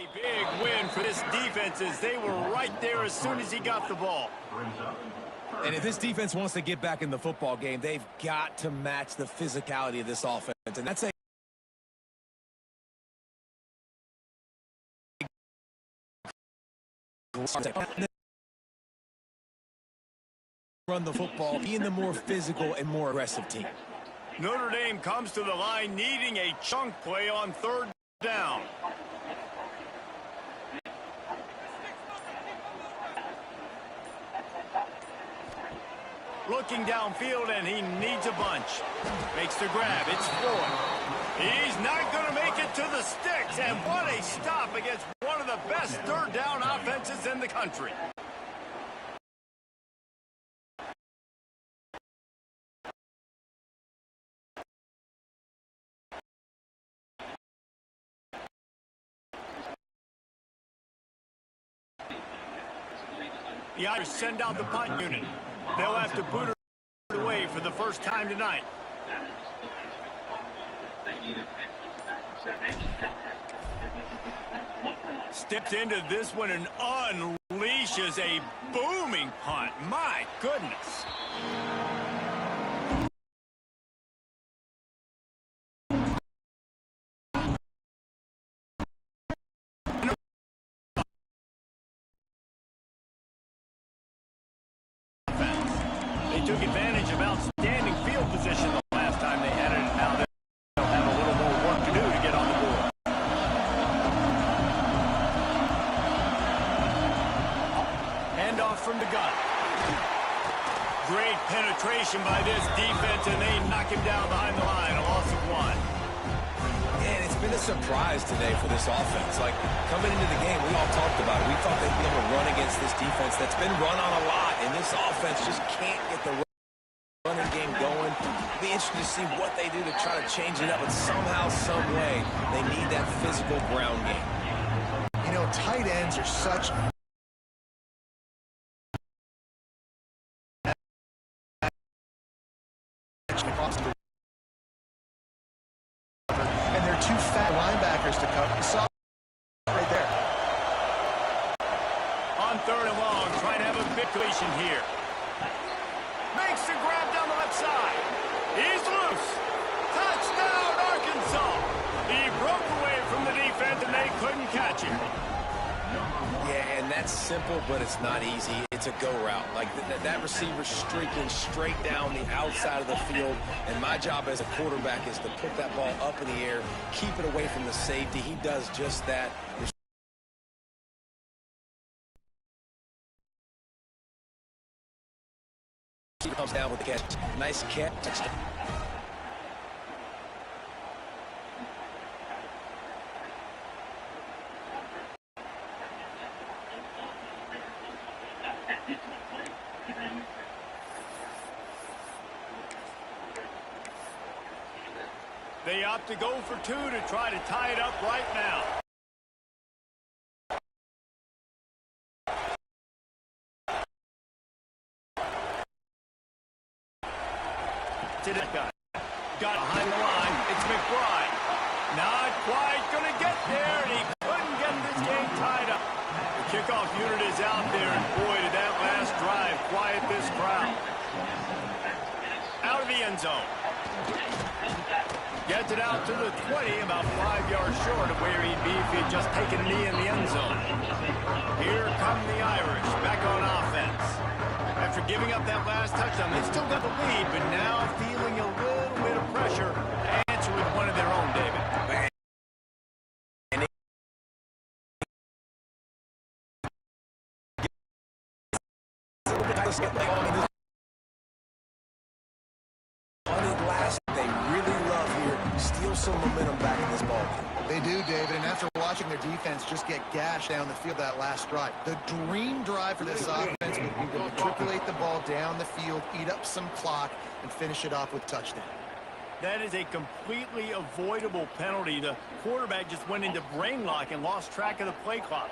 A big win for this defense as they were right there as soon as he got the ball. And if this defense wants to get back in the football game, they've got to match the physicality of this offense. And that's a run the football, being the more physical and more aggressive team. Notre Dame comes to the line needing a chunk play on third down. Looking downfield, and he needs a bunch. Makes the grab. It's Floyd. He's not going to make it to the sticks, and what a stop against one of the best third down offenses in the country. The Irish send out the punt unit. They'll have to boot it away for the first time tonight. Steps into this one and unleashes a booming punt. My goodness. Took advantage of outstanding field position the last time they had it. Now they'll have a little more work to do to get on the board. Handoff from the gun. Great penetration by this defense, and they knock him down behind the line. A loss of 1. And it's been a surprise today for this offense. Like, coming into the game, we all talked about it. We thought they'd be able to run against this defense that's been run on a lot, and this offense just can't get the running game going. It'll be interesting to see what they do to try to change it up, but somehow, some way, they need that physical ground game. You know, tight ends are such... and they're two fat linebackers to cover. You saw right there. On third and long, trying to have a big completion here. Makes the grab down the left side. He's loose. Touchdown, Arkansas. He broke away from the defense, and they couldn't catch him. Yeah, and that's simple, but it's not easy. It's a go route. Like, that receiver streaking straight down the outside of the field, and my job as a quarterback is to put that ball up in the air, keep it away from the safety. He does just that. He comes down with the catch. Nice catch. Touchdown. They opt to go for 2 to try to tie it up right now. To that guy. Got behind the line. It's McBride. Not quite going to get there, and he couldn't get this game tied up. The kickoff unit is out there, and boy, did that last drive quiet this crowd. Out of the end zone. Gets it out to the 20, about 5 yards short of where he'd be if he'd just taken a knee in the end zone. Here come the Irish, back on offense. After giving up that last touchdown, they still got the lead, but now feeling a little bit of pressure to answer with one of their own, David. They really love here. Steal some momentum back in this ball game. They do, David, and after watching their defense just get gashed down the field that last drive, the dream drive for this offense would be to matriculate the ball down the field, eat up some clock, and finish it off with touchdown. That is a completely avoidable penalty. The quarterback just went into brain lock and lost track of the play clock.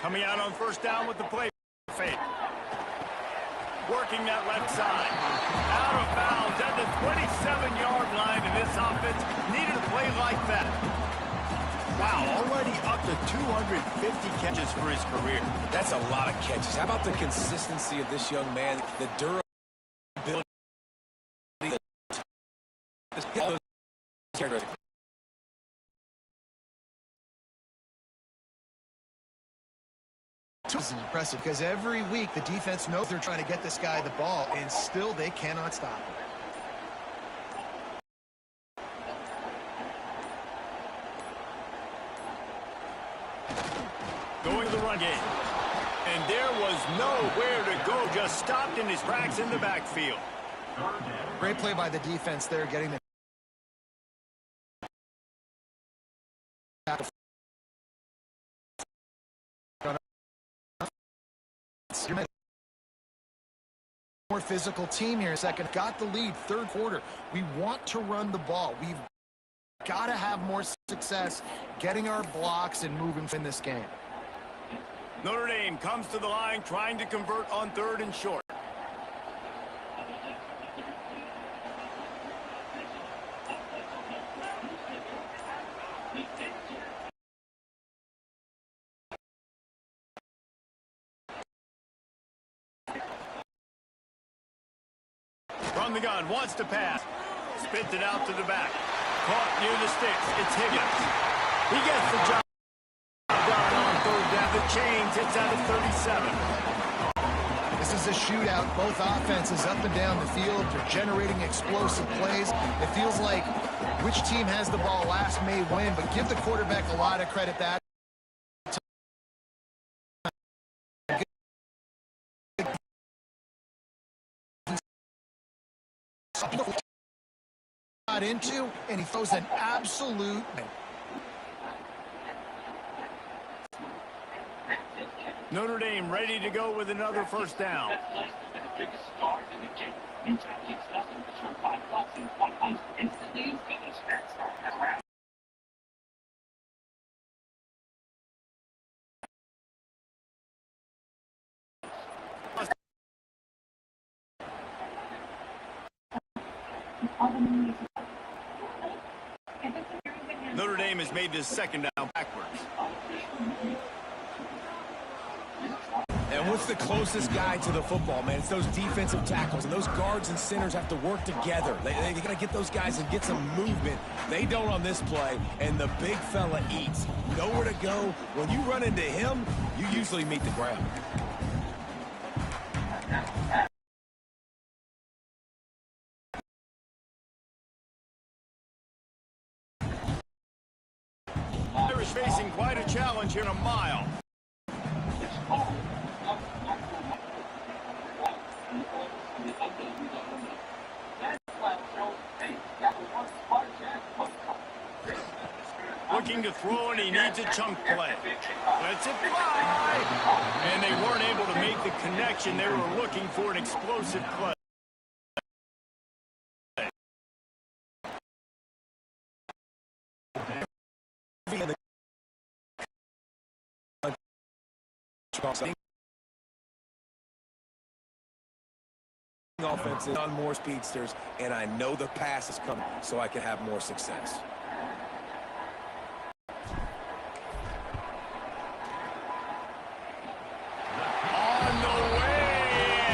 Coming out on first down with the play fake. Working that left side. Out of bounds at the 27-yard line, and this offense needed a play like that. Wow, already up to 250 catches for his career. That's a lot of catches. How about the consistency of this young man? The durability. This is impressive because every week the defense knows they're trying to get this guy the ball, and still they cannot stop him. Going to the run game. And there was nowhere to go, just stopped in his tracks in the backfield. Great play by the defense there, getting the more physical team here. Second, got the lead, third quarter. We want to run the ball. We've got to have more success getting our blocks and moving in this game. Notre Dame comes to the line trying to convert on third and short. From the gun, wants to pass. Spits it out to the back. Caught near the sticks. It's Higgins. He gets the job done on third down. The chains hits out of 37. This is a shootout. Both offenses up and down the field. They're generating explosive plays. It feels like which team has the ball last may win, but give the quarterback a lot of credit that. Into, and he throws an absolute. Notre Dame ready to go with another first down. Notre Dame has made this second down backwards. And what's the closest guy to the football, man? It's those defensive tackles, and those guards and centers have to work together. They got to get those guys and get some movement. They don't on this play, and the big fella eats. Nowhere to go. When you run into him, you usually meet the ground. Irish facing quite a challenge here in a mile. Looking to throw, and he needs a chunk play. Lets it fly! And they weren't able to make the connection. They were looking for an explosive play. Offense on more speedsters, and I know the pass is coming, so I can have more success. On the way,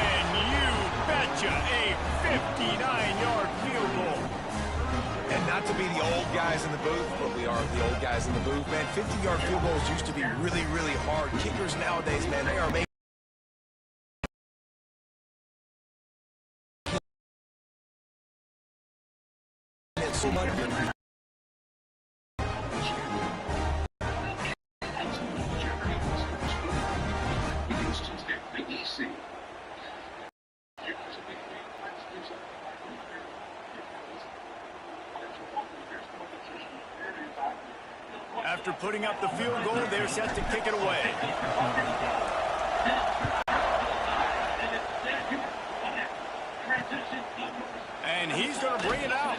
and you betcha, a 59-yard field goal. And not to be the old guys in the booth, but we are the old guys in the booth, man. 50-yard field goals used to be really, really hard. Kickers nowadays, man, they are making so much. After putting up the field goal, they're set to kick it away. And he's going to bring it out.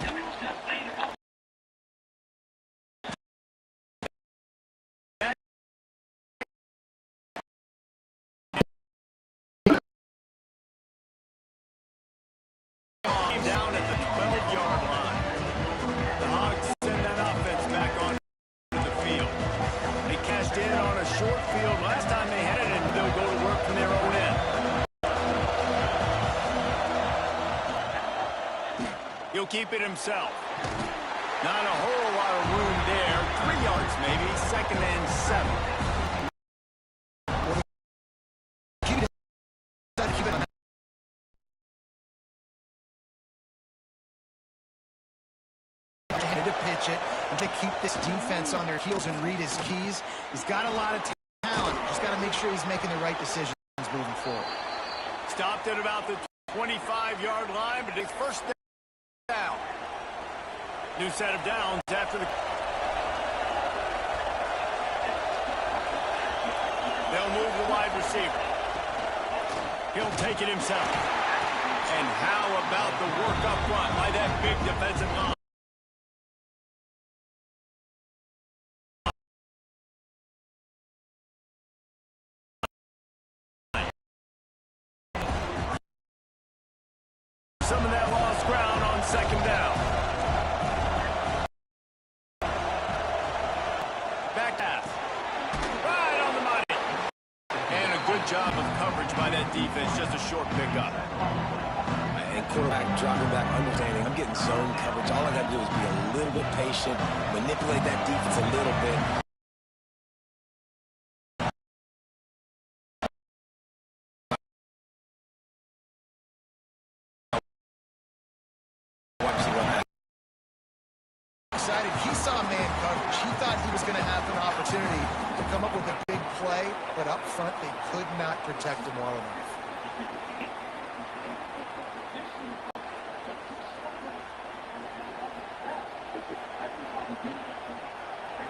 He'll keep it himself. Not a whole lot of room there. 3 yards maybe. 2nd and 7. To pitch it and to keep this defense on their heels and read his keys. He's got a lot of talent. Just got to make sure he's making the right decisions moving forward. Stopped at about the 25-yard line, but it's 1st down. New set of downs after the... They'll move the wide receiver. He'll take it himself. And how about the work up front by that big defensive line? Some of that lost ground on 2nd down. Back pass. Right on the money. And a good job of coverage by that defense. Just a short pickup. And quarterback dropping back, understanding. I'm getting zone coverage. All I got to do is be a little bit patient, manipulate that defense a little bit. Excited. He saw man coverage. He thought he was going to have an opportunity to come up with a big play, but up front they could not protect him well enough.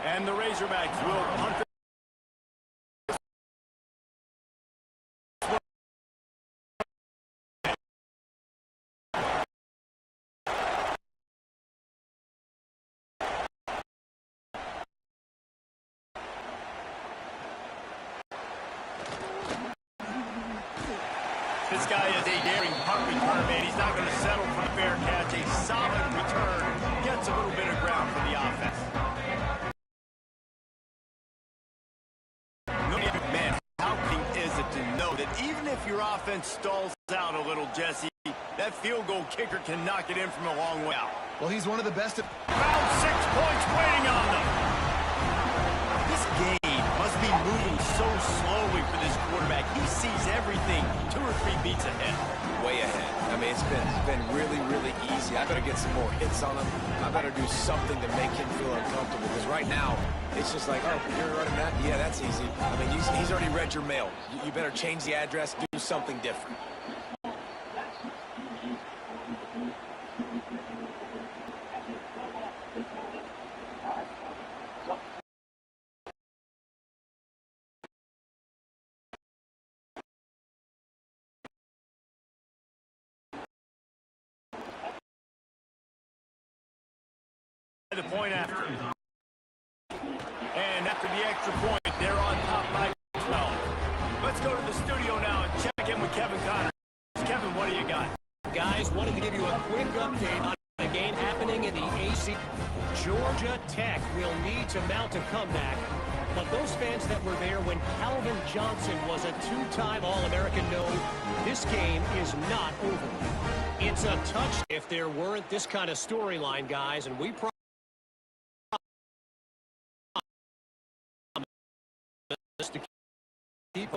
And the Razorbacks will punt it. This guy is a daring punt return, man. He's not going to settle for a fair catch. A solid return. Gets a little bit of ground for the offense. Man, how key is it to know that even if your offense stalls out a little, Jesse, that field goal kicker can knock it in from a long way out. Well, he's one of the best. About 6 points waiting on them. This game must be moving so slowly for this quarterback. He sees everything 2 or 3 beats ahead. Way ahead. I mean, it's been really, really easy. I better get some more hits on him. I better do something to make him feel uncomfortable. Because right now, it's just like, oh, you're running that? Yeah, that's easy. I mean, he's already read your mail. You better change the address, do something different. The point after. And after the extra point, they're on top by 12. Let's go to the studio now and check in with Kevin Connors. Kevin, what do you got? Guys, wanted to give you a quick update on the game happening in the AC. Georgia Tech will need to mount a comeback, but those fans that were there when Calvin Johnson was a 2-time All-American know this game is not over. It's a touch if there weren't this kind of storyline, guys, and we promise to keep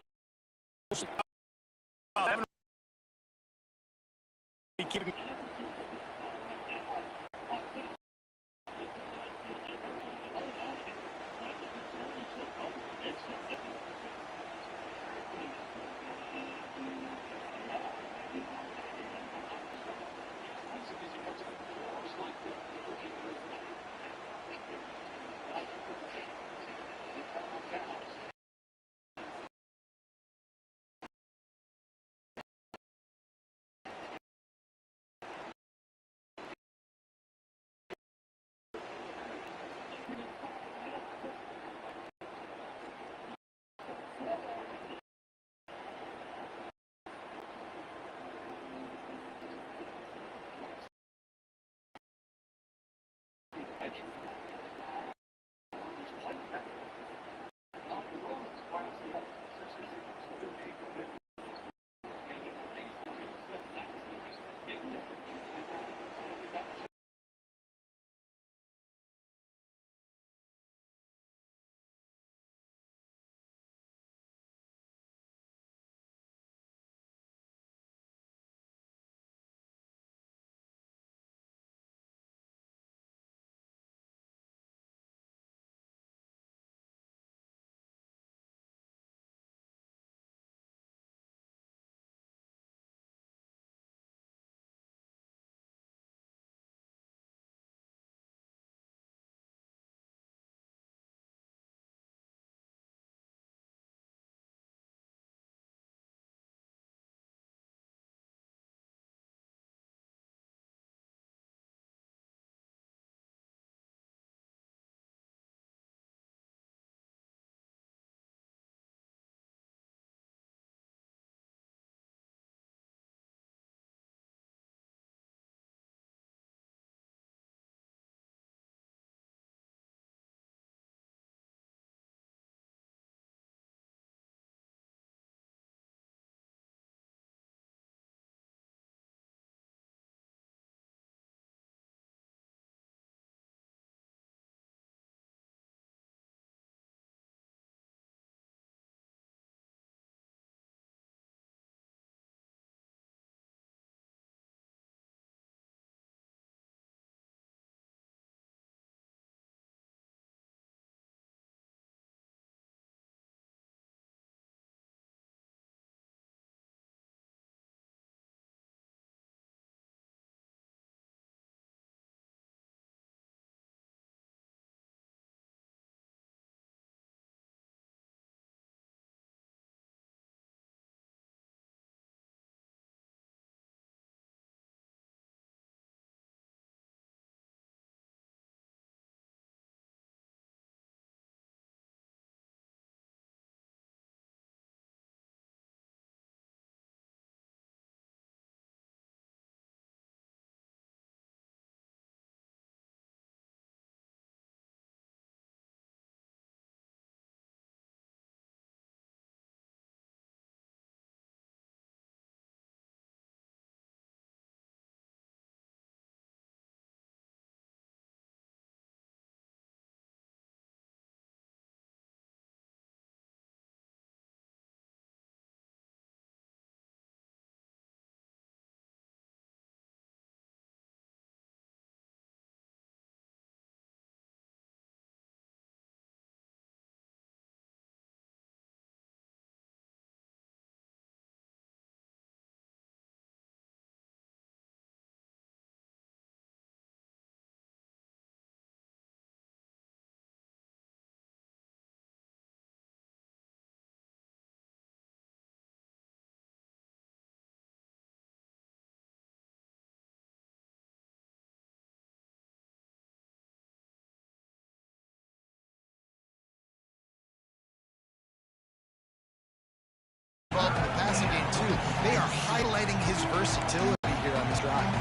highlighting his versatility here on this drive.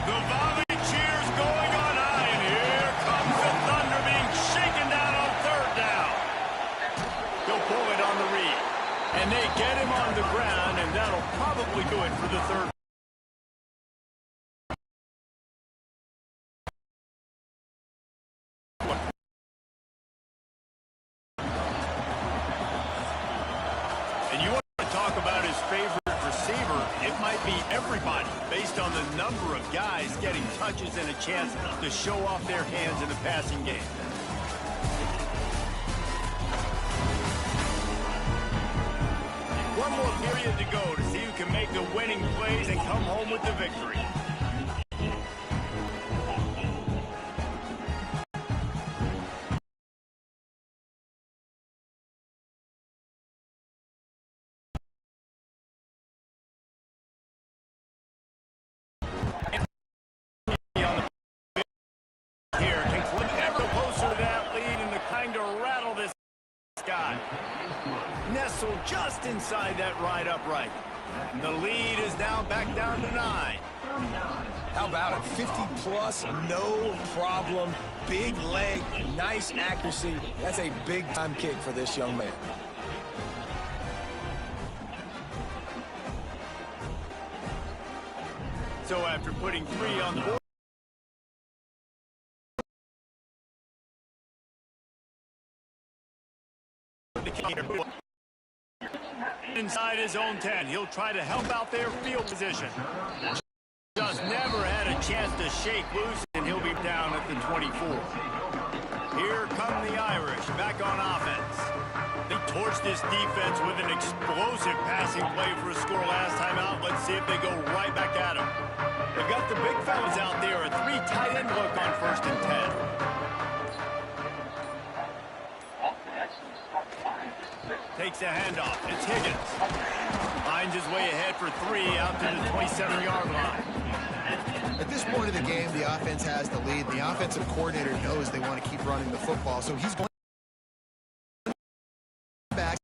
The volley cheers going on high, and here comes the Thunder being shaken down on third down. He'll pull it on the read, and they get him on the ground, and that'll probably do it for the third. And you want to talk about his favorite receiver, it might be everybody, based on the number of guys getting touches and a chance to show off their hands in the passing game. One more period to go to see who can make the winning plays and come home with the victory. Here can flip ever closer to that lead and to kind of rattle this guy. Nestled just inside that right upright. The lead is now back down to 9. How about it? 50-plus, no problem. Big leg, nice accuracy. That's a big-time kick for this young man. So after putting 3 on the board, inside his own 10, he'll try to help out their field position. Just never had a chance to shake loose, and he'll be down at the 24. Here come the Irish back on offense. They torched this defense with an explosive passing play for a score last time out. Let's see if they go right back at him. They've got the big fellas out there, a 3 tight end look on 1st and 10. Takes a handoff. It's Higgins. Finds his way ahead for 3 out to the 27-yard line. At this point of the game, the offense has the lead. The offensive coordinator knows they want to keep running the football, so he's going back.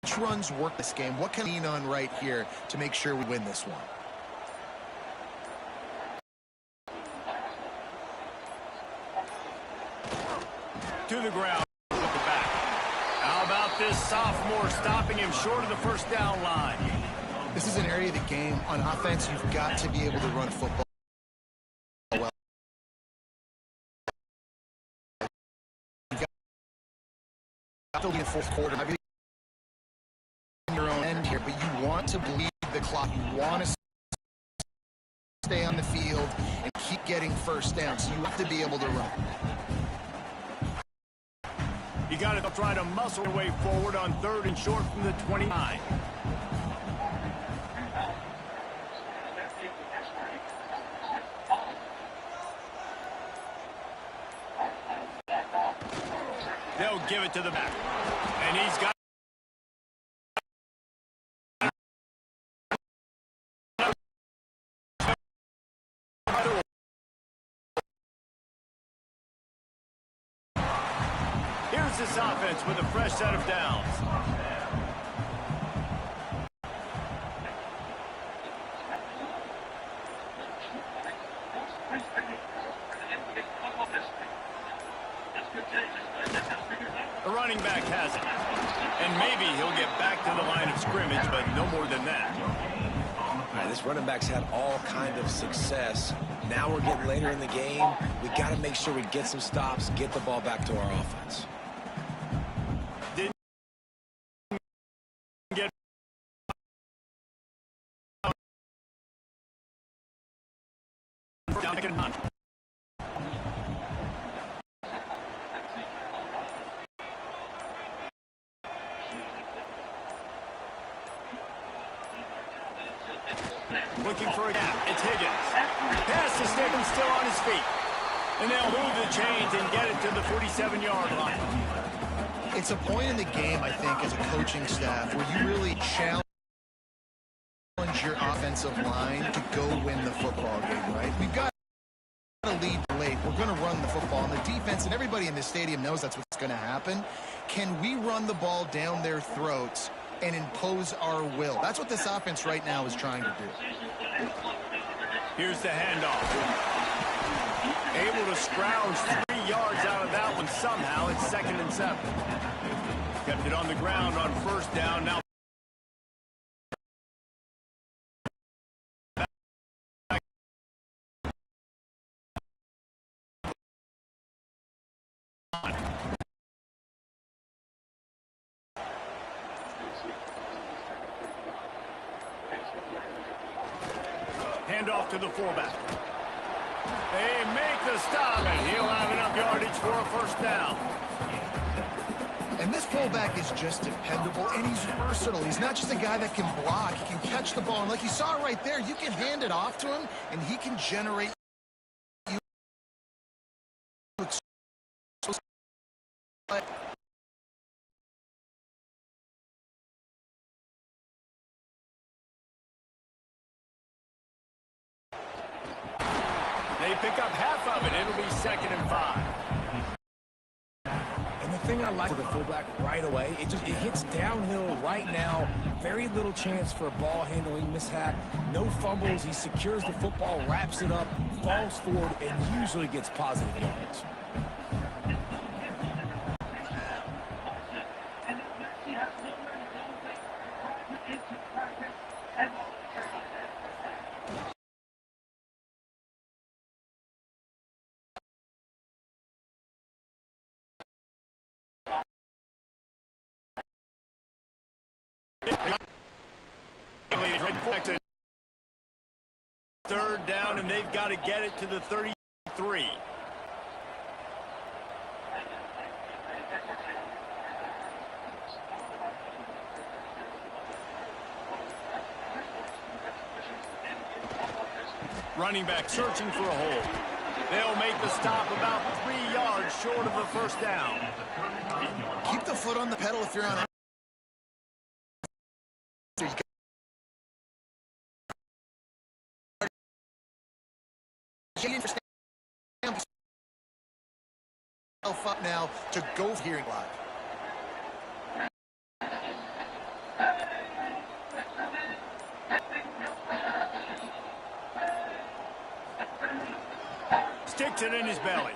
Which runs work this game? What can we lean on right here to make sure we win this one? To the ground with the back. How about this sophomore stopping him short of the 1st down line? This is an area of the game. On offense, you've got to be able to run football well. You've got to lead in 4th quarter. Maybe in your own end here, but you want to bleed the clock. You want to stay on the field and keep getting 1st down, so you have to be able to run. You got to try to muscle your way forward on 3rd and short from the 29. They'll give it to the back. And he's got here's this offense with a fresh set of downs. The running back has it. And maybe he'll get back to the line of scrimmage, but no more than that. All right, this running back's had all kind of success. Now we're getting later in the game. We got to make sure we get some stops, get the ball back to our offense. Didn't get down. Looking for a gap. It's Higgins. Pass to Staples still on his feet. And they'll move the chains and get it to the 47-yard line. It's a point in the game, I think, as a coaching staff where you really challenge your offensive line to go win the football game, right? We've got to lead late. We're going to run the football. And the defense and everybody in this stadium knows that's what's going to happen. Can we run the ball down their throats and impose our will? That's what this offense right now is trying to do. Here's the handoff. Able to scrounge 3 yards out of that one somehow. It's 2nd and 7. Kept it on the ground on 1st down. Now handoff to the fullback. They make the stop, and he'll have enough yardage for a 1st down. And this fullback is just dependable, and he's versatile. He's not just a guy that can block. He can catch the ball. And like you saw right there, you can hand it off to him, and he can generate They pick up half of it. It'll be 2nd and 5. And the thing I like with the fullback right away, it hits downhill right now. Very little chance for a ball handling mishap. No fumbles. He secures the football, wraps it up, falls forward, and usually gets positive yards. Third down, and they've got to get it to the 33. Running back searching for a hole. They'll make the stop about 3 yards short of the 1st down. keep the foot on the pedal if you're on. Up now to go hearing live. Sticks it in his belly.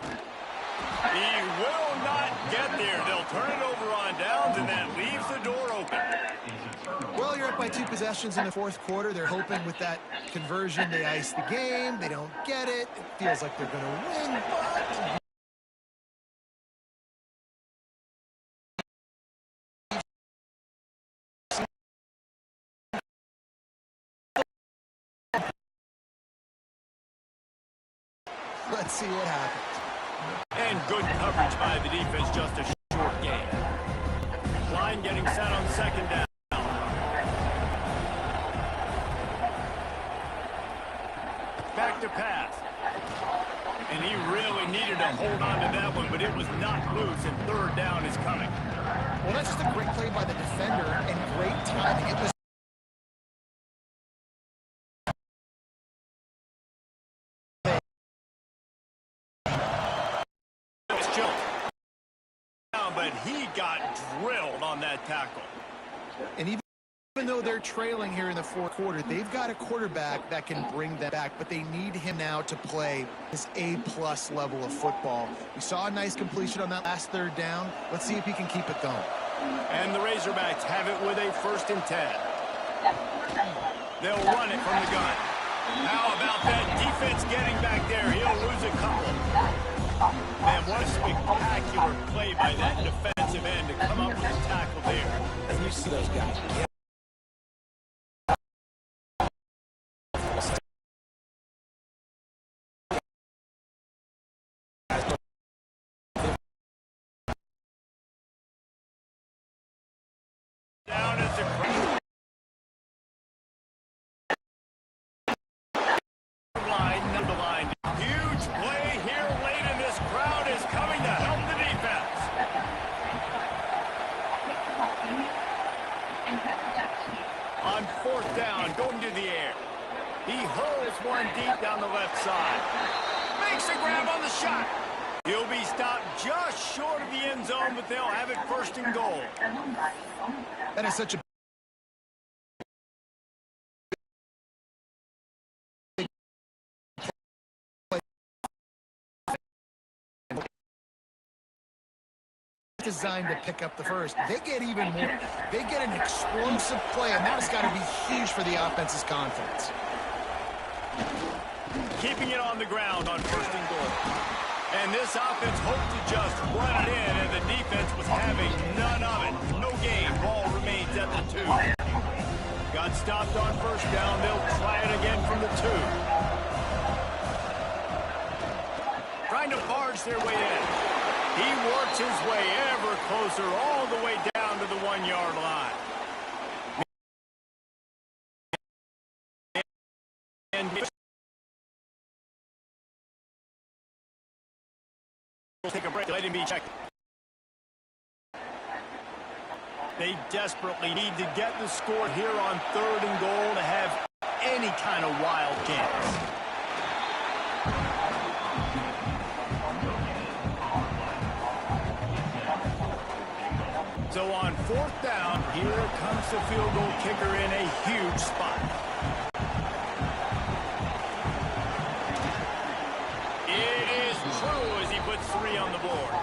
He will not get there. They'll turn it over on downs, and that leaves the door open. Well, you're up by 2 possessions in the 4th quarter. They're hoping with that conversion they ice the game. They don't get it. It feels like they're going to win, but let's see what happens. And good coverage by the defense, just a short game. Line getting set on 2nd down. Back to pass. And he really needed to hold on to that one, but it was not loose, and 3rd down is coming. Well, that's just a great play by the defender and great timing. It was but he got drilled on that tackle. And even though they're trailing here in the 4th quarter, they've got a quarterback that can bring that back, but they need him now to play this A-plus level of football. We saw a nice completion on that last 3rd down. Let's see if he can keep it going. And the Razorbacks have it with a 1st and 10. They'll run it from the gun. How about that defense getting back there? He'll lose a couple. Man, what a spectacular play by that defensive end to come up with a tackle there. And you see those guys. Down at the crowd. Line. Huge play here late in this crowd is coming to help the defense. On 4th down, going to the air. He hurls one deep down the left side. Makes a grab on the shot. He'll be stopped just short of the end zone, but they'll have it first and goal. That is such a designed to pick up the first. They get even more. They get an explosive play, and that has got to be huge for the offense's confidence. Keeping it on the ground on first and goal. And this offense hoped to just run it in, and the defense was having none of it. No gain. Ball remains at the 2. Got stopped on first down. They'll try it again from the 2. Trying to barge their way in. He works his way ever closer all the way down to the 1-yard line. And we'll take a break. Let him be checked. They desperately need to get the score here on 3rd and goal to have any kind of wild chance. So on 4th down, here comes the field goal kicker in a huge spot. It is true as he puts 3 on the board.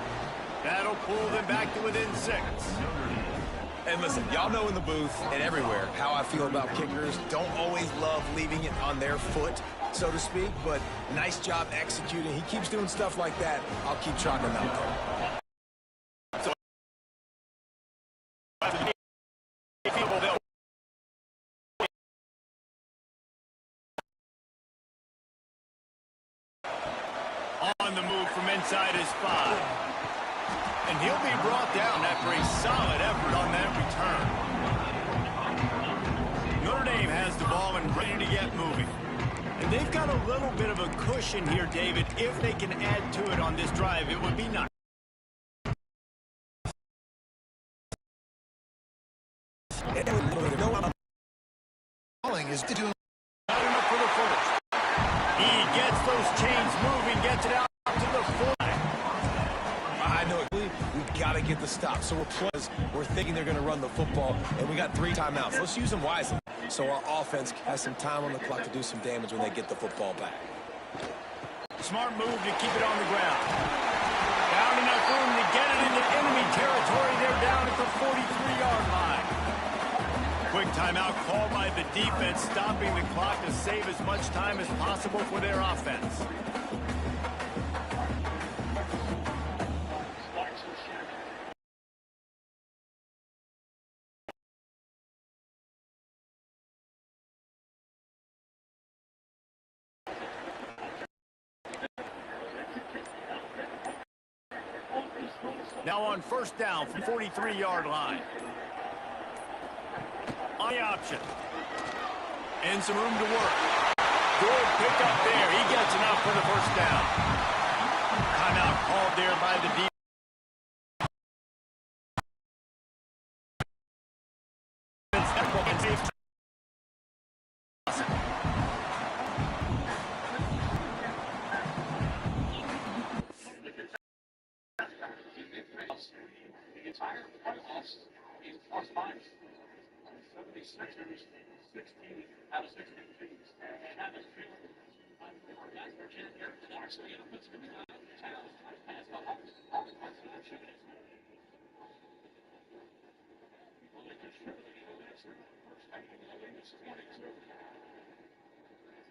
That'll pull them back to within 6. And listen, y'all know in the booth and everywhere how I feel about kickers. Don't always love leaving it on their foot, so to speak, but nice job executing. He keeps doing stuff like that. I'll keep trotting him out there. On the move from inside his 5. And he'll be brought down after a solid effort on that return. Notre Dame has the ball and ready to get moving. And they've got a little bit of a cushion here, David. If they can add to it on this drive, it would be nice. Is to do Not enough for the first. He gets those chains moving, gets it out to the 40. I know it. We got to get the stop. So we're thinking they're going to run the football, and we got 3 timeouts. Let's use them wisely so our offense has some time on the clock to do some damage when they get the football back. Smart move to keep it on the ground. Found enough room to get it into enemy territory. They're down at the 43-yard line. Quick timeout called by the defense, stopping the clock to save as much time as possible for their offense. Now on first down from 43-yard line. On the option. And some room to work. Good pickup there. He gets enough for the first down. Timeout called there by the defense.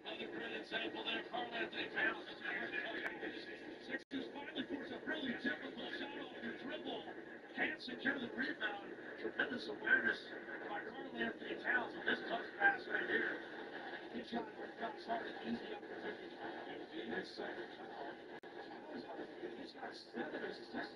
Another great example there, Carl Anthony Towns. Sixers finally force a really difficult shot off your dribble. Can't secure the rebound. Tremendous awareness by Carl Anthony Towns on this tough pass right here. He shot comes hard and easy opportunity. He's got 7 assists.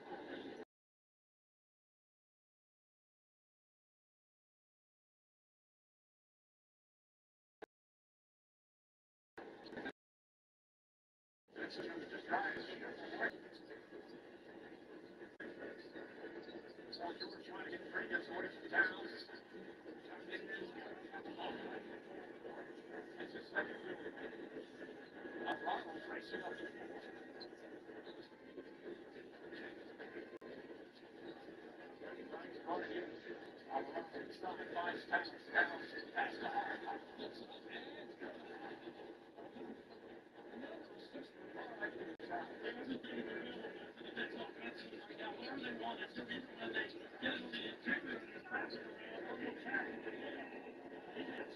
one that's in it when they get it on the interior and the pass it around on the attack. It's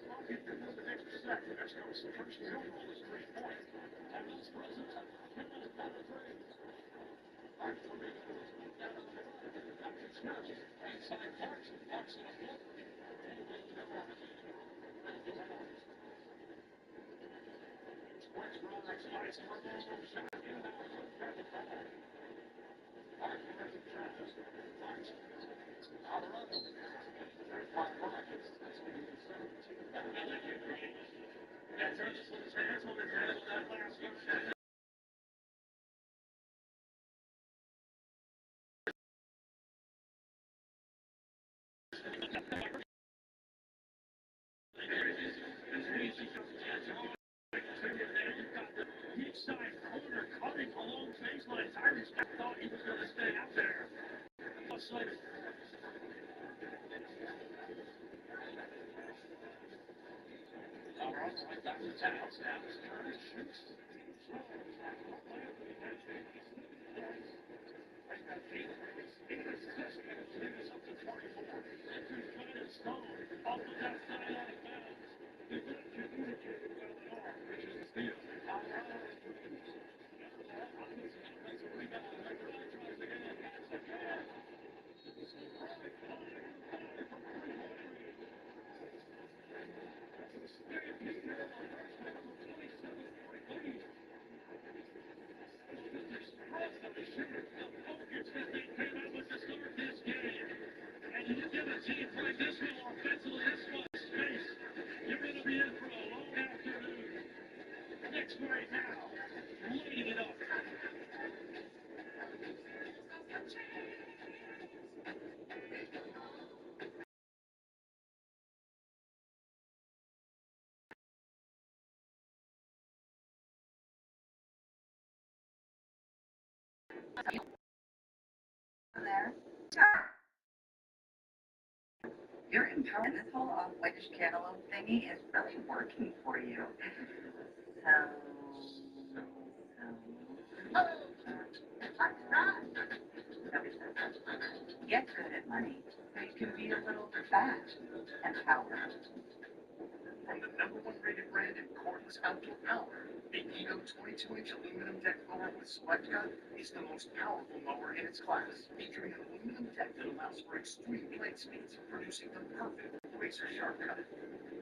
I'll get them with an extra sack. Next comes the first field goal is 3 points. And this present, 10 minutes by the three. Back to me. Inside Parks. Parks in a flip. Side corner cutting along baseline. Tyrese thought he was going to stay out there. Slater. All right, right back to the house now. Curtis shoots. Off the left side out of and you give a team like this one offensively this much space, you're going to be in for a long afternoon. Next right now, lighting it up. There. You're empowering. This whole whitish cantaloupe thingy is really working for you. Get good at money so you can be a little fat and power. From the #1 rated brand in cordless outdoor power, the Ego 22-inch aluminum deck mower with Select Cut is the most powerful mower in its class, featuring an aluminum deck that allows for extreme blade speeds, producing the perfect razor-sharp cut.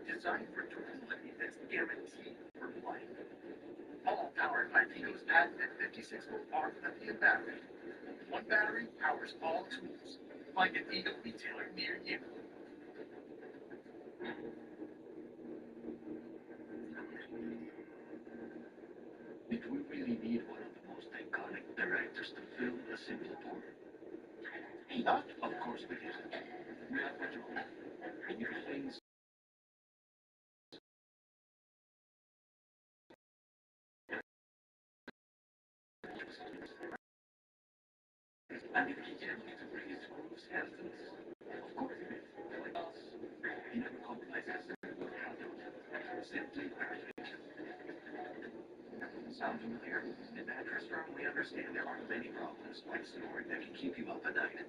Designed for durability that's guaranteed for life. All powered by Ego's patented 56-volt arc lithium battery. One battery powers all tools. Find an Ego retailer near you. Did we really need one of the most iconic directors to film a single tour? Not, of course, we didn't. We have what you want. New things. And if he can't get to bring his groove essence, of course it is. Like us. He never compromises. Simply perfect. Sound familiar? In Mattress Firm, we understand there are many problems like snoring that can keep you up at night.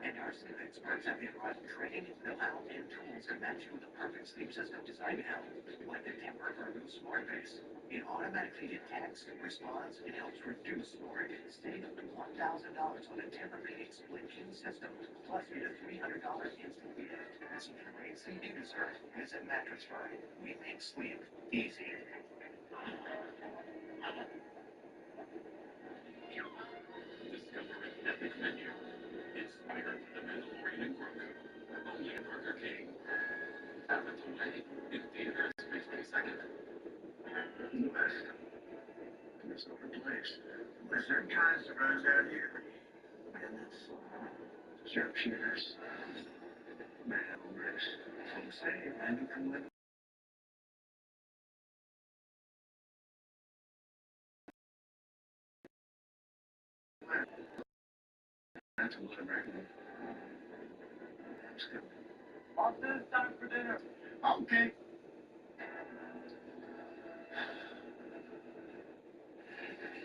And our sleep experts have the right training, know-how, and tools to match you with the perfect sleep system designed to help, like the Tempur-Purple Smart Base. It automatically detects, responds, and helps reduce snoring. Save up to $1,000 on a Tempur-Pedic split king system, plus get a $300 instant gift. It's a great sleep you deserve. Visit Mattress Firm. We make sleep easy. Discover an epic menu inspired by the Mandalorian and Grogu. Only in Burger King. Avatar in theaters May 22nd. The best. There's no replace. There's certain kinds of runs out here. Bandits. Sharpshooters. Manhandlers. Some say men who can live. That's a little American. That's good. Office, time for dinner. Okay.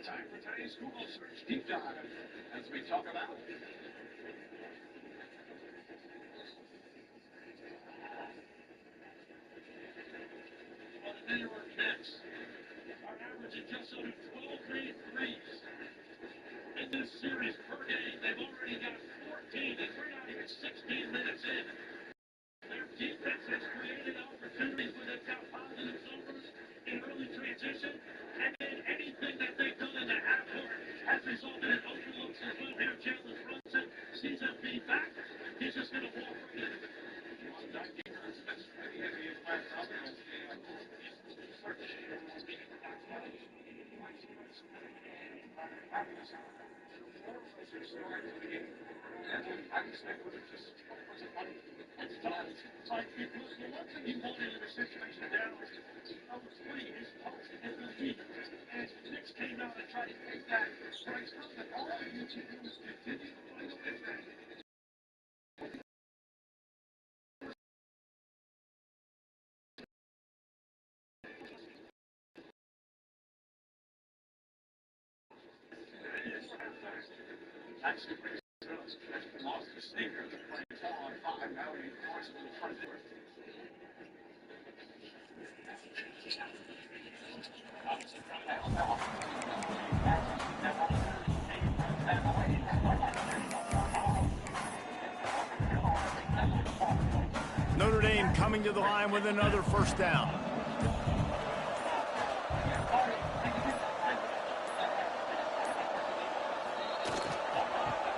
Time for dinner. today's Google search deep dive as we talk about New York Knicks are averaging just under 12 made threes in this series per game. They've already got 14, and we're not even 16 minutes in. Their defense has created opportunities where they've got positive numbers in early transition, and then anything that they've done in the half court has resulted in open looks as well. Here, Chandler Brunson sees him be back. He's just going to walk right into it. Lost the sneaker, playing 4-on-5. Now he forces him in front of it. Notre Dame coming to the line with another first down.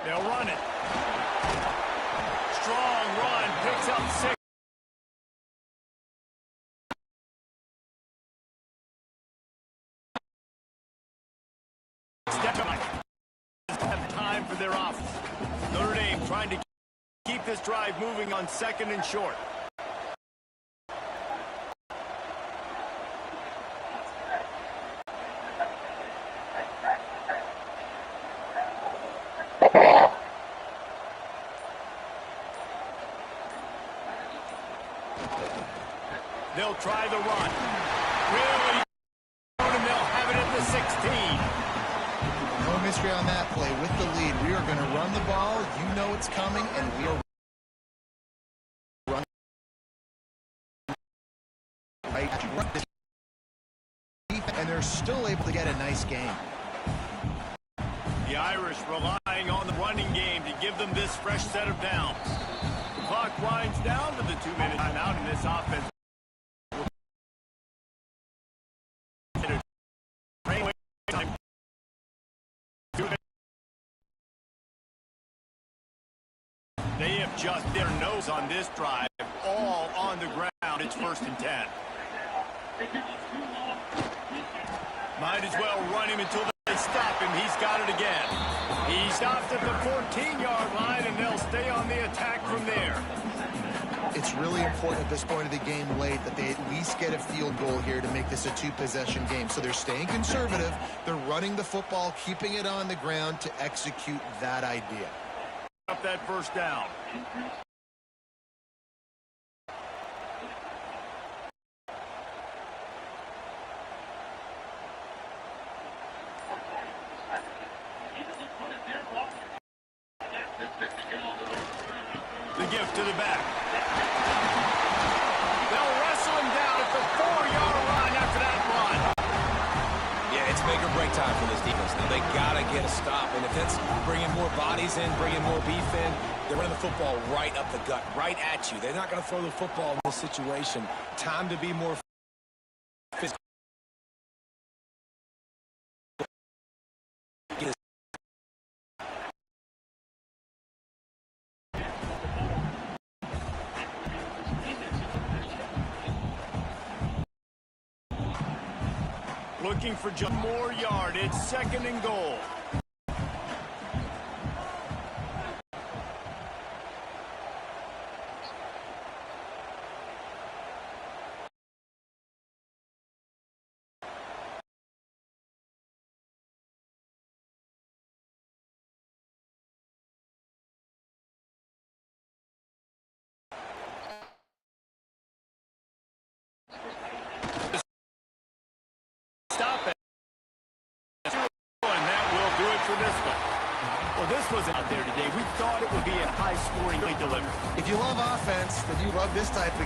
They'll run it. Strong run, picks up 6. Have time for their offense. Notre Dame trying to keep this drive moving on 2nd and short. They'll try the run. Really, and they'll have it at the 16. No mystery on that play. With the lead, we are going to run the ball. You know it's coming, and we are running right at you. And they're still able to get a nice game. The Irish relying on the running game to give them this fresh set of downs. The clock winds down to the 2-minute timeout in this offense. They have just their nose on this drive, all on the ground. It's 1st and 10. Might as well run him until they stop him. He's got it again. He stopped at the 14-yard line, and they'll stay on the attack from there. It's really important at this point of the game late that they at least get a field goal here to make this a 2-possession game. So they're staying conservative. They're running the football, keeping it on the ground to execute that idea. Up that first down. The gift to the back. They'll wrestle him down at the 4-yard line after that run. Yeah, it's make or break time for this defense. Now they gotta get a stop, and if it's bringing more bodies in, bringing more beef in, they're running the football right up the gut, right at you. They're not gonna throw the football in this situation. Time to be more physical. Looking for just more yard. It's 2nd and goal. Stop it. And that Well, this was out there today. We thought it would be a high-scoring delivery. If you love offense, then you love this type of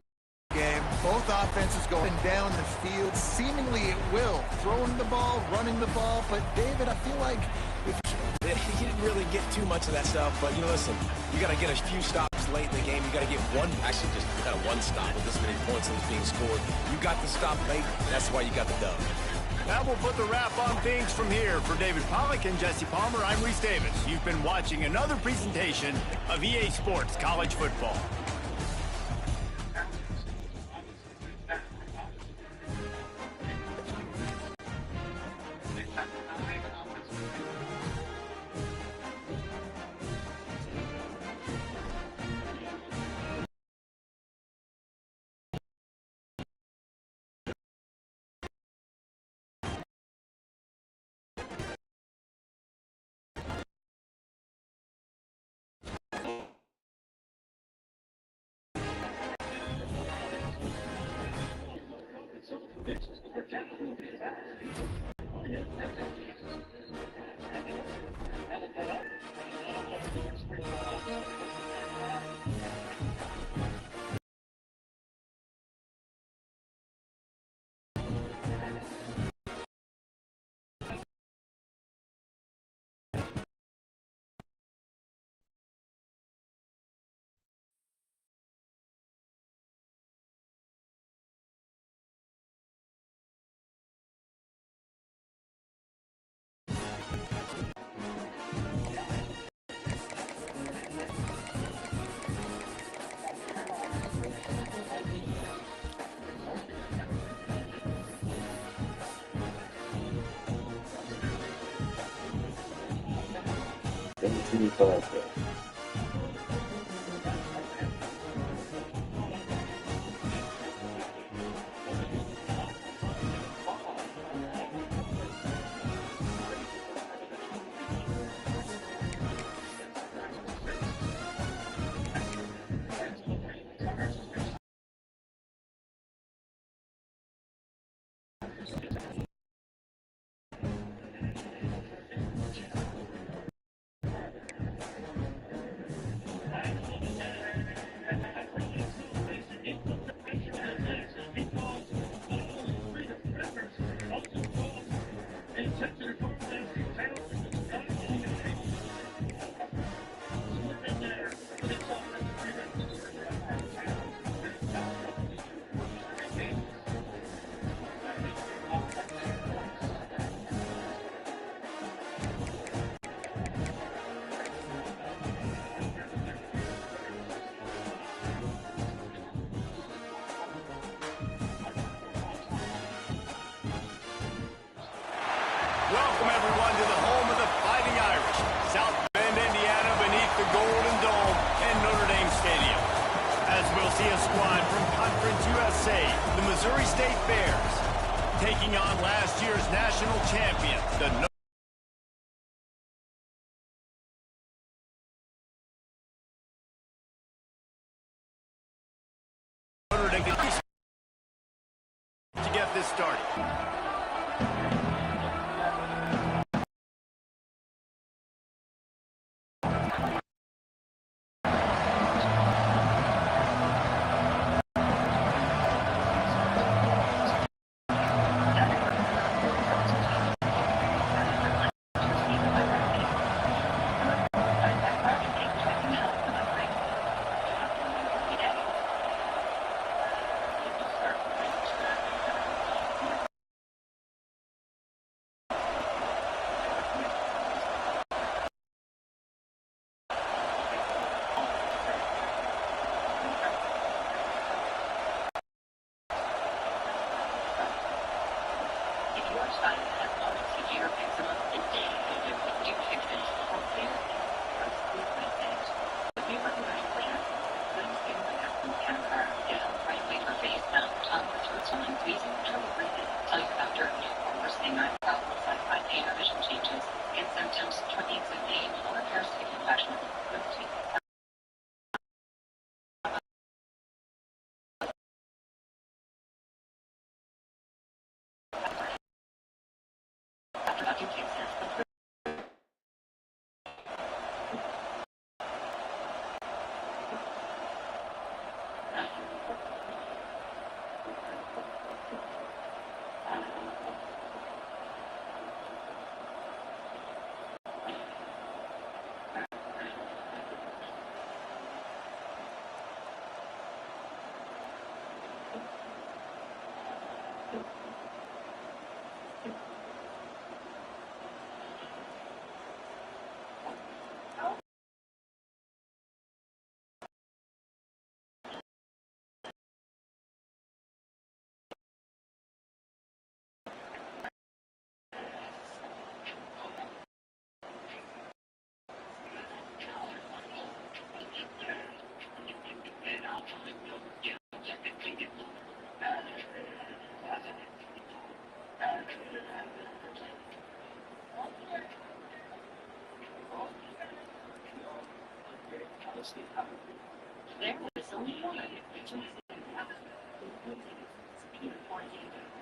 game. Both offenses going down the field, seemingly at will, throwing the ball, running the ball. But David, I feel like he didn't really get too much of that stuff, but you know, listen, you got to get a few stops late in the game. You got to get actually just kind of one stop with this many points that was being scored. You got the stop late, that's why you got the dub. That will put the wrap on things from here. For David Pollack and Jesse Palmer, I'm Reese Davis. You've been watching another presentation of EA Sports College Football. Welcome, everyone, to the home of the Fighting Irish, South Bend, Indiana, beneath the Golden Dome and Notre Dame Stadium. As we'll see a squad from Conference USA, the Missouri State Bears, taking on last year's national champions, the Notre Dame. To get this started. There was only one rejoicing out the speed for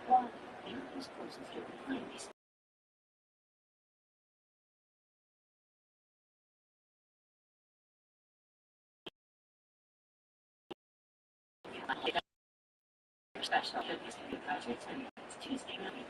one miracles closest to behind these. Special focus project and it's Tuesday night.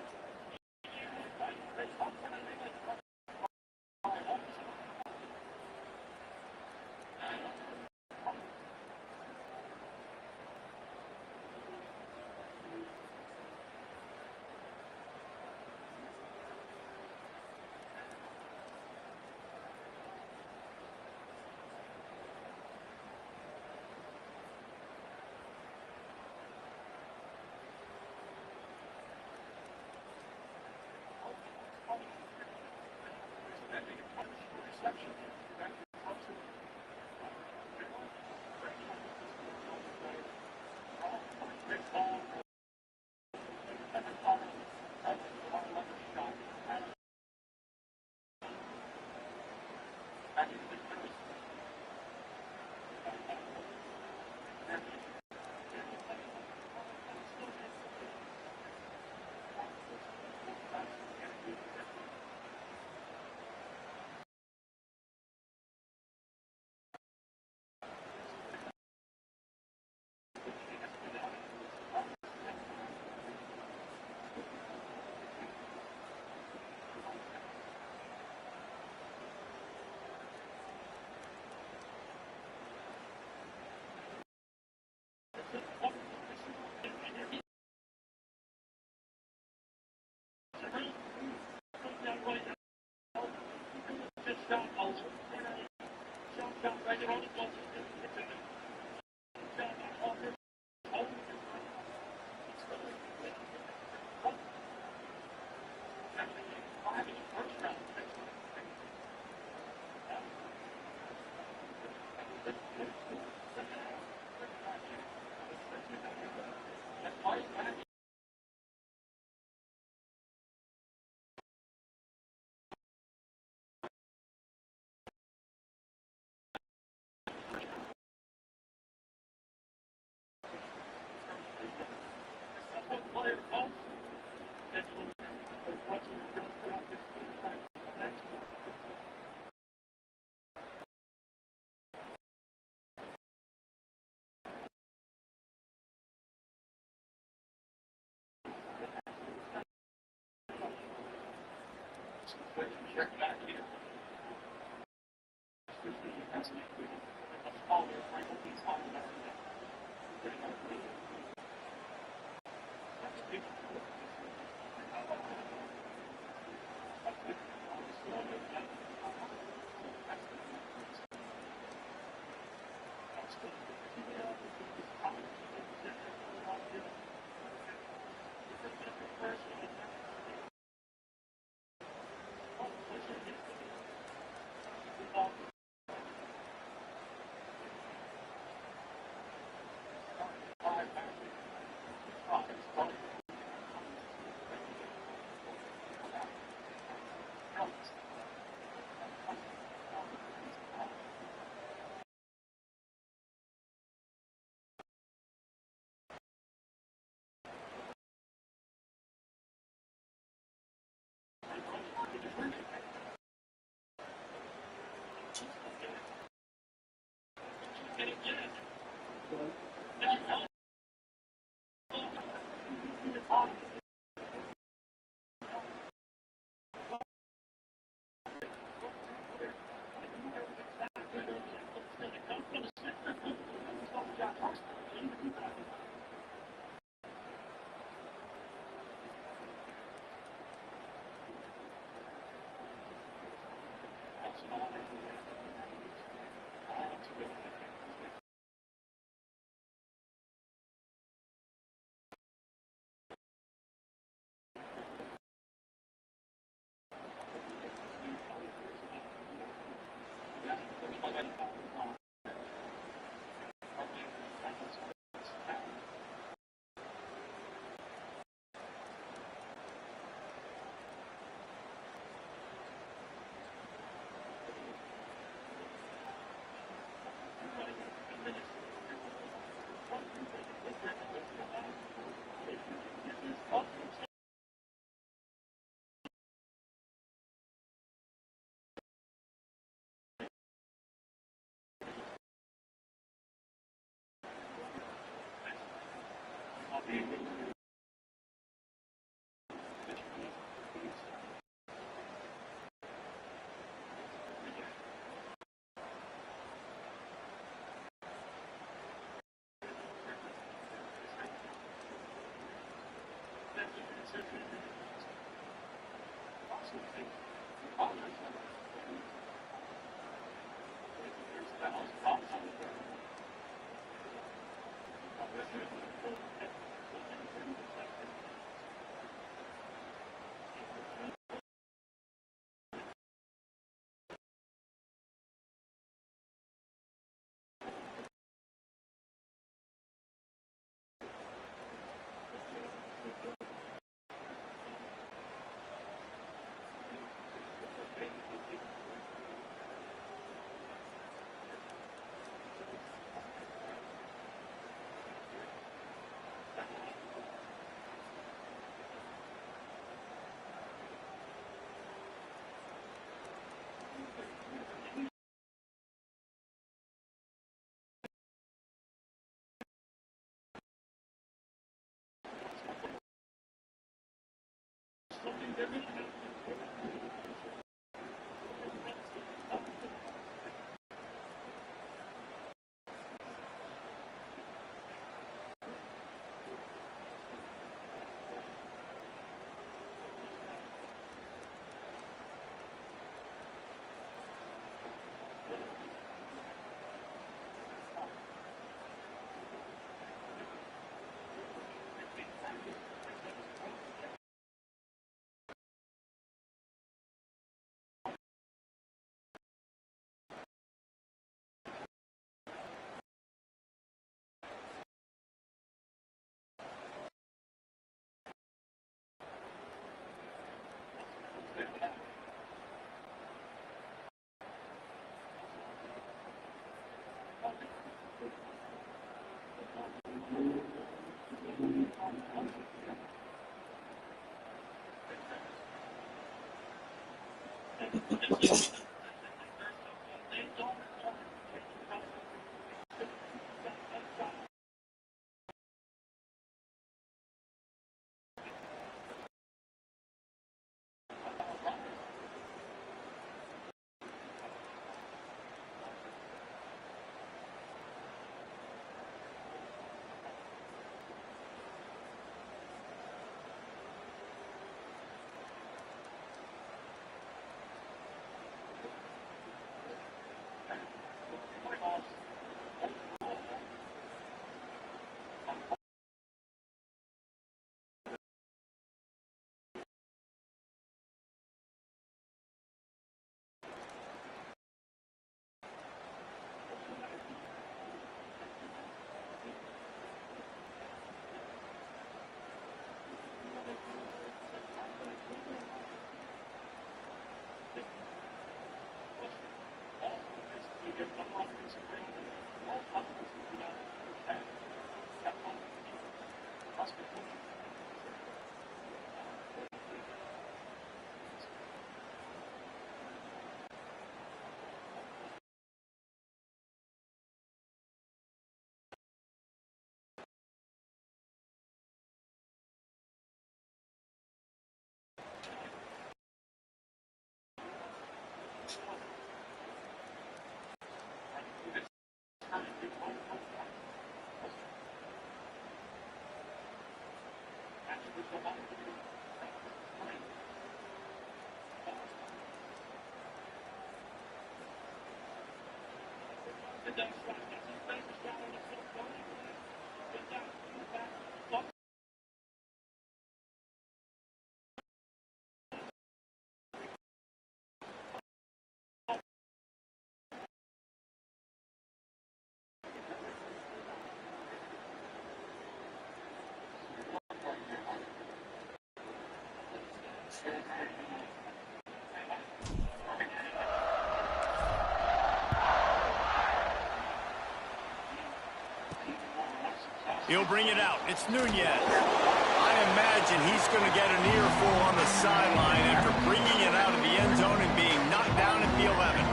He'll bring it out. It's Nunez. I imagine he's going to get an earful on the sideline after bringing it out of the end zone and being knocked down at the 11.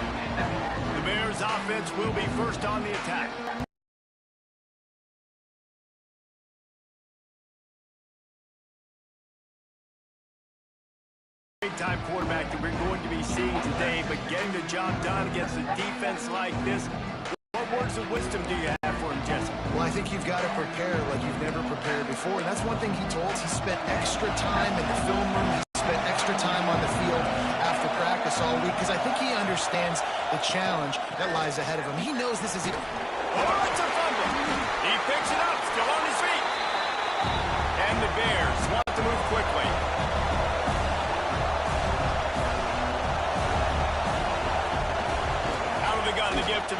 The Bears offense will be first on the attack. Big-time quarterback that we're going to be seeing today, but getting the job done against a defense like this, what what words of wisdom do you have for him, Jesse? Well, I think you've got to prepare like you've never prepared before. And that's one thing he told us. He spent extra time in the film room. He spent extra time on the field after practice all week because I think he understands the challenge that lies ahead of him. He knows this is... Oh, it's a fumble. He picks it up, still on his feet. And the Bears want to move quickly. Out of the gun to give to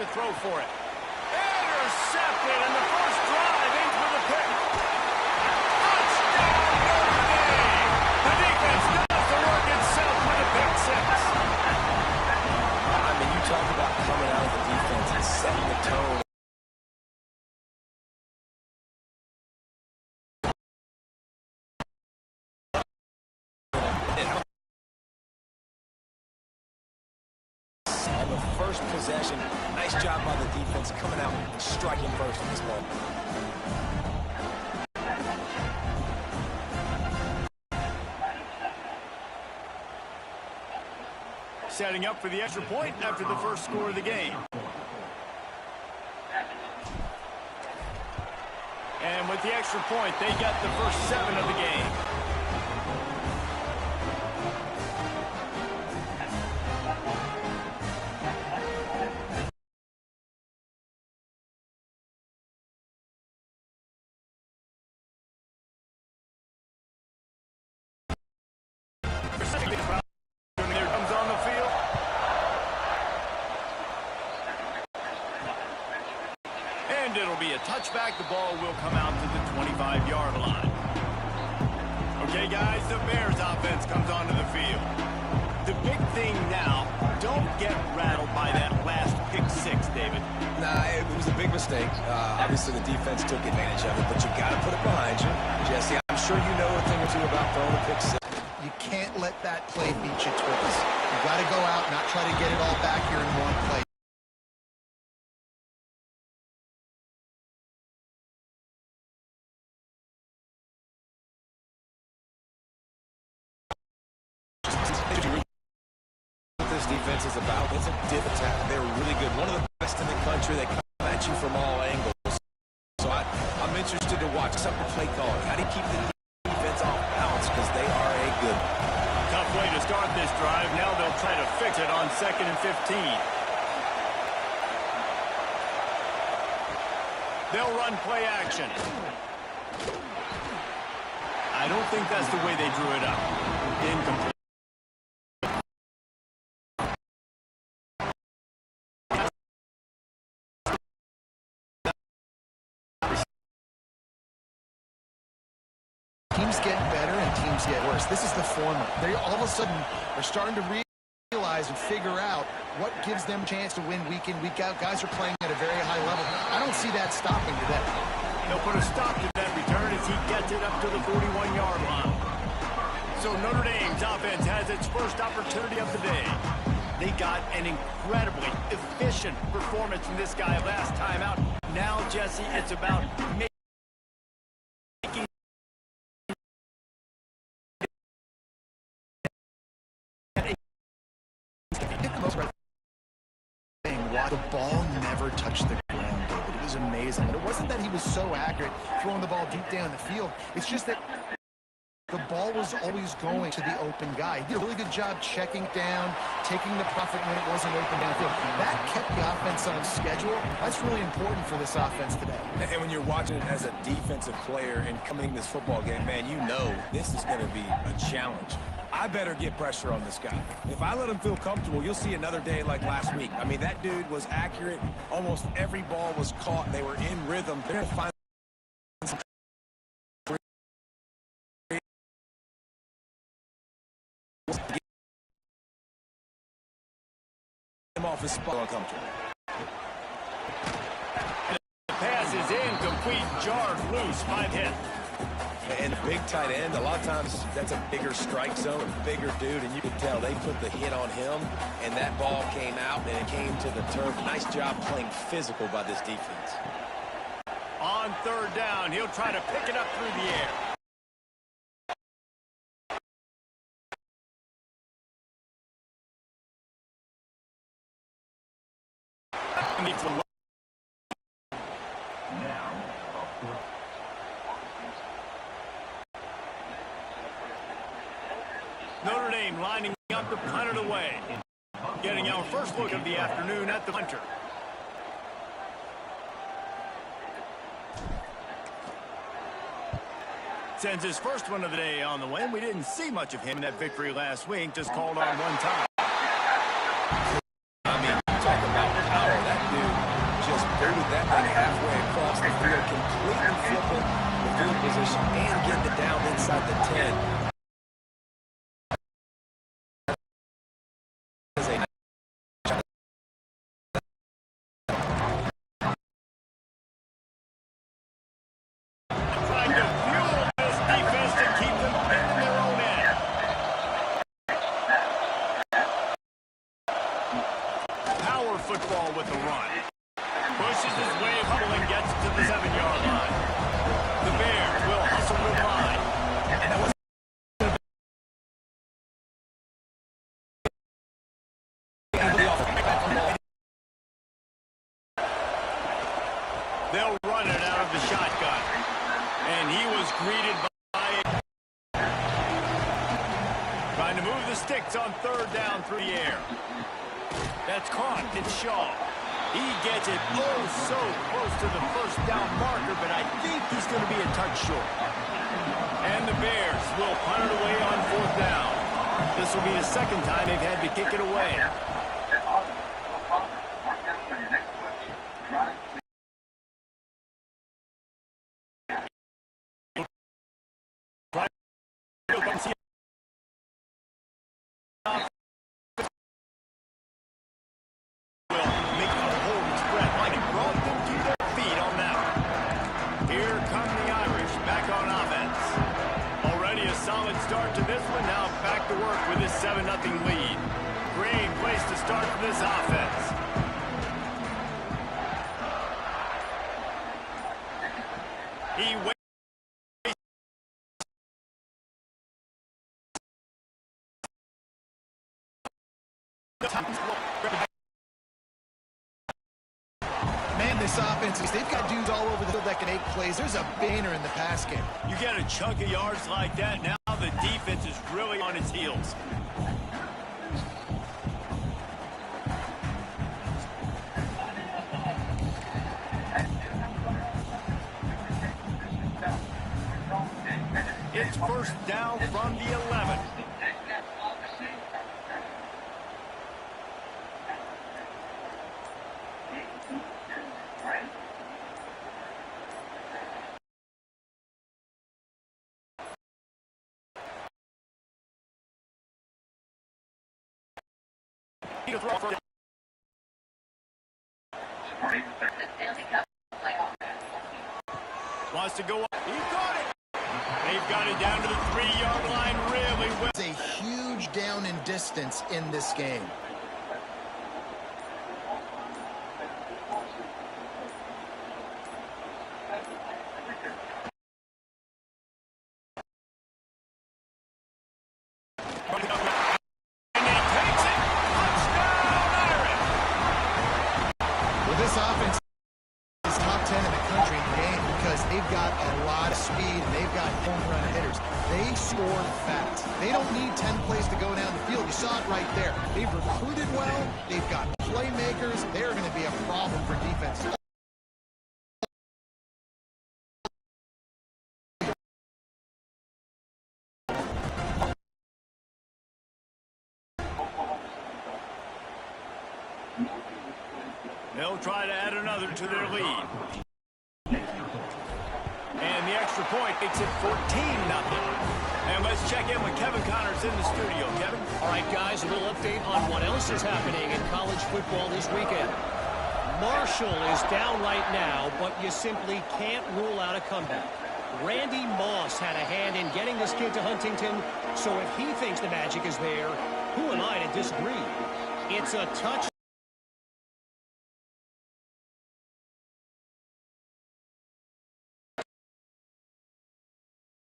to throw for it. Intercepted, and the first drive ends with a pick. Touchdown, Notre Dame! The defense does the work itself with a pick six. I mean, you talk about coming out of the defense and setting the tone. On the first possession, nice job by the defense coming out and striking first in this ball. Setting up for the extra point after the first score of the game. And with the extra point, they get the first 7 of the game. And it'll be a touchback. The ball will come out to the 25-yard line. Okay, guys, the Bears offense comes onto the field. The big thing now, don't get rattled by that last pick six, David. Nah, it was a big mistake. Obviously, the defense took advantage of it, but you got to put it behind you. Jesse, I'm sure you know a thing or two about throwing a pick six. You can't let that play beat you twice. You got to go out, not try to get it all back here in one play. This defense is about. It's a dip attack. They're really good. One of the best in the country. They come at you from all angles. So I'm interested to watch some of the play calling. How do you keep the defense off balance? Because they are a good. Tough way to start this drive. Now they'll try to fix it on 2nd and 15. They'll run play action. I don't think that's the way they drew it up. Incomplete. Teams get better and teams get worse. This is the former. They all of a sudden are starting to realize and figure out what gives them a chance to win week in, week out. Guys are playing at a very high level. I don't see that stopping today. They'll put a stop to that return as he gets it up to the 41-yard line. So Notre Dame's offense has its first opportunity of the day. They got an incredibly efficient performance from this guy last time out. Now, Jesse, it's about making the ball never touched the ground, David. It was amazing. And it wasn't that he was so accurate throwing the ball deep down the field. It's just that the ball was always going to the open guy. He did a really good job checking down, taking the profit when it wasn't open downfield. That kept the offense on schedule. That's really important for this offense today. And when you're watching it as a defensive player and coming to this football game, man, you know this is going to be a challenge. I better get pressure on this guy. If I let him feel comfortable, you'll see another day like last week. I mean, that dude was accurate. Almost every ball was caught. They were in rhythm. They're going to find him off his spot uncomfortable. The pass is incomplete, jarred loose, 5 hit. And big tight end, a lot of times that's a bigger strike zone, a bigger dude, and you can tell they put the hit on him, and that ball came out, and it came to the turf. Nice job playing physical by this defense. On third down, he'll try to pick it up through the air. Notre Dame lining up to punt it away. Getting our first look of the afternoon at the punter. Sends his first one of the day on the win. We didn't see much of him in that victory last week, just called on one time. I mean, talk about power. That dude just booted that thing halfway across the field, completely flipping the field position and getting it down inside the 10. Football with the run. Pushes his way up and gets to the 7-yard line. The Bears will hustle the line. And that was they'll run it out of the shotgun. And he was greeted by trying to move the sticks on third down through the air. That's caught. It's Shaw. He gets it so close to the first down marker, but I think he's going to be a touch short. And the Bears will punt it away on fourth down. This will be the second time they've had to kick it away. Start to this one, now back to work with his 7-0 lead. Great place to start for this offense. He waits. Man, this offense, they've got dudes all over the field that can make plays. There's a banner in the pass game. You get a chunk of yards like that, now the defense is really on its heels. It's first down from the 11. Wants to go up. He got it. They've got it down to the 3-yard line really well. It's a huge down in distance in this game. This offense is top 10 in the country in the game because they've got a lot of speed and they've got home run hitters. They score fast. They don't need 10 plays to go down the field. You saw it right there. They've recruited well. They've got playmakers. They're going to be a problem for defense. They'll try to add another to their lead. And the extra point makes it 14-0. And let's check in with Kevin Connors in the studio. Kevin? All right, guys, a little update on what else is happening in college football this weekend. Marshall is down right now, but you simply can't rule out a comeback. Randy Moss had a hand in getting this kid to Huntington, so if he thinks the magic is there, who am I to disagree? It's a touch.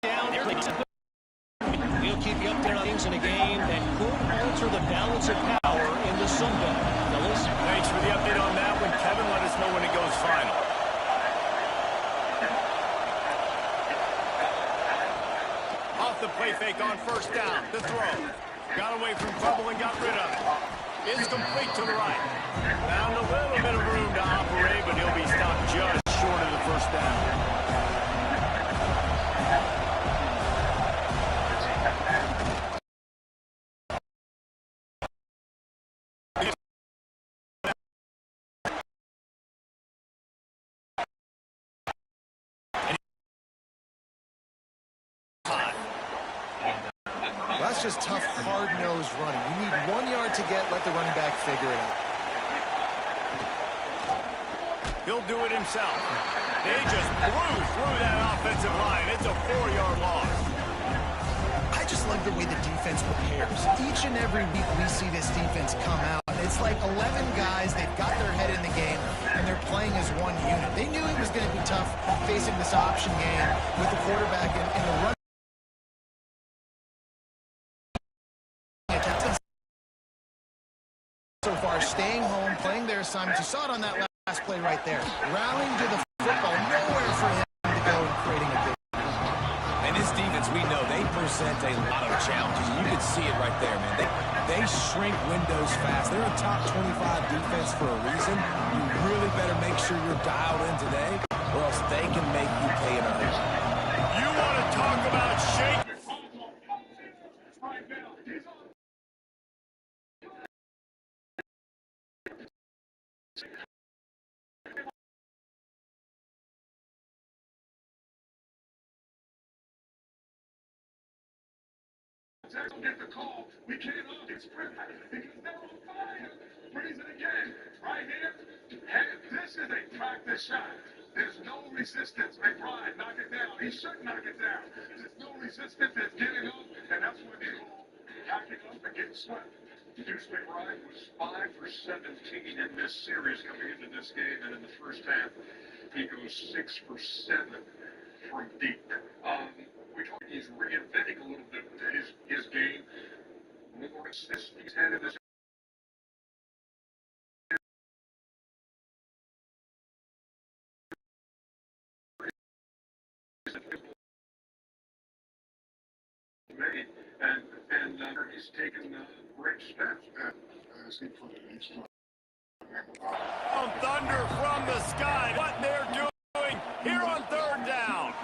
Down there. We'll keep you updated on things in a game that could alter the balance of power in the Sun Belt. Fellas, Thanks for the update on that one. Kevin, let us know when it goes final. Off the play fake on first down. The throw. Got away from trouble and got rid of it. It's complete to the right. Found a little bit of room to operate, but he'll be stopped just short of the first down. That's just tough, hard-nosed running. You need 1 yard to get, let the running back figure it out. He'll do it himself. They just blew through that offensive line. It's a 4-yard loss. I just love the way the defense prepares. Each and every week we see this defense come out. It's like 11 guys, they've got their head in the game, and they're playing as one unit. They knew it was going to be tough facing this option game with the quarterback in the run. So far, staying home, playing their assignments. You saw it on that last play right there. Rallying to the football, nowhere for him to go and creating a big. And this defense, we know, they present a lot of challenges. You can see it right there, man. They shrink windows fast. They're a top 25 defense for a reason. You really better make sure you're dialed in today, or else they can make you pay in a hurry. You want to talk about shake? Don't get the call. We can't all get spread because they're on fire. Freeze it again. Right here. And this is a practice shot. There's no resistance. McBride, knock it down. He should knock it down. There's no resistance. There's getting up, and that's when he's hacking up and getting swept. Deuce McBride was 5 for 17 in this series coming into this game, and in the first half, he goes 6 for 7 from deep. He's reinventing a little bit his game. More assists he's had in this. And he's taken great steps. On thunder from the sky. What they're doing here on third down.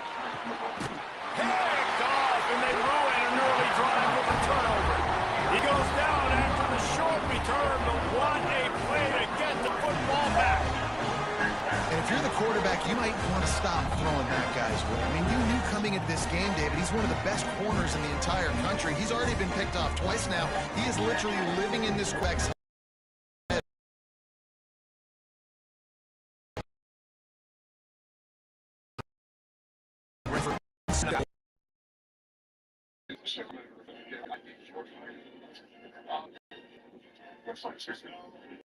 Picked off, and they ruin an early drive with a turnover. He goes down after the short return, but what a play to get the football back. And if you're the quarterback, you might want to stop throwing that guy's way. I mean, you knew coming into this game, David, he's one of the best corners in the entire country. He's already been picked off twice now. He is literally living in this quarterback's head. Looks like she's bring it.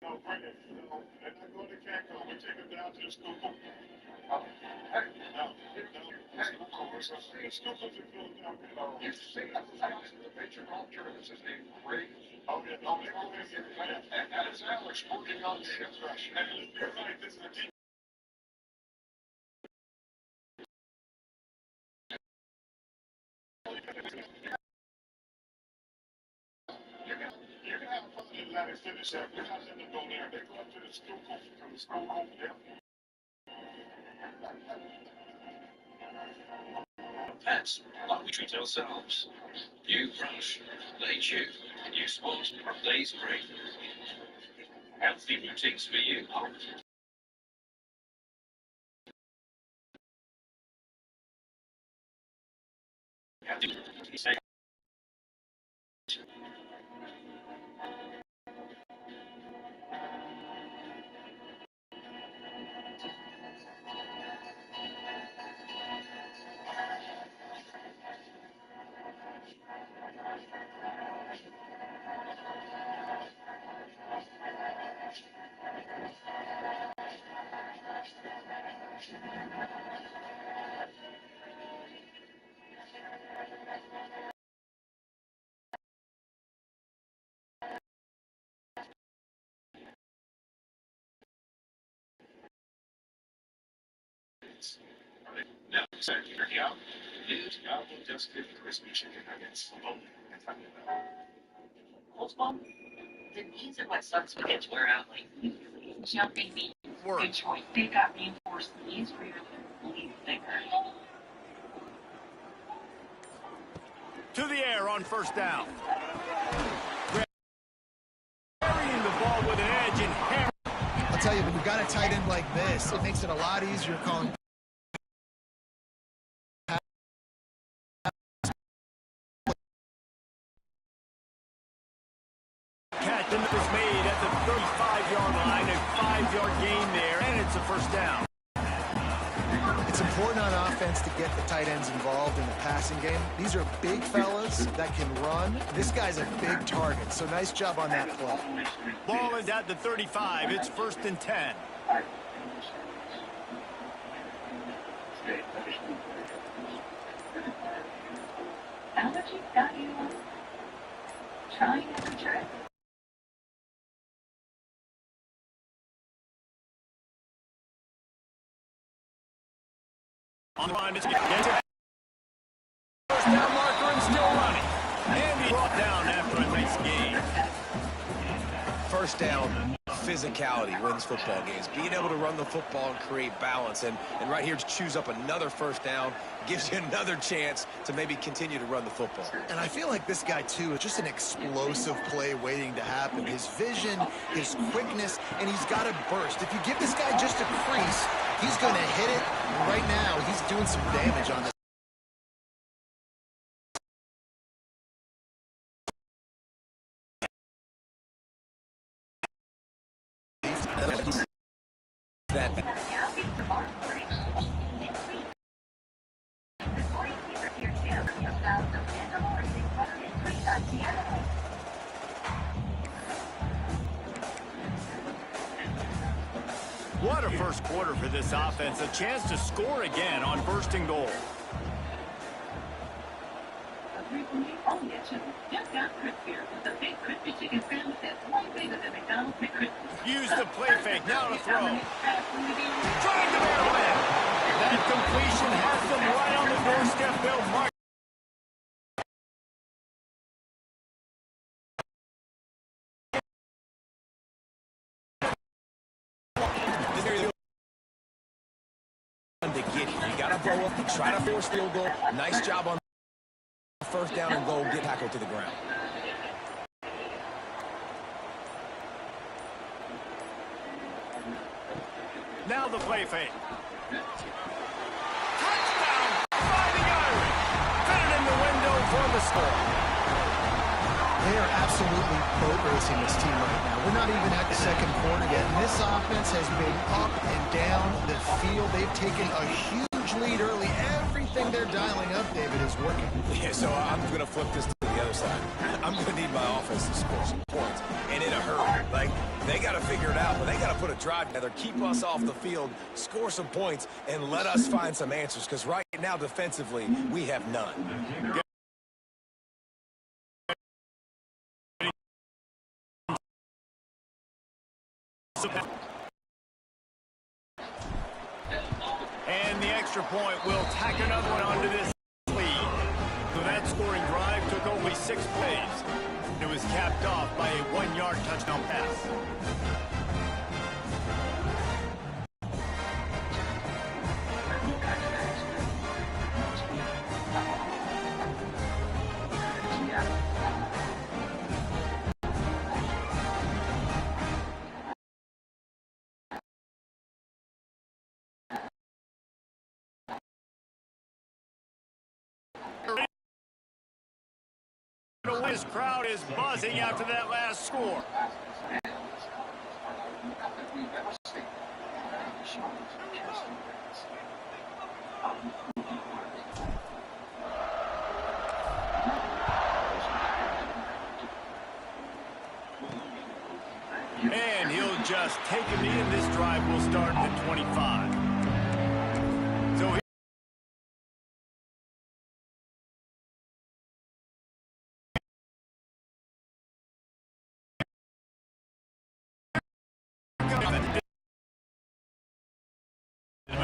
They're not going to Canco. We take him down to the school. You see the guys in the major golf tournaments, his name Greg. Oh, yeah, no, they're going to get it. And that is Alex working on shift rush. And you're right, this is a deep. You're gonna have fun in that and finish that. We're not letting them go there. They go up to the school from the school home. Yeah. Pets, like we treat ourselves. You brush, they chew, you sport, they spring. Healthy routines for you. defense. Now, exactly. Yeah. Is Gobble just good crispy chicken nuggets? Oh, I'm talking about. Well, the knees are what sucks when kids wear out like usually. Jumping means good choice. They got reinforced knees for your lead finger. To the air on first down. Carrying the ball with an edge and hammer. I'll tell you, when you've got a tight end like this, it makes it a lot easier calling. Catch was made at the 35-yard line, a 5-yard gain there, and it's a first down. It's important on offense to get the tight ends involved in the passing game. These are big fellas that can run. This guy's a big target, so nice job on that play. Ball is at the 35. It's 1st and 10. Allergy got you trying a trick. On the line, it's first down marker and still running. And he brought down after a nice gain. First down, physicality wins football games. Being able to run the football and create balance. And right here, to choose up another first down gives you another chance to maybe continue to run the football. And I feel like this guy, too, is just an explosive play waiting to happen. His vision, his quickness, and he's got a burst. If you give this guy just a crease, he's going to hit it. And right now, he's doing some damage on this. What a first quarter for this offense. A chance to score again on first and goal. Oh, yes, just got crisp here with the big crispy chicken sandwich that's way bigger than McDonald's McCrispy. Use the play fake. Now to throw. Trying to barrel in. That completion has them right on the doorstep. They'll mark. To get you got to blow up and try to force field goal. Nice job on first down and goal. Get tackled to the ground. Now the play fake. Touchdown by the Irish. Fit it in the window for the score. They are absolutely boat racing this team right now. We're not even at the second quarter yet, and this offense has been up and down the field. They've taken a huge lead early. Everything they're dialing up, David, is working. Yeah, so I'm going to flip this to the other side. I'm going to need my offense to score some points, and in a hurry. Like, they got to figure it out, but they got to put a drive together, keep us off the field, score some points, and let us find some answers, because right now, defensively, we have none. And the extra point will tack another one onto this lead. So that scoring drive took only 6 plays. It was capped off by a 1-yard touchdown pass. This crowd is buzzing after that last score. And he'll just take a knee, and this drive will start at 25. So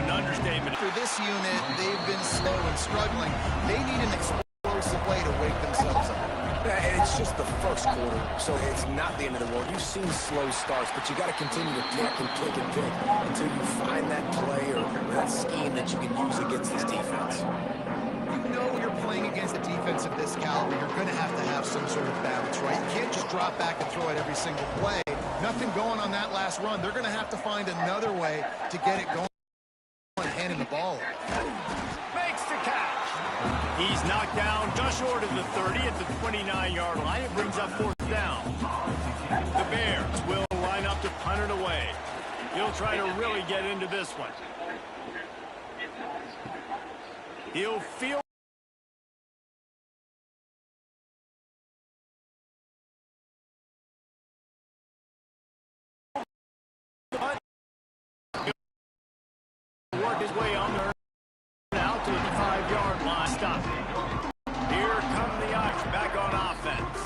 an understatement. entertainment. For this unit, they've been slow and struggling. They need an explosive play to wake themselves up. Yeah, and it's just the first quarter, so it's not the end of the world. You've seen slow starts, but you got to continue to pick and pick and pick until you find that play or that scheme that you can use against this defense. You know when you're playing against a defense of this caliber, you're going to have some sort of balance, right? You can't just drop back and throw it every single play. Nothing going on that last run. They're going to have to find another way to get it going and handing the ball. Makes the catch. He's knocked down just short of the 30 at the 29-yard line. It brings up 4th down. The Bears will line up to punt it away. He'll try to really get into this one. He'll feel work his way on there now to the 5-yard line. Stop. Here come the Irish back on offense.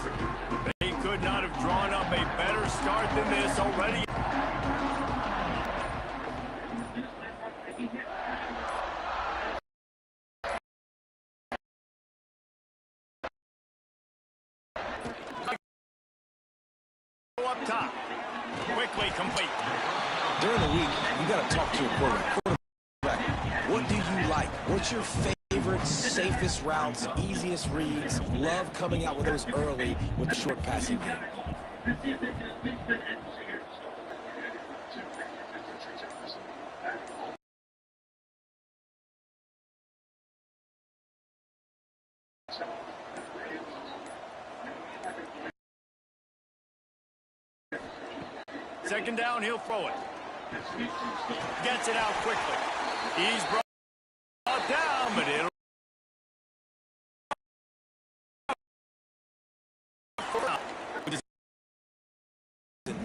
They could not have drawn up a better start than this already. Up top. Quickly complete. During the week, you got to talk to a quarterback. What do you like? What's your favorite, safest routes, easiest reads? Love coming out with those early with the short passing game. Second down, he'll throw it. Gets it out quickly. He's brought down, but it'll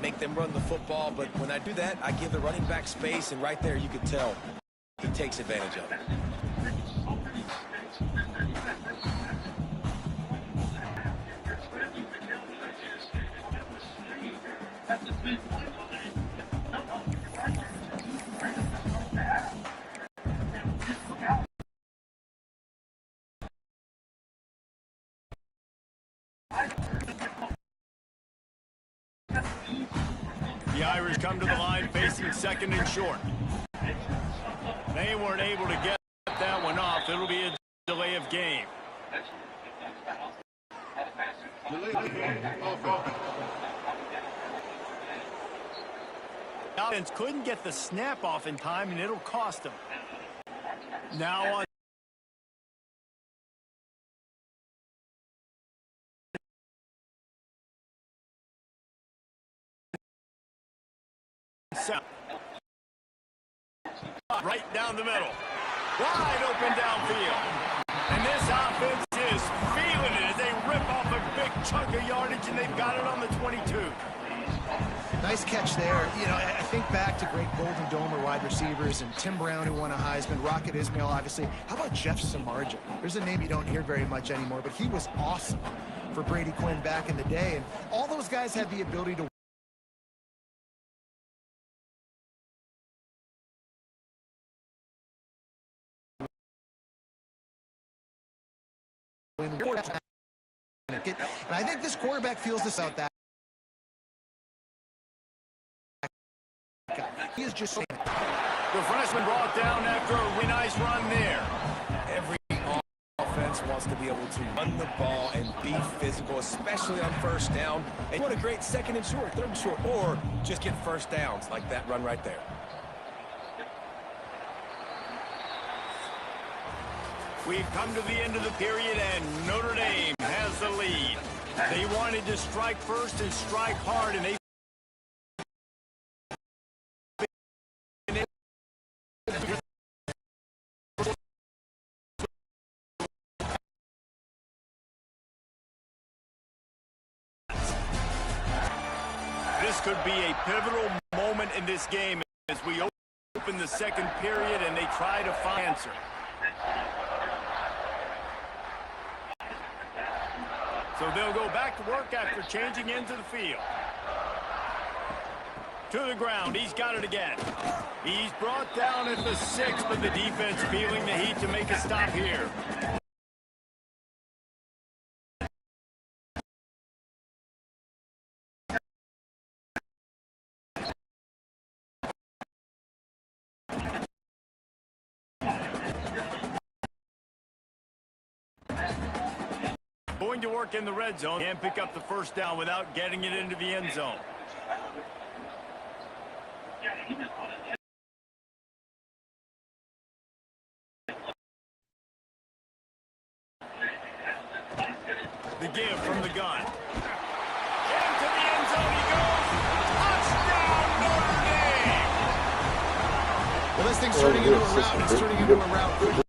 make them run the football, but when I do that, I give the running back space, and right there you can tell he takes advantage of it. The Irish come to the line facing 2nd and short. They weren't able to get that one off. It'll be a delay of game. The offense couldn't get the snap off in time, and it'll cost them. Now on right down the middle. Wide open downfield. And this offense is feeling it as they rip off a big chunk of yardage, and they've got it on the 22. Nice catch there. You know, I think back to great Golden Domer wide receivers and Tim Brown, who won a Heisman, Rocket Ismail, obviously. How about Jeff Samardzija? There's a name you don't hear very much anymore, but he was awesome for Brady Quinn back in the day. And all those guys had the ability to win. And I think this quarterback feels this out that. He is just saying. The freshman brought down after a really nice run there. Every offense wants to be able to run the ball and be physical, especially on 1st down. And what a great 2nd and short, 3rd and short, or just get 1st downs like that run right there. We've come to the end of the period, and Notre Dame has the lead. They wanted to strike first and strike hard, and they this could be a pivotal moment in this game as we open the 2nd period and they try to find an answer. So they'll go back to work after changing into the field. To the ground. He's got it again. He's brought down at the 6th, but the defense feeling the heat to make a stop here. Going to work in the red zone. Can't pick up the first down without getting it into the end zone. The give from the gun. Into the end zone he goes. Touchdown, Notre Dame! Well, this thing's turning into a rout. It's turning into a rout.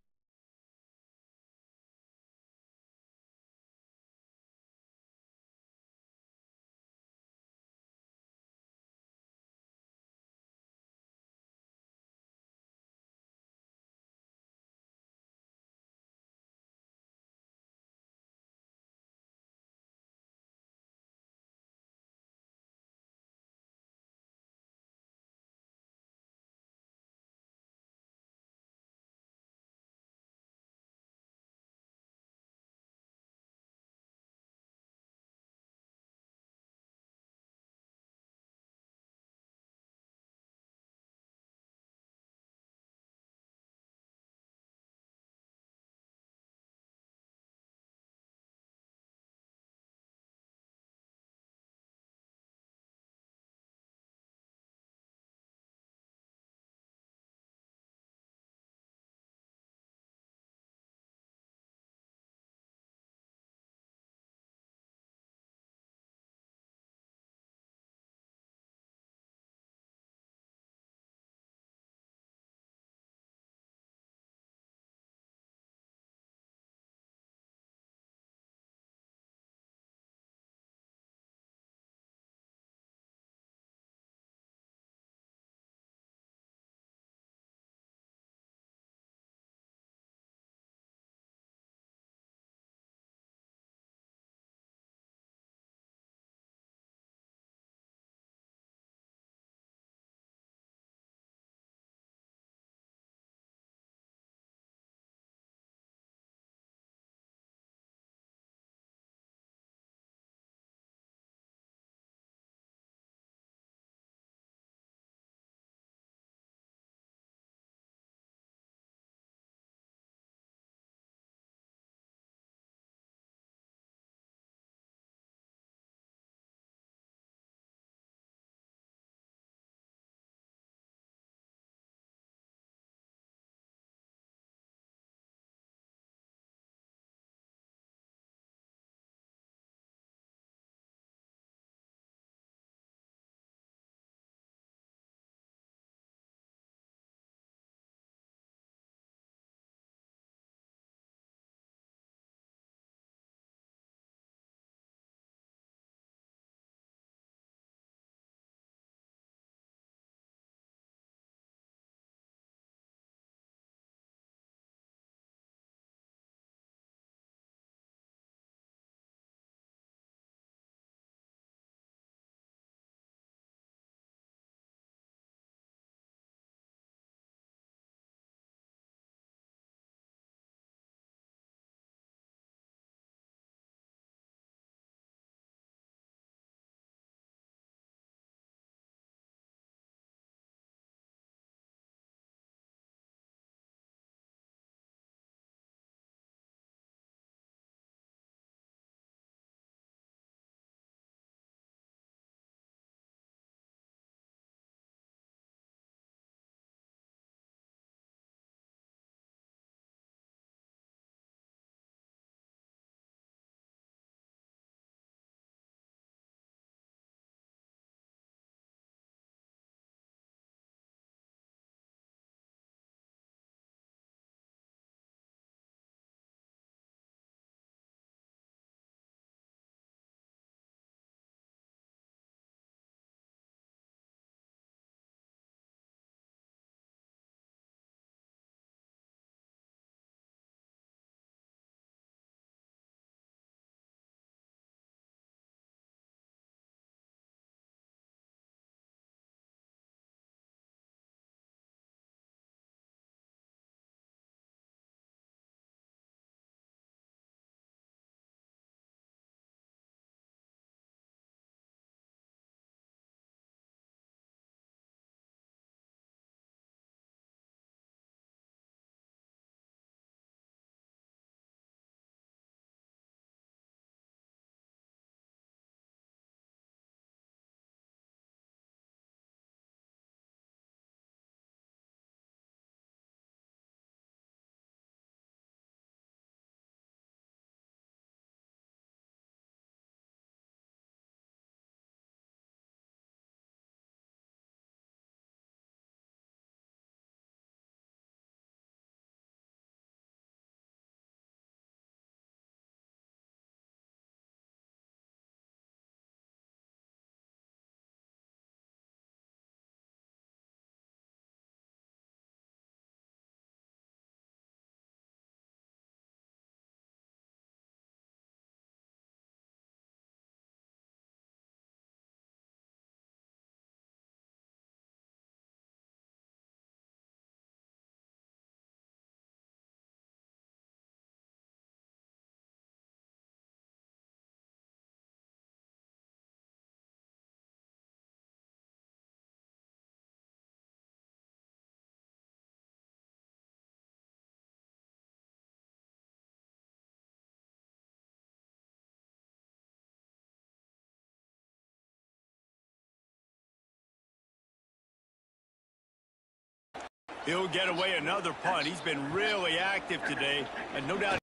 He'll get away another punt. He's been really active today, and no doubt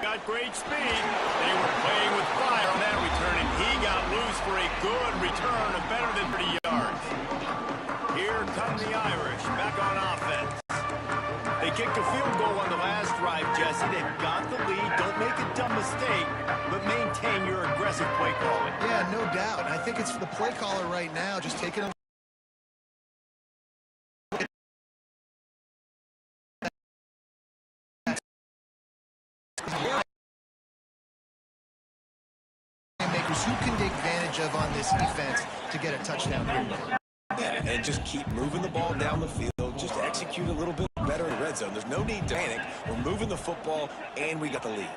got great speed. They were playing with fire on that return, and he got loose for a good return of better than 30 yards. Here come the Irish back on offense. They kicked a field goal on the last drive, Jesse. They've got the lead. Don't make a dumb mistake, but maintain your aggressive play calling. Yeah, no doubt. I think it's the play caller right now just taking a makers who can take advantage of on this defense to get a touchdown here. Yeah, and just keep moving the ball down the field. Just execute a little bit better in the red zone. There's no need to panic. We're moving the football, and we got the lead.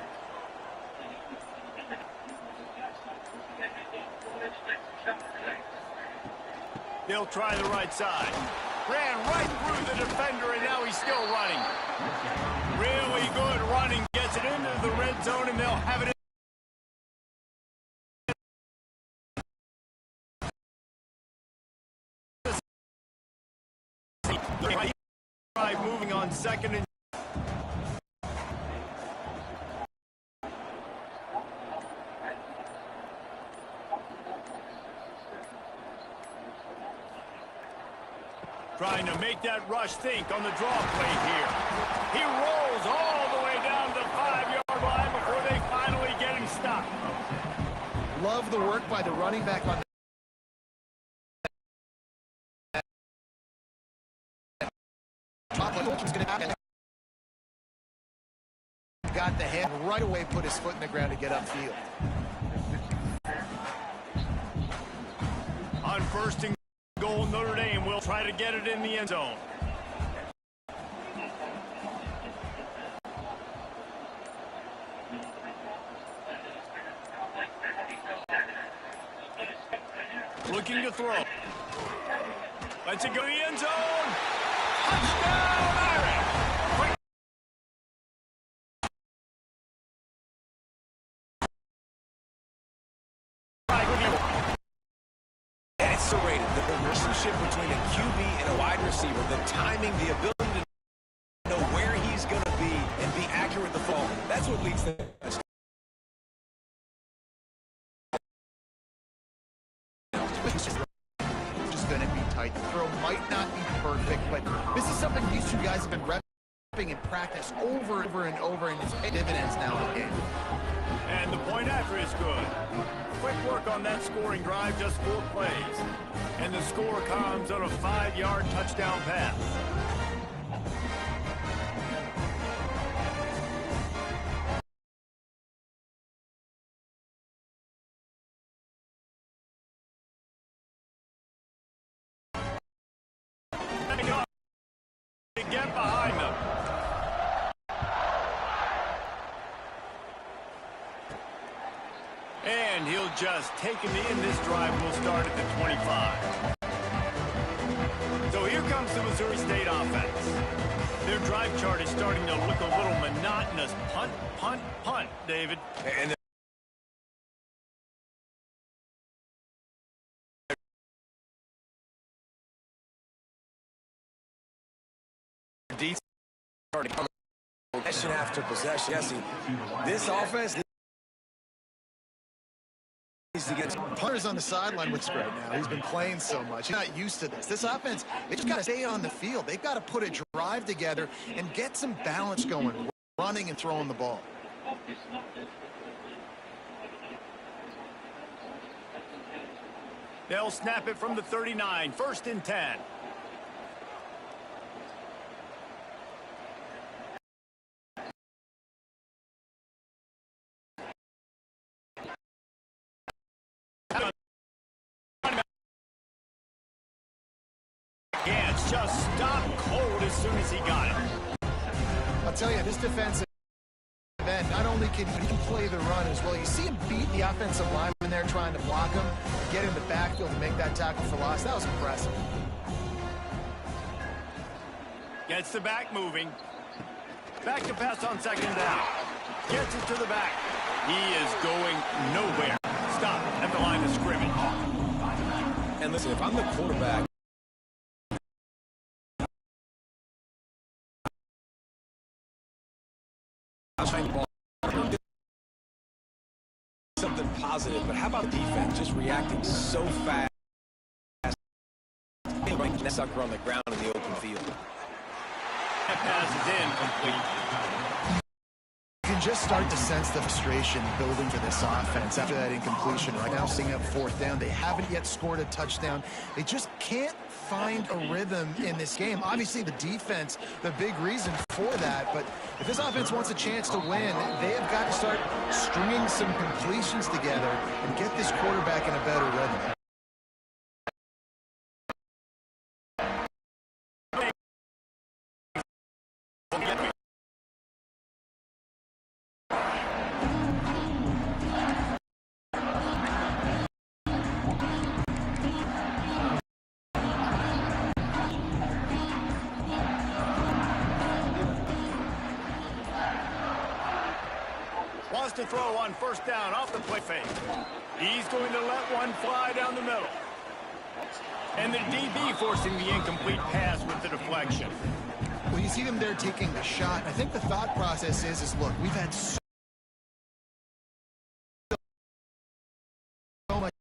They'll try the right side. Ran right through the defender, and now he's still running. Really good running. Gets it into the red zone, and they'll have it in. Moving on second and trying to make that rush think on the draw play here. He rolls all the way down to the 5-yard line before they finally get him stopped. Love the work by the running back on got the hand right away, put his foot in the ground to get upfield. On first and goal, Notre Dame will try to get it in the end zone. Looking to throw. Lets it go to the end zone. Touchdown, Irish! And it's so rated. The relationship between a QB and a wide receiver, the timing, the ability to know where he's going to be and be accurate with the ball, that's what leads to just going to be tight. The throw might not be perfect, but this is something these two guys have been repping in practice over and over, and it's paid dividends now in the game. And the point after is good. Quick work on that scoring drive, just 4 plays. And the score comes on a 5-yard touchdown pass. Get behind them. And he'll just take him in. This drive will start at the 25. So here comes the Missouri State offense. Their drive chart is starting to look a little monotonous. Punt, punt, punt, David. and possession after possession. Jesse, this offense needs to get Punter's on the sideline with spread now. He's been playing so much. He's not used to this. This offense, they just got to stay on the field. They've got to put a drive together and get some balance going, running and throwing the ball. They'll snap it from the 39. First and 10. It's just stopped cold as soon as he got it. I'll tell you, this defensive end, not only can he play the run as well, you see him beat the offensive lineman there trying to block him, get in the backfield and make that tackle for loss. That was impressive. Gets the back moving. Back to pass on second down. Gets it to the back. He is going nowhere. Stop at the line of scrimmage. And listen, if I'm the quarterback, I'm trying to ball something positive, but how about the defense just reacting so fast? That sucker on the ground in the open field. That pass is incomplete. You can just start to sense the frustration building for this offense after that incompletion. Right now, seeing up fourth down, they haven't yet scored a touchdown. They just can't find a rhythm in this game. Obviously, the defense, the big reason for that. But if this offense wants a chance to win, they have got to start stringing some completions together and get this quarterback in a better rhythm. Wants to throw on first down off the play fake. He's going to let one fly down the middle. And the DB forcing the incomplete pass with the deflection. Well, you see them there taking the shot. I think the thought process is look, we've had so much.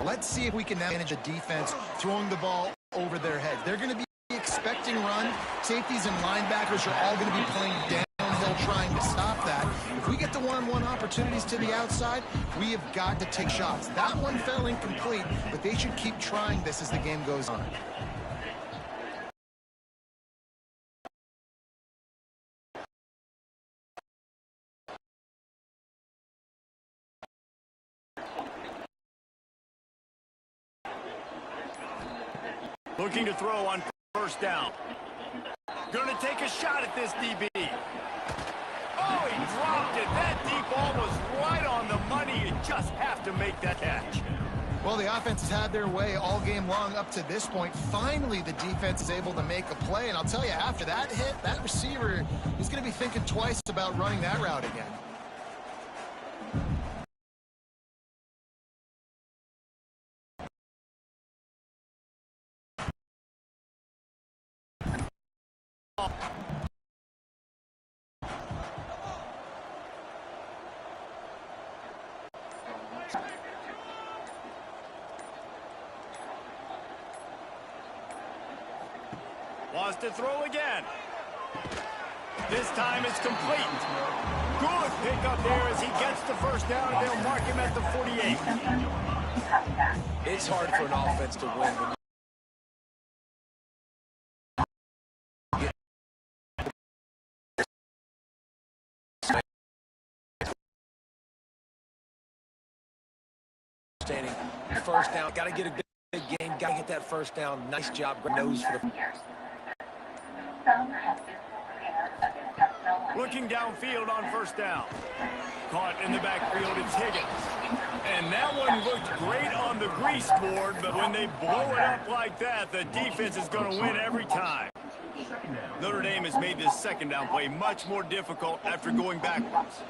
Let's see if we can now manage a defense throwing the ball over their heads. They're going to be expecting run. Safeties and linebackers are all going to be playing downhill trying to stop that. If we get the one-on-one opportunities to the outside, we have got to take shots. That one fell incomplete, but they should keep trying this as the game goes on. Looking to throw on first down. Going to take a shot at this DB. Oh, he dropped it. That deep ball was right on the money. You just have to make that catch. Well, the offense has had their way all game long up to this point. Finally, the defense is able to make a play. And I'll tell you, after that hit, that receiver is going to be thinking twice about running that route again. Wants to throw again. This time it's complete. Good pickup there as he gets the first down, and they'll mark him at the 48. It's hard for an offense to win when standing first down. Got to get a good game. Got to get that first down. Nice job. Nose for the. Looking downfield on first down. Caught in the backfield, it's Higgins. And that one looked great on the grease board, but when they blow it up like that, the defense is going to win every time. Notre Dame has made this second down play much more difficult after going backwards.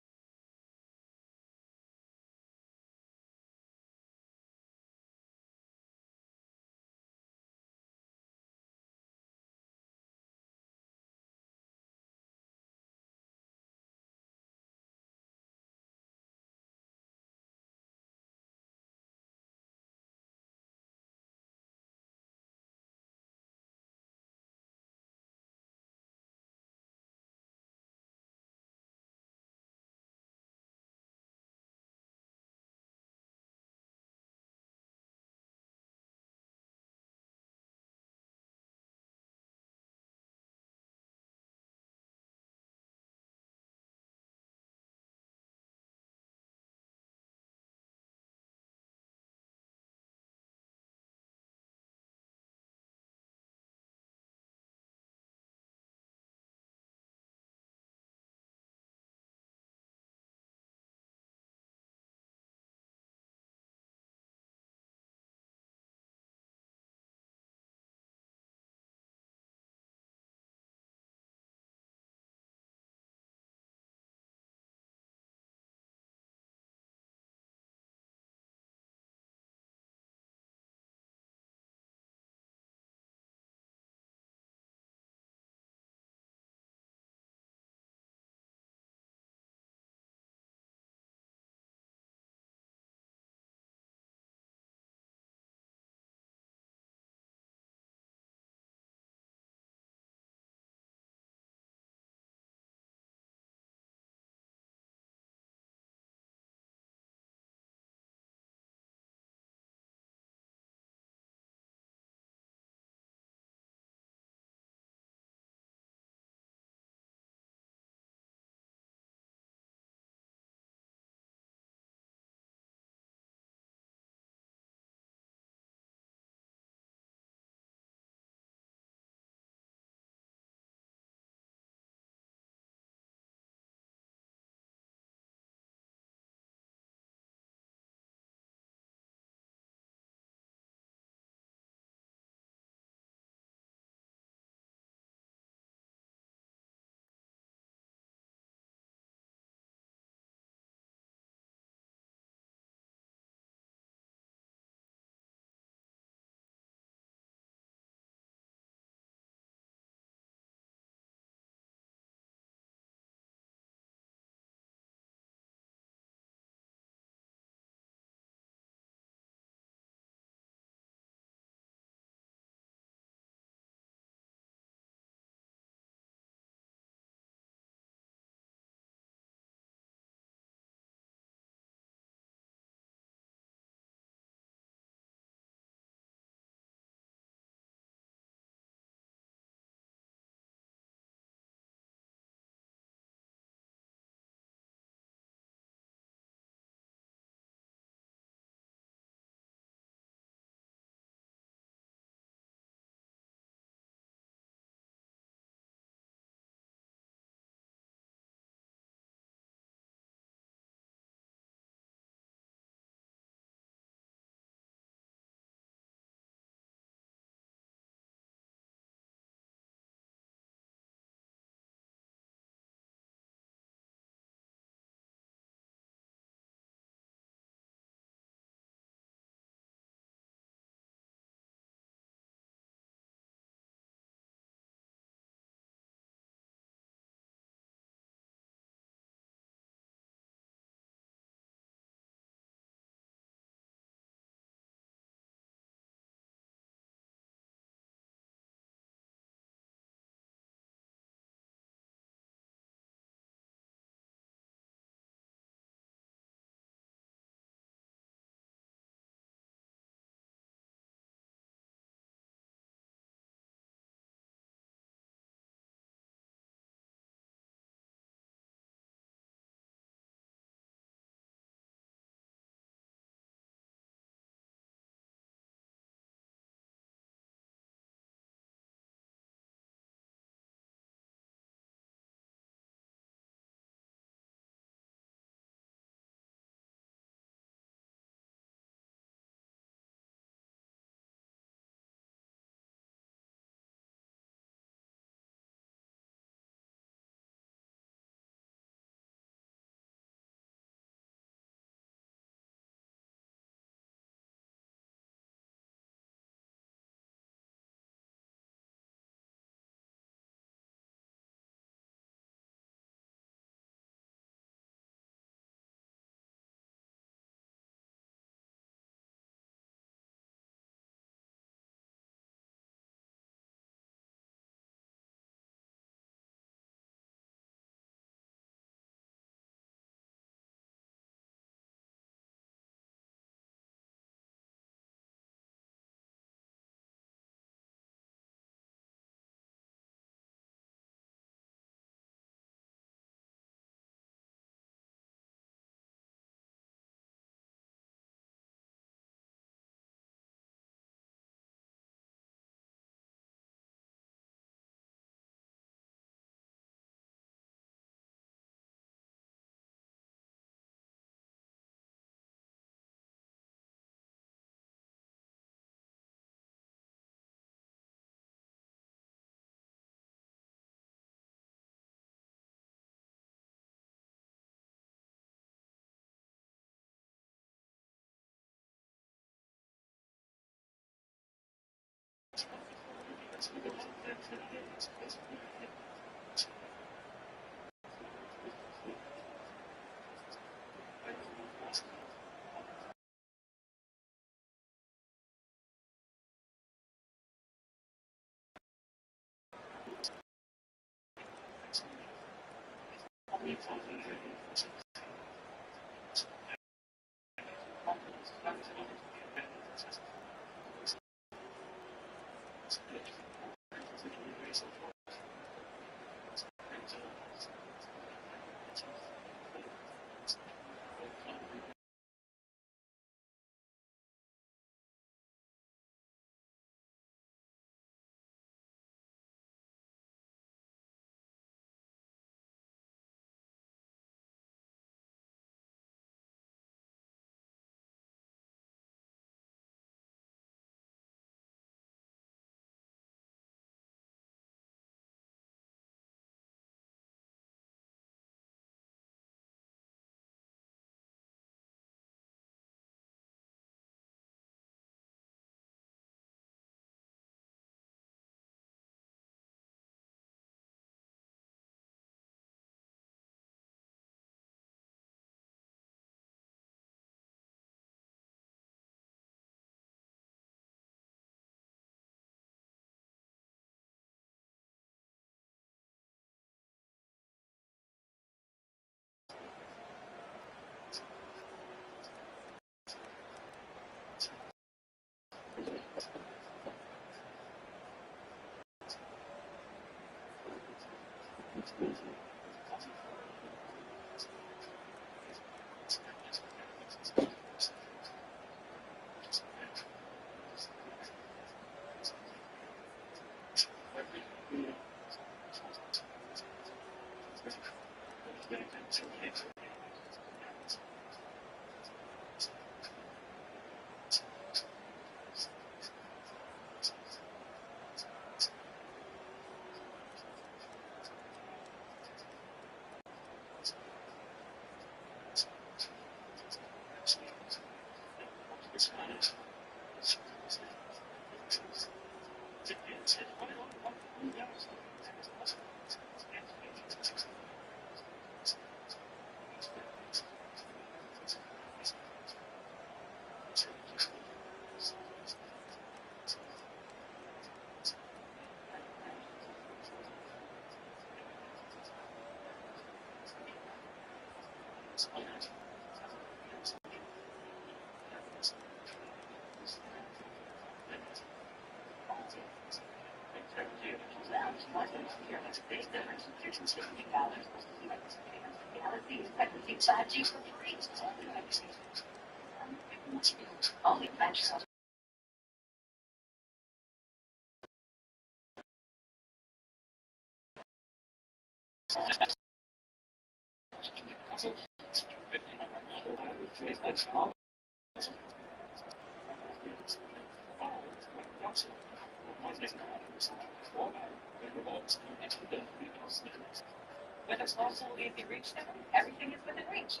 But it's also, if you reach them, everything is within reach.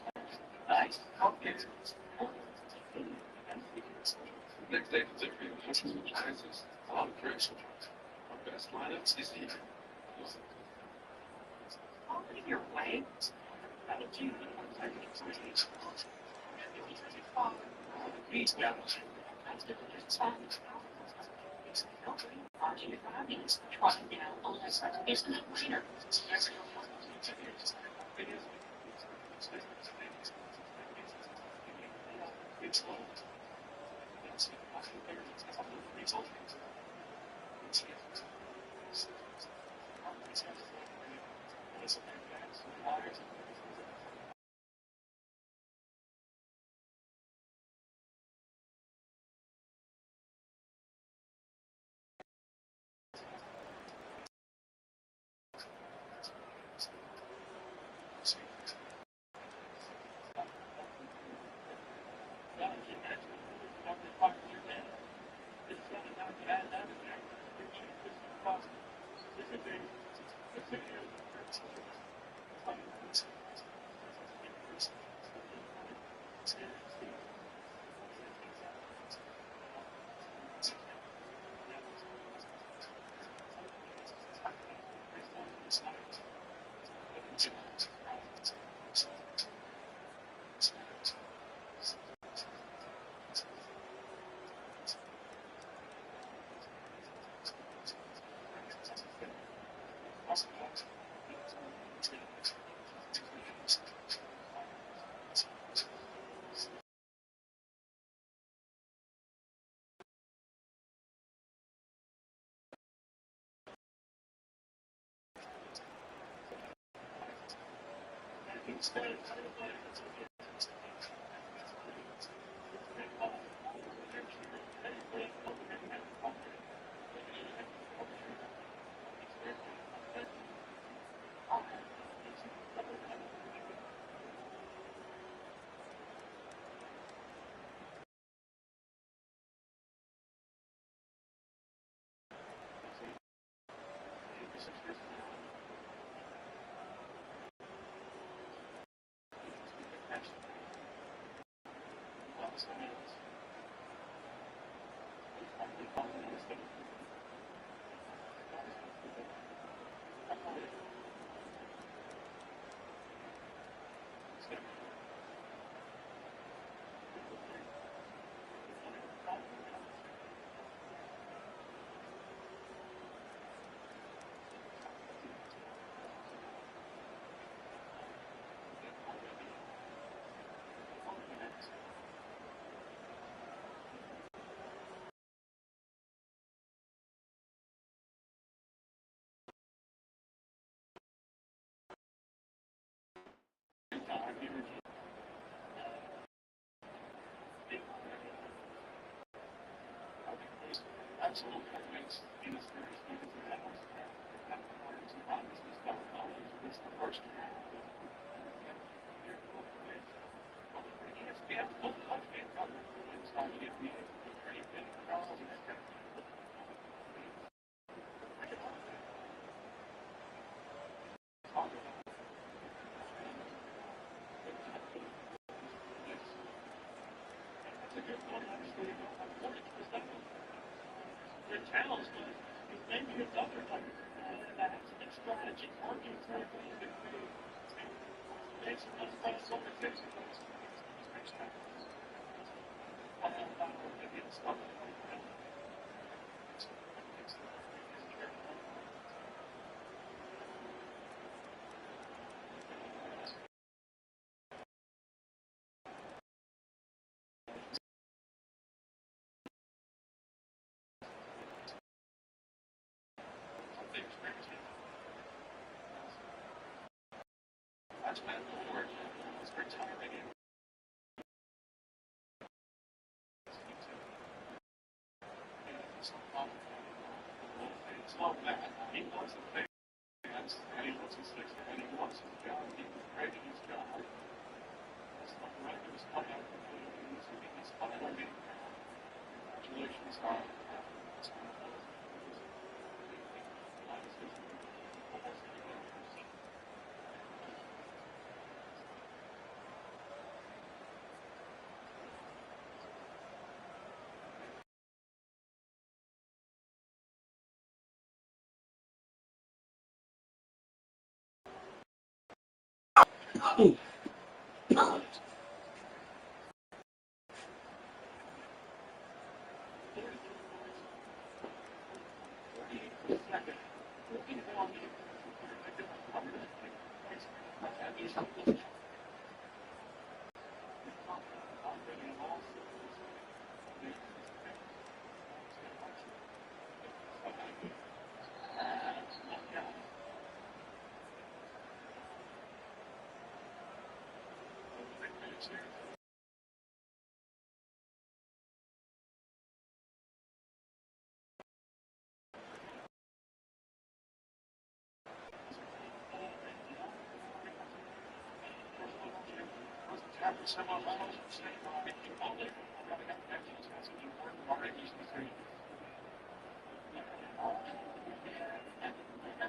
But Next day delivery of sizes, a lot of fruits. Our best lineups is here. I'll leave your way. These guys. Trying down unless it's not cleaner.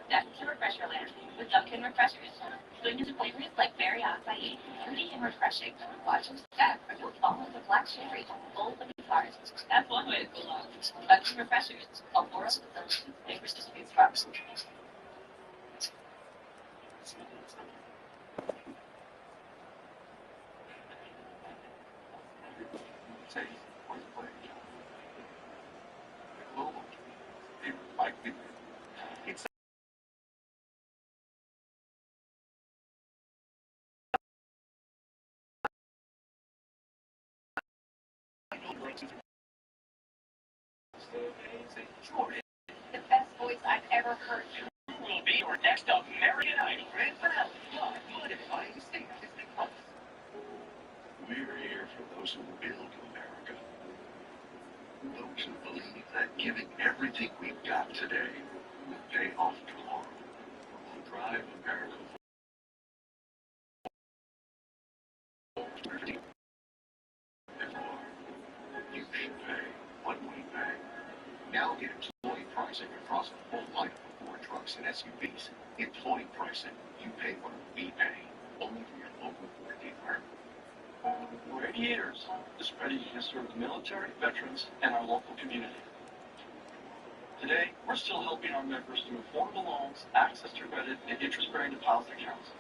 Dunkin' Refresher Land with Dunkin' Refreshers. Sweet into flavors like berry acai, fruity and refreshing. Watch them stack or you'll fall into black cherry, full of cars. That's one way to cool off. Dunkin' Refreshers, a world of delicious flavors to choose from. The best voice I've ever heard. Will be your next American Idol grand finale. Good advice. for those who build America. Those who believe that giving everything we've got today will pay off tomorrow. Will drive America forward. Therefore, you should pay what we pay. Now get employee pricing across the full line of Ford trucks and SUVs. Employee pricing. You pay what we pay. Only from your local Ford dealer. We're aviators. This ready to serve the military, veterans, and our local community. Today, we're still helping our members through affordable loans, access to credit, and interest-bearing deposit accounts.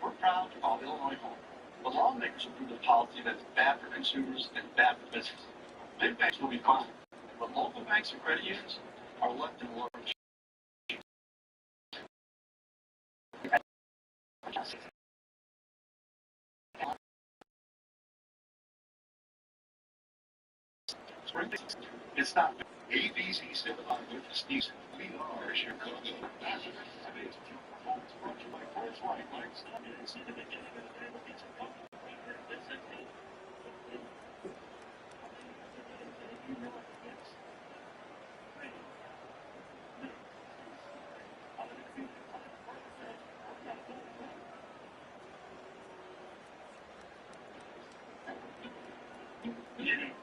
We're proud to call Illinois home. But lawmakers approved a policy that's bad for consumers and bad for business. Big banks will be fine, but local banks and credit unions are left in large. It's not AB's East of with the Sneeze. We are Chicago. Today's performance brought to you by Ford's White Lights.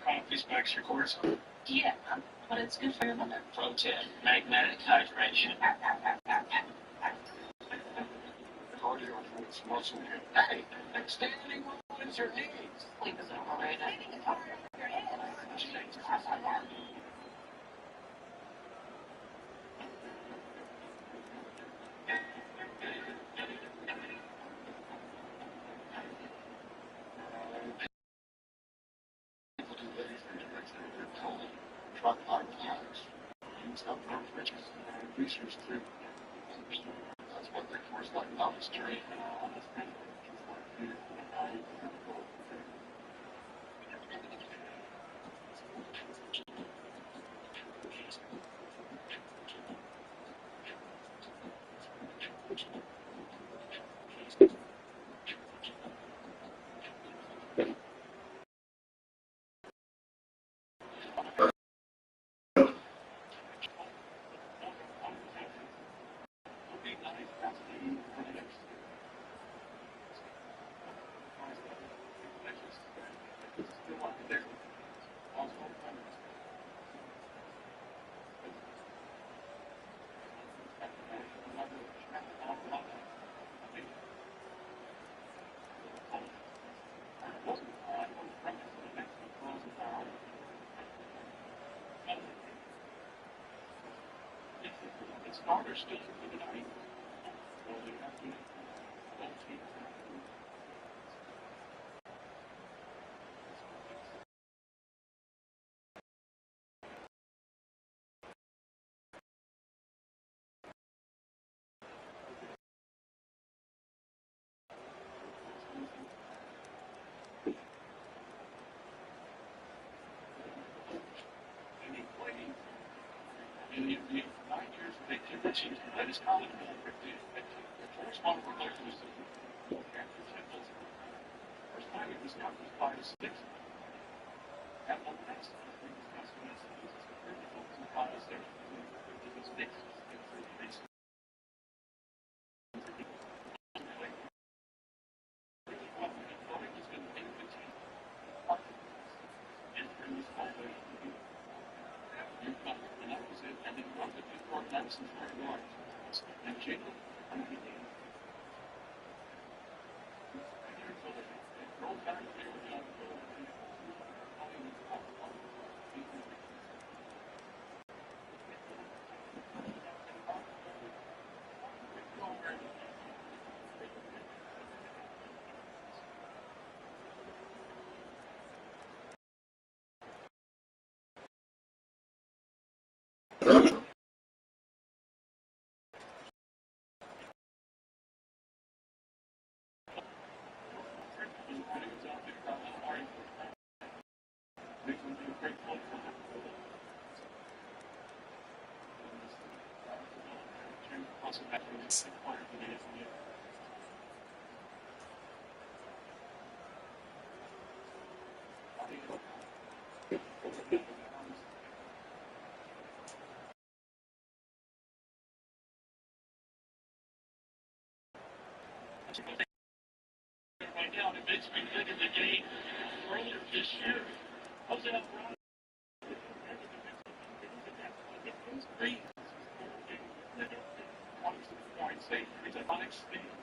Coffee specs your course. Yeah, but it's good for your mother. Pro tip, magnetic hydration. Cardio for its muscle. Hey, extending ruins your knees. Sleep is overrated. It's hard on your head. Truck life tires. Use up road bridges. Research through. That's what they force like novice trade. Starters still for the night. In 9 years, they did the team that is common. The first one for both was the first time it was not just by a six. At one next time, it was customers. It's files there. It was mixed. And Jacob, Right now, the big screen in the game earlier this year. Jose Alvarado. Three. It's a fun experience.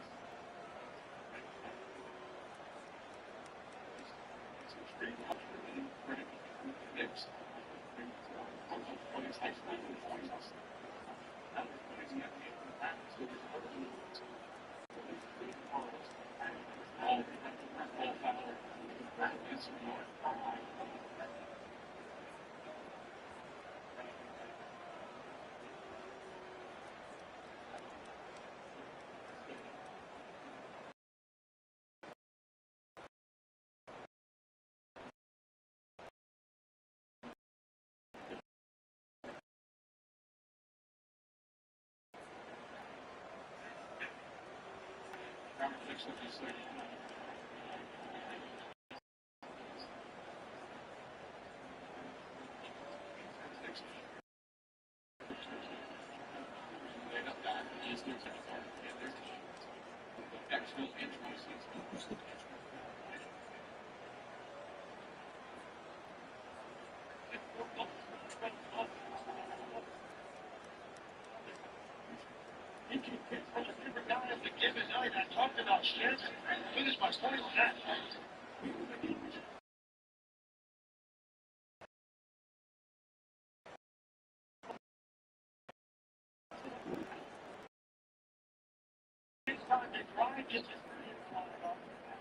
I talked about Shannon. Finished by 20 on that. Time they try to get this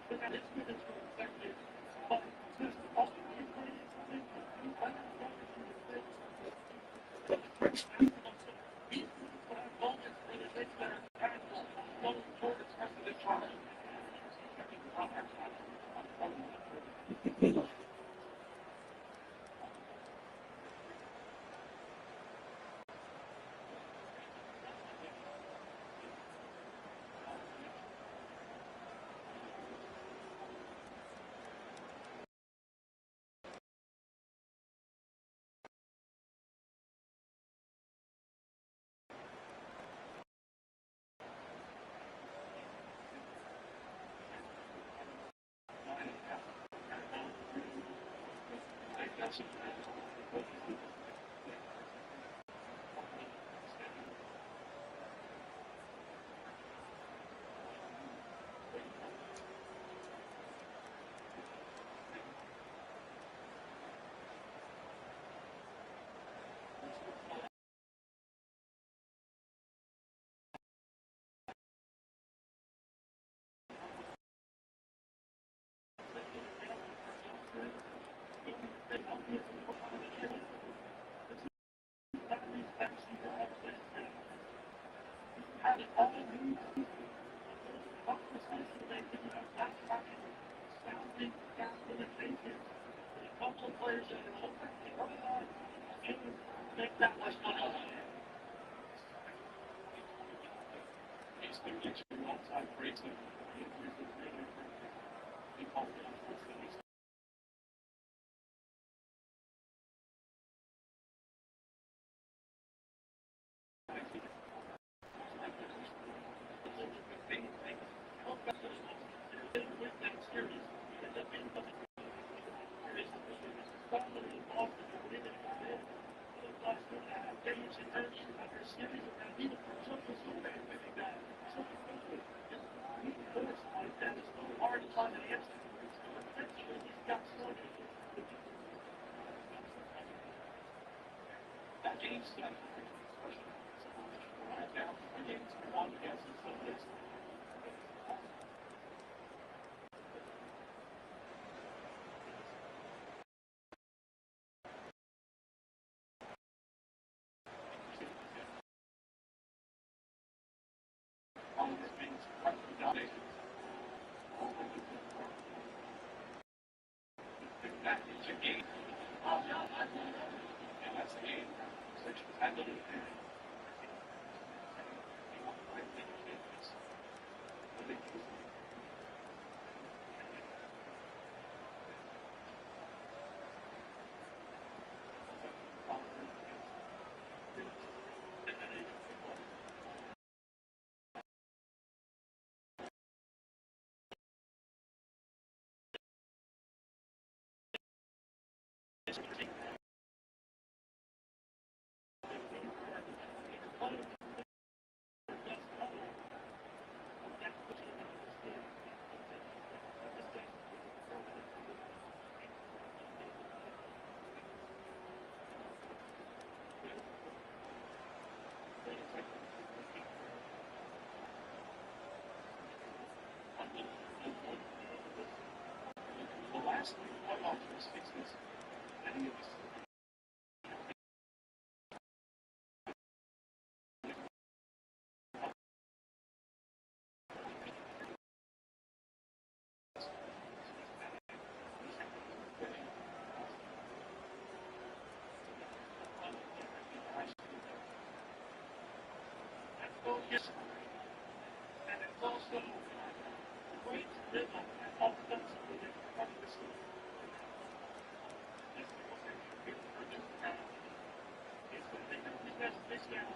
but that is good as effective. But just And it's also great rhythm offensively from this team. This is what they're doing for this round. It's when they don't think that's this down.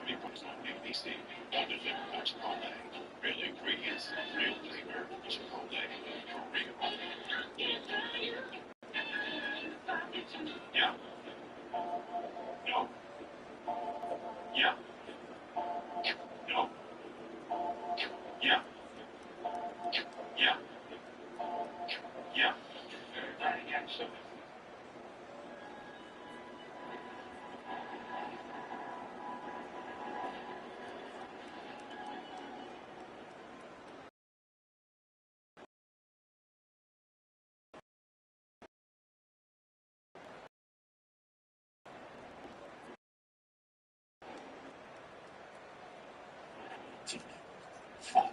Because on ABC, other than Chipotle, real ingredients, real flavor, Chipotle, Korea. Yeah. No. Yeah. No. Yeah. Yeah. Yeah. Yeah. So. Fun.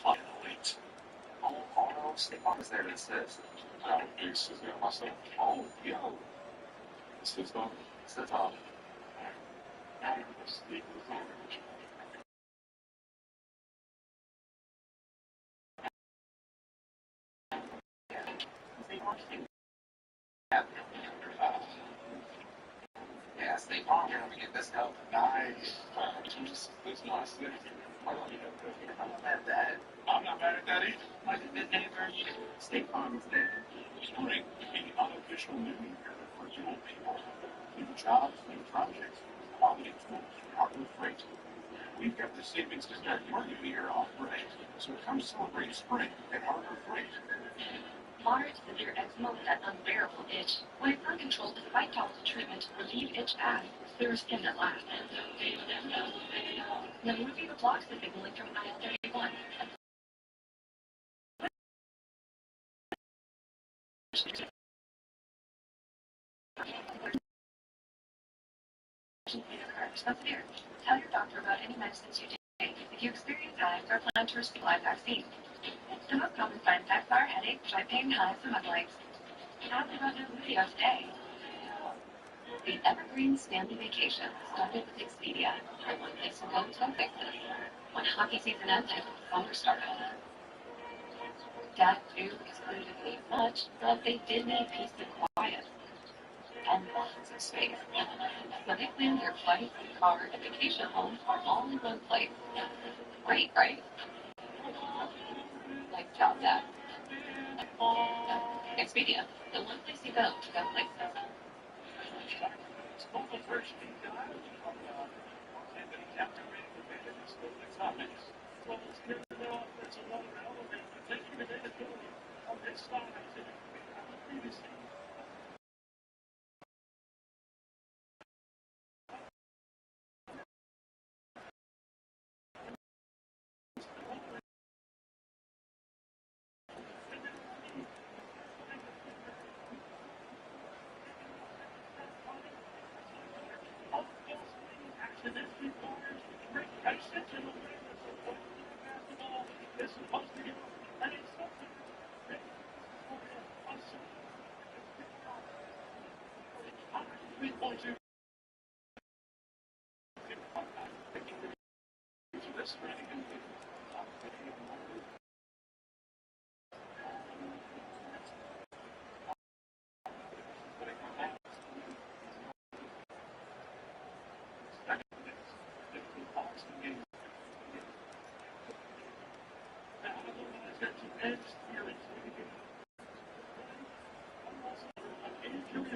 Fun. Wait. Oh, Stefan's there. It says. It's myself. Oh, yo. Stefan. Stefan. Yeah, stay calm here. Let me get this help. Nice. It's nice. I'm not mad at that. I'm not mad at that either. Like a good neighbor, stay calm is there. Spring, the unofficial new year for you people. New jobs, new projects, quality tools, Harbor Freight. We've got the savings to start your new year off right. So come celebrate spring at Harbor Freight. Moderate to severe eczema with that unbearable itch. When it's uncontrolled, despite topical treatment, relieve itch fast. Clear skin that lasts. Now, Movie blocks the signaling from IL-31. So severe. Tell your doctor about any medicines you take if you experience hives or plan to receive live vaccine. The most common side effects are headache, joint pain, hives, and mud legs. How's about no video today? The Evergreen Stanley Vacation started with Expedia, where one place to go to fix it. When hockey season ended, summer started. Dad knew his crew didn't need much, but they did need peace and quiet. And lots of space. So they planned their flights, car, and vacation homes all in one place. Great, right? Nice job, Dad. Expedia, the one place you go to go places.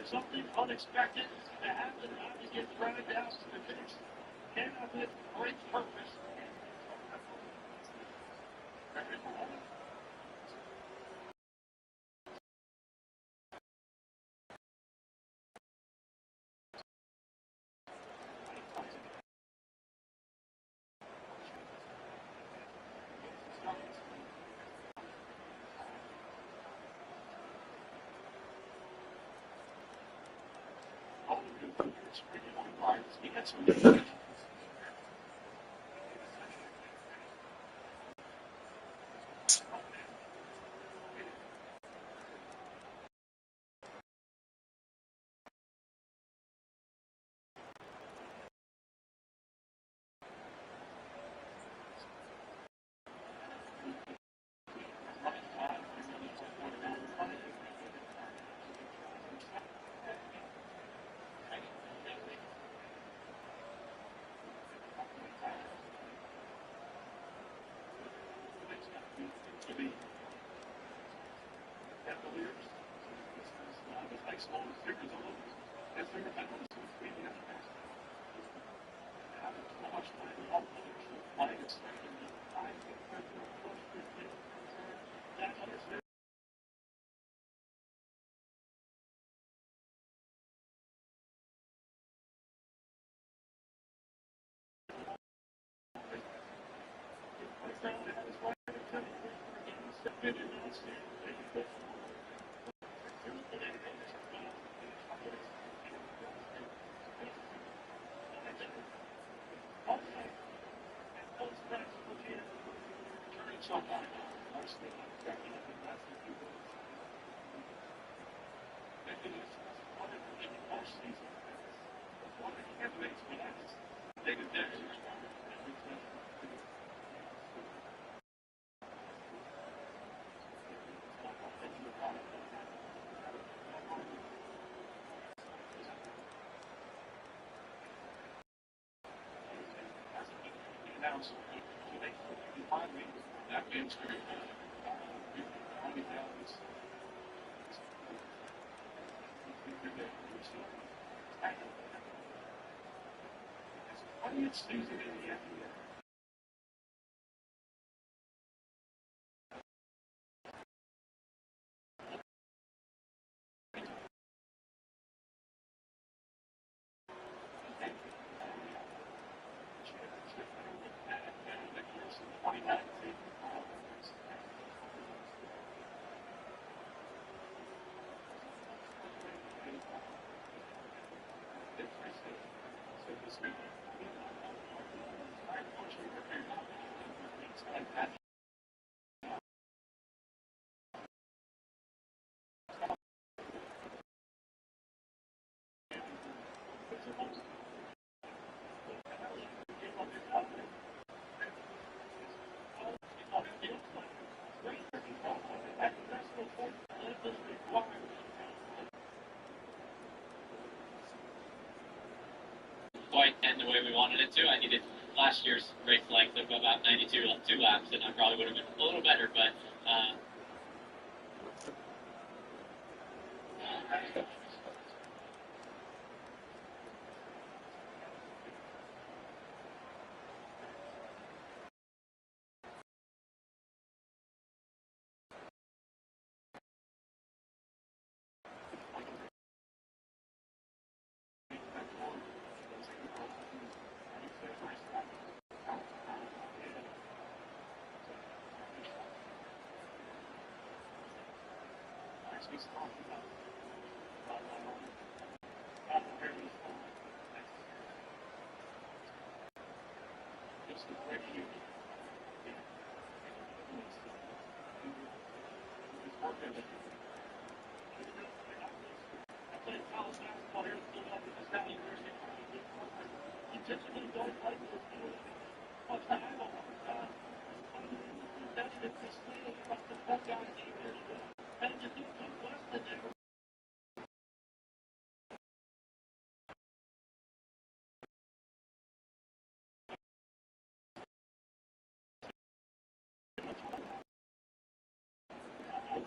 something unexpected to happen, not to get dragged out to the finish. Cannot with great purpose. Quite end the way we wanted it to. I needed last year's race length of about 92 2 laps, and I probably would have been a little better, but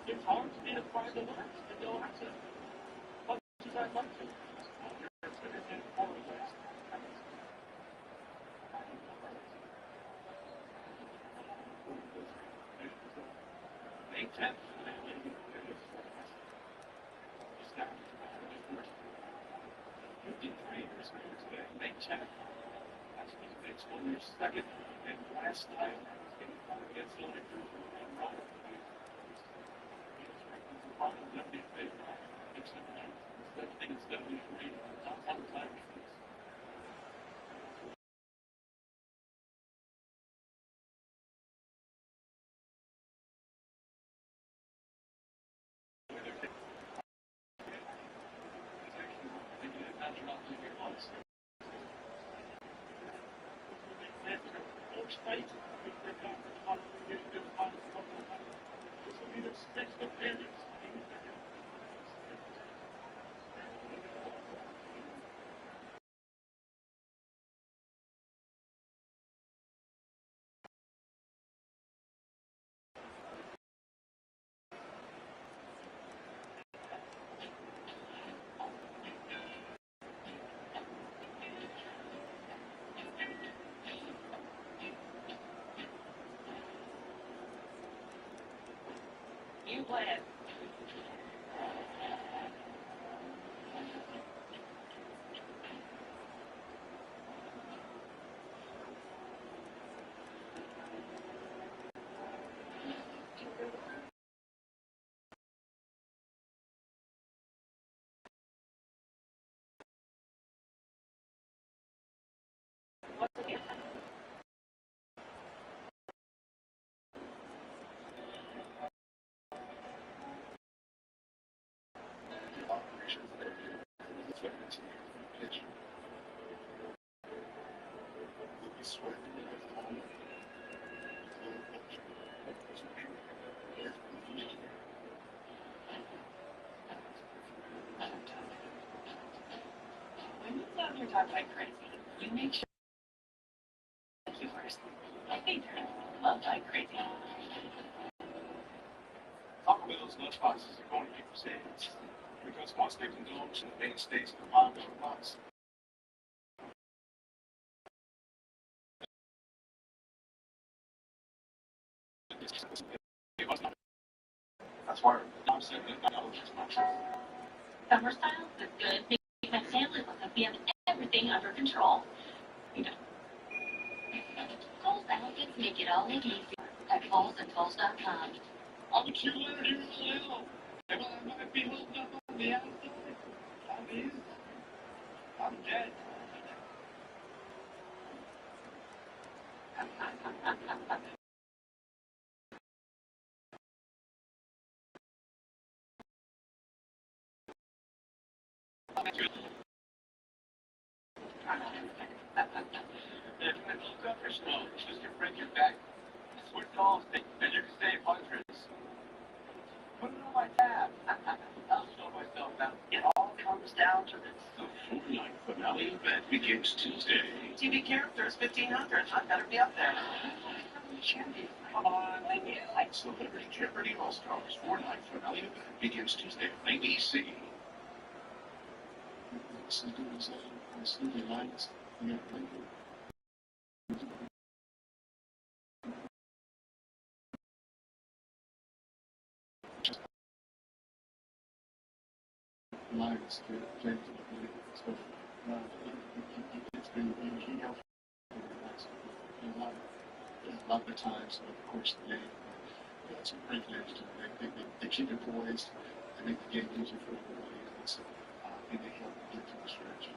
It's hard to be a part of the work. You know, A10. A10. That's the next one. Your second and last time against the line through and run. It's definitely free. Not one time. You play it. What's the difference? When you go here talk like crazy, you make sure you first. I think they're love like crazy. Taco Bell's lunchboxes are going to be for sale because most they indulge in the mainstays of the $5 box. That's why I'm saying that $5 is not true. Summer style is good. Make my family look like we have everything under control. You know. Kohl's outfits make it all look easy. At Kohl's and Kohl's.com. I'm a cheerleader here in Ohio. Am I might be holding up on the outside? I mean, I'm dead. No, just to bring you back. Switch off, and you can save hundreds. Put it on my tab. I'll show myself now. It all comes down to this. The Fortnite finale event begins Tuesday. TV characters, 1,500. I better be up there. Come on, thank you. Celebrity Jeopardy All-Stars Fortnite finale event begins Tuesday on ABC. Lives to James so it's been he helped a lot of the times over the course of the game. It's a privilege. They keep it poised. They make the game easier for everybody, and so and they help get to the stretch.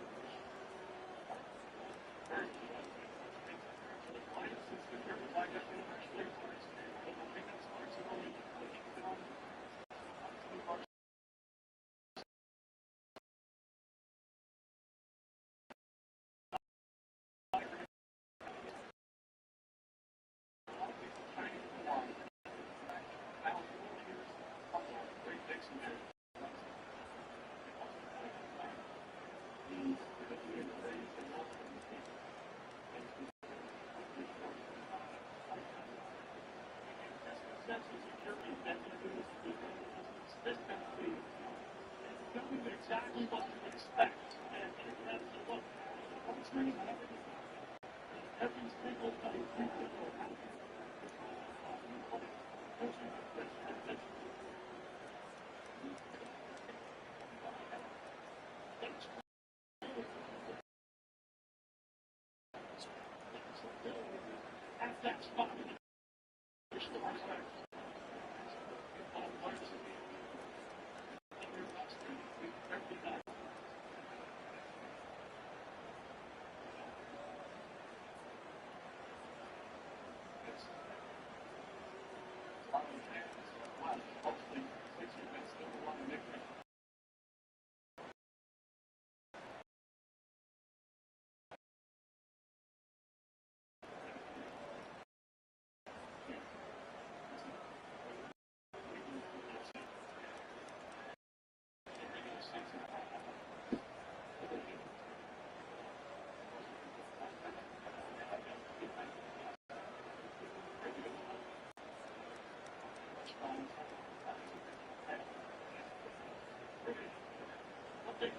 That's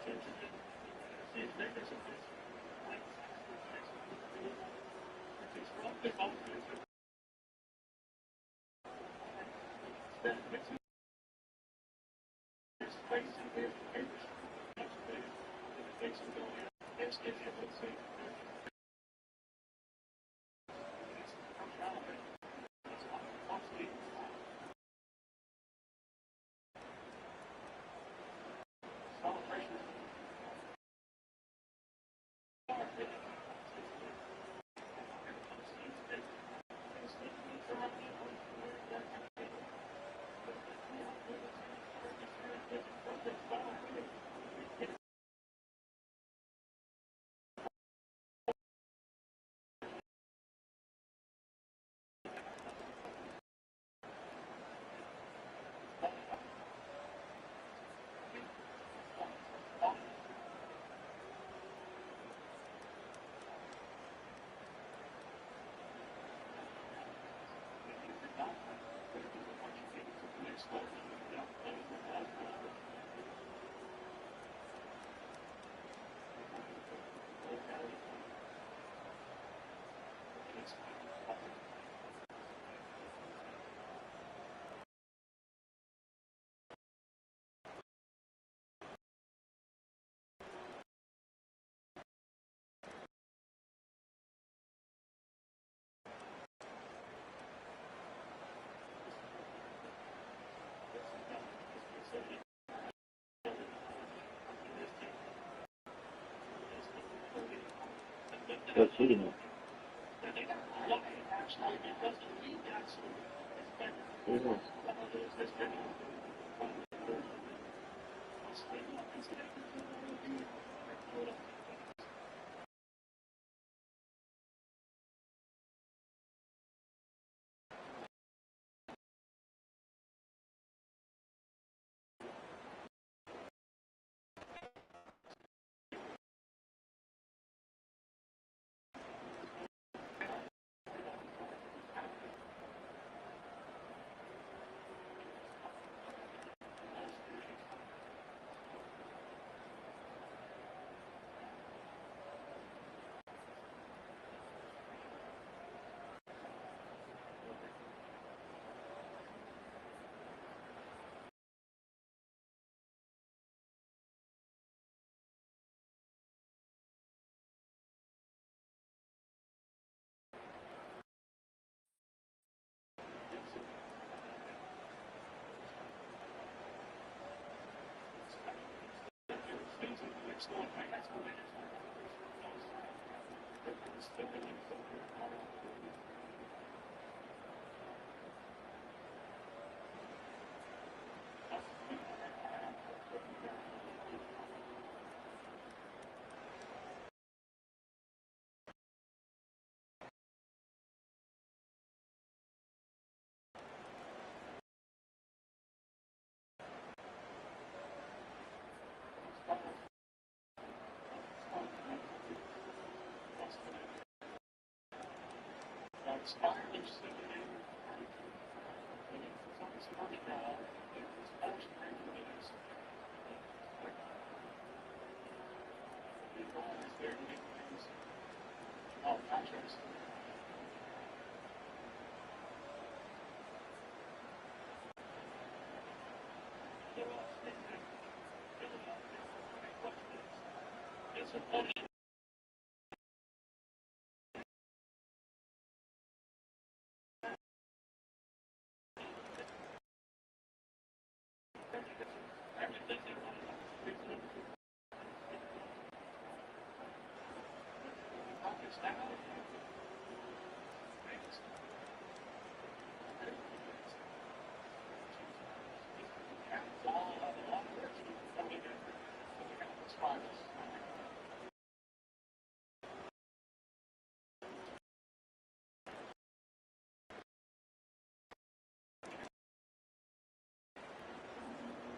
shooting it.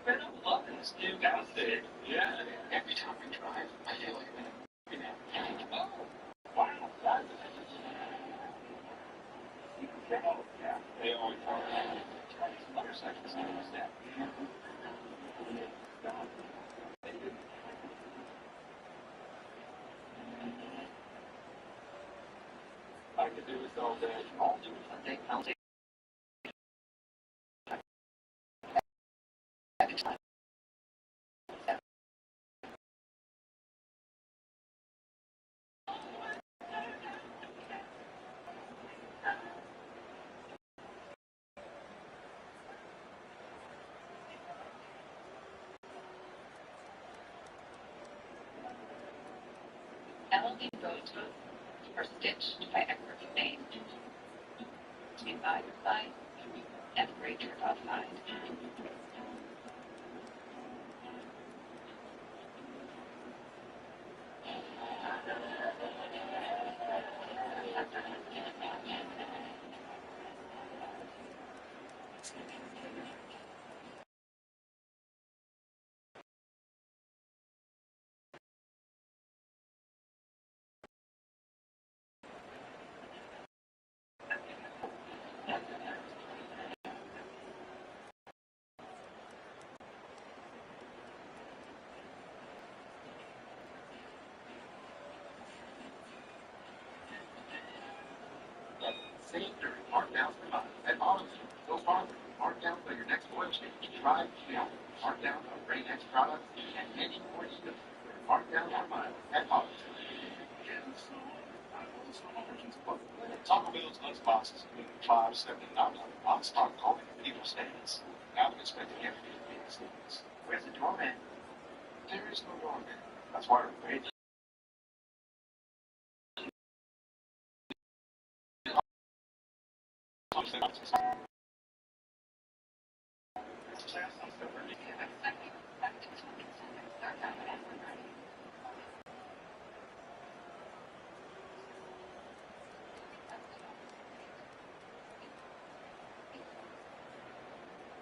Man, I'm loving this new outfit. Yeah. Every time we drive, I feel like I'm in a oh, wow. That's yeah. They always are. Motorcycles use that. could do this all day. I'll do it. I'll take LLB Road are stitched by expert name. Stand by your side. Separate your outside. Same during markdowns per month at Auto. Go farther. Markdown for your next oil change. Drive down. Markdown on Rain-X products and many more items. Markdown per mile at Auto. Taco Bell's lunchboxes include $5.79 box on coffee people stands. Now I'm expecting everything to be stands. Where's the doorman? There is no doorman. That's why we're waiting.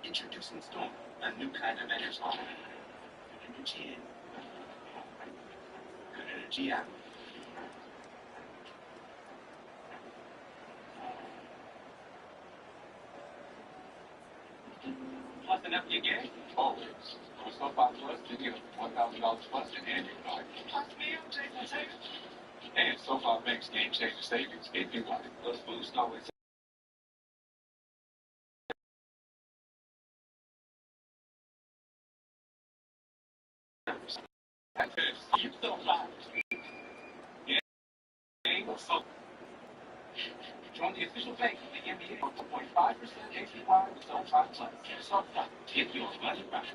Introducing Storm, a new kind of energy. Good energy in. Good energy out. Plus an FD game? Always. With SoFi Plus, you get $1,000 plus in annual value. Plus me, AJTRIP. And SoFi makes game-changer savings in your life. Plus Boost always. You still fly. Yeah. So, join the official bank of the NBA for 2.5% APY with SoFi Plus. SoFi, get your money right.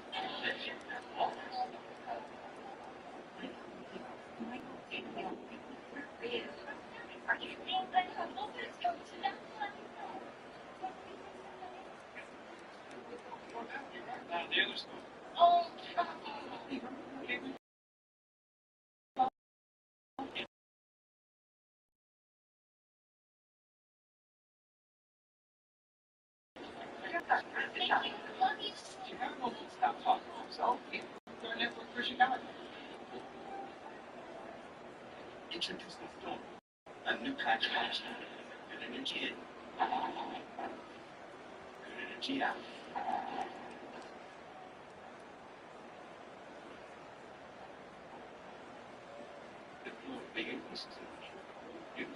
Stop talking to himself. Go to Netflix for Chicago. Introducing Storm, a new kind of energy. Good energy in. Good energy out. The flow of big increases in the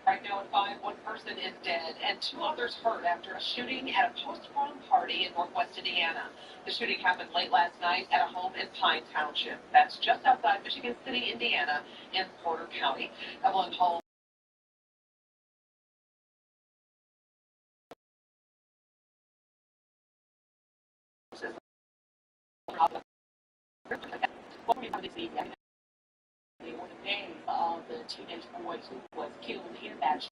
Right now at 5, one person is dead and 2 others hurt after a shooting at a post-prom party in northwest Indiana. The shooting happened late last night at a home in Pine Township. That's just outside Michigan City, Indiana, in Porter County. Evelyn Hall. What we really see, the name of the teenage boy who was killed in that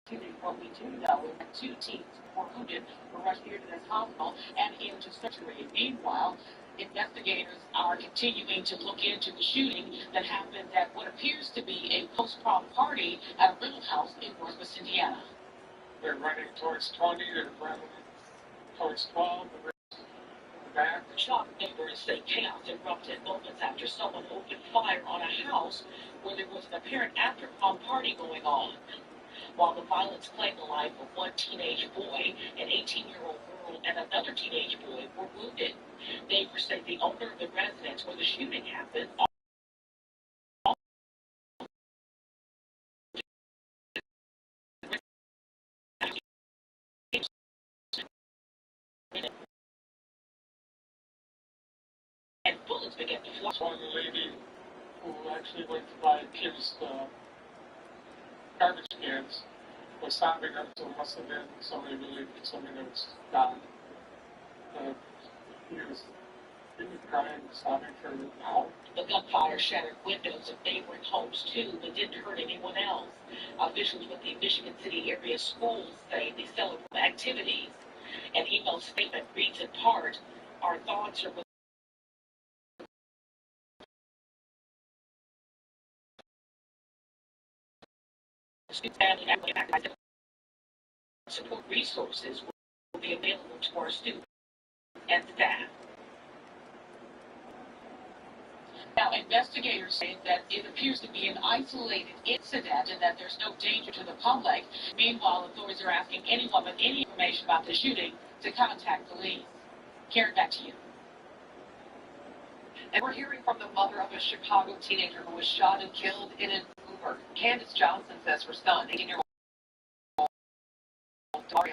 shooting. What we do know is that 2 teens were wounded, were rushed here to this hospital and into surgery. Meanwhile, investigators are continuing to look into the shooting that happened at what appears to be a post-prom party at a rental house in northwest Indiana. They're running towards 20, they're running towards 12, back. Shocked neighbors say chaos erupted moments after someone opened fire on a house where there was an apparent after-prom party going on. while the violence claimed the life of one teenage boy, an 18-year-old girl, and another teenage boy were wounded. Neighbors say the owner of the residence where the shooting happened and bullets began to fly. One lady who actually went to buy kids' garbage cans was sobbing up, so it must have been somebody that was down. He was crying, sobbing for help. The gunfire shattered windows of neighboring homes too, but didn't hurt anyone else. Officials with the Michigan City area schools say they celebrate activities. An email statement reads in part, "Our thoughts are with family and support resources will be available to our students and staff." Now, investigators say that it appears to be an isolated incident and that there's no danger to the public. Meanwhile, authorities are asking anyone with any information about the shooting to contact police. Karen, back to you. And we're hearing from the mother of a Chicago teenager who was shot and killed in an Uber. Candace Johnson says her son, 18-year-old Dario,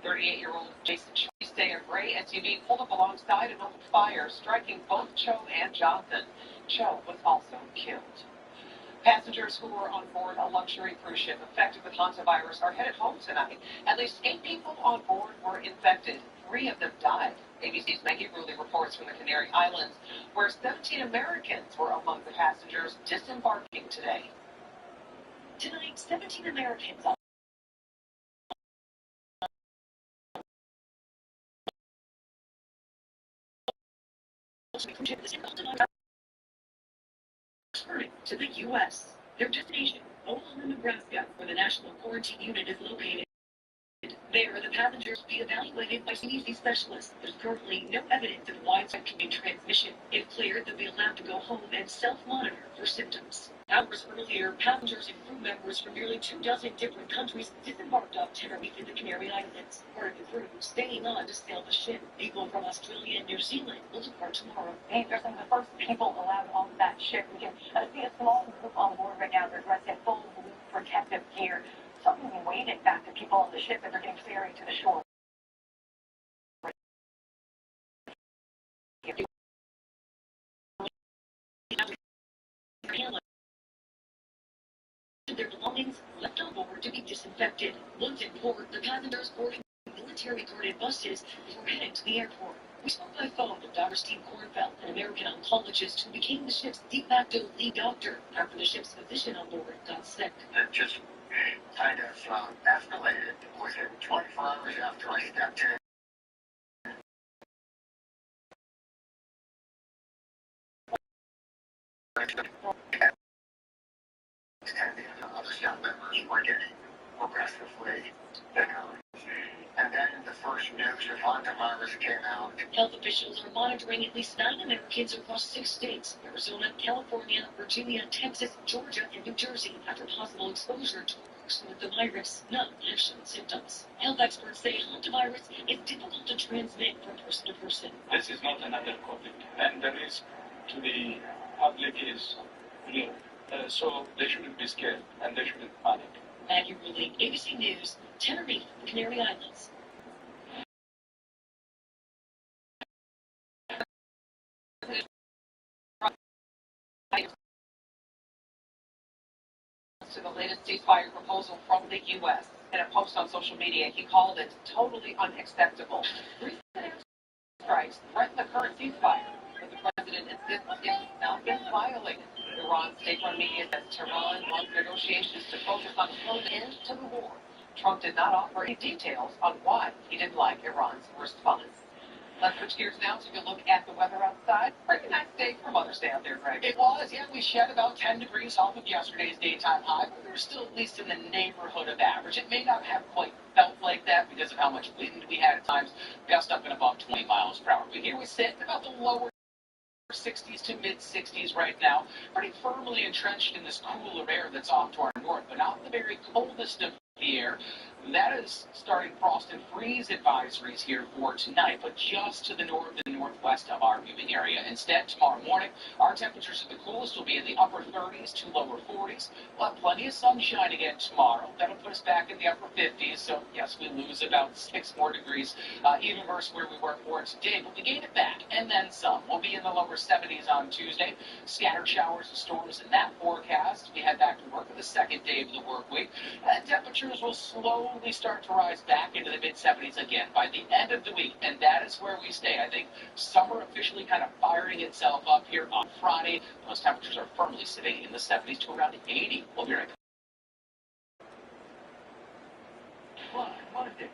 38-year-old Jason Tuesday, a gray SUV pulled up alongside and opened fire, striking both Cho and Johnson. Cho was also killed. Passengers who were on board a luxury cruise ship affected with hantavirus are headed home tonight. At least 8 people on board were infected. 3 of them died. ABC's Maggie Ruley reports from the Canary Islands, where 17 Americans were among the passengers disembarking today. Tonight, 17 Americans on to the U.S. Their destination, Omaha, Nebraska, where the National Quarantine Unit is located. There, the passengers will be evaluated by CDC specialists. There's currently no evidence of widespread community transmission. If cleared, they'll be allowed to go home and self-monitor for symptoms. Hours earlier, passengers and crew members from nearly 24 different countries disembarked off Tenerife in the Canary Islands. Part of the crew staying on to sail the ship. People from Australia and New Zealand will depart tomorrow. Hey, they're some of the first people allowed on that ship. We can see a small group on board right now. They're dressed in full blue protective gear. Something waving back to people on the ship as they're getting ferried to the shore. Their belongings left on board to be disinfected. Once in port, the passengers boarding military-guarded buses before heading to the airport. We spoke by phone with Dr. Steve Kornfeld, an American oncologist who became the ship's de facto lead doctor after the ship's physician on board got sick. It just kind of escalated within 24 hours after I stepped in. And the other staff members were getting progressively bigger. And then the first news of hantavirus came out. Health officials are monitoring at least 9 Americans across 6 states: Arizona, California, Virginia, Texas, Georgia, and New Jersey after possible exposure to a person with the virus. None have shown symptoms. Health experts say hantavirus is difficult to transmit from person to person. This is not another COVID, and the risk to the public is real. So they shouldn't be scared, and they shouldn't panic. Maggie Ruley, ABC News, Tenerife, Canary Islands. To the latest ceasefire proposal from the U.S. In a post on social media, he called it totally unacceptable. Recent strikes threaten the current ceasefire, but the president insists it has not been violated. Iran's state-run media says Tehran wants negotiations to focus on an end to the war. Trump did not offer any details on why he didn't like Iran's response. Let's switch gears now to take a look at the weather outside. Pretty nice day for Mother's Day out there, Greg. It was, yeah. We shed about 10 degrees off of yesterday's daytime high, but we were still at least in the neighborhood of average. It may not have quite felt like that because of how much wind we had at times, gust up and above 20 miles per hour. But here we sit about the lower 60s to mid 60s right now, pretty firmly entrenched in this cooler air that's off to our north, but not the very coldest of the air. That is starting frost and freeze advisories here for tonight, but just to the north and northwest of our viewing area. Instead, tomorrow morning, our temperatures at the coolest will be in the upper 30s to lower 40s. We'll have plenty of sunshine again tomorrow. That'll put us back in the upper 50s, so yes, we lose about 6 more degrees, even versus where we were for today, but we gain it back, and then some. We'll be in the lower 70s on Tuesday. Scattered showers and storms in that forecast. We head back to work for the second day of the work week. Temperatures will slowly start to rise back into the mid-70s again by the end of the week, and that is where we stay. I think summer officially kind of firing itself up here on Friday. Those temperatures are firmly sitting in the 70s to around 80. We'll be right back. Monday.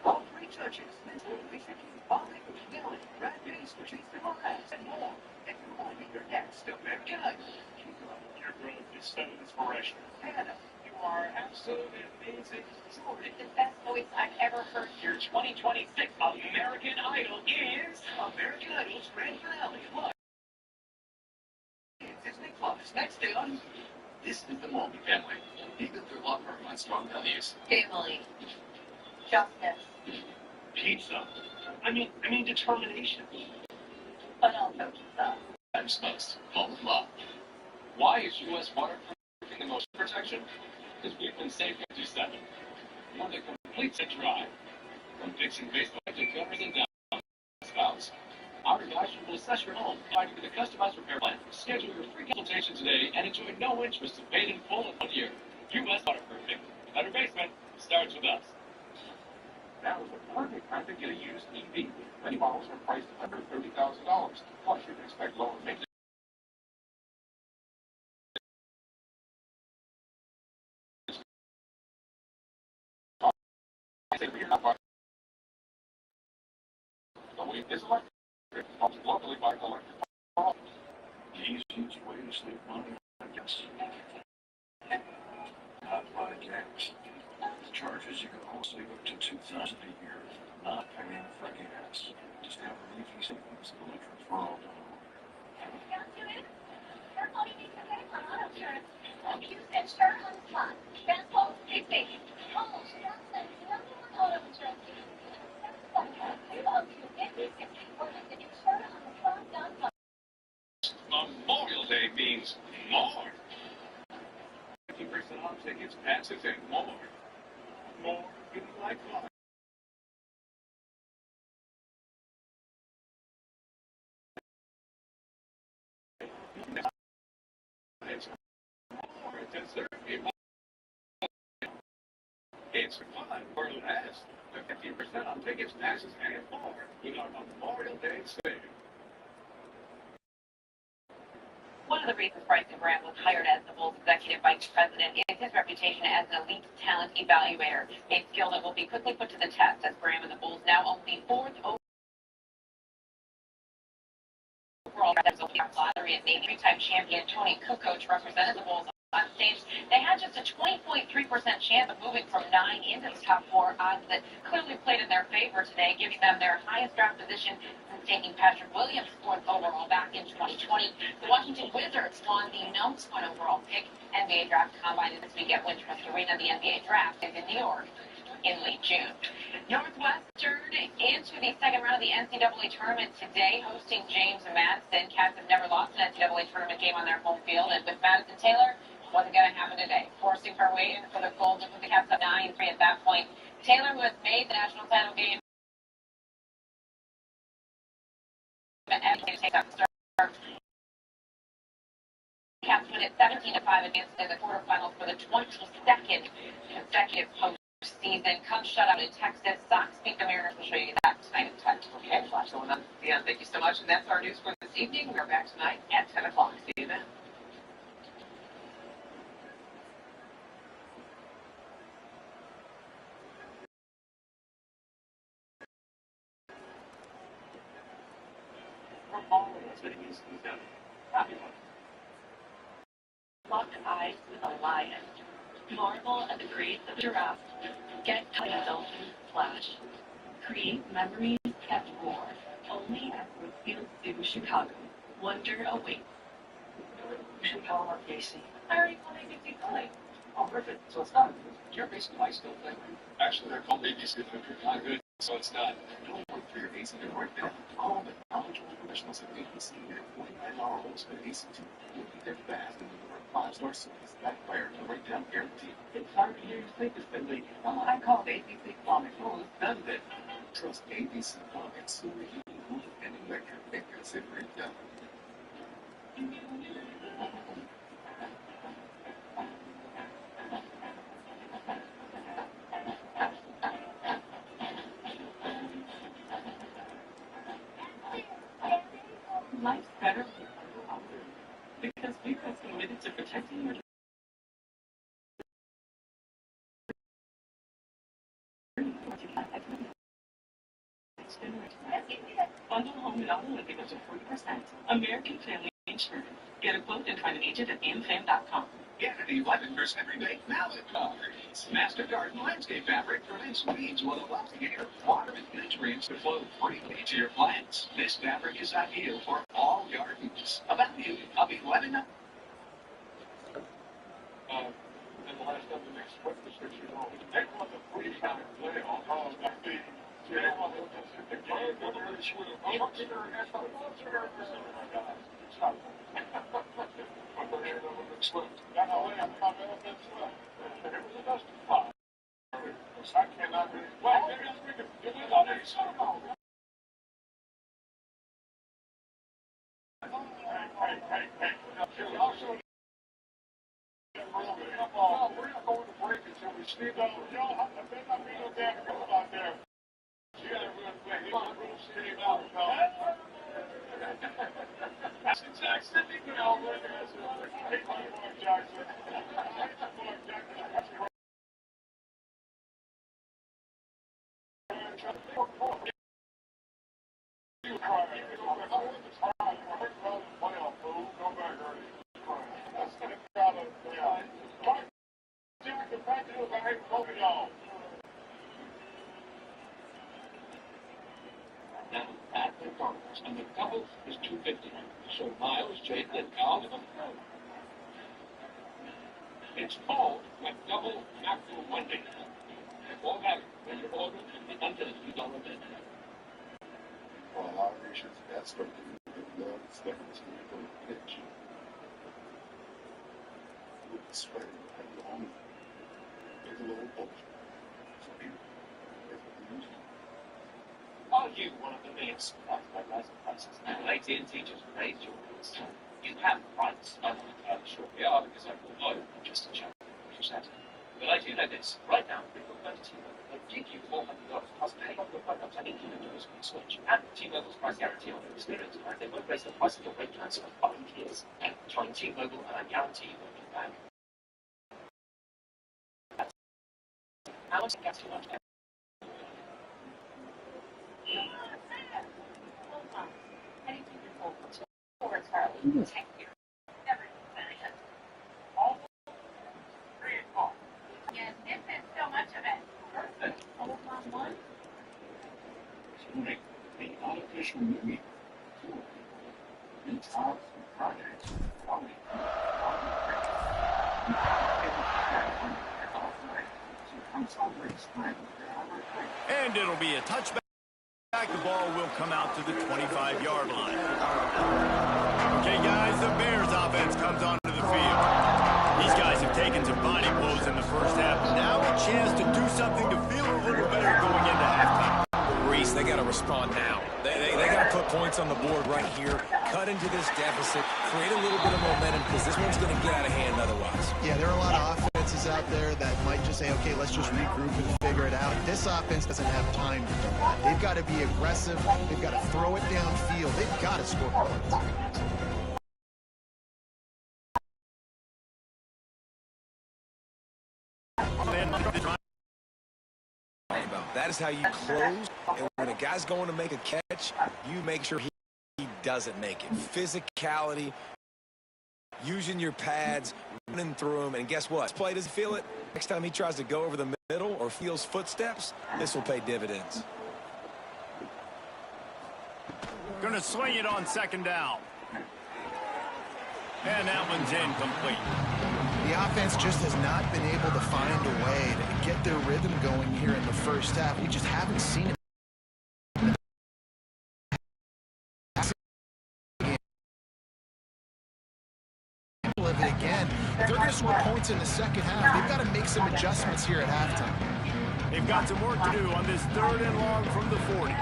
All 3 churches, red beans, cheese, and more. And you want to be your next American Idol. Your growth is so inspirational. Hannah, you are absolutely amazing. Sorry. The best voice I've ever heard. Your 2026 American Idol is American Idol's grand finale. Live. Disney Plus. Next day on. This is the Mulvey family. He built their law firm on strong values. Family. Justice. pizza. I mean determination. But also pizza. I'm supposed. Home of law. Why is U.S. waterproofing the most protection? Because we've been safe to 7. One that completes a drive. From fixing baseball to covers and downspouts. Our advisor will assess your home, provide you with a customized repair plan. Schedule your free consultation today and enjoy no interest and paid in full in 1 year. U.S. Waterproofing. Better basement starts with us. Now is the perfect time to get a used EV. Many models are priced under $30,000. Plus, you can expect lower maintenance. Is electric. Locally by electric. The easiest way to save money, I guess. Not buy gas. The charges you can also save up to $2,000 a year, not paying for gas. Just have an EV savings electric for all done. Memorial Day means more. 50% off tickets, passes, and more. More you like more. It's more dessert. It's fun for less. 50% on tickets, passes, and more with our Memorial Day sale. One of the reasons Bryson Grant was hired as the Bulls executive vice president is his reputation as an elite talent evaluator, a skill that will be quickly put to the test as Graham and the Bulls now own the 4th overall lottery and Navy three-time champion Tony Kukoc represented the Bulls on stage. They had just a 20.3% chance of moving from 9 into the top 4, odds that clearly played in their favor today, giving them their highest draft position since taking Patrick Williams 4th overall back in 2020. The Washington Wizards won the #1 overall pick. NBA draft combine this week at Wintrust Arena. The NBA draft is in New York in late June. Northwestern into the second round of the NCAA tournament today, hosting James Madison. Cats have never lost an NCAA tournament game on their home field, and with Madison Taylor, wasn't going to happen today. Forcing her way in for the gold to put the Cats up 9-3 at that point. Taylor, who has made the national title game, and takes out the start. Cats win it 17-5, advanced in the quarterfinals for the 22nd consecutive postseason. Cubs shut out in Texas. Sox beat the Mariners. We'll show you that tonight at 10. Okay, watch going on. Yeah, thank you so much, and that's our news for this evening. We're back tonight at 10 o'clock. See you then. Lock eyes with a lion. Marvel at the grace of giraffe. Get tight dolphin flash. Create memories that roar. Only at Brookfield Zoo, Chicago. Wonder awaits. You should call up Casey. I already called ABC Calling. Oh, perfect. So it's done. Your basic life still thing. Actually, they're called ABC, but they're not good, so it's not. Don't wait for your AC to break down. Call the knowledgeable professionals at ABC at $49 at AC2. You'll be there fast and deliver 5-star service. That fire to break down guarantee. It's hard to hear you say this, Finley. Oh, I called ABC Plumbing. Oh, it's done then. Trust ABC Plumbing, sewer, heating, cooling, and electric, and consider it done. Life's better because VIA's committed to protecting your bundle home and auto and pick up to 40%. American Family Insurance. Get a quote and find an agent at amfam.com. Get an 11% rebate now at Walgreens. MasterGarden Landscape Fabric prevents weeds while allowing air, water, and nutrients to flow freely to your plants. This fabric is ideal for all gardens. A value of $11. And the last time the next breakfast, you know, they want the free kind of play on all of that thing. You know, what the game, what the rich with a sugar, and so on, sugar, or something like that. Stop. But they're here over the slip. Got no way, I'm not going to slip. It was a dusty spot. I cannot really. Well, maybe I'm thinking, you know, they said about it. Hey. Also, no, we're not going to break until we sleep out. You know, I bet not be no damn good out there. You got to really play. You want to really sleep out, pal. That's exactly it. You know, hey, Mark Jackson. Mark Jackson. You cry. I want to try. I heard about the playoff, boo. Go back early. That's the crowd of, yeah. Mark Jackson, back to you. I hate both of y'all. Now, at the partners, and the couple is $250. So Miles, Jake, and Carl in the front. It's called a double mackerel Monday. All that when you order under $3 bid. For a lot of nations, that's something that love is definitely going to pitch. With the sweater and the army. There's a little boat. So people, that's what they use. Are you one of the millions supplied by rising prices? Will AT&T just raise your rates? You have rights. I'm not entirely sure we are because I'm loyal, just a check. But I do know this. Right now, people go to T-Mobile. They'll give you $400 plus pay off your phone up to $18 when you switch. And T-Mobile's price guarantee on your experience, right? They won't raise the price of your rate plans for 5 years. Join T-Mobile and I guarantee you won't be back. How much gas do you want? Take care. Never finishes. All 3 o'clock. Yes, this is so much of it. Perfect. All on one. To make the artificial movie in top projects. And it'll be a touchback. The ball will come out to the 25-yard line. Okay, guys, the Bears offense comes onto the field. These guys have taken some body blows in the first half. Now a chance to do something to feel a little better going into halftime. Reese, they got to respond now. They got to put points on the board right here, cut into this deficit, create a little bit of momentum because this one's going to get out of hand otherwise. Yeah, there are a lot of offenses out there that might just say, okay, let's just regroup and figure it out. This offense doesn't have time to do that. They've got to be aggressive. They've got to throw it downfield. They've got to score points. That is how you close, and when a guy's going to make a catch, you make sure he doesn't make it. Physicality, using your pads, running through them, and guess what? This play doesn't feel it. Next time he tries to go over the middle or feels footsteps, this will pay dividends. Going to swing it on second down. And that one's incomplete. The offense just has not been able to find a way to get their rhythm going here in the first half. We just haven't seen it. Of it again. If they're going to score points in the second half, they've got to make some adjustments here at halftime. They've got some work to do on this 3rd and long from the 40.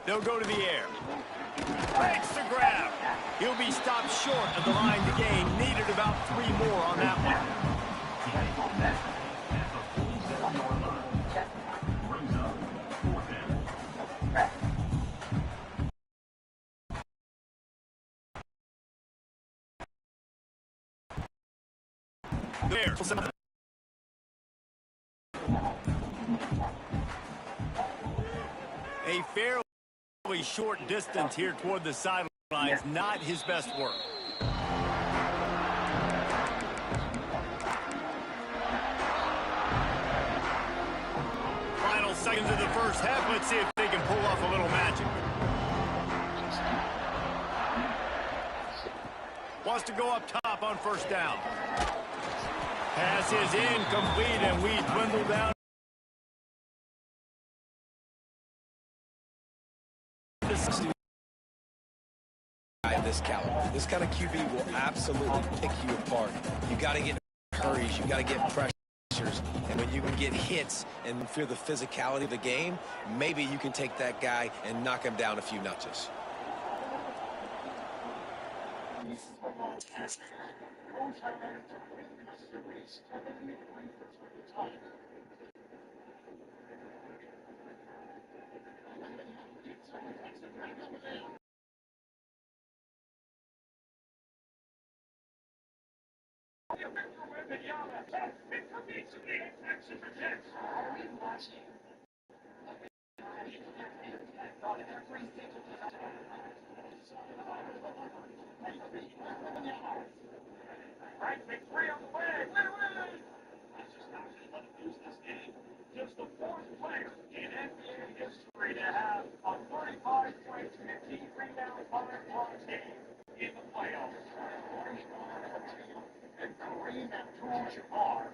They'll go to the air. Breaks the grab. He'll be stopped short of the line to gain. Needed about 3 more on that one. There. A fairly short distance here toward the sidelines, not his best work. Final seconds of the first half. Let's see if they can pull off a little magic. Wants to go up top on first down. Pass is incomplete, and we dwindle down. This caliber. This kind of QB will absolutely pick you apart. You got to get hurries. You got to get pressures. And when you can get hits and feel the physicality of the game, maybe you can take that guy and knock him down a few notches. Just the 4th player in NBA history to have a 35 points, 15 rebounds, 5 blocks game in the playoffs. And Kareem Abdul-Jabbar.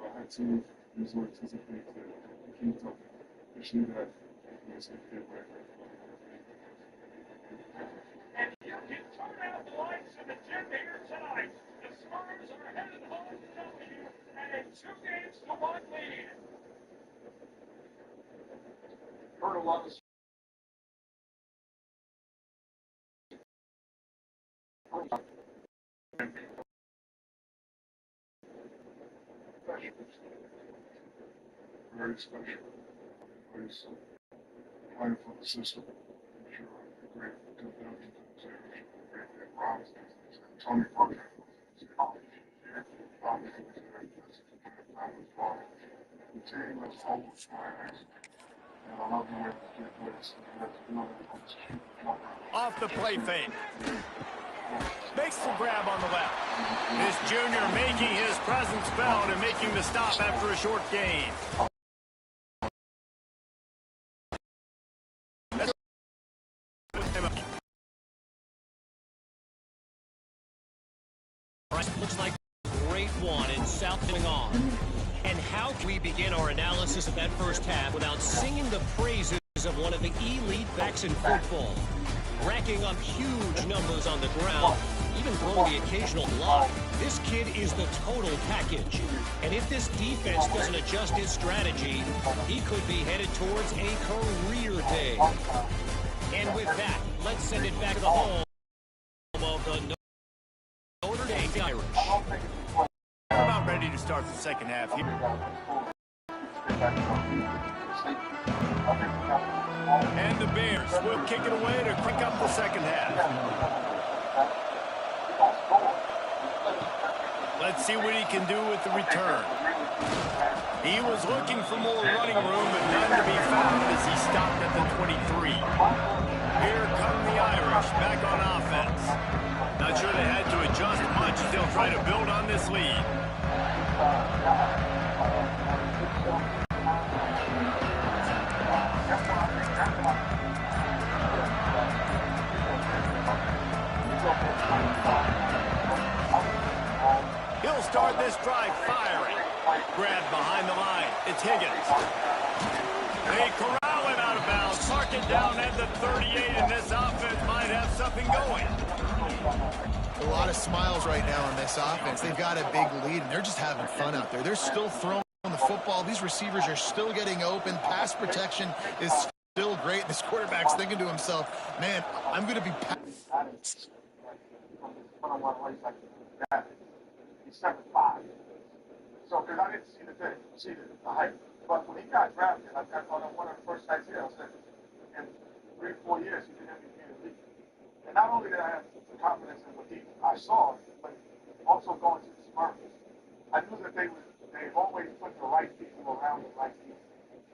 I had to resort to something to keep up, especially that was a good way. And you can turn out the lights in the gym here tonight. The Spurs are headed home to W and a 2-1 lead. Heard a lot of very special. Always playing for the system. I'm sure a great good building to the great Rob's business. And Tony Parker is college. The team is full of smiles. And I love the way the kid plays. Off the play fake. Makes the grab on the left. This junior making his presence felt and making the stop after a short gain. Looks like a great one in South going on. And how can we begin our analysis of that first half without singing the praises of one of the elite backs in football? Racking up huge numbers on the ground, even throwing the occasional block. This kid is the total package. And if this defense doesn't adjust its strategy, he could be headed towards a career day. And with that, let's send it back to the home of the Notre Dame Irish. We're about ready to start the second half here. And the Bears will kick it away to crank up the second half. Let's see what he can do with the return. He was looking for more running room, but none to be found as he stopped at the 23. Here come the Irish back on offense. Not sure they had to adjust much as they'll try to build on this lead. He'll start this drive firing. Grab behind the line. It's Higgins. They corral him out of bounds. Mark it down at the 38, and this offense might have something going. A lot of smiles right now on this offense. They've got a big lead, and they're just having fun out there. They're still throwing the football. These receivers are still getting open. Pass protection is still great. This quarterback's thinking to himself, man, I'm going to be passed. He's 7'5". So, because I didn't see the height, but when he got drafted, I thought one of the first nights here, I said, in 3-4 years, he did MVP in the league. And not only did I have confidence in what I saw, but also going to the Smurfs, I knew that they've always put the right people around the right people.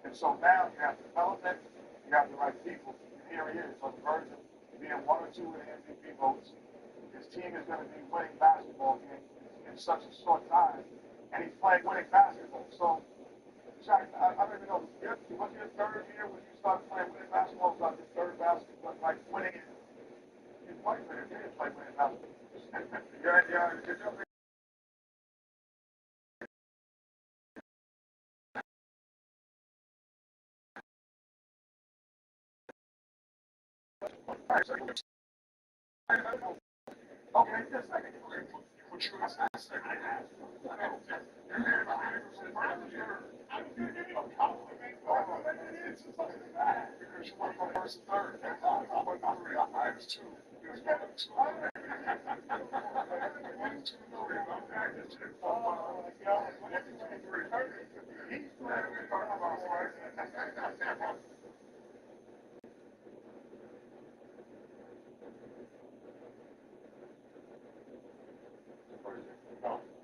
And so now you have development, you have the right people, and here he is on the verge of being 1 or 2 in the MVP votes. His team is going to be winning basketball games in such a short time, and he's playing winning basketball. So, Shaq, I don't even know, was your third year when you started playing winning basketball? Was your third basketball, like winning? You played winning, you didn't play winning basketball. You're jumping. Okay, just a second. What you was saying? Because you went from first to third. I was 2. He was 1 and 2.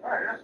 All right,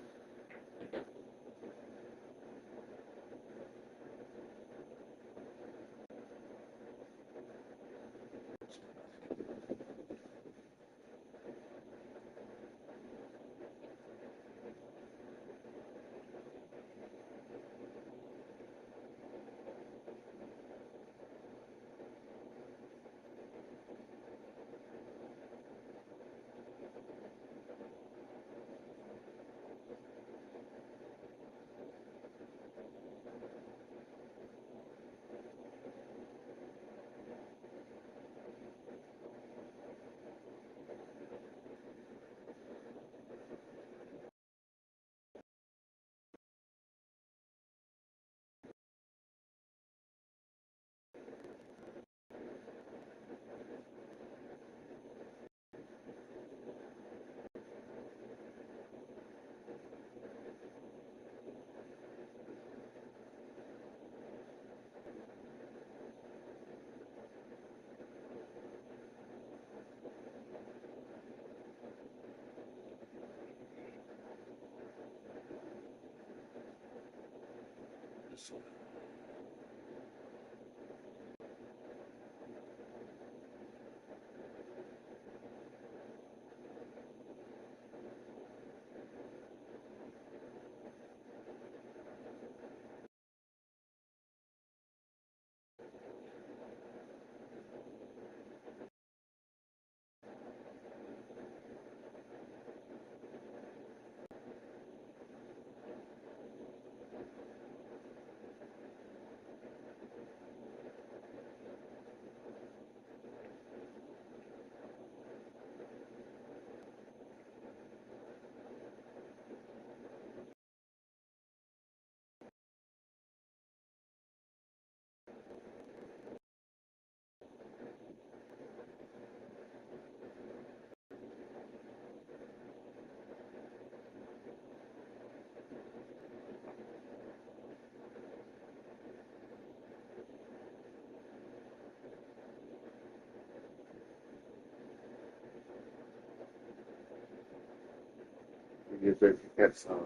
you get catch some.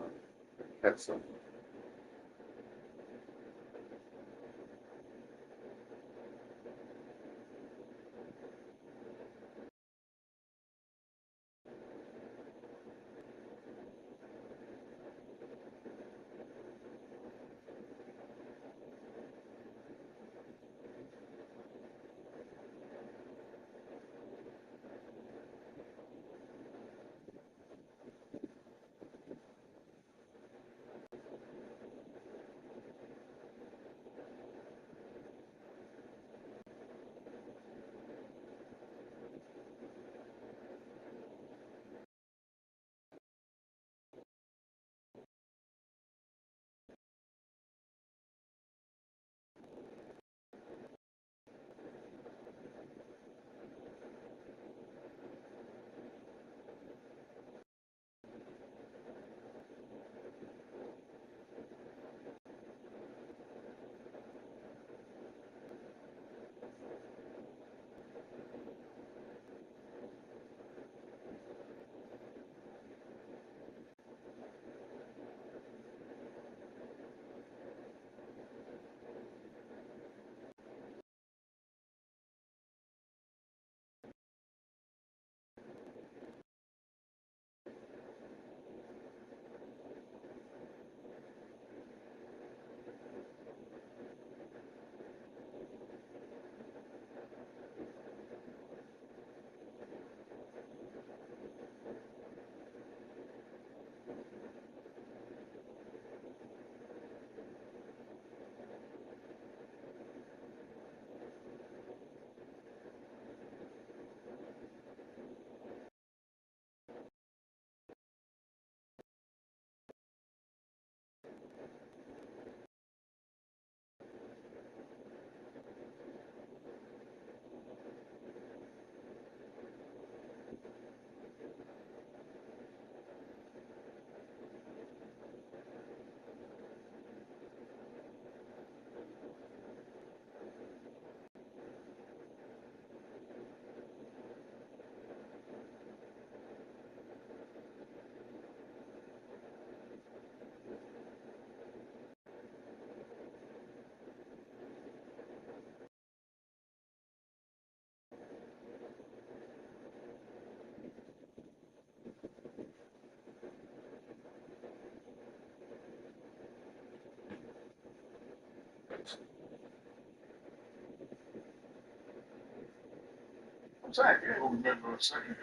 I'm saying, you ain't gonna remember a second.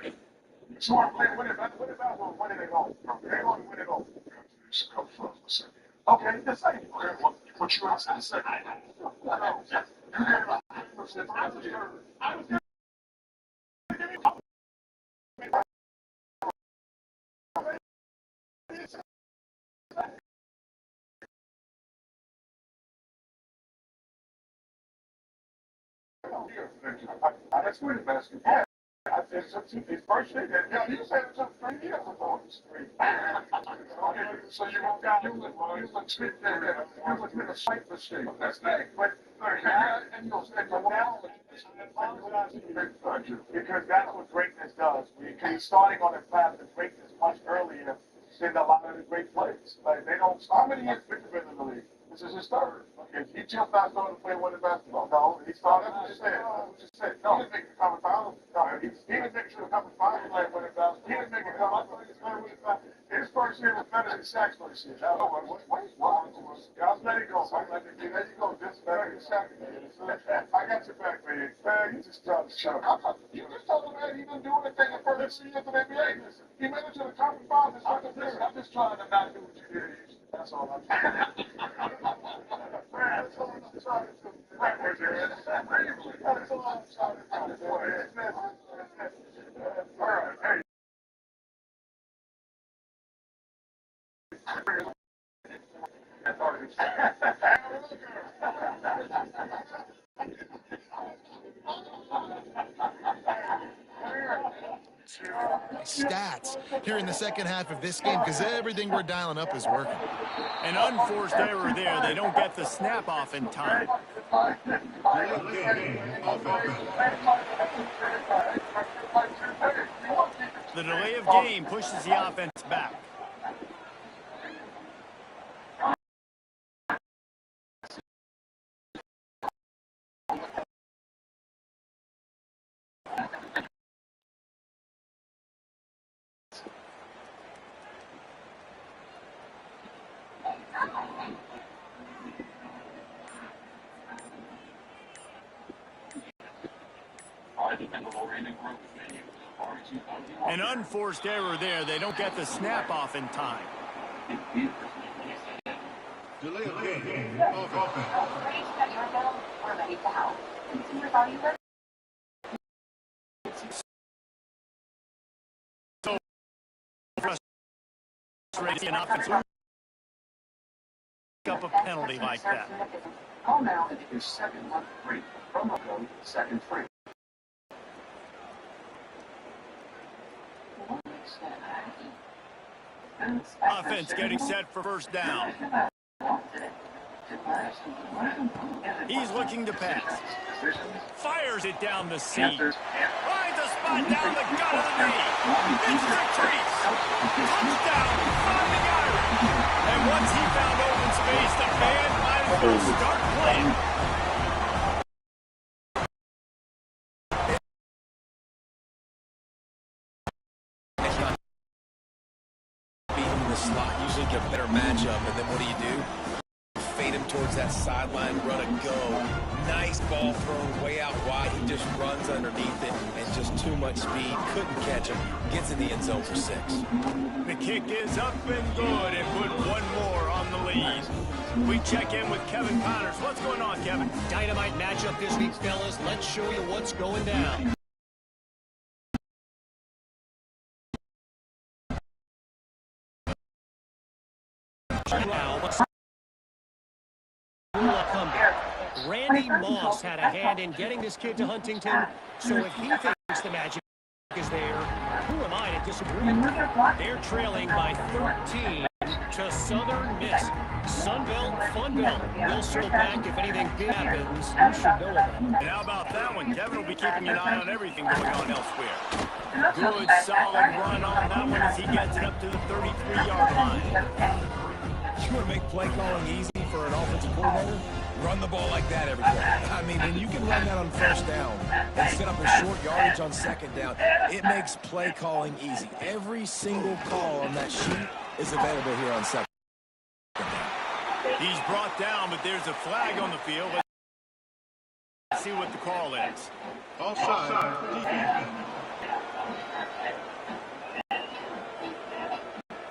So I'm playing, what about when they go? They're going to win it all. Okay, the same. Okay, what you asked in a second. I was that's what it is. Yeah. It's his first thing. Yeah, you said it took 3 years ago. So you won't got you would sit there and you would make a slight mistake. That's the but and you'll say, but now because that's what greatness does. He's starting on a path to greatness much earlier than a lot of the great players. Like they don't. How many years Victor been in the league? This is his third. Okay, he just not starting to play one of basketball. No, he started. That's what you said. No, he didn't make the conference final. No, he didn't make it to the conference final. Like when it basketball, he didn't make it come. I thought he was playing with his first year was better than Shaq's first year. Wait, what? I'll let it go. There you go. This better than Shaq. I got your back, man. You just trying to shut up. You just told him that he didn't do anything the first 2 years of the NBA. He made it to the conference finals. I'm just trying to not do what you did. That's all I'm doing. That's all I'm trying to do. That's all I'm trying to do. All right, hey. Stats here in the second half of this game because everything we're dialing up is working. An unforced error there. They don't get the snap off in time. The delay of game pushes the offense back. An unforced error there. They don't get the snap off in time. Delay of game. Offense. We're ready to help. Consumers, are you ready? So frustrating an offense up a penalty like that. Call now and get your second month free. Promo code second free. Offense getting set for first down. He's looking to pass. Fires it down the seam. Finds a spot down the gut of the knee. It's retreats. Touchdown, Fighting Irish. And once he found open space, the band might as well start playing. Beating the slot, usually get a better matchup, and then what do? Fade him towards that sideline, run and go. Nice ball thrown way out wide. He just runs underneath it, and just too much speed. Couldn't catch him. Gets in the end zone for 6. The kick is up and good, and put one more on the lead. We check in with Kevin Connors. What's going on, Kevin? Dynamite matchup this week, fellas. Let's show you what's going down. Randy Moss had a hand in getting this kid to Huntington, so if he thinks the magic is there, who am I to disagree? They're trailing by 13 to Southern Miss. Sunbelt, Funbelt. We'll circle back if anything big happens. You should know about it. And how about that one? Kevin will be keeping an eye on everything going on elsewhere. Good, solid run on that one as he gets it up to the 33-yard line. You want to make play calling easy for an offensive coordinator? Run the ball like that every play. I mean, when you can run that on first down and set up a short yardage on second down, it makes play calling easy. Every single call on that sheet is available here on second down. He's brought down, but there's a flag on the field. Let's see what the call is. Offside.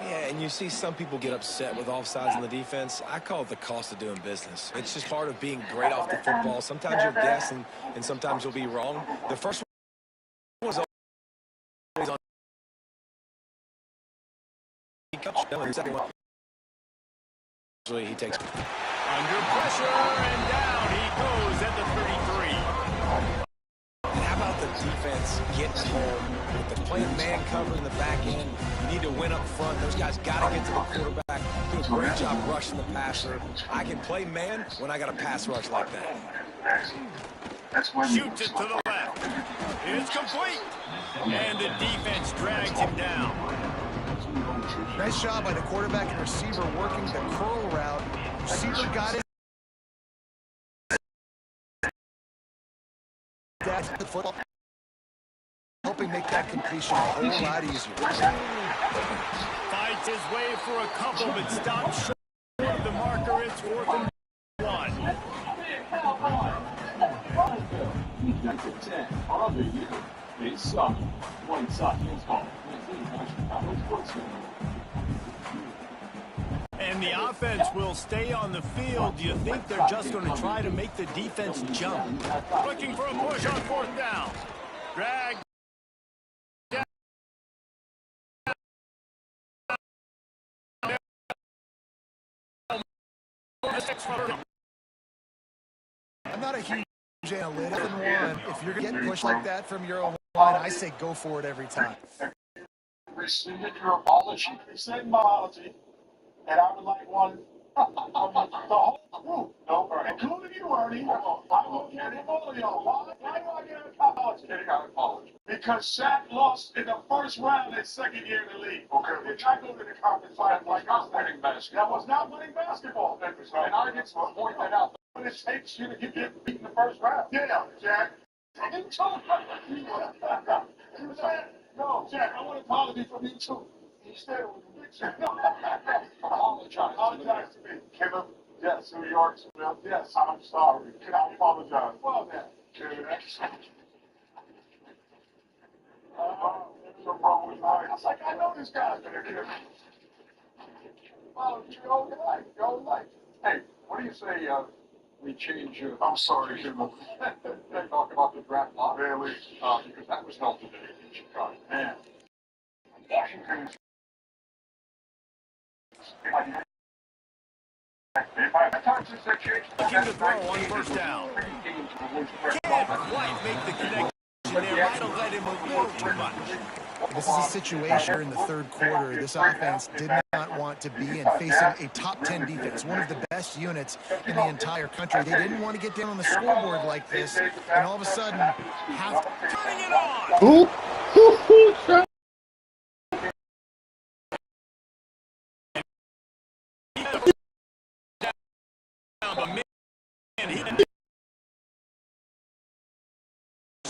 Yeah, and you see some people get upset with offsides in the defense. I call it the cost of doing business. It's just part of being great off the football. Sometimes you'll guess, and sometimes you'll be wrong. The first one was always on. The second one, he takes. Under pressure, and down he goes at the 33. And how about the defense getting home with the playing man cover in the back end? You need to win up front. Those guys got to get to the quarterback. Do a great job rushing the passer. I can play man when I got a pass rush like that. Shoots it to the left. It's complete. And the defense drags him down. Nice job by the quarterback and receiver working the curl route. Receiver got it. That's the football. Helping make that completion a whole lot easier. Fights his way for a couple, but stops short of the marker. It's 4th and 1. And the offense will stay on the field. Do you think they're just going to try to make the defense jump? Looking for a push on 4th down. Drag. I'm not a huge analytic in one. If you're getting pushed like that from your own line, I say go for it every time. Rescinded your apology. Rescind my apology. And I would like one from the whole group, including you, Ernie. I will get him all of y'all. Why do I get an apology? Because Shaq lost in the first round his second year in the league. Okay. Did not go to the conference finals like I was winning basketball. That was not winning basketball. And I get to point that out. But it takes you to get beat in the first round. Yeah, Jack. I didn't tell you. No, Jack, I want an apology from you too. He said it was a big Jack. Apologize to me. Kevin, yes, New York, yes, I'm sorry. Can I apologize? Well, then. I know this guy's gonna get it. Well, it's your own guy, your own life. Hey, what do you say, we change, I'm sorry, Jim. They talk about the draft lottery, really? Because that was held today in Chicago. Man. Washington is... Looking to throw on first down. Can't quite make the connection there. Might have let him a little too much. This is a situation in the third quarter this offense did not want to be in, facing a top 10 defense, one of the best units in the entire country. They didn't want to get down on the scoreboard like this, and all of a sudden, have turning it on.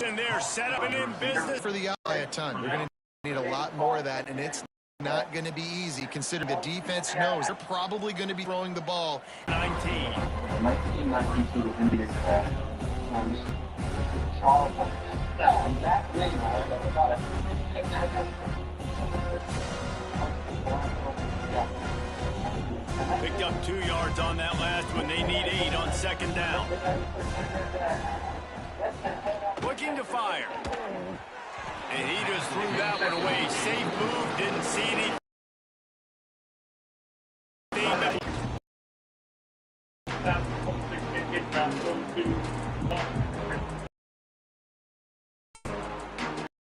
And they're set up and in business for the eye a ton. They're going to need a lot more of that, and it's not going to be easy considering the defense knows they're probably going to be throwing the ball. 19. Picked up 2 yards on that last one. They need 8 on second down. Looking to fire. And he just threw that one away. Safe move, didn't see anything.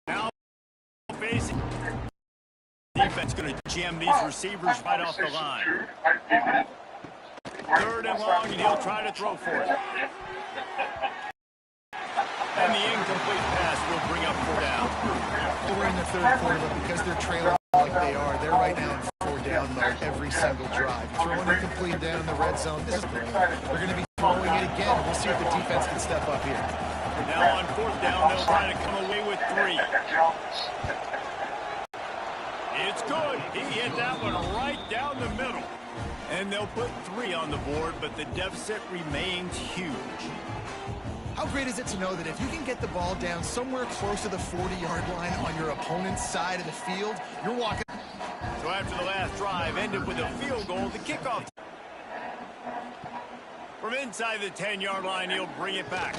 Now facing. Defense going to jam these receivers right off the line. 3rd and long, and he'll try to throw for it. And the incomplete pass will bring up 4 down. We're in the third quarter, but because they're trailing like they are, they're right now in 4 down mode every single drive. Throwing incomplete down in the red zone. This is great. They're going to be throwing it again. We'll see if the defense can step up here. Now on 4th down, they'll try to come away with 3. It's good. He hit that one right down the middle. And they'll put 3 on the board, but the deficit remains huge. How great is it to know that if you can get the ball down somewhere close to the 40-yard line on your opponent's side of the field, you're walking. So after the last drive ended with a field goal, the kickoff. From inside the 10-yard line, he'll bring it back.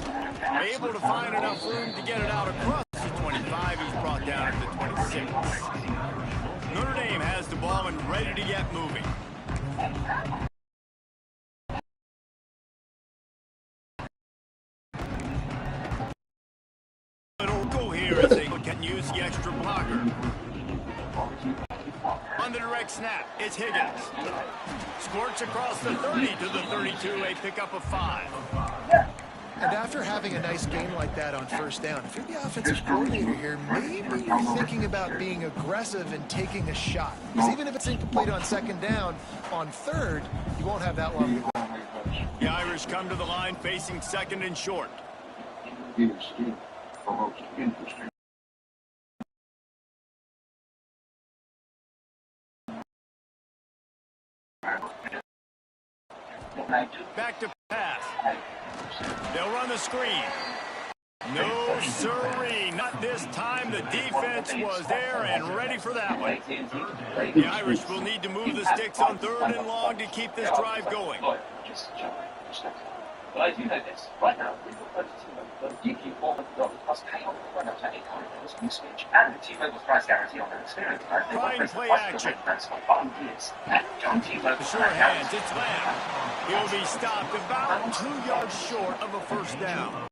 Able to find enough room to get it out across the 25. He's brought down at the 26. Notre Dame has the ball and ready to get moving. As they can use the extra blocker. On the direct snap, it's Higgins. Squirts across the 30 to the 32, a pickup of 5. And after having a nice game like that on first down, if you're the offensive coordinator here, maybe you're thinking about being aggressive and taking a shot. Because even if it's incomplete on second down, on 3rd, you won't have that long to go. The Irish come to the line facing 2nd and short. Back to pass. They'll run the screen. No sirree, not this time. The defense was there and ready for that one. The Irish will need to move the sticks on 3rd and long to keep this drive going. But I do know this. Right now, we've got both teams that deeply forward plus pay on the run up to economies usage and the T-Mobile's price guarantee on their experience. Fine play action. The sure hands, it's Lamb. He'll be stopped about 2 yards short of a first down.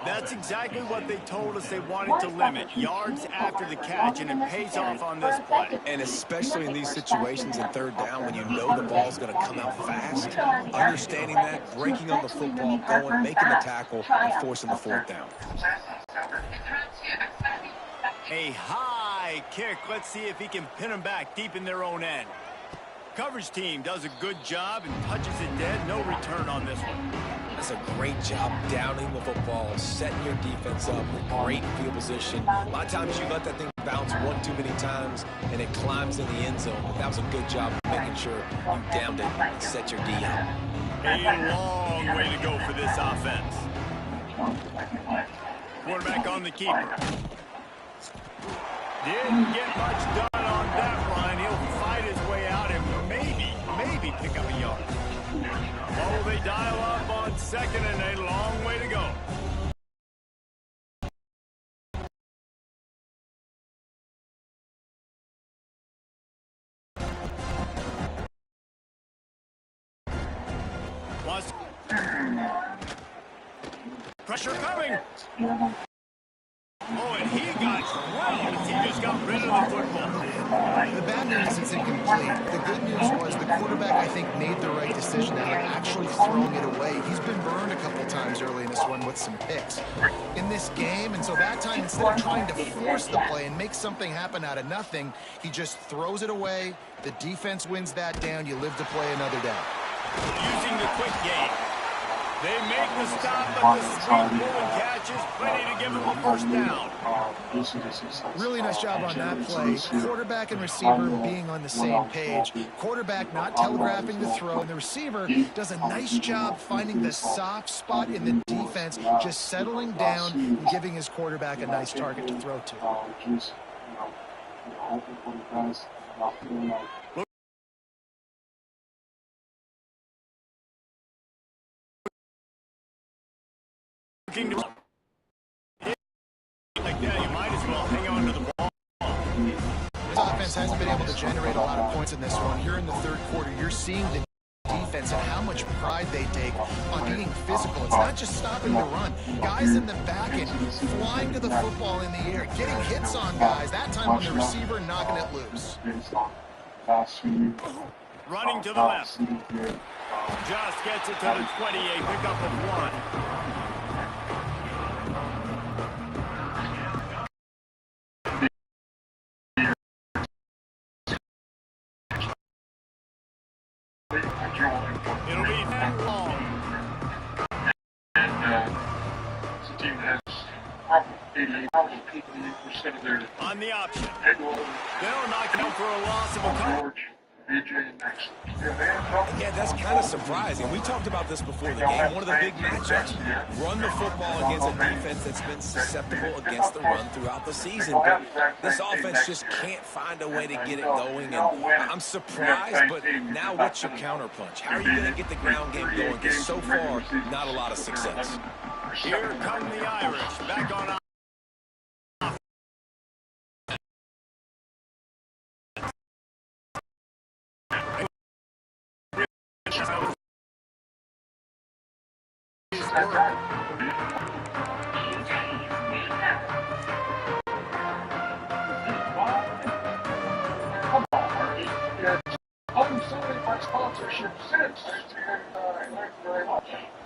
That's exactly what they told us they wanted to limit, yards after the catch, and it pays off on this play. And especially in these situations in 3rd down when you know the ball's going to come out fast, understanding that, breaking on the football, going, making the tackle, and forcing the 4th down. A high kick. Let's see if he can pin them back deep in their own end. Coverage team does a good job and touches it dead. No return on this one. That's a great job downing the football, setting your defense up with great field position. A lot of times you let that thing bounce one too many times and it climbs in the end zone. But that was a good job of making sure you downed it and set your D up. A long way to go for this offense. Quarterback on the keeper. Didn't get much done on that run. He'll fight his way out and maybe pick up a yard. Oh, they dial up on second and a long way to go. Plus, pressure coming. Oh, and he got drilled as he just got rid of the football. The bad news is it's incomplete. The good news was the quarterback, I think, made the right decision out of actually throwing it away. He's been burned a couple times early in this one with some picks in this game, and so that time, instead of trying to force the play and make something happen out of nothing, he just throws it away. The defense wins that down. You live to play another down. Using the quick game. They make the stop, but the sweep moving catch is plenty to give them a first down. Really nice job on that play. Quarterback and receiver being on the same page. Quarterback not telegraphing the throw, and the receiver does a nice job finding the soft spot in the defense, just settling down and giving his quarterback a nice target to throw to. Like that, you might as well hang on to the ball. This offense hasn't been able to generate a lot of points in this one. Here in the third quarter, you're seeing the defense and how much pride they take on being physical. It's not just stopping the run. Guys in the back end flying to the football in the air, getting hits on guys, that time on the receiver, knocking it loose. Running to the left. Just gets it to the 28, pickup of 1. It'll be that long. And the team has probably 88% of their On the option. head roll. They'll knock it out for a loss of a couple. George, AJ, and Max. Yeah, that's kind of surprising. We talked about this before the game. One of the big matchups. Run the football against a defense that's been susceptible against the run throughout the season. But this offense just can't find a way to get it going. And I'm surprised, but now what's your counterpunch? How are you going to get the ground game going? Because so far, not a lot of success. Here come the Irish. Back on offense.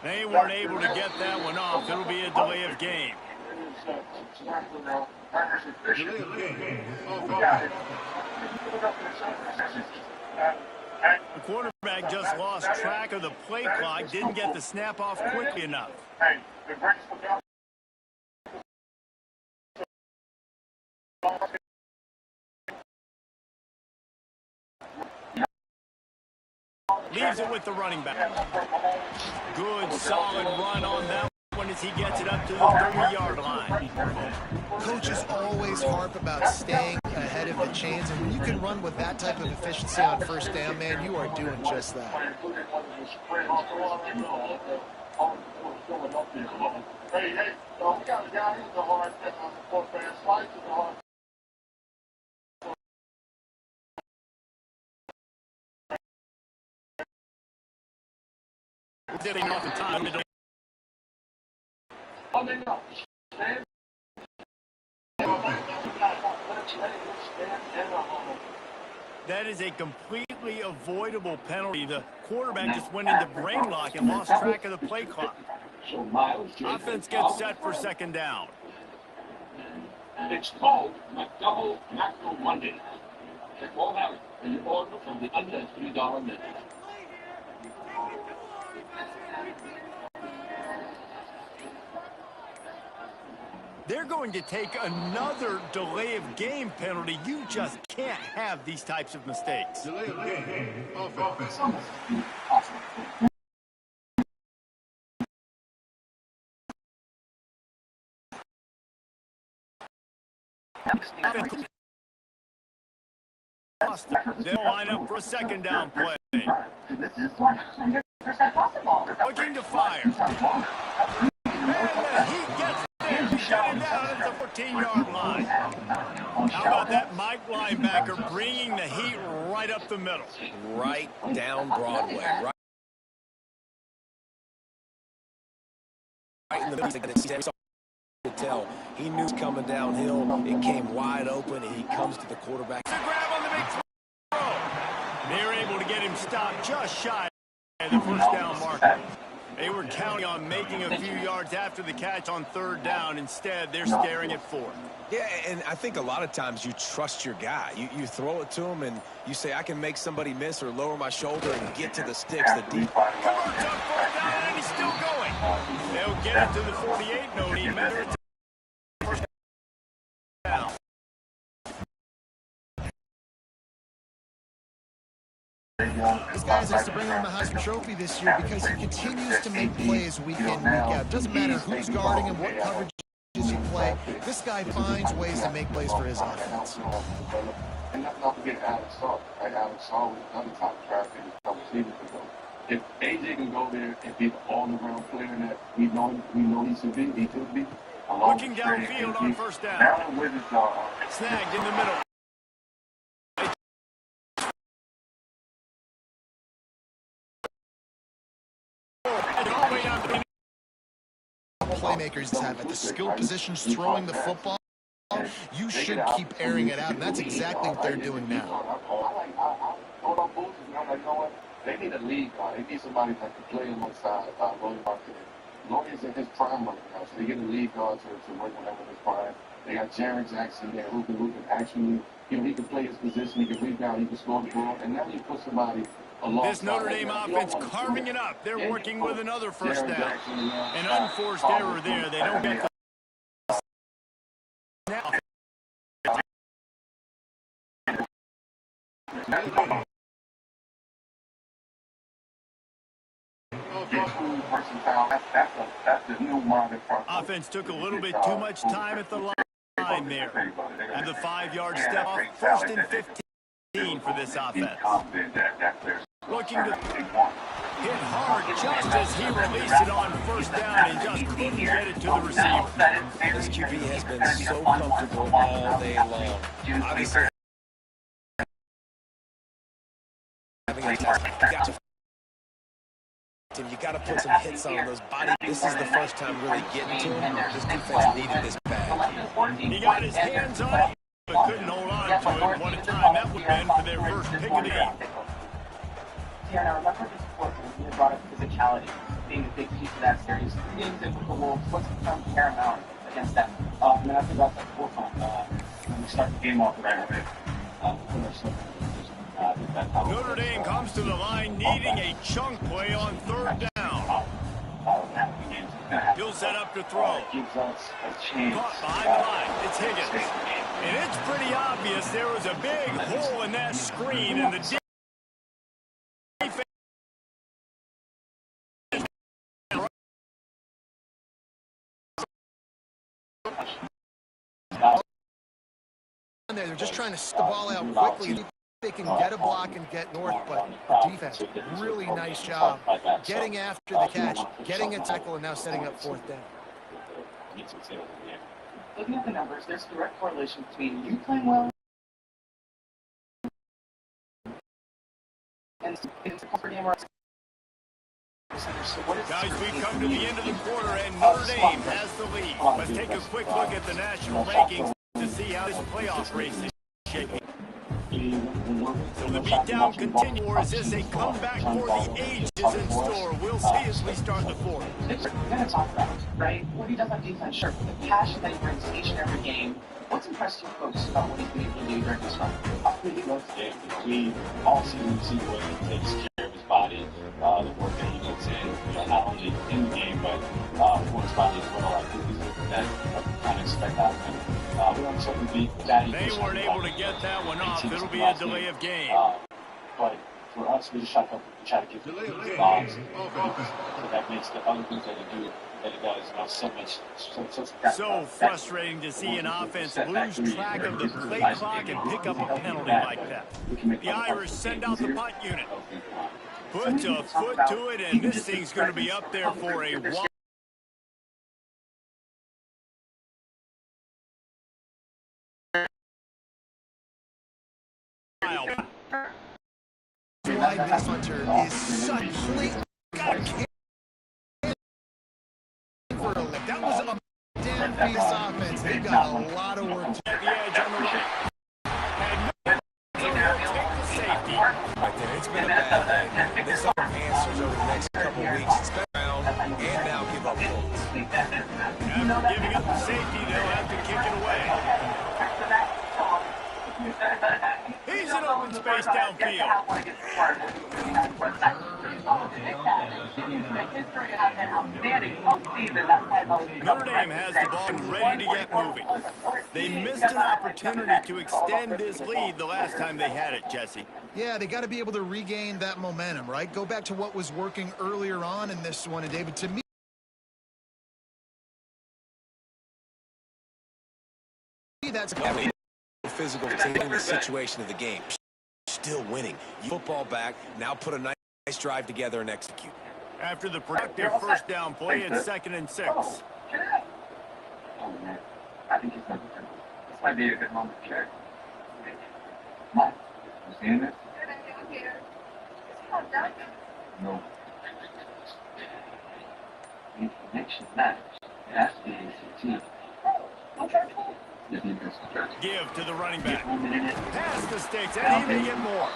They weren't able to get that one off. It'll be a delay of game. The quarterback just lost track of the play clock, didn't get the snap off quickly enough. Leaves it with the running back. Good, solid run on that one as he gets it up to the 30-yard line. Coaches always harp about staying ahead of the chains, and when you can run with that type of efficiency on first down, man, you are doing just that. Hey, we got a guy who's the hard slice to the hard. Getting off the time. That is a completely avoidable penalty. The quarterback just went into brain lock and lost track of the play clock. Offense gets set for second down. It's called McDouble Macro Monday. Check all out when you order from the under $3 menu. They're going to take another delay of game penalty. You just can't have these types of mistakes. Delay of game. Offense. They'll line up for a second down play. This is 100% possible. Looking to fire. And the Heat gets there. He's got it down at the 14-yard line. How about that Mike linebacker bringing the Heat right up the middle? Right down Broadway. Right in the middle. Tell he knew coming downhill. It came wide open, and he comes to the quarterback. To grab on the big throw. They're able to get him stopped just shy of the first down marker. They were counting on making a few yards after the catch on third down. Instead, they're staring at fourth. Yeah, and I think a lot of times you trust your guy. You throw it to him, and you say, I can make somebody miss or lower my shoulder and get to the sticks. The deep. Converts on fourth down, and he's still going. They'll get it to the 48. No need better. First down. This guy has to bring home the Heisman Trophy this year because he continues to make plays week in, week out. Doesn't matter who's guarding him, what coverages you play. This guy finds ways to make plays for his offense. And let's not forget Alex Saul. Right? Alex Saul was another top draft pick a couple seasons ago. If AJ can go there and be the all-around player that we know he should be, he could be. Looking downfield on first down. Snagged in the middle. Playmakers have at the skill positions throwing the football. You should keep airing it out, and that's exactly what they're doing now. They need a lead guy. They need somebody that can play alongside William Martin. Lawyer's in his prime right now, so they get a lead guard to work whenever his prime. They got Jared Jackson there who can actually, he can play his position, he can rebound, he can score the ball, and now you put somebody alongside. This Notre Dame offense carving it up. They're working with another first down. An unforced error there. They don't get the now. Offense took a little bit too much time at the line there. And the 5-yard step off, first and 15 for this offense. Looking to hit hard just as he released it on first down and just couldn't get it to the receiver. This QB has been so comfortable all day long. Obviously, you got to put some hits on those bodies. This is the first time really getting to him. This defense needed this bad. He got his hands on it, but couldn't hold on to it. What a time that would have been for their first pick of the game. Darren, I remember this quote when you brought up physicality being a big piece of that series. 3 games in with the Wolves, what's become paramount against them? I mean, I think that's like 4 times. When we start the game off the right way, Notre Dame comes to the line needing a chunk play on third down. He'll set up to throw. Caught behind the line. It's Higgins. And it's pretty obvious there was a big hole in that screen and the defense. They're just trying to stick the ball out quickly. They can get a block and get north, but the defense, really nice job getting after the catch, getting a tackle, and now setting up fourth down. Looking at the numbers, there's a direct correlation between you playing well and it's a comfort game. Guys, we've come to the end of the quarter, and Notre Dame has the lead. Let's take a quick look at the national rankings to see how this playoff race is shaping. So the beatdown continues, or is this a comeback for the ages in store? We'll see as we start the fourth. We're going to talk about, right, what he does on defense, sure, but the passion that he brings each and every game. What's impressed you folks about what he's been able to do during this run? He loves the game. We all see the way he takes care of his body, the work that he puts in, not only in the game, but for his body as well. I think he's looking at kind of expect out of him. They weren't able to get that one off. It'll be a delay of game. But for us, we just try to give him bombs. So that makes the other things that he do So frustrating to see an offense lose track of the play clock and pick up a penalty like that. The Irish send out the punt unit. Puts a foot to it, and this thing's going to be up there for a while. Why this hunter is such late. That was a damn fierce offense. They've got a lot of work to At the edge on the right. And take the safety. Right there. It's been a bad day. This all answers over the next couple of weeks. It's been around and now give up points. After giving up the safety, they'll have to kick it away. He's in open space downfield. Notre Dame has the ball and ready to get moving. They missed an opportunity to extend this lead the last time they had it, Jesse. Yeah, they got to be able to regain that momentum, right? Go back to what was working earlier on in this one. And David, to me, that's physical taking the situation of the game. Still winning. Football back. Now put a nice drive together and execute. After the productive first down play, it's 2nd and 6. Oh, man. I think it's number 2. This might be a good moment to share. Come on. You seeing this? No. The information matters. It has to be ACT. Give to the running back. Pass the sticks, and he may get more.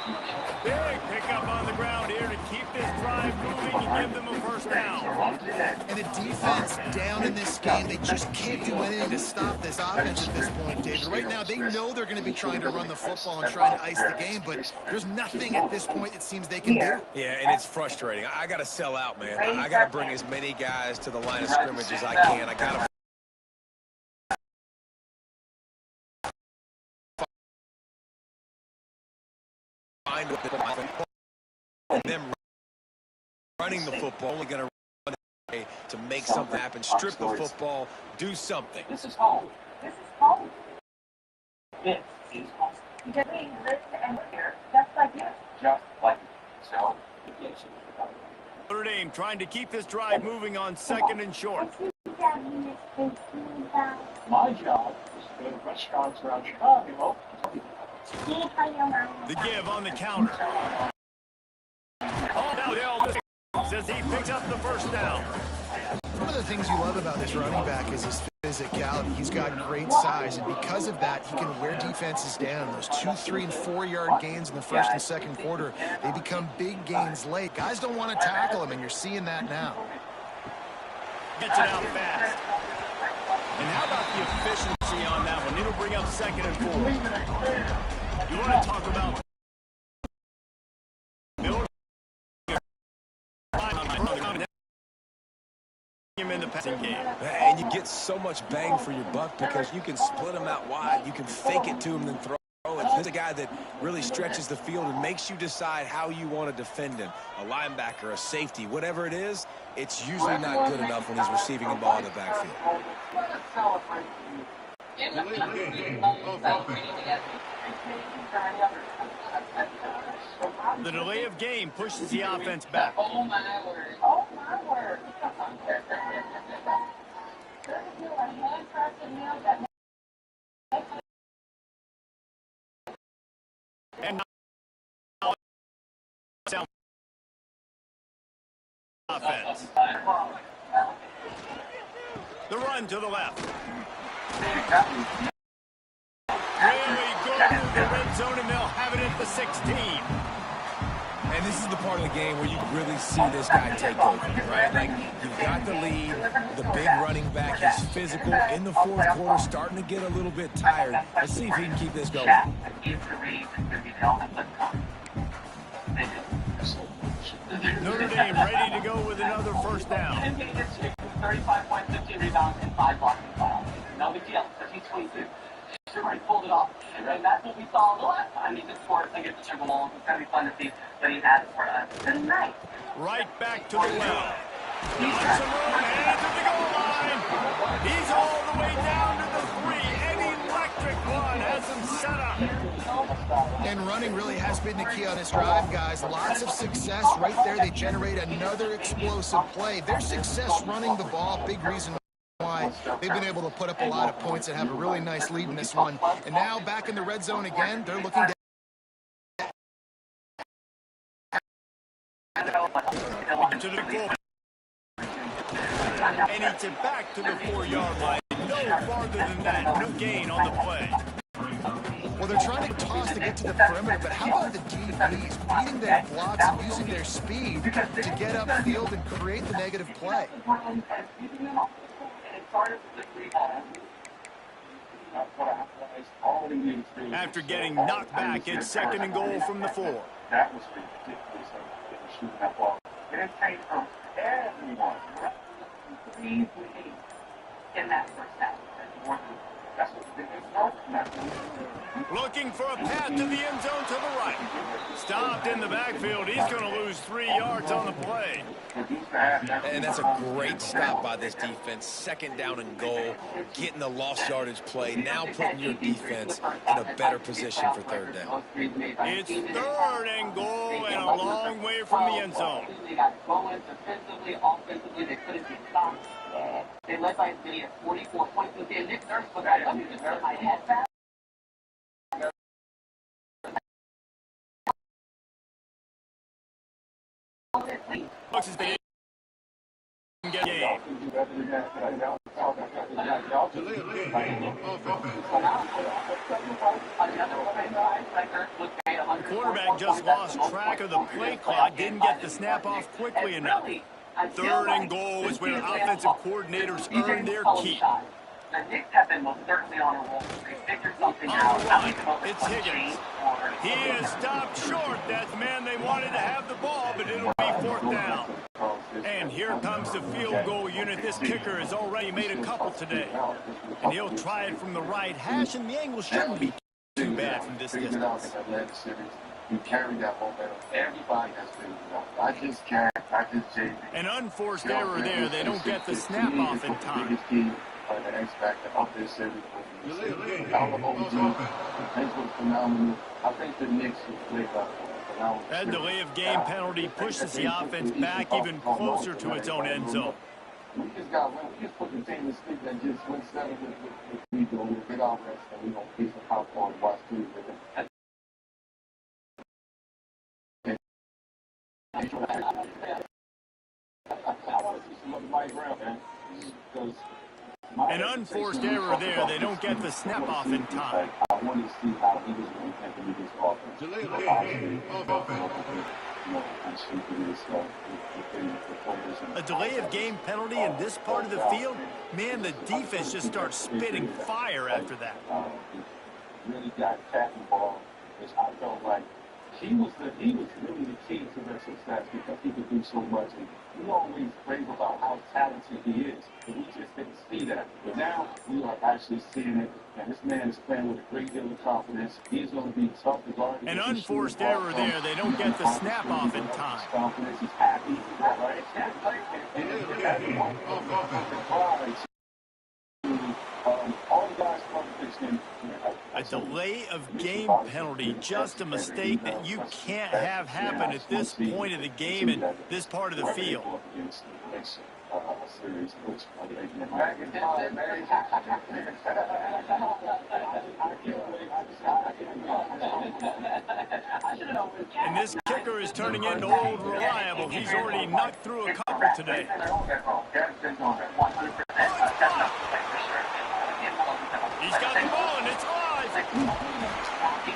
Big pickup on the ground here to keep this drive moving and give them a first down. And the defense down in this game, they just can't do anything to stop this offense at this point, David. Right now, they know they're going to be trying to run the football and trying to ice the game, but there's nothing at this point it seems they can do. Yeah, and it's frustrating. I got to sell out, man. I got to bring as many guys to the line of scrimmage as I can. I got to and them running the football, only going to run to make something happen, strip the football, do something. This is home. This is home. This is home. Because we live and here, just like you. Just like so. Notre Dame trying to keep this drive moving on 2nd and short. My job is to go to restaurants around Chicago. The give on the counter. Oh, says he picks up the first down. One of the things you love about this running back is his physicality. He's got great size, and because of that, he can wear defenses down. Those 2, 3, and 4-yard gains in the first and second quarter, they become big gains late. Guys don't want to tackle him, and you're seeing that now. Gets it out fast. And how about the efficiency on that one? It'll bring up 2nd and 4. You want to talk about Miller? Him in the passing game. And you get so much bang for your buck because you can split him out wide. You can fake it to him, then throw it. He's a guy that really stretches the field and makes you decide how you want to defend him. A linebacker, a safety, whatever it is, it's usually not good enough when he's receiving the ball in the backfield. The delay of game pushes the offense back. Oh, my word. Oh, my word. And now offense. The run to the left. Really good to the red zone, and they'll have it at the 16. And this is the part of the game where you really see this guy take over, right? Like, you've got the lead, the big running back, he's physical. In the fourth quarter, starting to get a little bit tired. Let's see if he can keep this going. Notre Dame ready to go with another first down. 35 points, 15 rebounds, and 5 blocking fouls. No big deal, because he's 22. He's already pulled it off. And that's what we saw the last time he did sports against the Super Bowl. It's going to be fun to see what he has for us tonight. Right back to the well. Some room, and to the goal And running really has been the key on this drive, guys. Lots of success right there. They generate another explosive play. Their success running the ball, big reason why they've been able to put up a lot of points and have a really nice lead in this one. And now back in the red zone again, they're looking to and it's it back to the 4-yard line. No farther than that. No gain on the play. Well, they're trying to toss to get to the perimeter, but how about the DBs beating their blocks and using their speed to get upfield and create the negative play? After getting knocked back, it's 2nd and goal from the 4. That was ridiculous. Shooting that ball. And it came from everyone. 3 in that first half. That's what the defense Looking for a path to the end zone to the right. Stopped in the backfield. He's going to lose 3 yards on the play. And that's a great stop by this defense. 2nd down and goal, getting the lost yardage play, now putting your defense in a better position for 3rd down. It's 3rd and goal and a long way from the end zone. They got going defensively, offensively. They couldn't be stopped. They led by as many as 44 points. But then Nick Nurse was like, let me just put my head back. Looks as they get game. The quarterback just lost track of the play clock, didn't get the snap off quickly enough. 3rd and goal is where offensive coordinators earn their keep. The Knicks have been most certainly on a roll. They figured something out. It's Higgins. He is stopped short. That's the man they wanted to have the ball, but it'll be 4th down. And here comes the field goal unit. This kicker has already made a couple today. And he'll try it from the right hash, and the angle shouldn't be too bad from this distance. You carry that momentum. Everybody has been. I just can't. I just JV. An unforced error there. They don't get the snap off in time. The X factor of this series. Phenomenal. I think the Knicks will play phenomenal. That delay of game penalty pushes the offense back even closer to its own end zone. We just put the team to sleep and just went 7 with we do a little bit offense and we don't piece of popcorn and watch TV with them. An unforced error there. They don't get the snap off in time. I want to see how he was going to handle this offense. A delay of game penalty in this part of the field? Man, the defense just starts spitting fire after that. Really got tackle ball, which I felt like he was really the key to their success because he could do so much. And we always rave about how talented he is, but we just didn't see that. But now we are actually seeing it, and this man is playing with a great deal of confidence. He's going to be tough to guard. An unforced error there. They don't get the snap off in time. Confidence. He's happy. Right? All the guys from the Pistons. A delay of game penalty, just a mistake that you can't have happen at this point of the game and this part of the field. And this kicker is turning into old reliable. He's already knocked through a couple today. He's got the ball and it's live.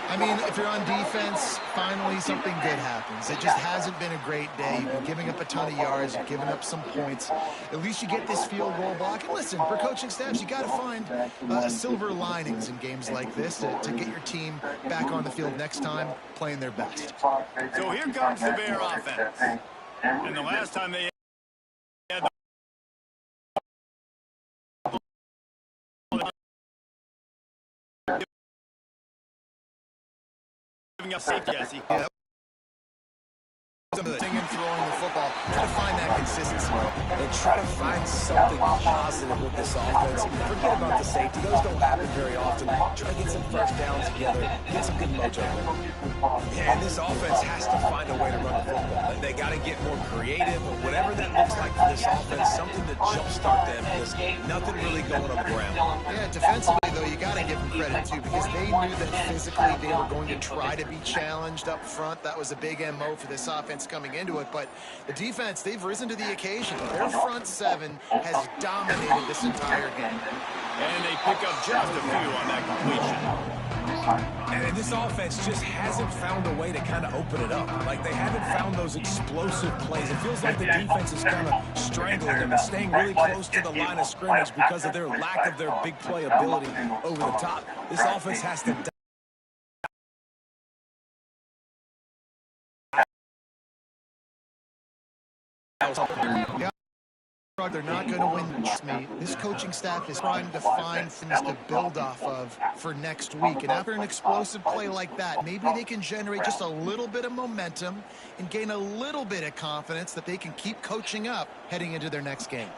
I mean, if you're on defense, finally something good happens. It just hasn't been a great day. You've been giving up a ton of yards. You've given up some points. At least you get this field goal block. And listen, for coaching staffs, you got to find silver linings in games like this to get your team back on the field next time playing their best. So here comes the Bear offense. And the last time they had the giving up safety, Jesse. Some of the singing, throwing the football, try to find that consistency. And try to find something positive with this offense. Forget about the safety. Those don't happen very often. Try to get some first downs together. Get some good mojo. And this offense has to find a way to run the football. They got to get more creative, but whatever that looks like for this offense, something to jumpstart them, because nothing really going on the ground. Yeah, defensively, though, you got to give them credit, too, because they knew that physically they were going to try to be challenged up front. That was a big MO for this offense coming into it, but the defense, they've risen to the occasion. Their front seven has dominated this entire game. And they pick up just a few on that completion. And this offense just hasn't found a way to kind of open it up. Like, they haven't found those explosive plays. It feels like the defense is kind of strangling them and staying really close to the line of scrimmage because of their lack of their big play ability over the top. This offense has to They're not going to win, trust me. This coaching staff is trying to find things to build off of for next week. And after an explosive play like that, maybe they can generate just a little bit of momentum and gain a little bit of confidence that they can keep coaching up heading into their next game.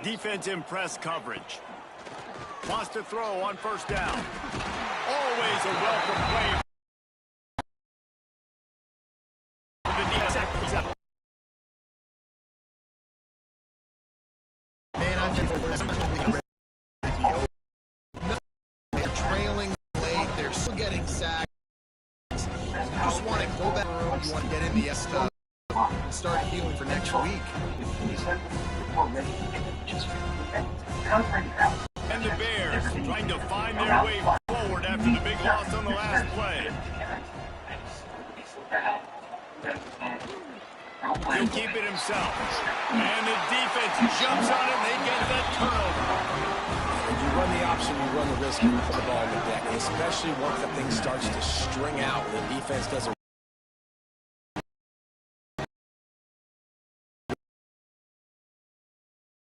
Defense in press coverage. Wants to throw on first down. Always a welcome play. They're trailing late. They're still getting sacked. You just want to go back. You want to get in the stuff and start healing for next week. And the Bears trying to find their way forward after the big loss on the last play. He'll keep it himself. And the defense jumps on it, and they get that turnover. When you run the option, you run the risk and you put the ball on the deck, especially once the thing starts to string out. The defense doesn't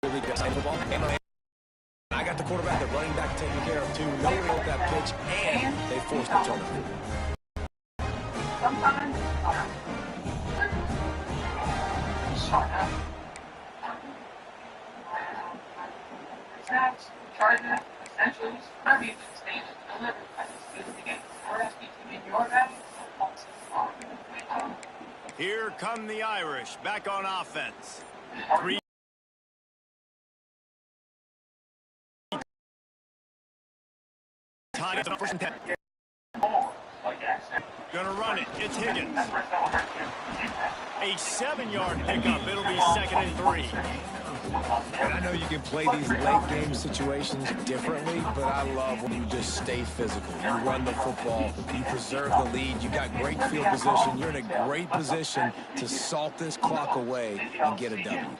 really get the ball. I got the quarterback, the running back taken care of too. Nobody wrote that pitch, and they forced the turnover. Sometimes snaps, charges, essentially, everything stays delivered by the season again. We're asking to be your guys. Here come the Irish back on offense. 3 times on first and 10. Gonna run it. It's Higgins. A 7-yard pickup. It'll be 2nd and 3. And I know you can play these late game situations differently, but I love when you just stay physical. You run the football, you preserve the lead, you got great field position, you're in a great position to salt this clock away and get a W.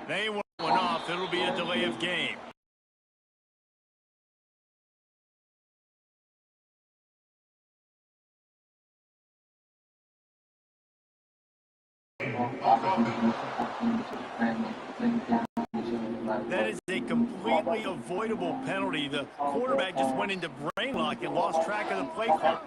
They went off. It'll be a delay of game. That is a completely avoidable penalty. The quarterback just went into brain lock and lost track of the play clock.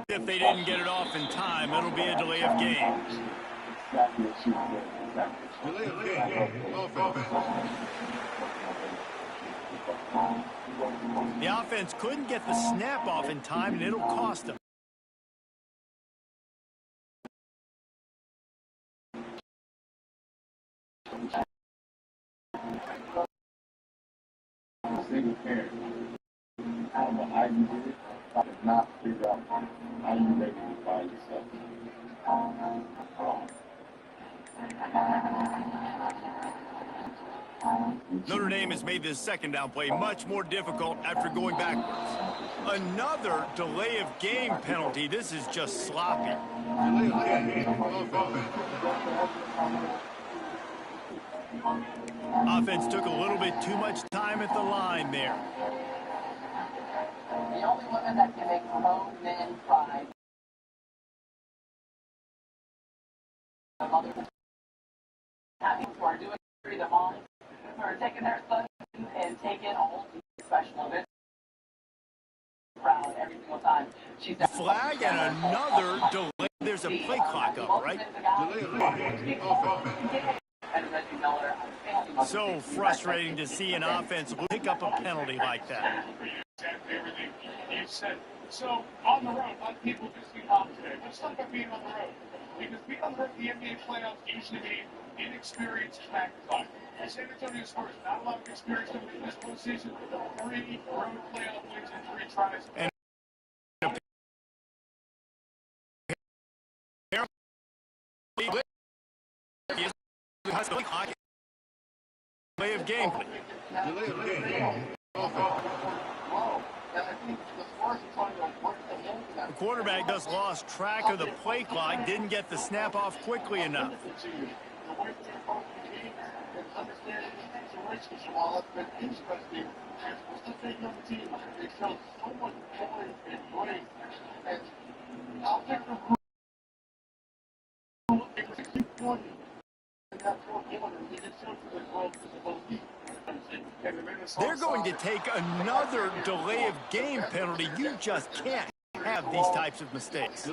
If they didn't get it off in time, it'll be a delay of game. The offense couldn't get the snap off in time, and it'll cost them. Single parent. I don't know how you did it. I did not figure out how you make it by yourself. Notre Dame has made this second down play much more difficult after going backwards. Another delay of game penalty. This is just sloppy. Offense took a little bit too much time at the line there. The only women that can make grown men cry. The mothers who are doing the moms who are taking their sons and taking all the special events proud every single time. She's flag and another delay. There's a play clock up, right? So frustrating to see an offense pick up a penalty like that. Exactly everything you said. So, on the road, a lot of people just be off today. Let's talk about being on the road. Because being on the road, the NBA playoffs usually mean inexperienced sacrifice. San Antonio Spurs, not a lot of experience in this postseason. 3 road playoff wins and 3 tries. And delay of game. The quarterback just lost track of the play clock, didn't get the snap off quickly enough. They're going to take another delay of game penalty. You just can't have these types of mistakes.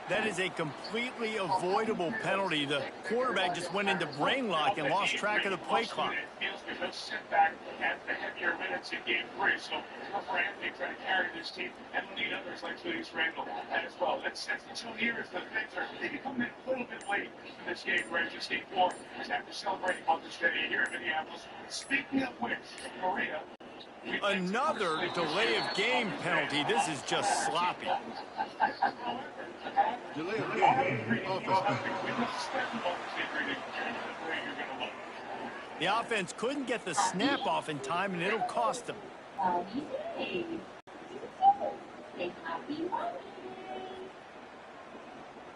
That is a completely avoidable penalty. The quarterback just went into brain lock and lost track of the play clock. He'll sit back at the heavier minutes in game 3, so for Anthony trying to carry this team and lead others like Julius Randle as well. That's the 2 years that things are coming in a little bit late in this game, right? Just game 4 is after celebrating Mother's Day here in Minneapolis. Speaking of which, Maria. Another delay of game penalty. This is just sloppy. The offense couldn't get the snap off in time, and it'll cost them.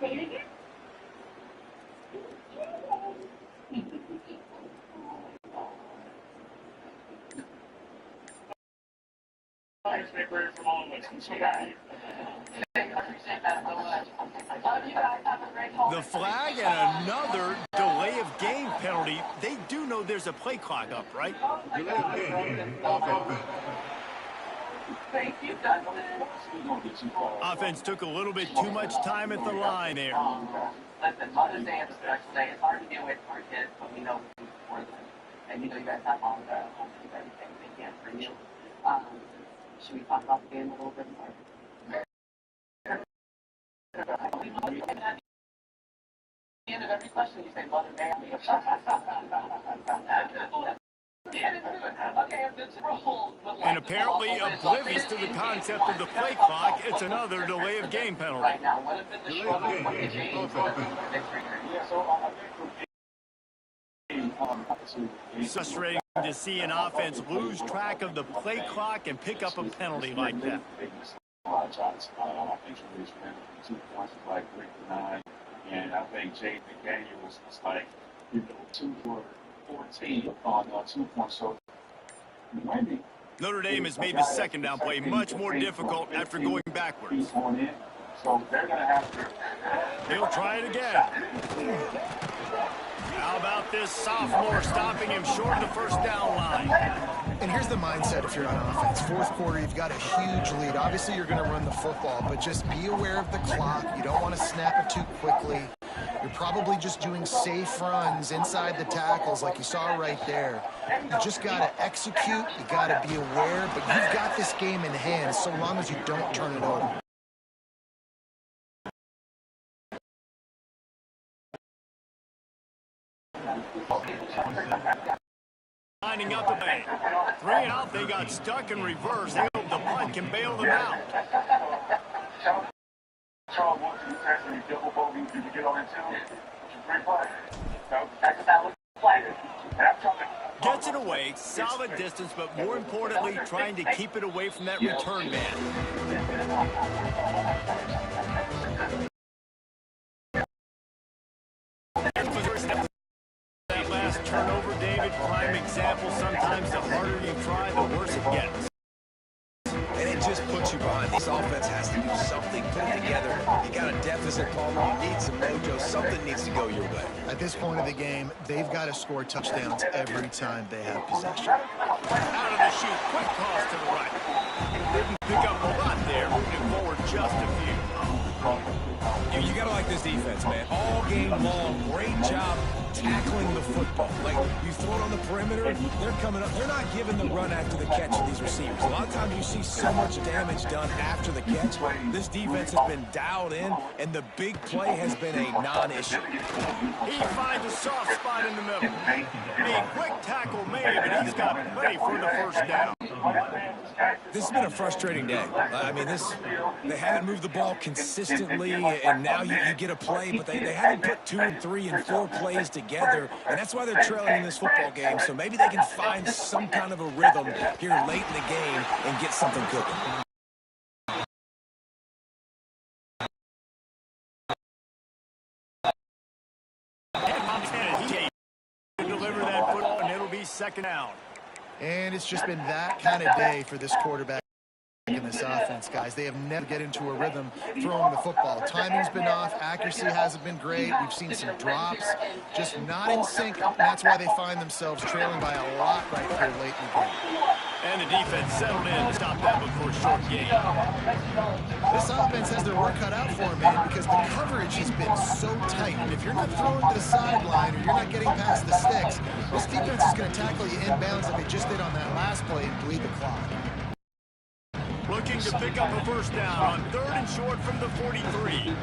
Say it again. Thanks, Mayberry, from all of us. I'm so happy. The flag and another delay of game penalty. They do know there's a play clock up, right? Offense took a little bit too much time at the line there. Listen, Mother's Day is a special day. It's hard to deal with for kids, but we know we for them. And you know you guys have all the everything they can for you. Should we talk about the game a little bit more? At the end of every question, you say, Mother, may I be a And apparently oblivious to the concept of the play clock, it's another delay of game penalty. Right now, what have been the struggle? What did you change for victory? Yeah, so I think Frustrating to see an offense lose track of the play clock and pick up a penalty like that. I think Julius Randle 2 points was like 3 for 9, and I think Jay McDaniel was like 2 for 14 on 2 points. So Wendy. Notre Dame has made the second down play much more difficult after going backwards. So they're going to have to. He'll try it again. How about this sophomore stopping him short of the first down line? And here's the mindset if you're on offense. Fourth quarter, you've got a huge lead. Obviously, you're going to run the football, but just be aware of the clock. You don't want to snap it too quickly. You're probably just doing safe runs inside the tackles like you saw right there. You just got to execute. You got to be aware, but you've got this game in hand so long as you don't turn it over. Lining up the bank. 3 and out, they got stuck in reverse. They hope the punt can bail them out. Charles Woodson, you double bogey, did you get on it too? Great play. Gets it away, solid distance, but more importantly, trying to keep it away from that return man. That last turnover, David, prime example. Sometimes the harder you try, the worse it gets. And it just puts you behind. This offense has to do something, put it together. You got a deficit, Palmer. You need some mojo. Something needs to go your way. At this point of the game, they've got to score touchdowns every time they have possession. Out of the chute, quick toss to the right. Didn't pick up a lot there, moving forward just a few. You got to like this defense, man. All game long, great job tackling the football. Like, you throw it on the perimeter, they're coming up. They're not giving the run after the catch to these receivers. A lot of times you see so much damage done after the catch. This defense has been dialed in, and the big play has been a non-issue. He finds a soft spot in the middle. A quick tackle made, but he's got plenty for the first down. This has been a frustrating day. I mean, they haven't moved the ball consistently, and now you get a play, but they haven't put 2 and 3 and 4 plays together, and that's why they're trailing in this football game. So maybe they can find some kind of a rhythm here late in the game and get something cooking. Deliver that football, and it'll be second down. And it's just been that kind of day for this quarterback in this offense, guys. They have never get into a rhythm throwing the football. Timing's been off. Accuracy hasn't been great. We've seen some drops. Just not in sync. And that's why they find themselves trailing by a lot right here late in the game. And the defense settled in to stop that before a short game. This offense has their work cut out for them, man, because the coverage has been so tight. And if you're not throwing to the sideline or you're not getting past the sticks, this defense is going to tackle you inbounds like they just did on that last play and bleed the clock. Looking to pick up a first down on 3rd and short from the 43.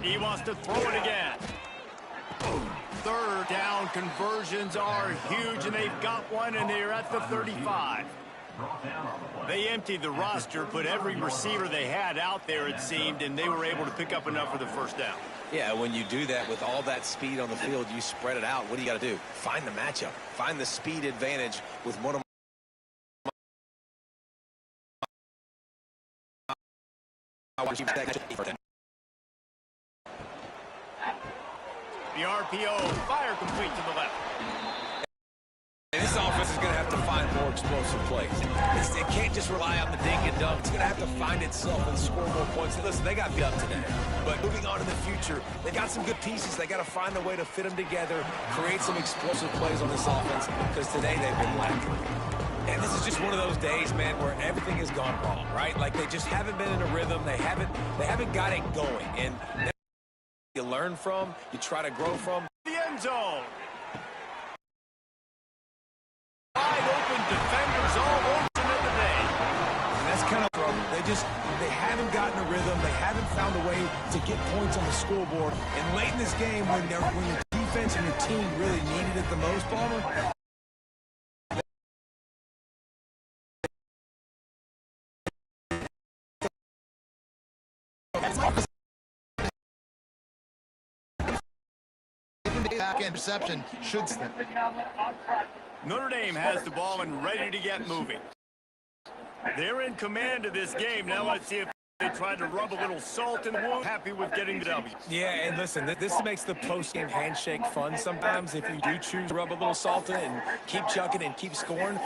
He wants to throw it again. 3rd down conversions are huge, and they've got one, and they're at the 35. They emptied the roster, put every receiver they had out there, it seemed, and they were able to pick up enough for the first down. Yeah, when you do that with all that speed on the field, you spread it out. What do you got to do? Find the matchup. Find the speed advantage with one of the RPO, fire complete to the left. And this offense is going to have to find more explosive plays. It can't just rely on the dink and dunk. It's going to have to find itself and score more points. Listen, they got beat up today. But moving on in the future, they got some good pieces. They got to find a way to fit them together, create some explosive plays on this offense, because today they've been lacking. And this is just one of those days, man, where everything has gone wrong, right? Like they just haven't been in a rhythm. They haven't got it going. And you learn from, you try to grow from. The end zone. Wide open defenders all open of the day. And that's kind of trouble. They haven't gotten a rhythm. They haven't found a way to get points on the scoreboard. And late in this game, when your defense and your team really needed it the most, Palmer, back end reception should step. Notre Dame has the ball and ready to get moving. They're in command of this game. Now let's see if they try to rub a little salt in the wound. Happy with getting the W. yeah, and listen, this makes the post-game handshake fun sometimes if you do choose to rub a little salt in it and keep chucking and keep scoring.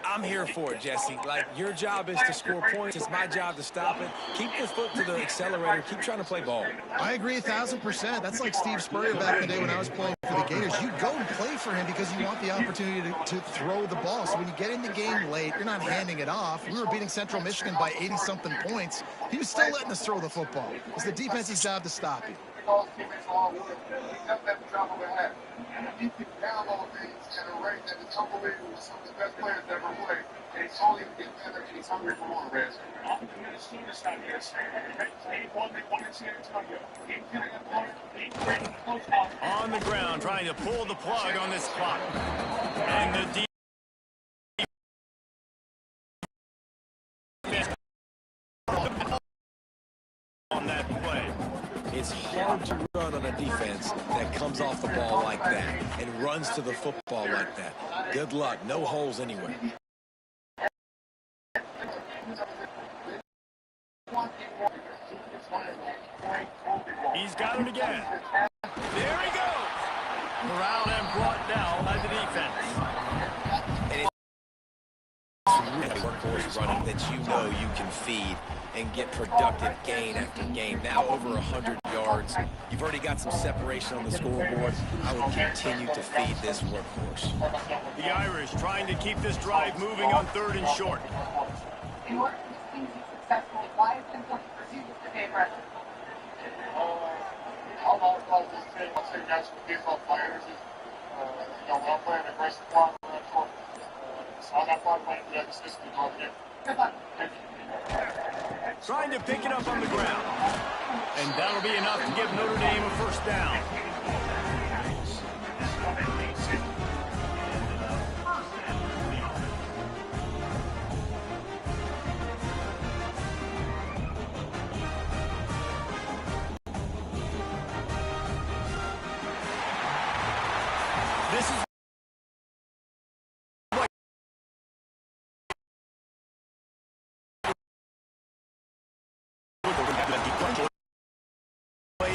I'm here for it, Jesse. Like, your job is to score points. It's my job to stop it. Keep your foot to the accelerator. Keep trying to play ball. I agree 1,000%. That's like Steve Spurrier back in the day when I was playing for the Gators. You go and play for him because you want the opportunity to throw the ball. So when you get in the game late, you're not handing it off. We were beating Central Michigan by 80-something points. He was still letting us throw the football. It's the defense's job to stop you. He can download things at a rate that is unbelievable. Some of the best players ever played. And he's only getting better and he's hungry for more, Rez. On the ground, trying to pull the plug on this clock. And the on that play. It's hard to run on a defense that comes off the ball like that and runs to the football like that. Good luck. No holes anywhere. He's got it again. There he goes. Corralled and brought down by the defense. And it's workhorse running that you know you can feed and get productive gain after gain. Now over 100 yards. You've already got some separation on the scoreboard. I would continue to feed this workhorse. The Irish trying to keep this drive moving on 3rd and short. In order for this team to be successful, why it's important for you to stay aggressive? I'll this team. I'll say guys with default players is, we're all playing aggressive block for that short. So I'm not playing the system on here. Good luck. Trying to pick it up on the ground. And that'll be enough to give Notre Dame a first down. This is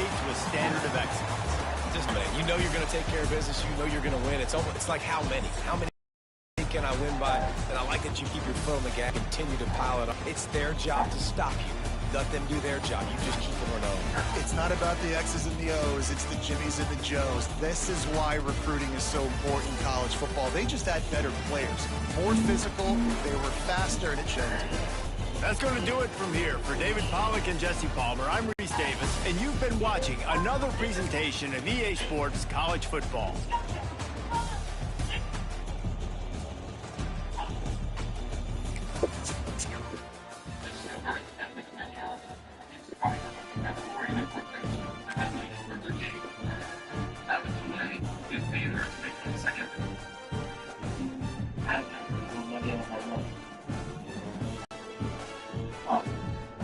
to a standard of excellence. Just a minute. You know you're going to take care of business. You know you're going to win. It's like how many? How many can I win by? And I like that you keep your foot on the gas, continue to pile it up. It's their job to stop you. Let them do their job. You just keep them on. It's not about the X's and the O's. It's the Jimmies and the Joes. This is why recruiting is so important in college football. They just had better players. More physical, they were faster, and it showed. That's going to do it from here. For David Pollack and Jesse Palmer, I'm Reese Davis, and you've been watching another presentation of EA Sports College Football.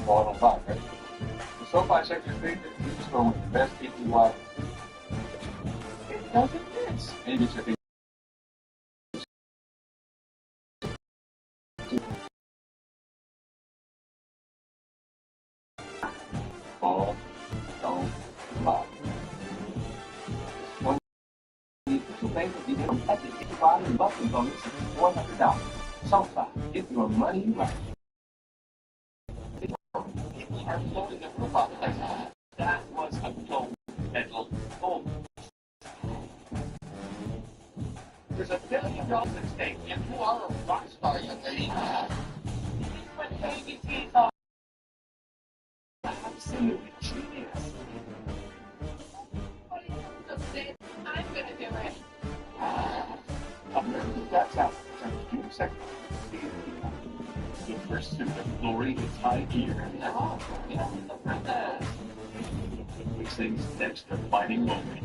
Ball on top, right? The SoFi sector big that you just go with the best PPY. It doesn't fit. Maybe it's a big ball, don't lie. One two things that you can at the 55 and bucking bonus $100. SoFi, get your money right. Are floating up the bottom. That was a gold medal. Gold. There's $1 billion at stake. If you are a rock star, you lady. But ABT's are absolutely genius. What do you have to say? I'm gonna do it. America, that's out. June 2nd. The pursuit of glory is high gear. Which things next defining moment.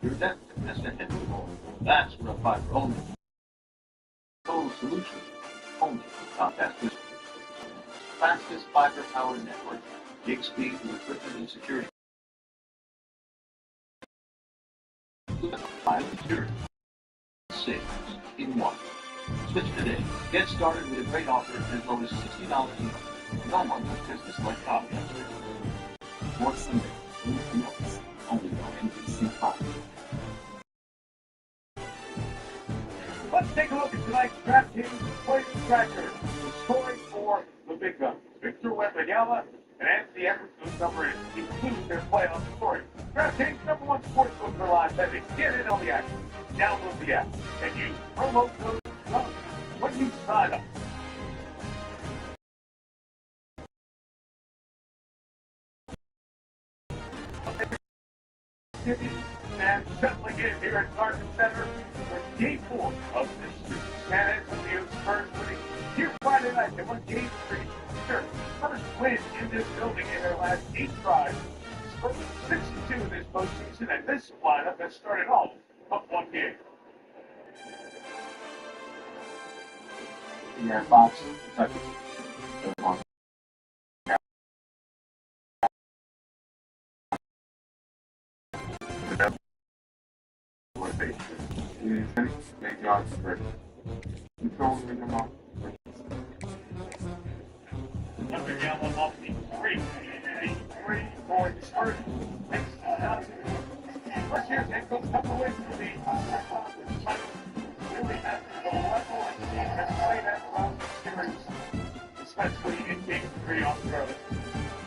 Your depth has been integral. That's where a fiber only. Total solution. Only Comcast Business. Fastest fiber power network. Gig speed with equipment and security. Savings in one. Switch today. Get started with a great offer as low as $60 a month. No one does business like Comcast. More Sunday. Only on NBC5. Let's take a look at tonight's DraftKings Point Tracker. The story for the big guns. Victor Wembanyama and Anthony Edwards, those numbers include their playoff story. DraftKings #1 sportsbook for live betting. Get in on the action. Download the app and use promo code DRUNK when you sign up. And settling in here at Garden Center for Game 4 of this San Antonio Spurs winning here Friday night. They won Game 3. Sure, first win in this building in their last 8 drives. Spurs 62 in this postseason, and this lineup has started off up one game. Yeah, Fox, Kentucky. Under yellow off the three for the start. First year's head coach couple away from the really has the level and team has played that throughout the series, especially in game 3 on the road.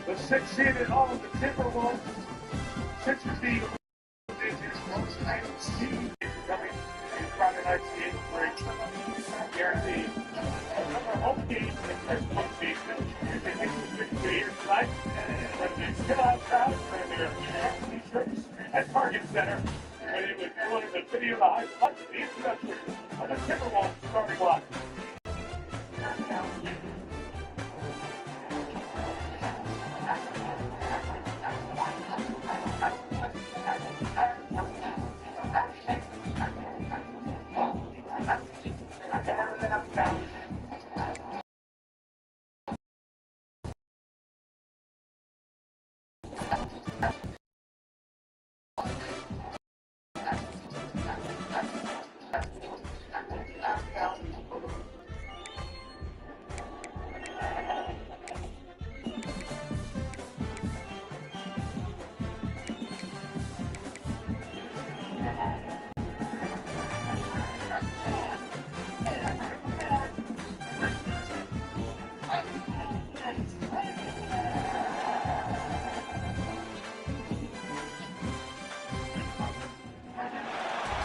The 6th seed at home, the Timberwolves, 6 feet most night seed coming in Friday night's game 3. Guaranteed. Another home game in the first home game. They make the 6 here tonight. But they still out crowds for their t-shirts at Target Center. Where they would join the video live up to the introduction of the Timberwolves starting block.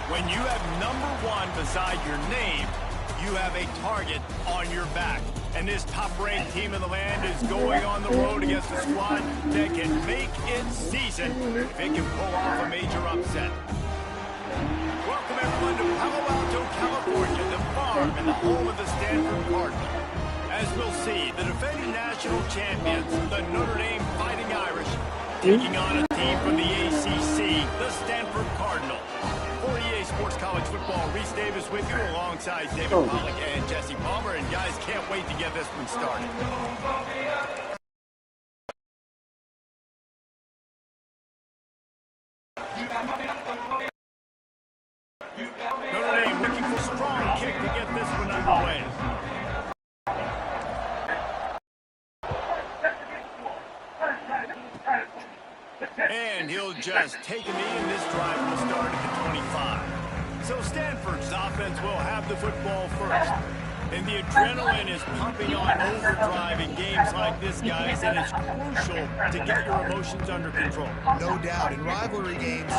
When you have number 1 beside your name, you have a target on your back. And this top-ranked team in the land is going on the road against a squad that can make its season if it can pull off a major upset. Welcome everyone to Palo Alto, California, the farm and the home of the Stanford Cardinal. As we'll see, the defending national champions, the Notre Dame Fighting Irish, taking on a team from the ACC, the Stanford Cardinal. For EA Sports College Football, Reese Davis with you alongside David Pollock and Jesse Palmer. And guys, can't wait to get this one started. Notre Dame looking for a strong kick to get this one underway. And he'll just take a knee, and this drive will start at the 25. So Stanford's offense will have the football first. And the adrenaline is pumping on overdrive in games like this, guys, and it's crucial to get your emotions under control. No doubt. In rivalry games,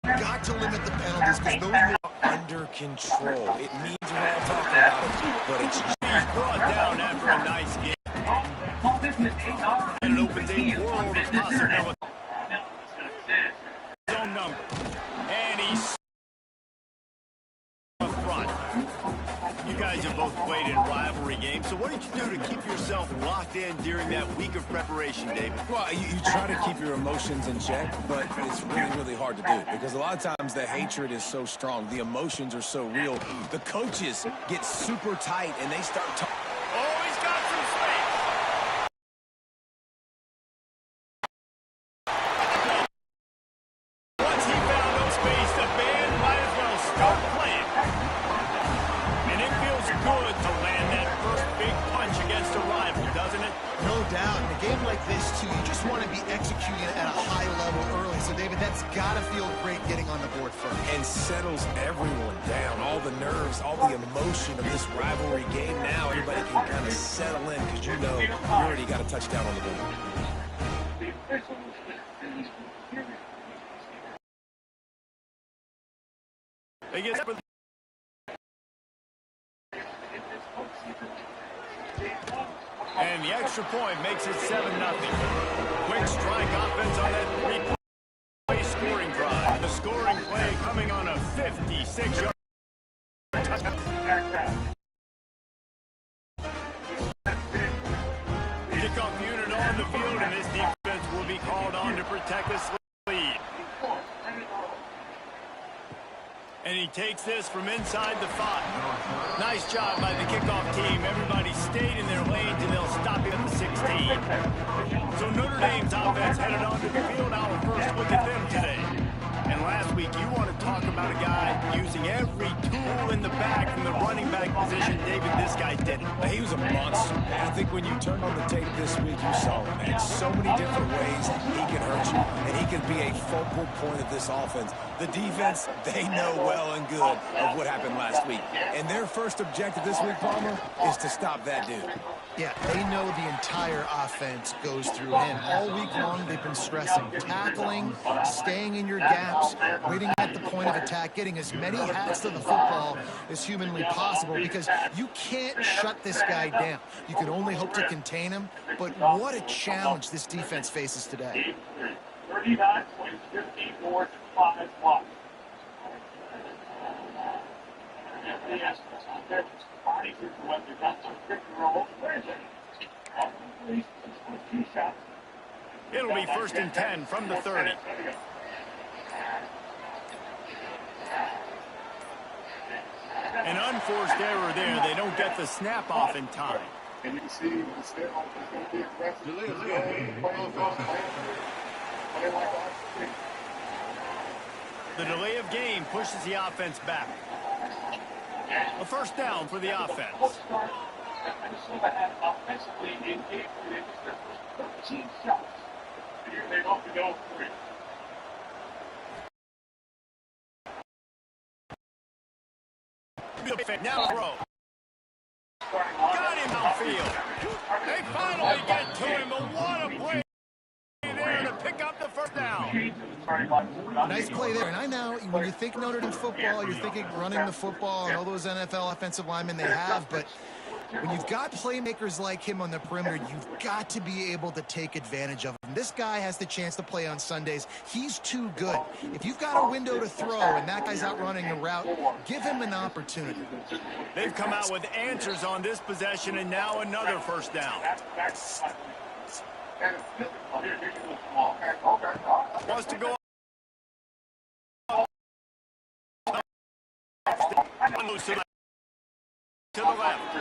you've got to limit the penalties because those are Under control. It means we're all talking about it, but it's He's brought down after a nice game. And it opens a world of possibilities. His own number. And he's up front. You guys have both played in rivalry games, so what did you do to keep yourself locked in during that week of preparation, David? Well, you try to keep your emotions in check, but it's really, really hard to do because a lot of times the hatred is so strong. The emotions are so real. The coaches get super tight, and they start talking. Oh, he's got some space. Once he found no space, the band might as well start playing. And it feels good to land that first big punch against a rival, doesn't it? no doubt. In a game like this, too, you just want to be executing at a high level early. So, David, that's got to feel great getting on the board first. And settles everyone down. All the nerves, all the emotion of this rivalry game now. Everybody can kind of settle in because you know you already got a touchdown on the board. They get and the extra point makes it 7-0. Quick strike offense on that three-play scoring drive. The scoring play coming on a 56-yard touchdown. Kickoff unit on the field, and this defense will be called on to protect this lead. And And he takes this from inside the 5. Nice job by the kickoff team. Everybody stayed in their lanes, and they'll stop him at the 16. So Notre Dame's offense headed onto the field. Our first look at them today. And last week, you want to talk about a guy using every tool in the bag from the running back position. David, this guy did it. He was a monster. And I think when you turned on the tape this week, you saw him, man. So many different ways he can hurt you, and he can be a focal point of this offense. The defense, they know well and good of what happened last week. And their first objective this week, Palmer, is to stop that dude. Yeah, they know the entire offense goes through him. All week long, they've been stressing tackling, staying in your gaps, waiting at the point of attack, getting as many hats to the football as humanly possible, because you can't shut this guy down. You can only hope to contain him, but what a challenge this defense faces today. 39 points, 54 to 5 blocks. Yes, body through the weapon, got some pick and roll. It'll be 1st and 10 from the 30. An unforced error there. They don't get the snap off in time. And you can see the snap off is going to be aggressive. The delay of game pushes the offense back. A 1st down for the offense. Minnesota had offensively engaged with their first 13 shots. Here they go to go 3. Now throw. Got him outfield. They finally get to him, but what a play there to pick up the 1st down. Nice play there. And I know when you think Notre Dame football, you're thinking running the football and all those NFL offensive linemen they have, but when you've got playmakers like him on the perimeter, you've got to be able to take advantage of him. This guy has the chance to play on Sundays. He's too good. If you've got a window to throw and that guy's out running a route, give him an opportunity. They've come out with answers on this possession, and now another 1st down. Wants to go to the left.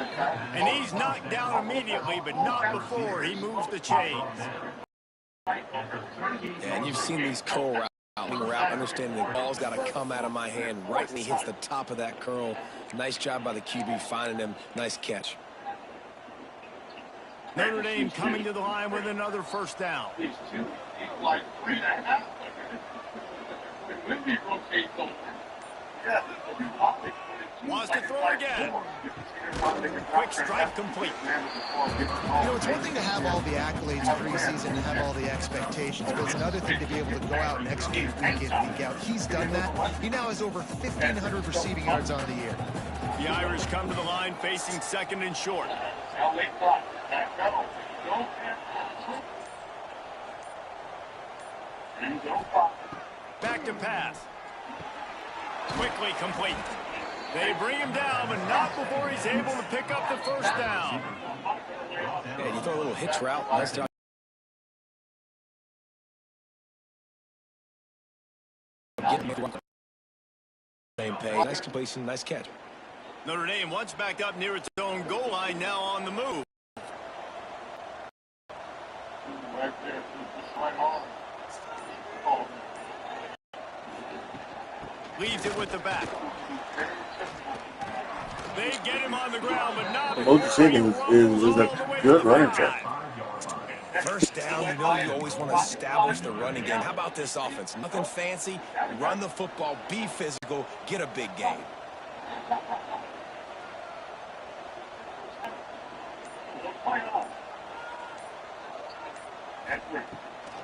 And he's knocked down immediately, but not before he moves the chains. And you've seen these curl route, understanding the ball's got to come out of my hand right when he hits the top of that curl. Nice job by the QB finding him. Nice catch. Notre Dame coming to the line with another 1st down. These two, like 3.5. When we rotate over, Wants to throw again. Quick strike complete. You know, it's one thing to have all the accolades preseason and have all the expectations, but it's another thing to be able to go out and execute week in, week out. He's done that. He now has over 1,500 receiving yards on the year. The Irish come to the line facing 2nd and short. Back to pass. Quickly complete. They bring him down, but not before he's able to pick up the 1st down. Yeah, you throw a little hitch route. Nice job. Same pay. Nice completion. Nice catch. Notre Dame once backed up near its own goal line, now on the move. Leaves it with the back. They get him on the ground, but not Moses Higgins is a good running back. 1st down, you know you always want to establish the running game. How about this offense? Nothing fancy. Run the football, be physical, get a big game.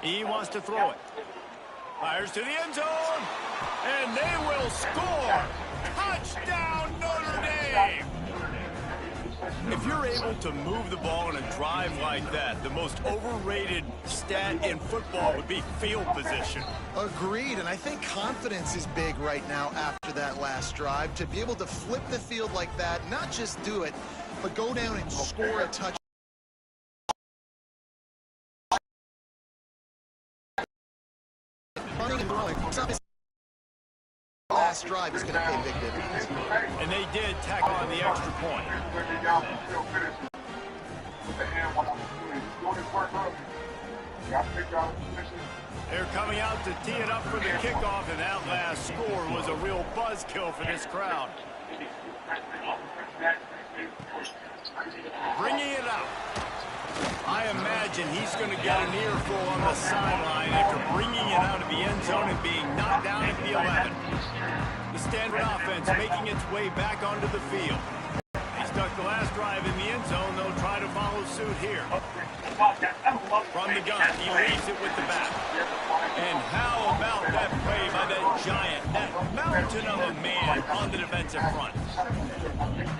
He wants to throw it. Fires to the end zone, and they will score. Touchdown, Notre Dame! If you're able to move the ball in a drive like that, the most overrated stat in football would be field position. Agreed, and I think confidence is big right now after that last drive. To be able to flip the field like that, not just do it, but go down and score a touchdown. Last last drive is going to pay big dividends. And they did tack on the extra point. They're coming out to tee it up for the kickoff, and that last score was a real buzzkill for this crowd. Bringing it up. I imagine he's going to get an earful on the sideline after bringing it out of the end zone and being knocked down at the 11. The Stanford offense making its way back onto the field. They stuck the last drive in the end zone. They'll try to follow suit here. From the gun, he leaves it with the back. And how about that play by that giant, that mountain of a man on the defensive front?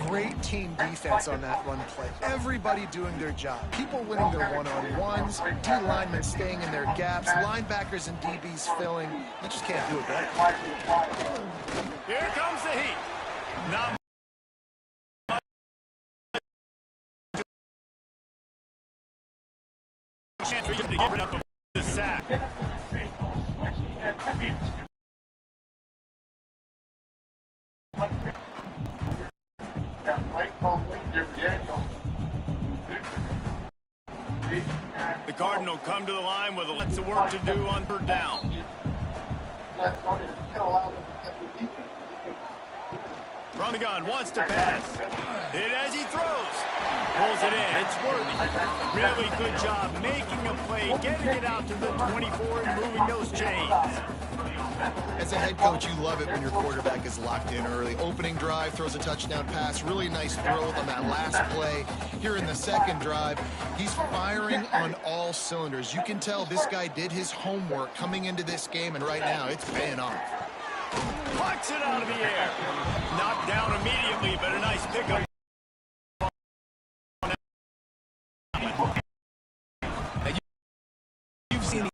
Great team defense on that run play. Everybody doing their job. People winning their one-on-ones, D linemen staying in their gaps, linebackers and DBs filling. You just can't do it better. Here comes the heat. Not chance for you to get rid of the sack. The Cardinal come to the line with lots of work to do on third down. From the gun, wants to pass. Hit as he throws. Pulls it in. It's worthy. Really good job making a play, getting it out to the 24 and moving those chains. As a head coach, you love it when your quarterback is locked in early. Opening drive, throws a touchdown pass. Really nice throw on that last play. Here in the second drive, he's firing on all cylinders. You can tell this guy did his homework coming into this game, and right now it's paying off. Plucks it out of the air. Knocked down immediately, but a nice pickup. You've seen the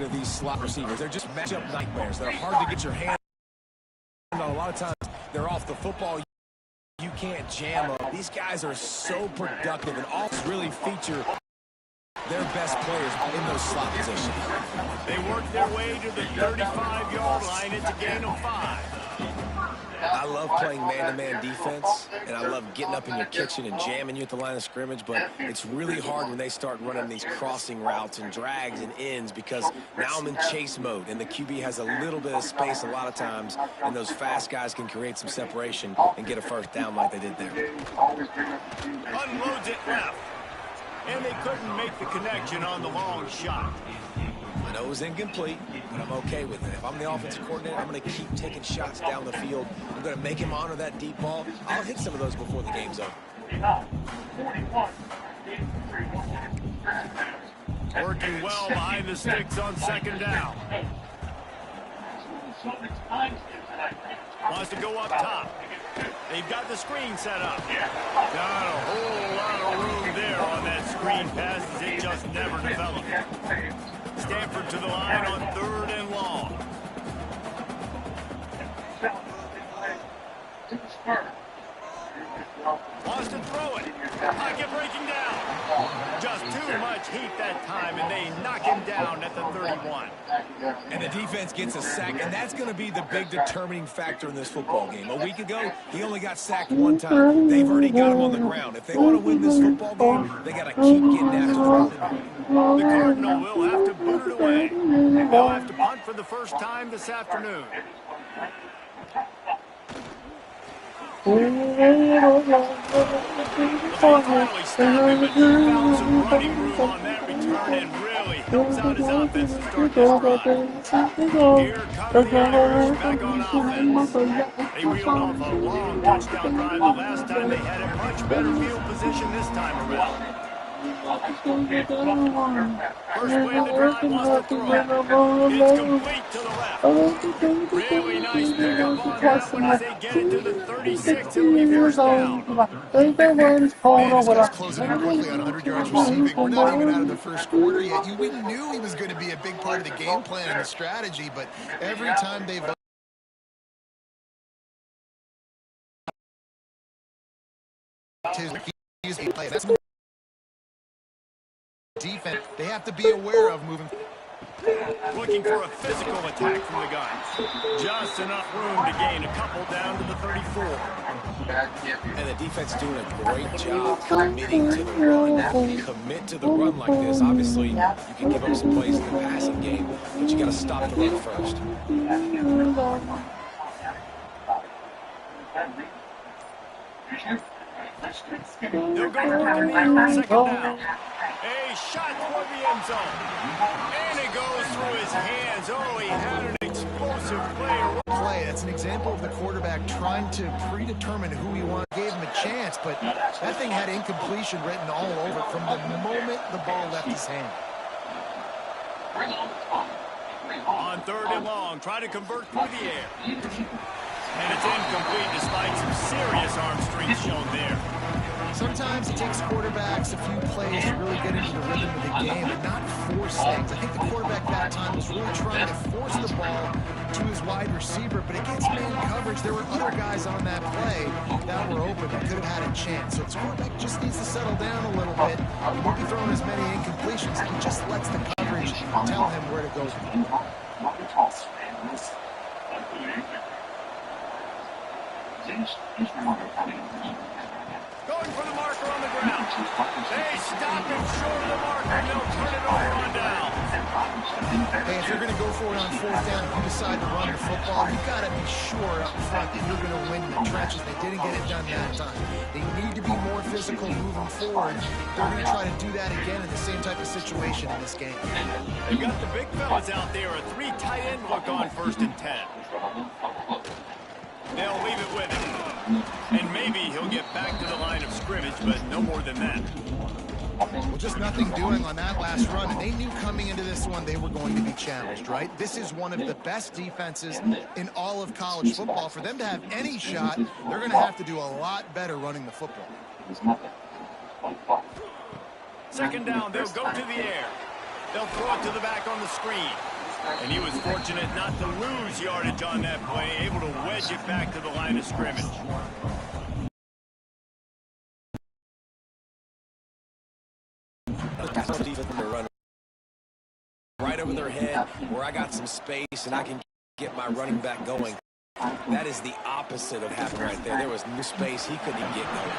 of these slot receivers. They're just matchup nightmares. They're hard to get your hand on. A lot of times they're off the football. You can't jam them. These guys are so productive and all really feature their best players in those slot positions. They work their way to the 35-yard line. It's a gain of 5. I love playing man-to-man defense, and I love getting up in your kitchen and jamming you at the line of scrimmage, but it's really hard when they start running these crossing routes and drags and ends because now I'm in chase mode, and the QB has a little bit of space a lot of times, and those fast guys can create some separation and get a first down like they did there. Unloads it left. And they couldn't make the connection on the long shot. I know it was incomplete, but I'm okay with it. If I'm the offensive coordinator, I'm going to keep taking shots down the field. I'm going to make him honor that deep ball. I'll hit some of those before the game's over. Working well behind the sticks on second down. Wants to go up top. They've got the screen set up. Got a whole lot of room there on that screen pass as it just never developed. Stanford to the line on 3rd and long. Wants to throw it. Pocket breaking down. Just too much heat that time, and they knock him down at the 31. And the defense gets a sack, and that's going to be the big determining factor in this football game. A week ago, he only got sacked 1 time. They've already got him on the ground. If they want to win this football game, they got to keep getting after the ball. The Cardinal will have to boot it away. They'll have to punt for the first time this afternoon. Finally stopped him, but he found some running room on that return and really helps out his offense to start this drive. Here come the Irish back on offense. They reeled off a long touchdown drive the last time. They had a much better field position this time around. First play of the drive wants to throw. It's complete to the left. Really nice pickup on that one as they get it to the 36. It'll be first down. Man, this guy's closing in quickly on 100 yards receiving. We're not even out of the first quarter yet. We knew he was going to be a big part of the game plan and the strategy, but every time they've defense, they have to be aware of moving. Looking for a physical attack from the gun. Just enough room to gain a couple down to the 34. And the defense doing a great job committing to the run. Commit to the run like this. Obviously, you can give up some plays in the passing game, but you got to stop the run first. They'll go to the lead, second down. A shot toward the end zone. And it goes through his hands. Oh, he had an explosive play. That's an example of the quarterback trying to predetermine who he wanted. Gave him a chance, but that thing had incompletion written all over it from the moment the ball left his hand. On third and long, try to convert through the air. And it's incomplete despite some serious arm strength shown there. Sometimes it takes quarterbacks a few plays to really get into the rhythm of the game and not force things. I think the quarterback that time was really trying to force the ball to his wide receiver, but against man coverage, there were other guys on that play that were open that could have had a chance. So this quarterback just needs to settle down a little bit. He won't be throwing as many incompletions. He just lets the coverage tell him where to go. Going for the marker on the ground. They stop him short of the marker, and they'll turn it over on down. Hey, if you're going to go for it on fourth down, if you decide to run the football, you've got to be sure up front that you're going to win the trenches. They didn't get it done that time. They need to be more physical moving forward. They're going to try to do that again in the same type of situation in this game. They've got the big fellas out there, a three tight end look on 1st and 10. They'll leave it with him. And maybe he'll get back to the line of scrimmage, but no more than that. Well, just nothing doing on that last run. And they knew coming into this one they were going to be challenged, right? This is one of the best defenses in all of college football. For them to have any shot, they're going to have to do a lot better running the football. Second down, they'll go to the air. They'll throw it to the back on the screen. And he was fortunate not to lose yardage on that play, able to wedge it back to the line of scrimmage. Right over their head where I got some space and I can get my running back going. That is the opposite of happening right there. There was no space. He couldn't even get going.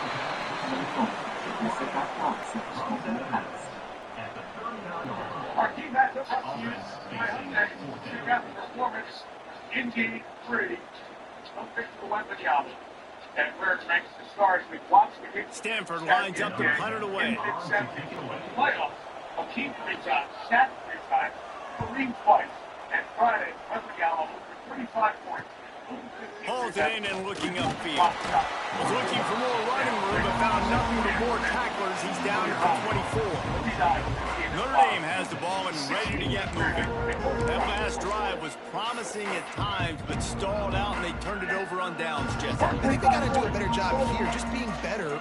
Our key matchup up here is my Hyundai geographic performance Indy 3 of Victor Wembanyama. And where it ranks the stars we've watched. Stanford lines up to punt it away. Playoffs, Hakeem 3 times, Shaq 3 times, Kareem twice, and Friday, Wembanyama for 35 points. Hauls it in and looking upfield. Was looking for more running room, but found nothing but more tacklers. He's down to 24. Notre Dame has the ball and ready to get moving. That last drive was promising at times, but stalled out, and they turned it over on downs, Jesse. I think they got to do a better job here, just being better.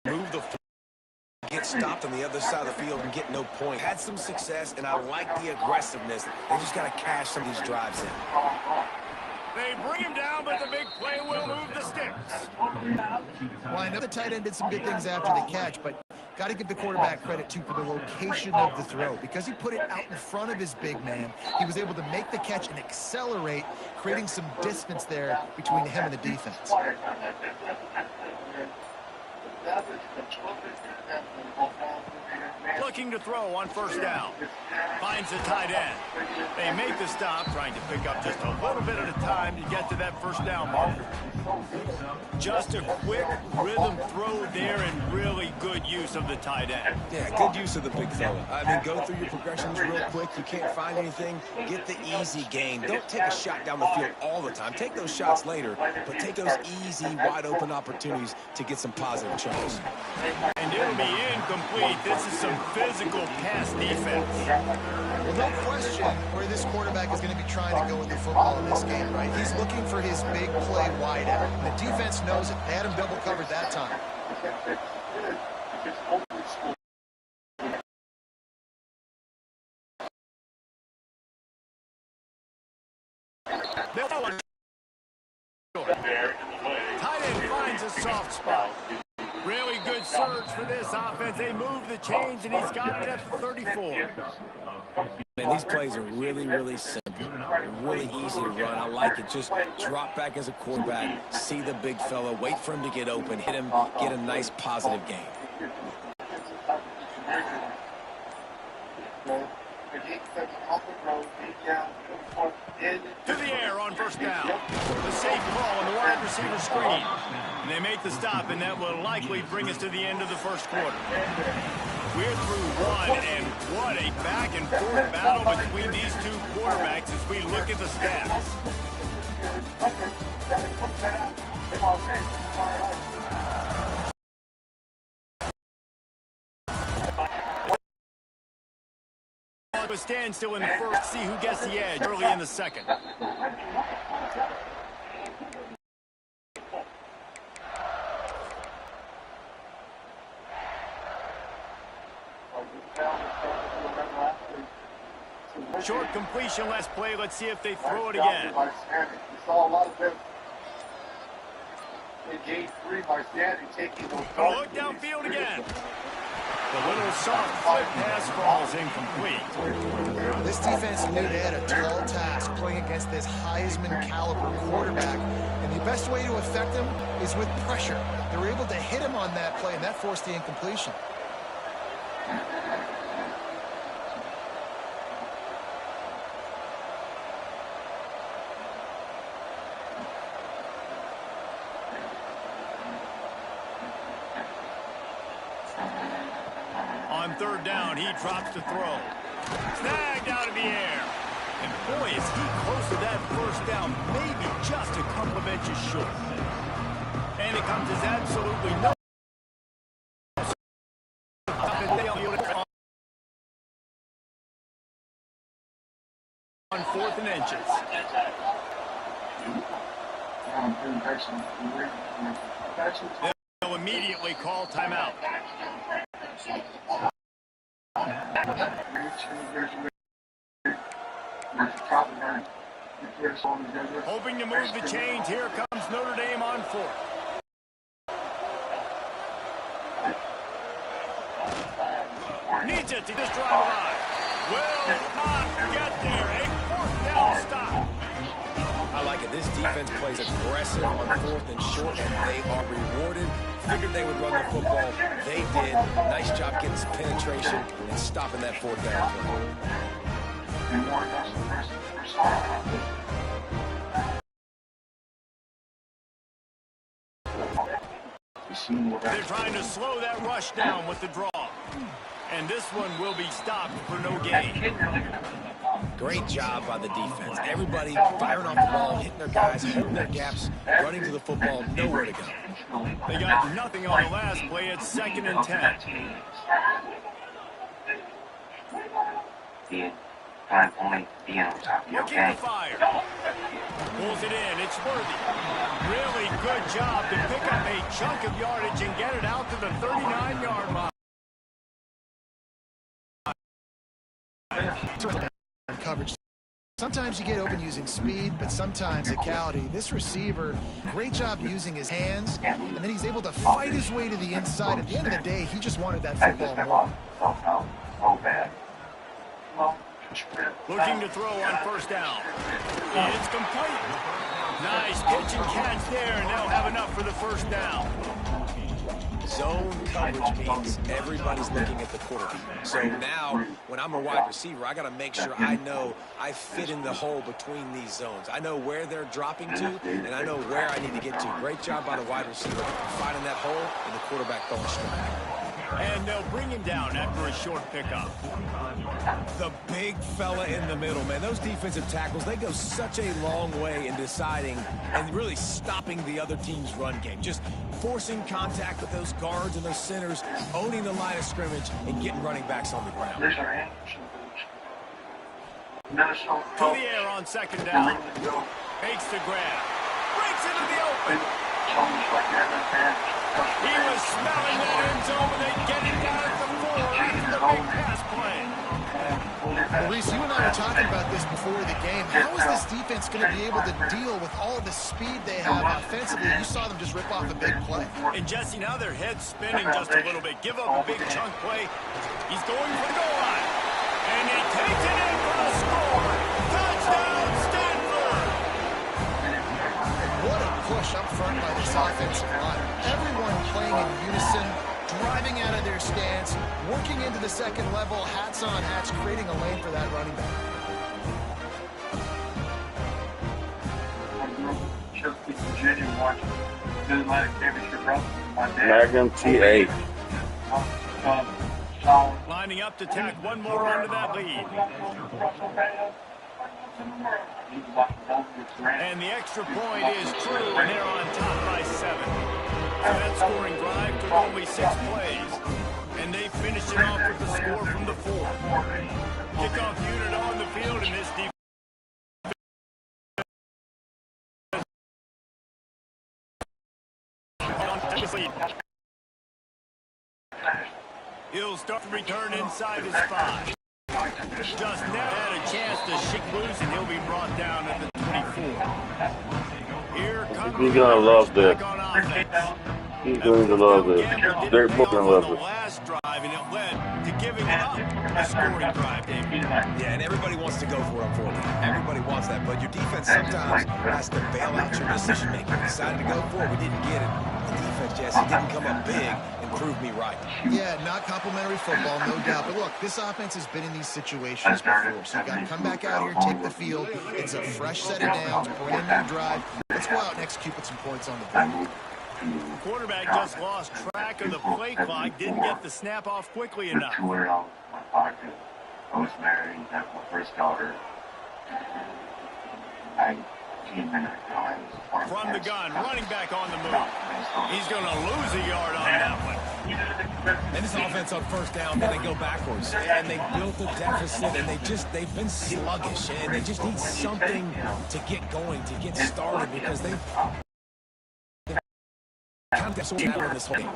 Move the get stopped on the other side of the field and get no point. Had some success, and I like the aggressiveness. They just got to cash some of these drives in. They bring him down, but the big play will move the sticks. Well, I know the tight end did some good things after the catch, but got to give the quarterback credit, too, for the location of the throw. Because he put it out in front of his big man, he was able to make the catch and accelerate, creating some distance there between him and the defense. Looking to throw on first down. Finds the tight end. They make the stop, trying to pick up just a little bit at a time to get to that first down marker. Just a quick rhythm throw there and really good use of the tight end. Yeah, good use of the big fella. I mean, go through your progressions real quick. You can't find anything, get the easy gain. Don't take a shot down the field all the time. Take those shots later, but take those easy, wide-open opportunities to get some positive charges. And it'll be incomplete. This is some physical pass defense. Well, no question where this quarterback is going to be trying to go with the football in this game, right? He's looking for his big play wide out. And the defense knows it. They had him double covered that time. for this offense. They move the chains, and he's got it at the 34. Man, these plays are really, really simple. They're really easy to run. I like it. Just drop back as a quarterback, see the big fella, wait for him to get open, hit him, get a nice positive game. To the air on first down. The safe ball on the wide receiver screen. And they make the stop, and that will likely bring us to the end of the first quarter. We're through one, and what a back-and-forth battle between these two quarterbacks as we look at the stats. A standstill in the first, see who gets the edge early in the second. Short completion, last play. Let's see if they throw it again. We saw a lot of them in game 3 by standing, taking those. Look downfield again. The little soft foot pass falls incomplete. This defense knew they had a tall task playing against this Heisman caliber quarterback, and the best way to affect him is with pressure. They were able to hit him on that play, and that forced the incompletion. On third down, he drops to throw. Snagged out of the air. And boy, is he close to that first down, maybe just a couple of inches short. And it comes as absolutely no. On 4th and inches. They'll immediately call timeout. Hoping to move the chains. Here comes Notre Dame on 4th. Needs it to just drive by. Will not get there. A 4th down stop. I like it. This defense plays aggressive on 4th and short, and they are rewarded. Figured they would run the football. They did. Nice job getting some penetration and stopping that 4th down play. They're trying to slow that rush down with the draw. And this one will be stopped for no gain. Great job by the defense. Everybody firing off the ball, hitting their guys, holding their gaps, running to the football, nowhere to go. They got nothing on the last play. It's 2nd and 10. Looking to fire. Pulls it in. It's worthy. Really good job to pick up a chunk of yardage and get it out to the 39-yard line. Coverage. Sometimes you get open using speed, but sometimes physicality. This receiver, great job using his hands, and then he's able to fight his way to the inside. At the end of the day, he just wanted that football more. Looking to throw on 1st down. It's complete. Nice pitch and catch there, and they'll have enough for the 1st down. Zone coverage means everybody's looking at the quarterback. So now, when I'm a wide receiver, I got to make sure I know I fit in the hole between these zones. I know where they're dropping to, and I know where I need to get to. Great job by the wide receiver finding that hole, and the quarterback throwing straight. And they'll bring him down after a short pickup. The big fella in the middle, man. Those defensive tackles, they go such a long way in deciding and really stopping the other team's run game. Just forcing contact with those guards and those centers, owning the line of scrimmage, and getting running backs on the ground. To the air on 2nd down. Makes the grab. Breaks into the open. He was smelling that end zone when they get him down at the 4 after the big pass play. Well, Reese, you and I were talking about this before the game. How is this defense going to be able to deal with all the speed they have offensively? You saw them just rip off a big play. And Jesse, now their head's spinning just a little bit. Give up a big chunk play. He's going for the goal line. And he takes it in for the score. Touchdown, Stanford! What a push up front by this offensive line. Everyone playing in unison, driving out of their stance, working into the second level, hats on hats, creating a lane for that running back. Chesapeake, Virginia, watching Mid-Atlantic Championship Wrestling. My dad. Magnum TA. Lining up to tack one more onto that lead. And the extra point is true, and they're on top by 7. So that scoring drive took only 6 plays. And they finished it off with the score from the 4. Kickoff unit on the field in this defense. He'll start to return inside his 5. Just now had a chance to shake loose, and he'll be brought down at the 24. Here comes He's gonna love this. back on offense. He's going to love this. They're both going to love the this. last drive, and it led to giving up a scoring drive, David. Yeah, and everybody wants to go for it, unfortunately. Everybody wants that, but your defense sometimes has to bail out your decision-making. Decided to go for it, we didn't get it. The defense, Jesse, didn't come up big and prove me right. Yeah, not complimentary football, no doubt. But look, this offense has been in these situations before. So you got to come back out here, take the field. It's a fresh set of downs, brand new drive. Let's go out and execute with some points on the board. The quarterback just lost track of the play clock, didn't get the snap off quickly enough. $200 in my pocket. I was married, had my first daughter. From the gun, running back on the move. He's going to lose a yard on that one. And this offense on first down, then they go backwards. And they built a deficit, and they've been sluggish. And they just need something to get going, to get started, because they've kind of got so out of this whole game.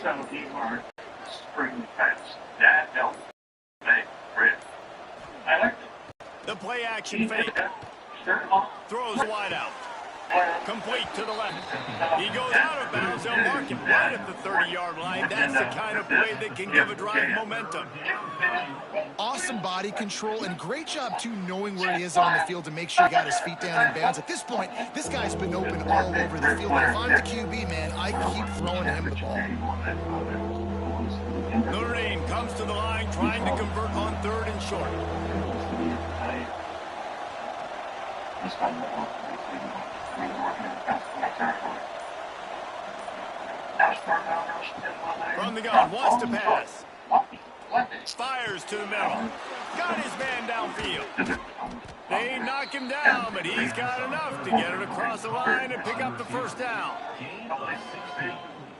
17-yard spring pass. That helped. Hey, Fred. I like it. The play action fake. Throws wide out. Complete to the left. He goes out of bounds. They'll mark him right at the 30-yard line. That's the kind of play that can give a drive momentum. Awesome body control and great job, too, knowing where he is on the field to make sure he got his feet down in bounds. At this point, this guy's been open all over the field. And if I'm the QB, man, I keep throwing him the ball. Notre Dame comes to the line, trying to convert on 3rd and short. From the gun, wants to pass. Fires to the middle. Got his man downfield. They knock him down, but he's got enough to get it across the line and pick up the first down.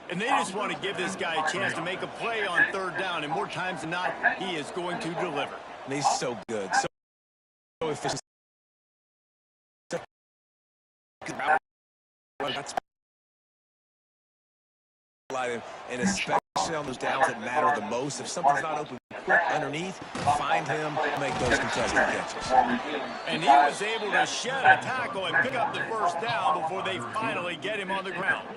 And they just want to give this guy a chance to make a play on 3rd down, and more times than not, he is going to deliver. And he's so good, so efficient. And especially on those downs that matter the most, if something's not open quick underneath, find him, make those contested catches. And he was able to shed a tackle and pick up the first down before they finally get him on the ground.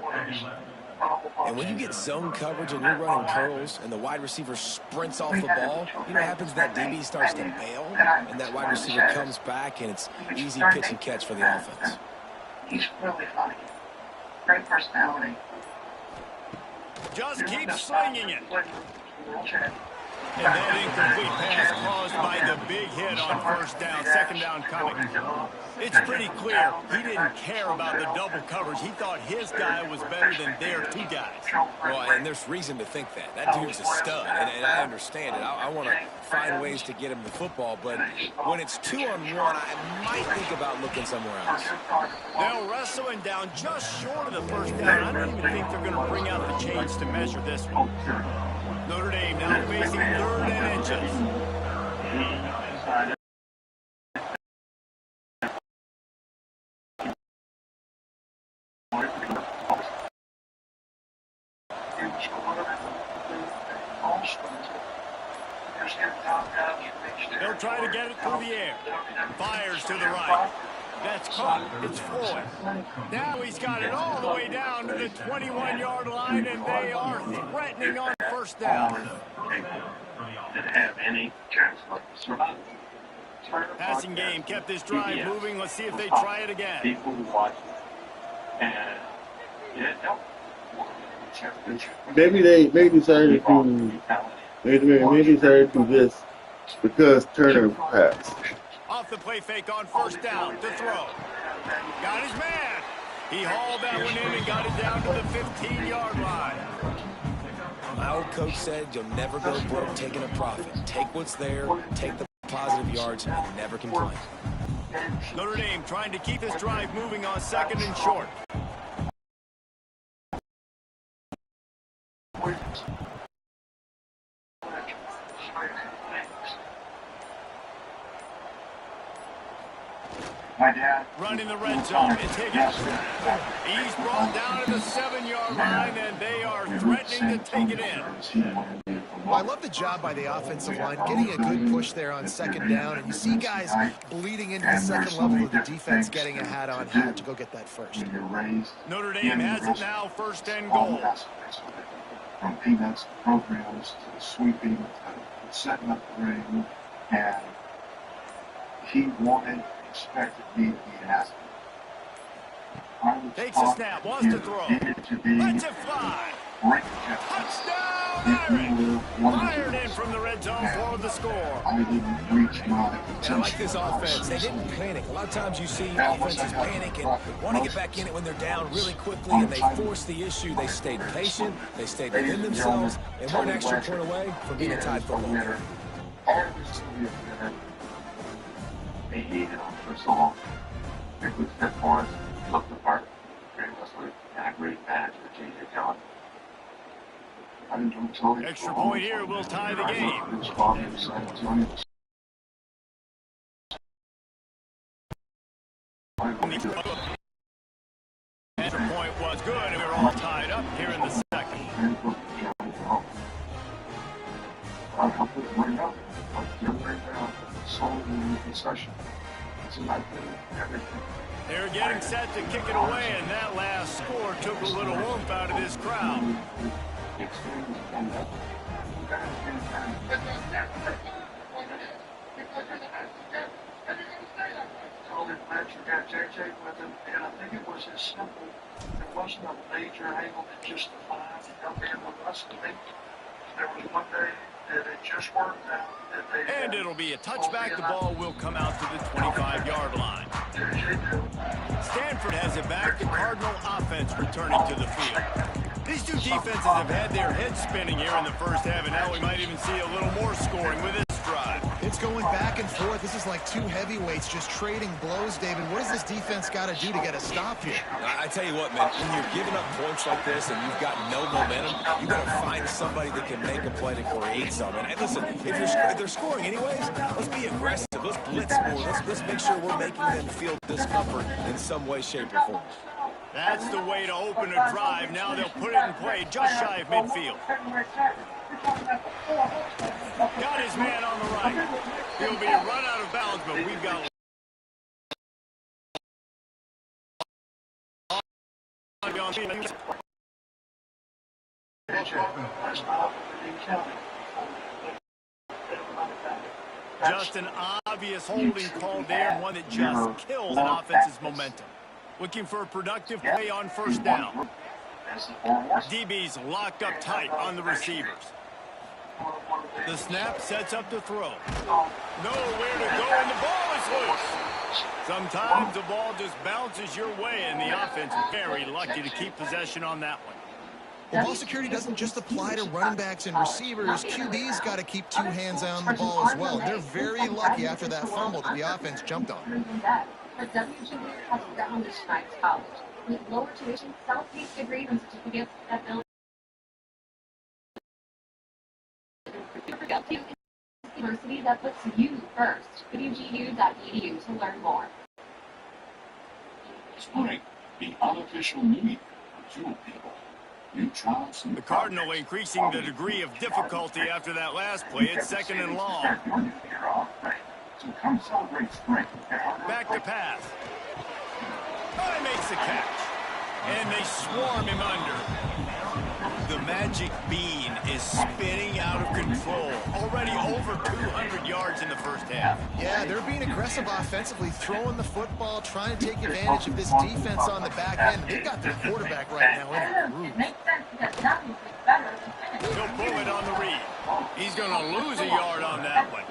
And when you get zone coverage and you're running curls and the wide receiver sprints off the ball, you know what happens? That DB starts to bail, and that wide receiver comes back, and it's easy pitch and catch for the offense. He's really funny. Great personality. Just keep slinging it. And that incomplete pass caused by the big hit on 1st down, 2nd down coming. It's pretty clear he didn't care about the double coverage. He thought his guy was better than their 2 guys. Well, and there's reason to think that. That dude's a stud, and I understand it. I want to find ways to get him the football, but when it's 2-on-1, I might think about looking somewhere else. They'll wrestle him down just short of the 1st down. I don't even think they're going to bring out the chains to measure this one. Notre Dame now facing 3rd and inches. He'll try to get it through the air. Fires to the right. That's caught. It's Floyd. Now he's got it all the way down to the 21-yard line, and they are threatening on first down. Didn't have any chance of surviving. Passing game kept this drive moving. Let's see if they try it again. People who watch it, and it helped. Maybe they decided to do this because Turner passed. Off the play fake on first down to throw. Got his man. He hauled that one in and got it down to the 15-yard line. My old coach said you'll never go broke taking a profit. Take what's there, take the positive yards, and never complain. Notre Dame trying to keep this drive moving on second and short. My dad. Running the red zone. It's Higgins. He's brought down to the 7-yard line, and they are threatening to take it in. Well, I love the job by the offensive line, getting a good push there on second down, and you see guys bleeding into the second level of the defense, getting a hat-on-hat to go get that first. Notre Dame has it now, first and goal. From peanuts to programs to sweeping to setting up the ring, and he wanted, expected me to be asked. Takes a snap, wants to throw. Lets it fly. Touchdown, Irish! Fired in from the red zone for the score. I didn't reach my And I like this offense. They didn't panic. A lot of times you see offenses panic and want to get back in it when they're down really quickly, and they force the issue. They stayed patient. They stayed within themselves, and we're an extra point away from being a tied football game. Always to be a winner. They hated him for so long. They would step for us, looked the part, great wrestler, and a great manager, J.J. John. Extra point here will tie the game. Extra point was good, and we were all tied up here in the second. They're getting set to kick it away, and that last score took a little oomph out of this crowd. JJ with him, and I think it was as simple. There wasn't a major angle that justified to come in with us. I think there was one day that it just worked out. And it'll be a touchback. The ball will come out to the 25-yard line. Stanford has it back. The Cardinal offense returning to the field. These two defenses have had their heads spinning here in the first half, and now we might even see a little more scoring with this drive. It's going back and forth. This is like two heavyweights just trading blows, David. What does this defense got to do to get a stop here? I tell you what, man, when you're giving up points like this and you've got no momentum, you got to find somebody that can make a play to create something. And listen, if they're scoring anyways, let's be aggressive. Let's blitz more. Let's make sure we're making them feel discomfort in some way, shape, or form. That's the way to open a drive. Now they'll put it in play just shy of midfield. Got his man on the right. He'll be run out of bounds, but we've got just an obvious holding call there, and one that just kills an offense's momentum. Looking for a productive play on first down. DB's locked up tight on the receivers. The snap sets up the throw. Nowhere to go, and the ball is loose. Sometimes the ball just bounces your way, and the offense very lucky to keep possession on that one. Well, ball security doesn't just apply to running backs and receivers. QB's got to keep two hands on the ball as well. They're very lucky after that fumble that the offense jumped on. But WGU has ground this tonight's college. With lower tuition, self-paced degrees and certificates that build university that puts you first. WGU.edu to learn more. Spring, the unofficial new year for Jewel People. The Cardinal increasing the degree of difficulty after that last play. It's 2nd and long. Back to pass. Oh, he makes the catch. And they swarm him under. The magic bean is spinning out of control. Already over 200 yards in the first half. Yeah, they're being aggressive offensively, throwing the football, trying to take advantage of this defense on the back end. They've got their quarterback right now in a groove. He'll pull it on the read. He's going to lose a yard on that one.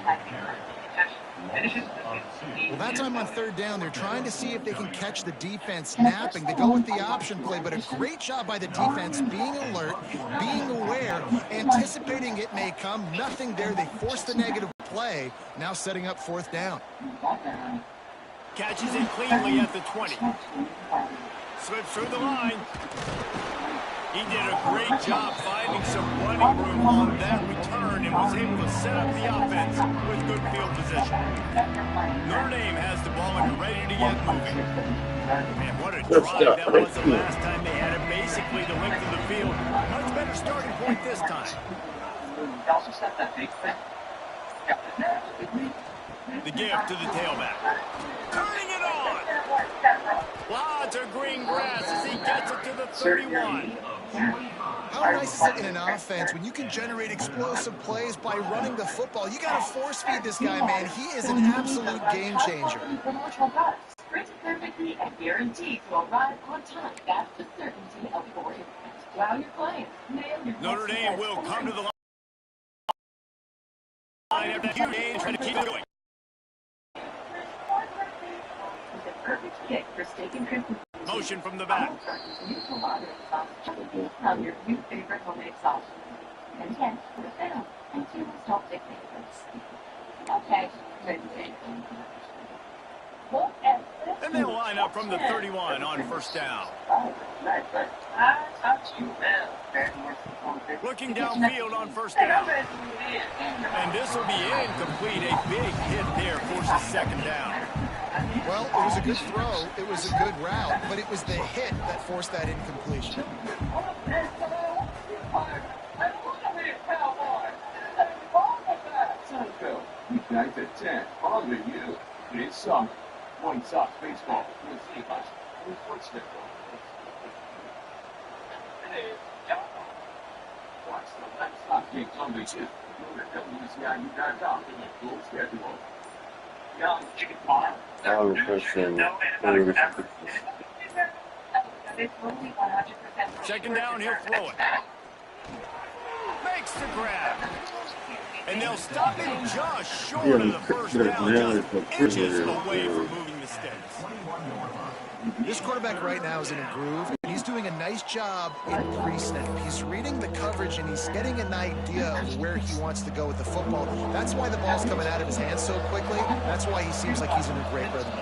Well, that time on 3rd down, they're trying to see if they can catch the defense napping. They go with the option play, but a great job by the defense being alert, being aware, anticipating it may come. Nothing there. They force the negative play, now setting up 4th down. Catches it cleanly at the 20. Slips through the line. He did a great job finding some running room on that return and was able to set up the offense with good field position. Notre Dame has the ball and ready to get moving. And what a drive that was the last time they had it, basically the length of the field. Much better starting point this time. The give to the tailback. Turning it on. Lots of green grass as he gets it to the 31. How nice is it in an offense when you can generate explosive plays by running the football? You got to force feed this guy, man. He is an absolute game changer. Sprint perfectly and guaranteed to arrive on time. That's the certainty of your impact. While you're playing, nail your Notre Dame will come to the line after 2 games, trying to keep it going. The perfect kick for steak and shrimp. Motion from the back. From your new favorite homemade sauce. And yes, for the film. And two salted favorites. Okay, good. Look at this. And they'll line up from the 31 on 1st down. I taught you well. Looking downfield on 1st down. And this will be incomplete. A big hit there forces 2nd down. Well, it was a good throw, it was a good route, but it was the hit that forced that incompletion. Seinfeld, weeknights at 10. On with you. It's summer. White Sox baseball. With Seahawks. With footstep. Watch the White Sox games on the too. Go to WCIU.com for the full schedule. Young chicken farm. All the question. 2nd down, he'll throw it. Makes the grab. And they'll stop him just short of the 1st down, just inches away from moving the stakes. This quarterback right now is in a groove, and he's doing a nice job in pre-snap. He's reading the coverage, and he's getting an idea of where he wants to go with the football. That's why the ball's coming out of his hands so quickly. That's why he seems like he's in a great rhythm.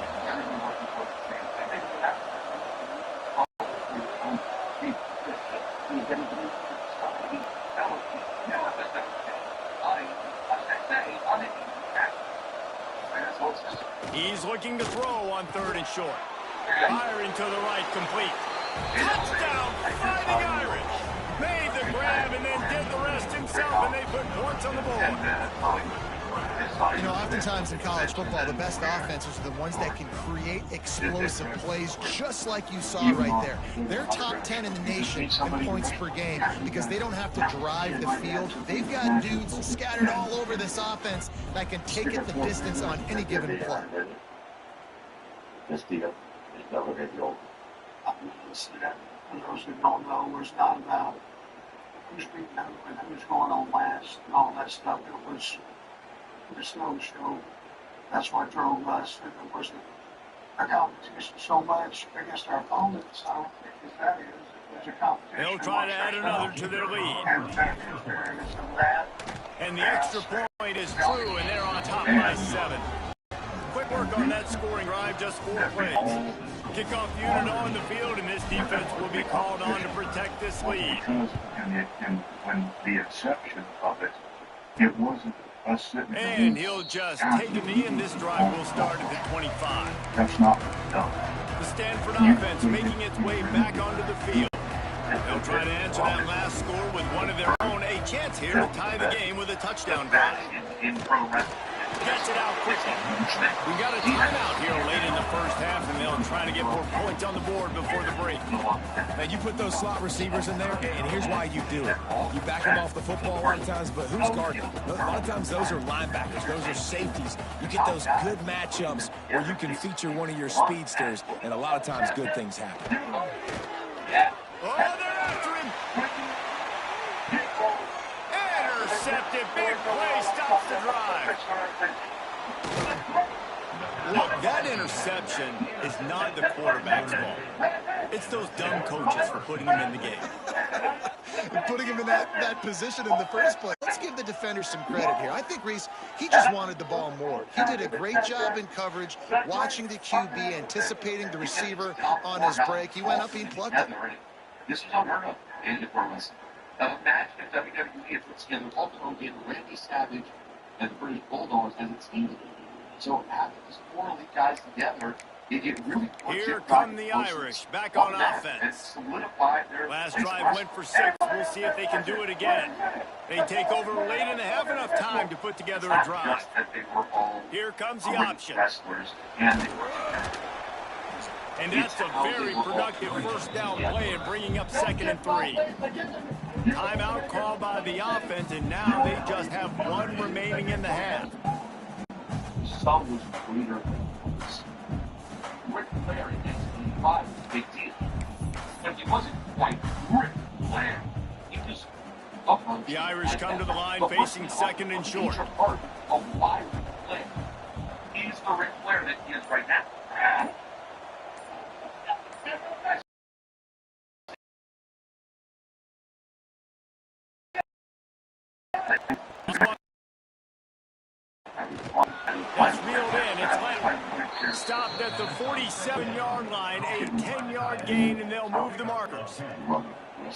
He's looking to throw on 3rd and short. Firing to the right, complete. Touchdown, Fighting Irish. Made the grab and then did the rest himself, and they put points on the board. You know, oftentimes in college football, the best offenses are the ones that can create explosive plays, just like you saw right there. They're top 10 in the nation in points per game because they don't have to drive the field. They've got dudes scattered all over this offense that can take it the distance on any given play. Those who don't know, it's not about who's beating who and who's going on last and all that stuff. It was no show. That's what drove us. And it was a competition so much against our opponents. I don't think that is. It was a competition. They'll try to add another to their lead. And the extra point is true, and they're on top by 7. Quick work on that scoring drive, just 4 plays. Kickoff unit on the field, and this defense will be called on to protect this lead. And when the exception of it, it wasn't us sitting. And he'll just take a knee, and this drive will start at the 25. That's not done. The Stanford offense making its way back onto the field. They'll try to answer that last score with one of their own. A chance here to tie the game with a touchdown drive. Gets it out quickly. We got a timeout here late in the first half, and they'll try to get more points on the board before the break. Man, you put those slot receivers in there, and here's why you do it. You back them off the football a lot of times, but who's guarding them? A lot of times those are linebackers. Those are safeties. You get those good matchups where you can feature one of your speedsters, and a lot of times good things happen. Oh, they're after him. Intercepted. Big play stops the drive. Look, that interception is not the quarterback's fault. It's those dumb coaches for putting him in the game. Putting him in that position in the first place. Let's give the defender some credit here. I think, Reese, he just wanted the ball more. He did a great job in coverage, watching the QB, anticipating the receiver on his break. He went up and plucked it. This was unheard of in the performance. Imagine if WWE had put together Ultimo in Randy Savage and the British Bulldogs as a team. So having these 4 elite guys together, it really puts Here come the Irish back on offense. Last drive went for 6. We'll see if they can do it again. They take over late and they have enough time to put together a drive. Here comes the option. And that's a very productive first down play and bringing up 2nd and 3. Timeout called by the offense, and now they just have 1 remaining in the half. Some was greater Rick Flair in 1985 was a big deal. But he wasn't quite Rick Flair. He was up. The Irish come to the line facing 2nd and short. He's a part of why Rick Flair. He's the Rick Flair that he is right now. It's reeled in. It's Leonard. Stopped at the 47-yard line. A 10-yard gain, and they'll move the markers.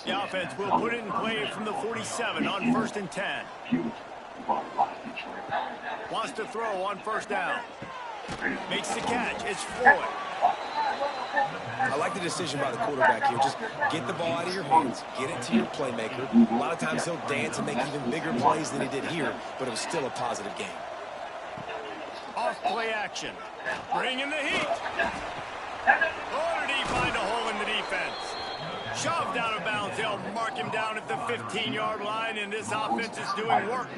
The offense will put it in play from the 47 on 1st and 10. Wants to throw on 1st down. Makes the catch. It's Floyd. I like the decision by the quarterback here. Just get the ball out of your hands, get it to your playmaker. A lot of times he'll dance and make even bigger plays than he did here, but it was still a positive game. Off play action. Bring in the heat. Oh, did he find a hole in the defense? Shoved out of bounds. They'll mark him down at the 15-yard line, and this offense is doing work.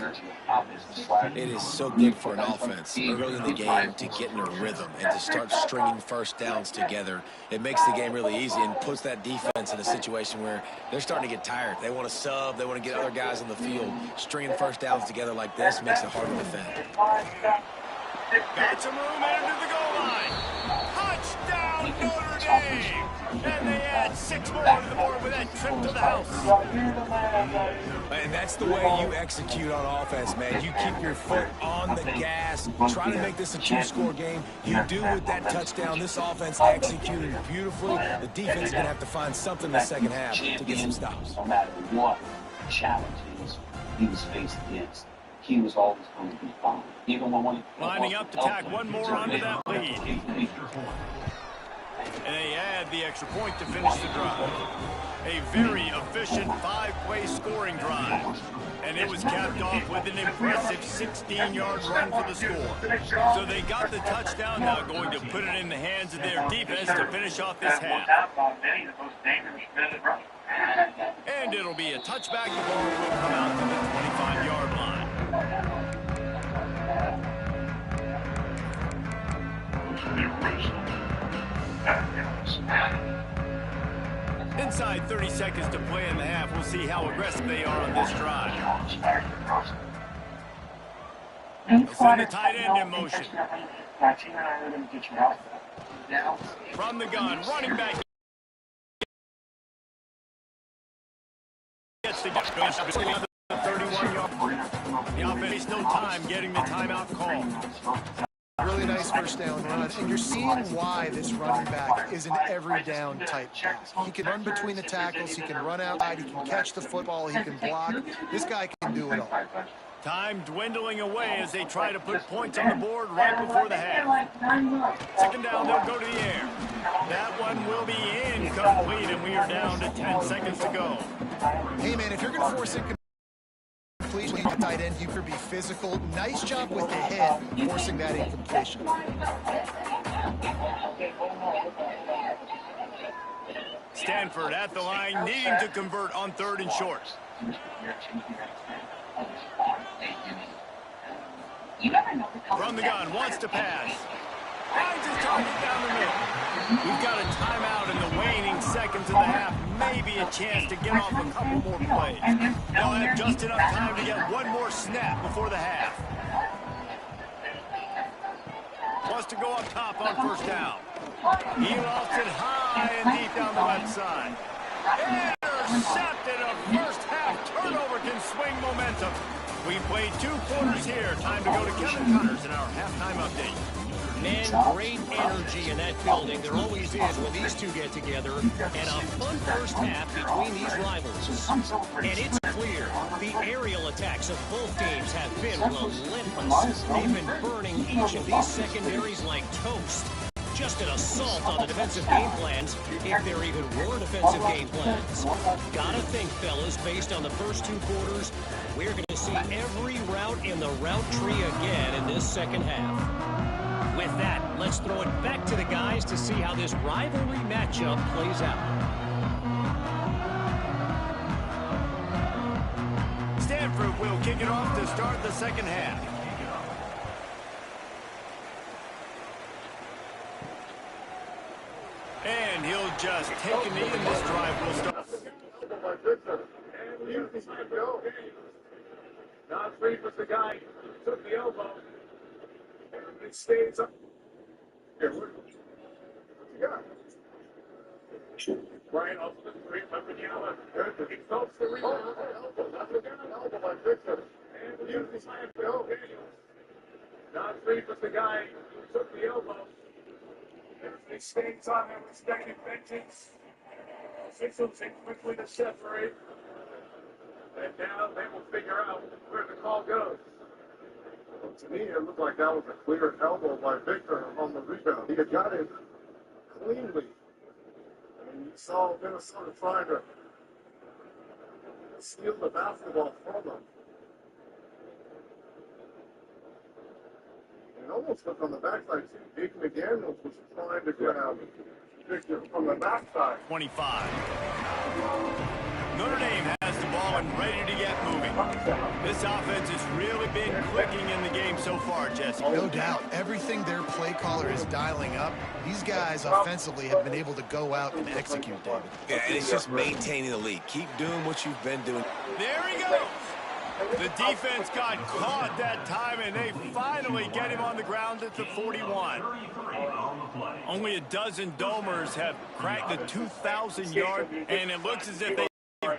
It is so good for an offense early in the game to get in a rhythm and to start stringing first downs together. It makes the game really easy and puts that defense in a situation where they're starting to get tired. They want to sub. They want to get other guys in the field. Stringing first downs together like this makes it hard to defend. Got some room into the goal line. Touchdown, Notre Dame! And they add 6 more to the board with that trip to the house. And that's the way you execute on offense, man. You keep your foot on the gas. Try to make this a 2-score game. You do with that touchdown. This offense executed beautifully. The defense is going to have to find something in the second half to get some stops. No matter what challenges he was faced against, he was always going to be fine. Even when lining up to tack one more onto that lead. And they add the extra point to finish the drive. A very efficient 5-play scoring drive. And it was capped off with an impressive 16-yard run for the score. So they got the touchdown, now going to put it in the hands of their defense to finish off this half. And it'll be a touchback. The ball will come out to the 25-yard line. Inside 30 seconds to play in the half. We'll see how aggressive they are on this drive. They'll send the tight end in motion. From the gun, running back. Gets the 31-yard. The offense no time getting the timeout call. Really nice first down run, and you're seeing why this running back is an every down type pass. He can run between the tackles, he can run outside, he can catch the football, he can block. This guy can do it all. Time dwindling away as they try to put points on the board right before the half. Second down, they'll go to the air. That one will be incomplete, and we are down to 10 seconds to go. Hey, man, if you're going to force incompletion at tight end, you could be physical. Nice job with the head, forcing that incompletion. Stanford at the line, needing to convert on 3rd and short. From the gun, wants to pass. Finds his target down the middle. We've got a timeout in the waning seconds of the half. Maybe a chance to get off a couple more plays. They'll have just enough time to get one more snap before the half. Wants to go up top on 1st down. He lofts it high and deep down the left side. Intercepted. A first half turnover can swing momentum. We played 2 quarters here. Time to go to Kevin Connors in our halftime update. Man, great energy in that building. There always is when these two get together. And a fun first half between these rivals. And it's clear the aerial attacks of both teams have been relentless. They've been burning each of these secondaries like toast. Just an assault on the defensive game plans, if there even were defensive game plans. Gotta think, fellas, based on the first 2 quarters, we're going to see every route in the route tree again in this second half. With that, let's throw it back to the guys to see how this rivalry matchup plays out. Stanford will kick it off to start the second half. And he'll just take a knee, and this drive will start. Not free was the guy who took the elbow. And it stays up. Here, what you got? Brian off the 3, remember the hour. He stops the rebound. That's a good elbow by Victor. And the usually slam Bill Daniels. Not free was the guy who took the elbow. He stays on him, expecting vengeance. Officials in quickly to separate. And now they will figure out where the call goes. Well, to me, it looked like that was a clear elbow by Victor on the rebound. He had got it cleanly. And you saw Minnesota trying to steal the basketball from them. It almost looked on the backside, too. Jake McDaniels was trying to grab Victor from the backside. 25. Notre Dame has the ball and ready to get moving. This offense has really been clicking in the game so far, Jesse. No doubt. Everything their play caller is dialing up, these guys offensively have been able to go out and execute, David. Yeah, and it's just maintaining the lead. Keep doing what you've been doing. There he goes. The defense got caught that time, and they finally get him on the ground at the 41. Only a dozen Domers have cracked the 2,000-yard, and it looks as if they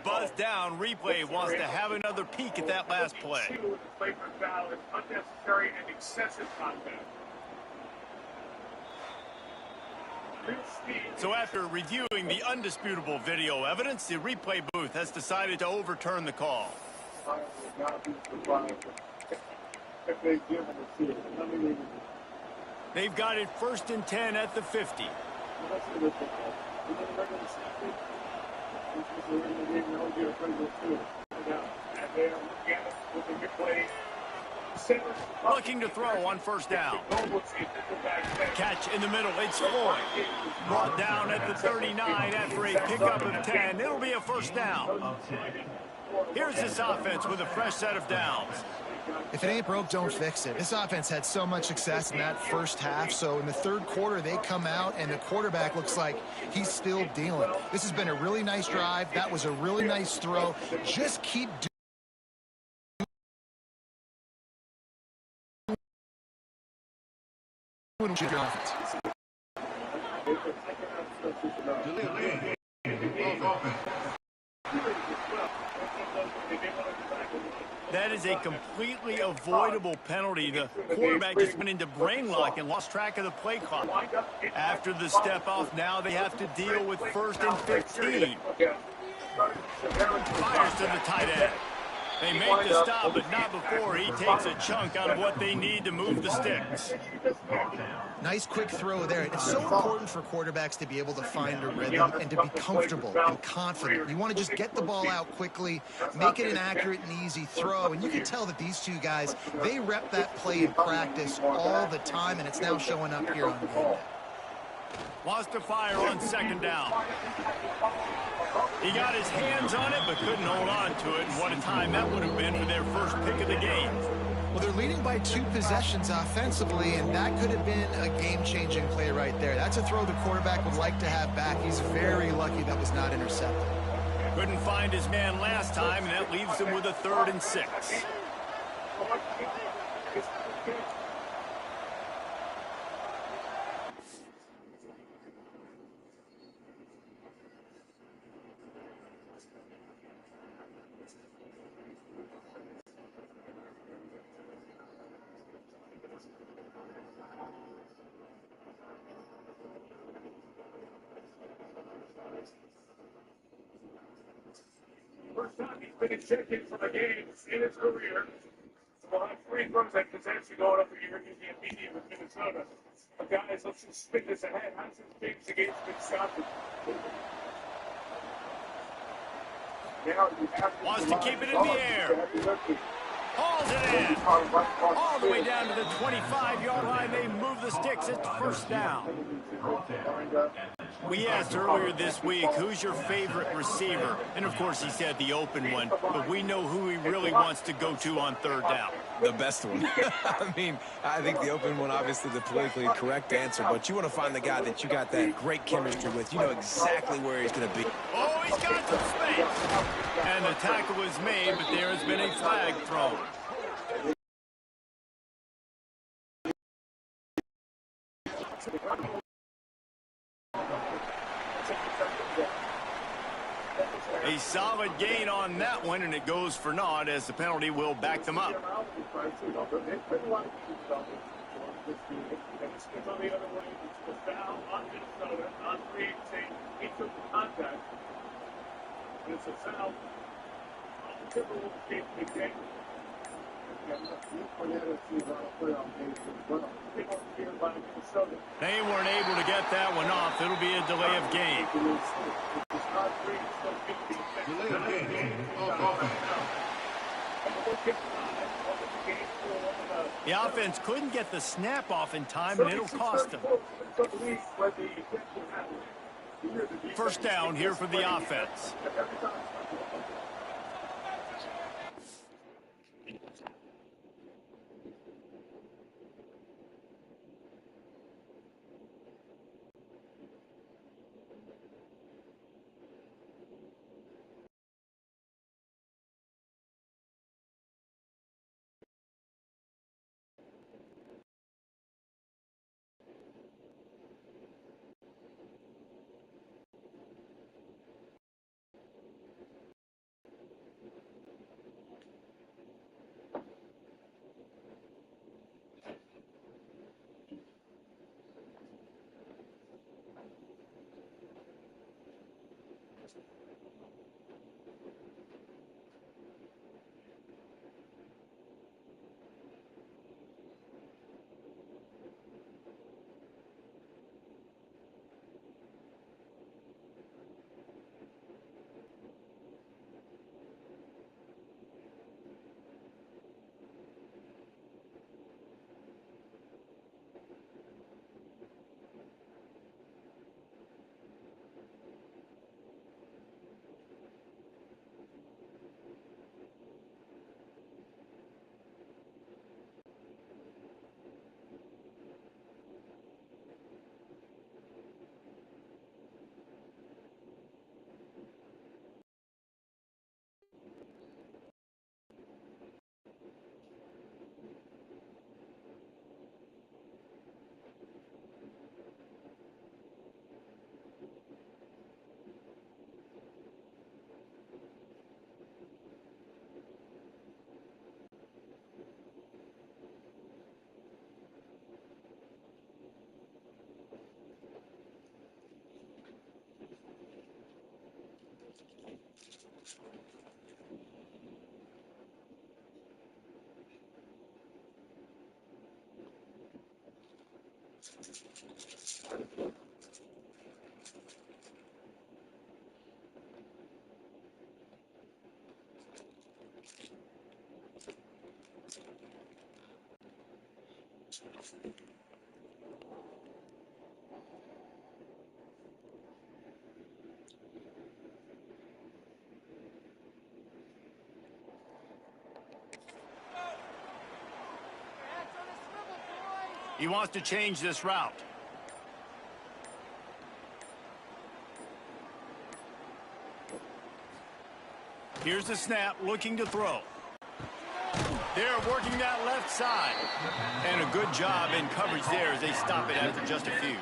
buzzed down. Replay wants to have another peek at that last play. Unnecessary and excessive contact. So after reviewing the undisputable video evidence, the replay booth has decided to overturn the call. They've got it 1st and 10 at the 50. Looking to throw on 1st down. Catch in the middle. It's Floyd. Brought down at the 39 after a pickup of 10. It'll be a 1st down. Here's this offense with a fresh set of downs. If it ain't broke, don't fix it. This offense had so much success in that first half, so in the 3rd quarter, they come out, and the quarterback looks like he's still dealing. This has been a really nice drive. That was a really nice throw. Just keep doing your offense. That is a completely avoidable penalty. The quarterback just went into brain lock and lost track of the play clock. After the step off, now they have to deal with 1st and 15. Fires to the tight end. They make the stop, but not before he takes a chunk out of what they need to move the sticks. Nice quick throw there. It's so important for quarterbacks to be able to find a rhythm and to be comfortable and confident. You want to just get the ball out quickly, make it an accurate and easy throw. And you can tell that these two guys, they rep that play in practice all the time, and it's now showing up here on game day. Wants to fire on second down. He got his hands on it, but couldn't hold on to it. And what a time that would have been for their first pick of the game. Well, they're leading by 2 possessions offensively, and that could have been a game-changing play right there. That's a throw the quarterback would like to have back. He's very lucky that was not intercepted. Couldn't find his man last time, and that leaves him with a 3rd and 6. First time he's been ejected from a game in his career. So we'll have free throws and potentially going up here in the immediate with Minnesota. But guys, let's just spin this ahead. How's this James against Wisconsin? Wants to keep it in the air. Hauls it in. All the way down to the 25-yard line. They move the sticks. It's first down. We asked earlier this week, who's your favorite receiver? And, of course, he said the open one. But we know who he really wants to go to on 3rd down. The best one. I mean, I think the open one, obviously the politically correct answer, but you want to find the guy that you got that great chemistry with. You know exactly where he's going to be. Oh, he's got some space. And the tackle was made, but there has been a flag thrown. A solid gain on that one, and it goes for naught as the penalty will back them up. It's a foul. They weren't able to get that one off. It'll be a delay of game. The offense couldn't get the snap off in time, and it'll cost them. First down here for the offense. He wants to change this route. Here's the snap, looking to throw. They're working that left side. And a good job in coverage there as they stop it after just a few.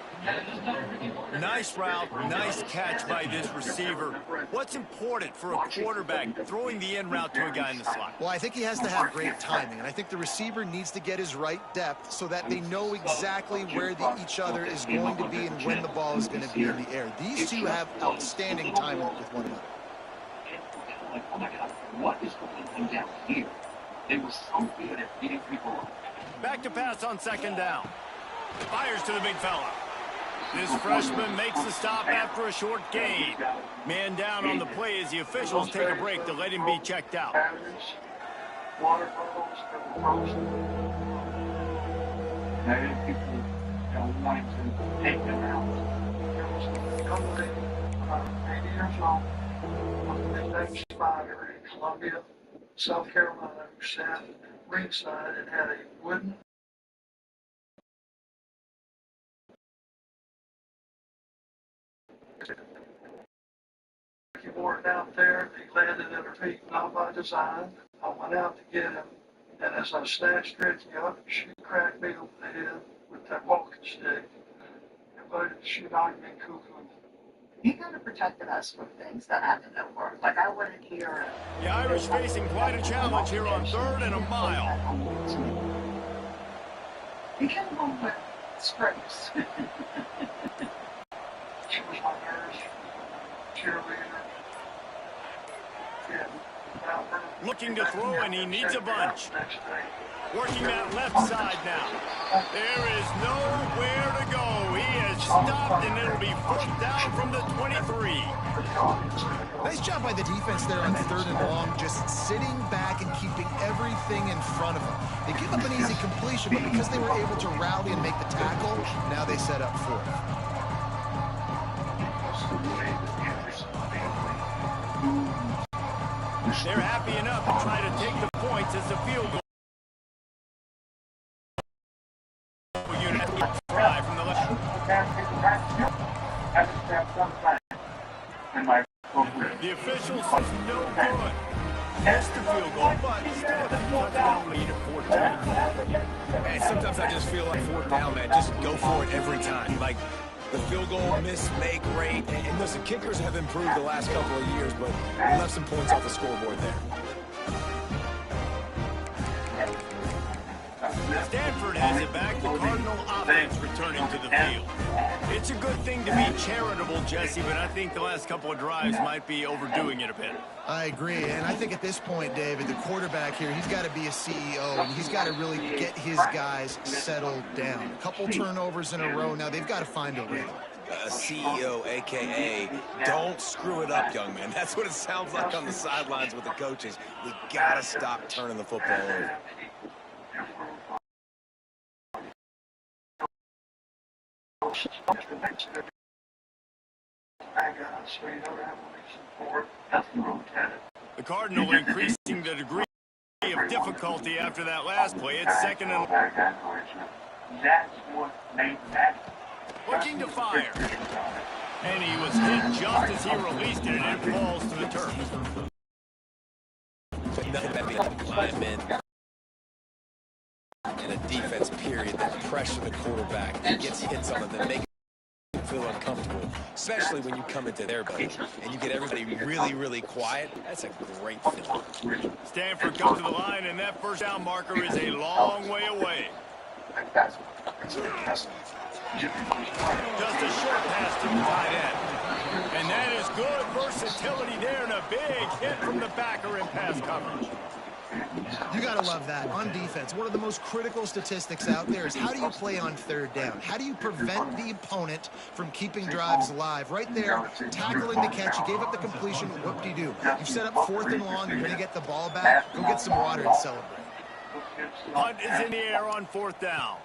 Nice route, nice catch by this receiver. What's important for a quarterback throwing the in route to a guy in the slot? Well, I think he has to have great timing, and I think the receiver needs to get his right depth so that they know exactly where each other is going to be and when the ball is going to be in the air. These two have outstanding timing with one another. Like, oh my God, what is going on down here? They were so good at beating people up. Back to pass on second down. Fires to the big fella. This freshman makes the stop after a short gain. Man down on the play as the officials take a break to let him be checked out. Water bottles from the post. Maybe people wanting to take them out. There was a company, 80 years old, with the same spot in Columbia, South Carolina, who sat ringside and had a wooden keyboard out there. He landed at her feet, not by design. I went out to get him, and as I snatched Ricky up, she cracked me over the head with that walking stick. But she knocked me cuckoo. He kind of protected us from things that happened at work. Like, I wouldn't hear... The Irish facing quite a challenge here on 3rd and a mile. He came home with scrapes. She was my nurse, cheerleader. Looking to throw, and he needs a bunch. Working that left side now. There is nowhere to go. He has stopped, and it'll be first down from the 23. Nice job by the defense there on 3rd and long, just sitting back and keeping everything in front of them. They give up an easy completion, but because they were able to rally and make the tackle, now they set up 4th. They're happy enough to try to take the points as the field goal. Unit try from the left. The official says no good. Missed the field goal, but still a touchdown lead at 14. And sometimes I just feel like 4th down, man. Just go for it every time. Like, the field goal miss, make rate. And listen, kickers have improved the last couple of years, but we left some points off the scoreboard there. Stanford has it back. The Cardinal offense returning to the field. It's a good thing to be charitable, Jesse, but I think the last couple of drives might be overdoing it a bit. I agree, and I think at this point, David, the quarterback here, he's got to be a CEO, and he's got to really get his guys settled down. A couple turnovers in a row. Now they've got to find a rhythm. CEO, a.k.a. don't screw it up, young man. That's what it sounds like on the sidelines with the coaches. We got to stop turning the football over. The Cardinal increasing the degree of difficulty after that last play. It's 2nd and... That's what made that. Looking to fire. And he was hit just as he released it, and it falls to the turf. Linemen in a defense period that pressure the quarterback, that gets hits on them, that make them feel uncomfortable, especially when you come into their base and you get everybody really, really quiet. That's a great feeling. Stanford comes to the line, and that first down marker is a long way away. Just a short pass to the tight end. And that is good versatility there, and a big hit from the backer in pass coverage. You got to love that. On defense, one of the most critical statistics out there is how do you play on third down? How do you prevent the opponent from keeping drives alive? Right there, tackling the catch. You gave up the completion. Whoop-de-doo. You've set up 4th and long. You're going to get the ball back. Go get some water and celebrate. Hunt is in the air on 4th down.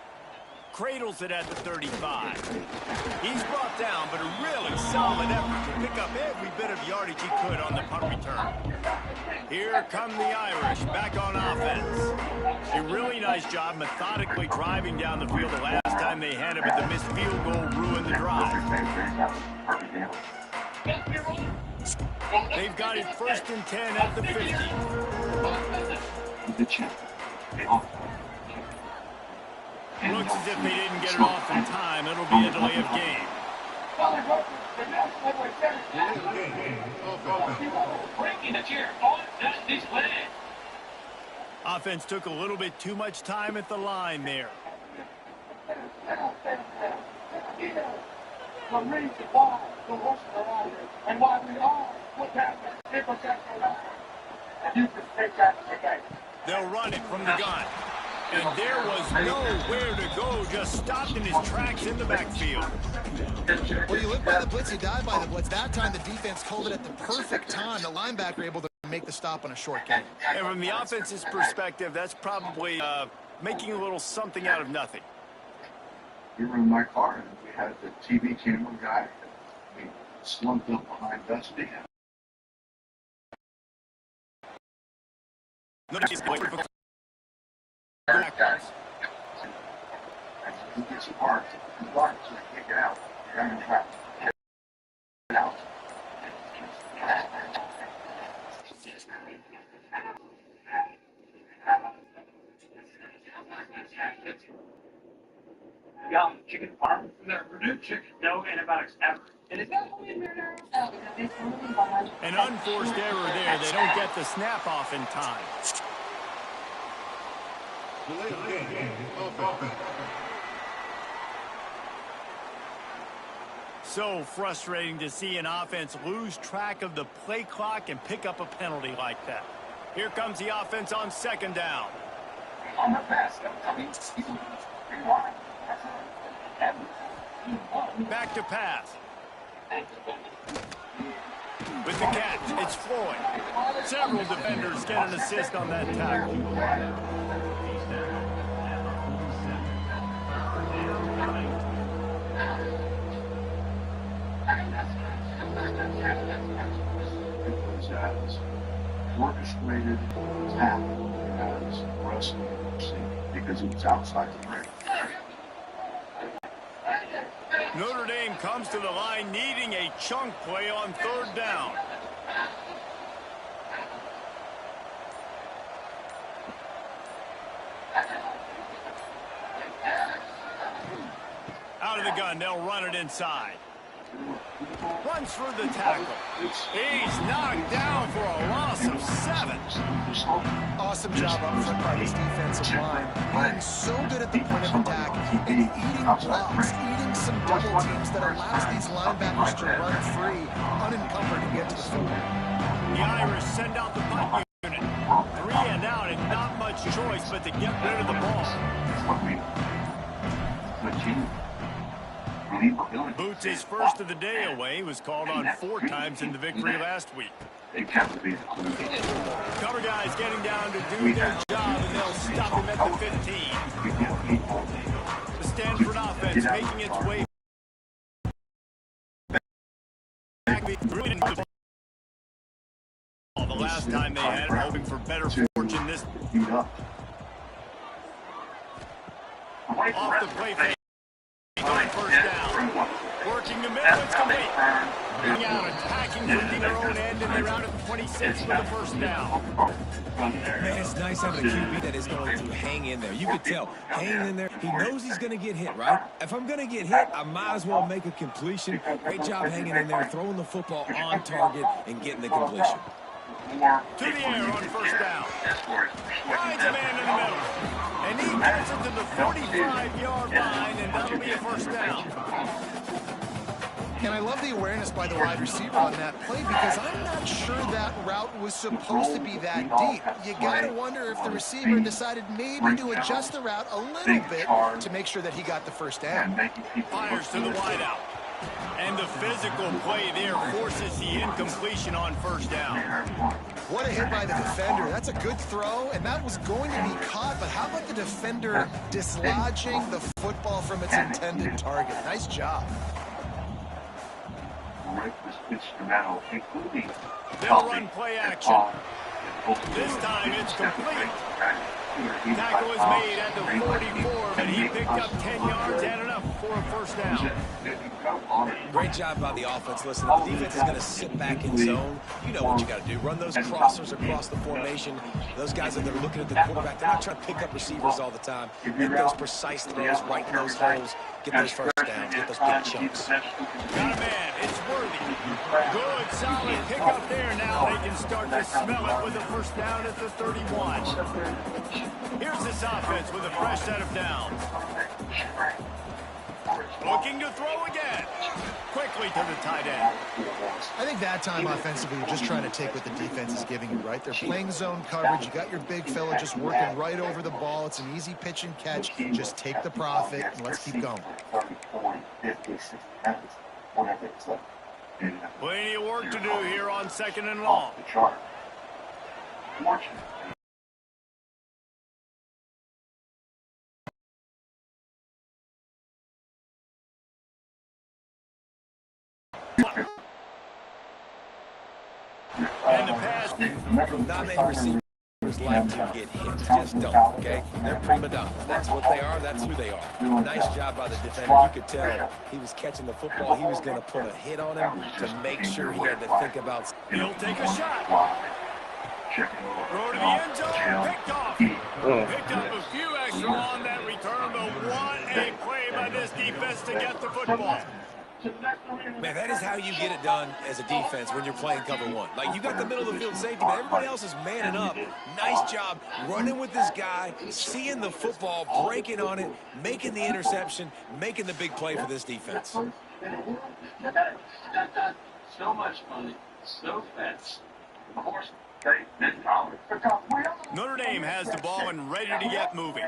Cradles it at the 35. He's brought down, but a really solid effort to pick up every bit of yardage he could on the punt return. Here come the Irish back on offense. A really nice job methodically driving down the field the last time they had it, but the missed field goal ruined the drive. They've got it 1st and 10 at the 50. Looks as if they didn't get it off in time. It'll be a delay of game. Offense took a little bit too much time at the line there. They'll run it from the gun. And there was nowhere to go, just stopped in his tracks in the backfield. Well, you live by the blitz, you die by the blitz. That time the defense called it at the perfect time. The linebacker able to make the stop on a short game. And from the offense's perspective, that's probably making a little something out of nothing. We were in my car, and we had the TV camera guy. We slumped up behind Dusty. Guys, he gets marked. He's marked, so they kick it out. You're in traffic. Get it out. Young chicken farm from there. Purdue chicken. No antibiotics ever. And is that only in there now? An unforced error there. They don't get the snap off in time. So frustrating to see an offense lose track of the play clock and pick up a penalty like that. Here comes the offense on 2nd down. On the pass, Back to pass. With the catch, it's Floyd. Several defenders get an assist on that tackle. As orchestrated tackle as wrestling because it was outside the ring. Notre Dame comes to the line needing a chunk play on 3rd down. Out of the gun, they'll run it inside. Runs through the tackle. He's knocked down for a loss of 7. Awesome job up front by this defensive line. Being so good at the point of attack and eating blocks, eating some double teams that allows these linebackers to run free, unencumbered and get to the football. The Irish send out the punt unit. 3 and out and not much choice but to get rid of the ball. Boots his first of the day away. Was called on 4 times in the victory last week. Cover guys getting down to do their job, and they'll stop him at the 15. The Stanford offense making its way back. The last time they had it, hoping for better fortune this. Off the play fake. On 1st down. Working the middle, it's complete. Bring out, attacking from their own end, and they're out at the 26 for the 1st down. Man, it's nice having a QB that is going to hang in there. You could tell, hanging in there. He knows he's going to get hit, right? If I'm going to get hit, I might as well make a completion. Great job hanging in there, throwing the football on target, and getting the completion. To the air on 1st down. Finds a man in the middle. And he gets it to the 45-yard line, and that'll be a 1st down. And I love the awareness by the wide receiver on that play because I'm not sure that route was supposed to be that deep. You got to wonder if the receiver decided maybe to adjust the route a little bit to make sure that he got the first down. Fires to the wideout. And the physical play there forces the incompletion on first down. What a hit by the defender. That's a good throw, and that was going to be caught, but how about the defender dislodging the football from its intended target? Nice job. They'll run play action. This time it's complete. Tackle is made at the 44, and he picked up 10 yards and enough for a first down. Great job by the offense. Listen, if the defense is going to sit back in zone, you know what you got to do. Run those crossers across the formation. Those guys that are looking at the quarterback, they're not trying to pick up receivers all the time. Make those precise throws, right in those holes, get those first downs, get those big chunks. Got a man. It's worthy. Good, solid pickup there. Now they can start to smell it with a first down at the 31. Here's this offense with a fresh set of downs. Looking to throw again. Quickly to the tight end. I think that time offensively, you're just trying to take what the defense is giving you, right? They're playing zone coverage. You got your big fella just working right over the ball. It's an easy pitch and catch. Just take the profit and let's keep going. Plenty of work to do here on second and long. And the pass. Not many receivers like to get hit. Just don't, okay? They're prima donnas. That's what they are. That's who they are. Nice job by the defender. You could tell he was catching the football. He was going to put a hit on him to make sure he had to think about. He'll take a shot. Throw to the end zone. Picked off. Picked up a few extra on that return, but what a play by this defense to get the football. Man, that is how you get it done as a defense when you're playing cover one. Like, you got the middle of the field safety, but everybody else is manning up. Nice job running with this guy, seeing the football, breaking on it, making the interception, making the big play for this defense. So much money, so fast. The horse. Notre Dame has the ball and ready to get moving.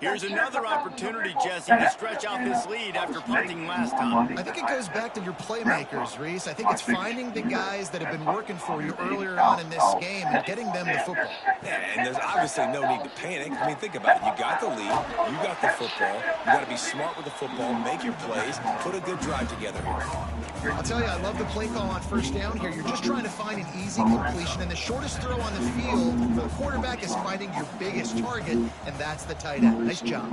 Here's another opportunity, Jesse, to stretch out this lead after punting last time. I think it goes back to your playmakers, Reese. I think it's finding the guys that have been working for you earlier on in this game and getting them the football. Yeah, and there's obviously no need to panic. I mean, think about it. You got the lead. You got the football. You got to be smart with the football, make your plays, put a good drive together here. I'll tell you, I love the play call on first down here. You're just trying to find an easy completion, and the shortest throw on the field for the quarterback is finding your biggest target, and that's the tight end. Nice job.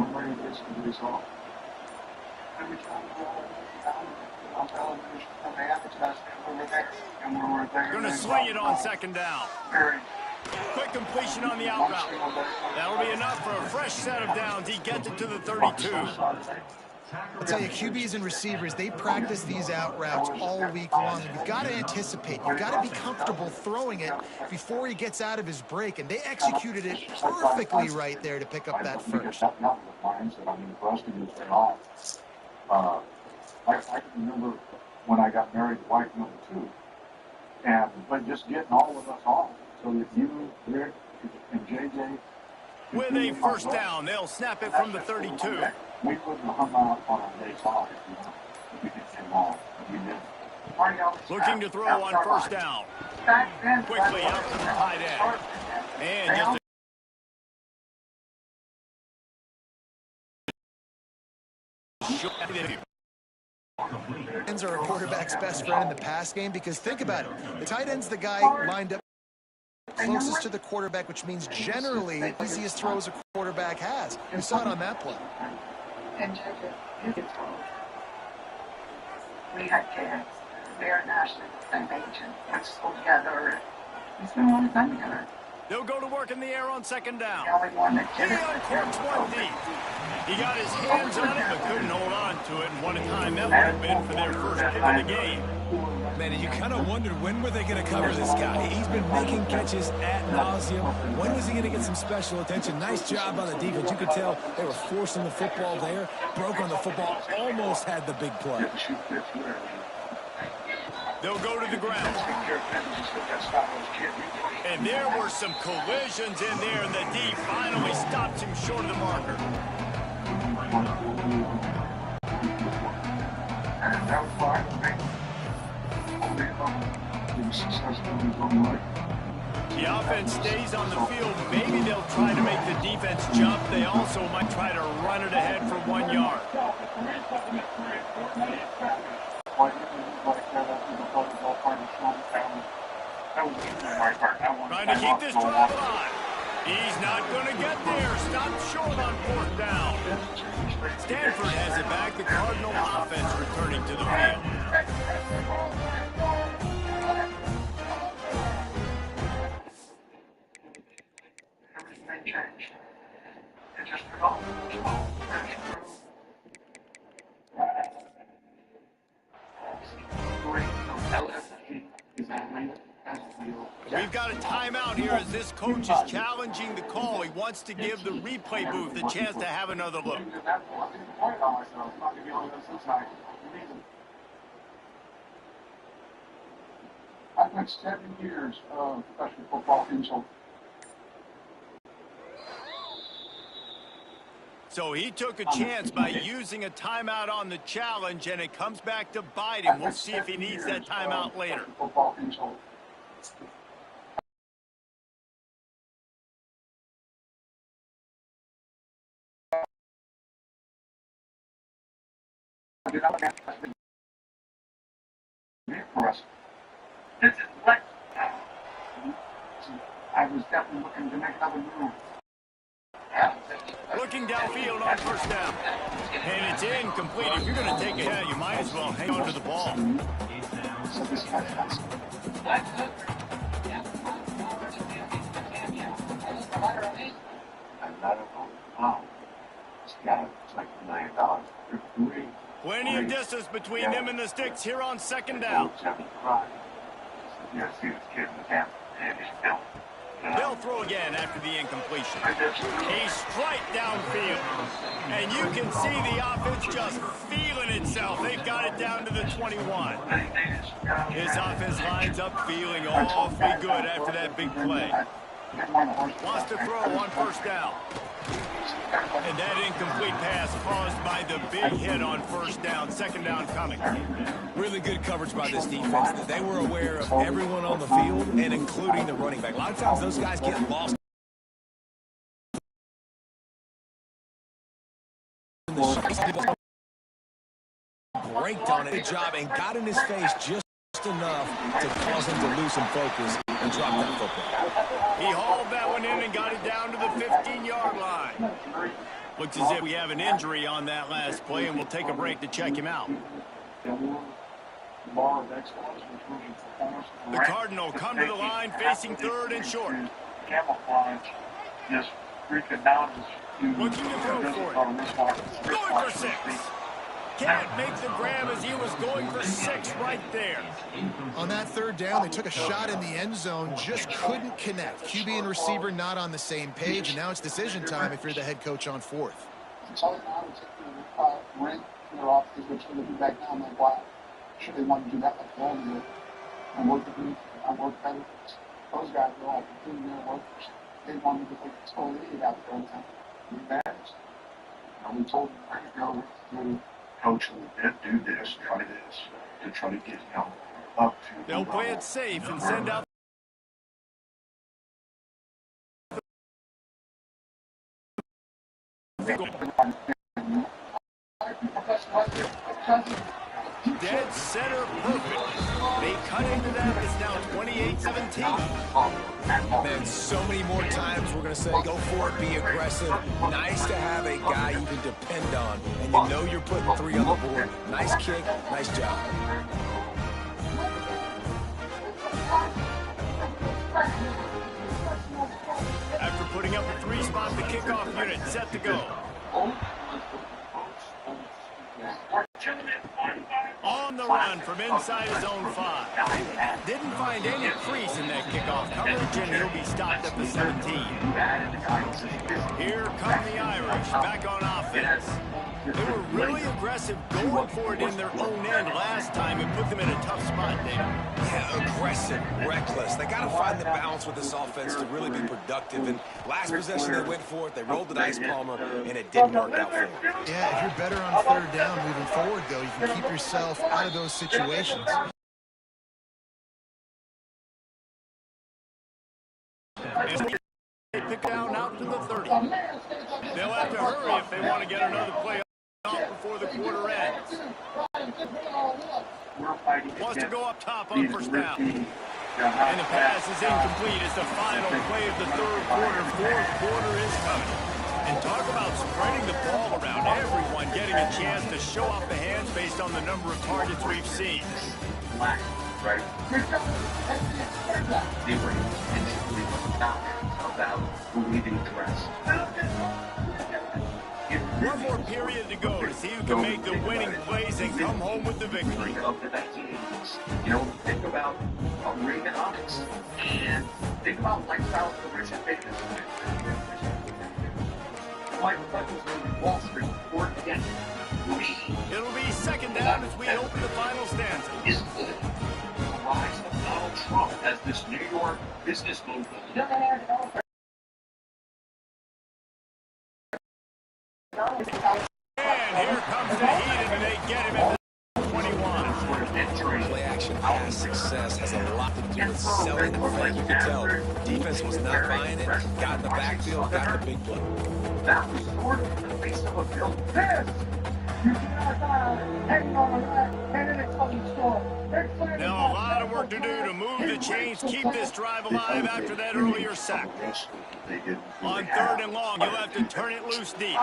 Going to swing it on second down. Quick completion on the out route. That'll be enough for a fresh set of downs. He gets it to the 32. I'll tell you, QBs and receivers, they practice these out routes all week long. You've got to anticipate. You've got to be comfortable throwing it before he gets out of his break, and they executed it perfectly right there to pick up that first. I can remember when I got married to wife number 2, but just getting all of us off so that you, Rick, and JJ. With a first down, they'll snap it from the 32. We couldn't have hung out on our days off if we didn't get involved. We did. Looking to throw on first down. Quickly out to the tight end. And just Ends are a quarterback's best friend in the pass game because think about it. The tight end's the guy lined up closest to the quarterback, which means generally the easiest throws a quarterback has. You saw it on that play. And we had kids. They're national same age and went to school together. We spent a lot of time together. They'll go to work in the air on second down. The only one that He uncorks one deep. He got his hands on it, but couldn't hold on to it. And what a time that would have been for their first hit of the game. Man, you kind of wondered when were they going to cover this guy. He's been making catches ad nauseum. When was he going to get some special attention? Nice job by the defense. You could tell they were forcing the football there. Broke on the football. Almost had the big play. They'll go to the ground. And there were some collisions in there, and the D finally stopped him short of the marker. And that was fine with me. He was successful in his own right. The offense stays on the field. Maybe they'll try to make the defense jump. They also might try to run it ahead for 1 yard. Trying to keep this drive alive. He's not going to get there. Stopped short on 4th down. Stanford has it back. The Cardinal offense returning to the field. Everything changed. It just felt slow. We've got a timeout here as this coach is challenging the call. He wants to give the replay booth the chance to have another look. I've had 7 years of professional football insult. So he took a chance by using a timeout on the challenge, and it comes back to bite him. We'll see if he needs that timeout later. This is what I was definitely looking to make another move. Looking downfield on 1st down. And it's incomplete. If you're going to take it out, you might as well hang on to the ball. So this guy's got some. This guy is like $1 million. Plenty of distance between them and the sticks here on 2nd down. You see this kid in the camp, and he's built. They'll throw again after the incompletion. A strike downfield. And you can see the offense just feeling itself. They've got it down to the 21. This offense lines up feeling awfully good after that big play. Wants to throw on 1st down. And that incomplete pass caused by the big hit on 1st down. 2nd down coming. Really good coverage by this defense. They were aware of everyone on the field, and including the running back. A lot of times those guys get lost. Braked on it. Good job, and got in his face just enough to cause him to lose some focus and drop that football. He hauled that one in and got it down to the 15-yard line. Looks as if we have an injury on that last play, and we'll take a break to check him out. The Cardinal come to the line facing 3rd and short. Camouflage just freaking down his. Looking to throw for it. Going for 6. Can't make the grab as he was going for 6 right there. On that 3rd down, they took a shot in the end zone, just couldn't connect. QB and receiver not on the same page, and now it's decision time if you're the head coach on 4th. Should they want to do that like all the I work better. Those guys are all doing their work. They want to like exfoliate out there all the time. We managed. And we told them, go to coach, do this, try this, to try to get him up to. They'll play it safe and send out. Dead center perfect. They cut into that. It's now 28-17. Man, so many more times we're going to say, go for it, be aggressive. Nice to have a guy you can depend on, and you know you're putting 3 on the board. Nice kick, nice job. After putting up a 3 spot, the kickoff unit set to go. On the run from inside his own 5. Didn't find any crease in that kickoff coverage, and he'll be stopped at the 17. Here come the Irish, back on offense. They were really aggressive going for it in their own end last time and put them in a tough spot, Dave. Yeah, aggressive, reckless. They got to find the balance with this offense to really be productive. And last possession, they went for it. They rolled the dice, Palmer, and it didn't work out for them. Yeah, if you're better on third down moving forward, though, you can keep yourself out of those situations. They pick down out to the 30. They'll have to hurry if they want to get another play off before the quarter ends. Wants to go up top on first down. And the pass is incomplete. It's the final play of the third quarter. Fourth quarter is coming. And talk about spreading the ball around. Everyone getting a chance to show off the hands based on the number of targets we've seen. Right. They were intentionally not about leaving the rest. One more period to go to see who can make the winning plays and come home with the victory. Of the 1980s, you know, think about Reaganomics and think about lifestyle for Richard Davis. Michael Douglas movie Wall Street or again. It'll be second down as we open the final stanza. Isn't it? The rise of Donald Trump as this New York business mogul. And here comes the heat, and they get him at the 21. Play action pass success has a lot to do with selling the play. You can tell defense was not buying it, got in the backfield, got the big play. That was sort of the face of a bill. This! You cannot hang on the right, and then it's coming strong. Now a lot of work to do to move the chains, keep this drive alive after that earlier sack. On third and long, you'll have to turn it loose deep.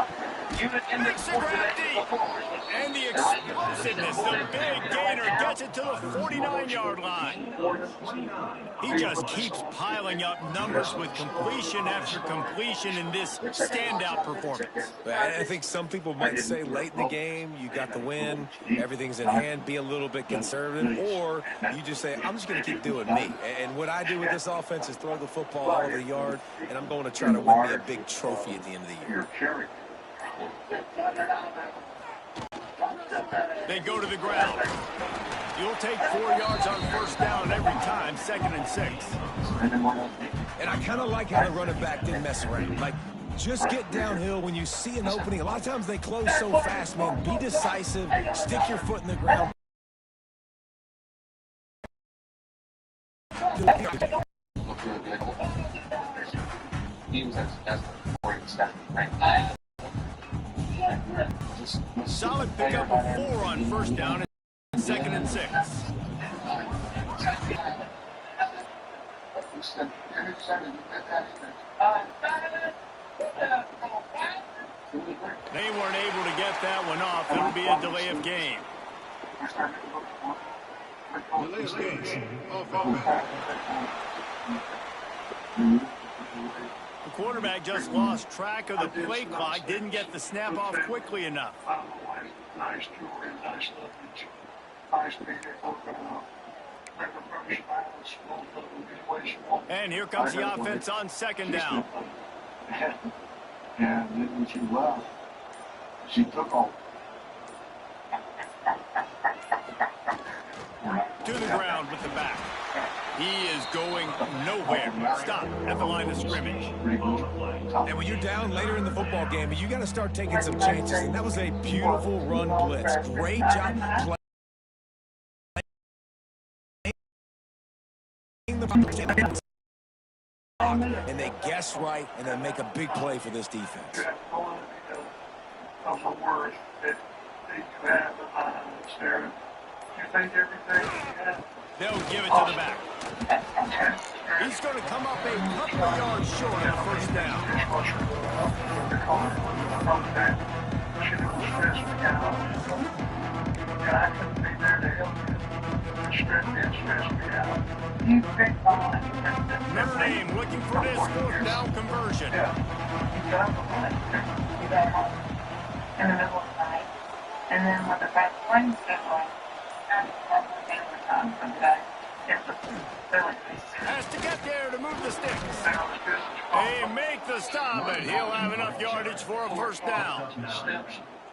Makes the grab deep. And the explosiveness, the big gainer gets it to the 49-yard line. He just keeps piling up numbers with completion after completion in this standout performance. I think some people might say late in the game, you got the win, everything's in hand, be a little bit conservative, or you just say, I'm just going to keep doing me. And what I do with this offense is throw the football all over the yard, and I'm going to try to win me a big trophy at the end of the year. They go to the ground. You'll take 4 yards on first down every time, 2nd and 6. And I kind of like how the running back didn't mess around. Like, just get downhill when you see an opening. A lot of times they close so fast, man. Be decisive. Stick your foot in the ground. Solid pickup of 4 on first down and 2nd and 6. They weren't able to get that one off. It'll be a delay of game. Delay of game. The quarterback just lost track of the play clock, didn't get the snap off quickly enough. Nice jewelry, nice luggage, nice vehicle, and here comes the offense on 2nd down. And then when she left, she took off. To the ground with the back. He is going nowhere. Stop at the line of scrimmage. And when you're down later in the football game, you got to start taking some chances. And that was a beautiful run blitz. Great job playing the and they guess right, and they make a big play for this defense. Of the words that you have there. You think everything you have. They'll give it to the back. He's going to come up a couple of yards short of the first down. And I couldn't be there to help you. It stressed me out. Notre Dame looking for this 4th down conversion. In the middle of the night. And then when the back swings that way, has to get there to move the sticks. They make the stop, but he'll have enough yardage for a first down.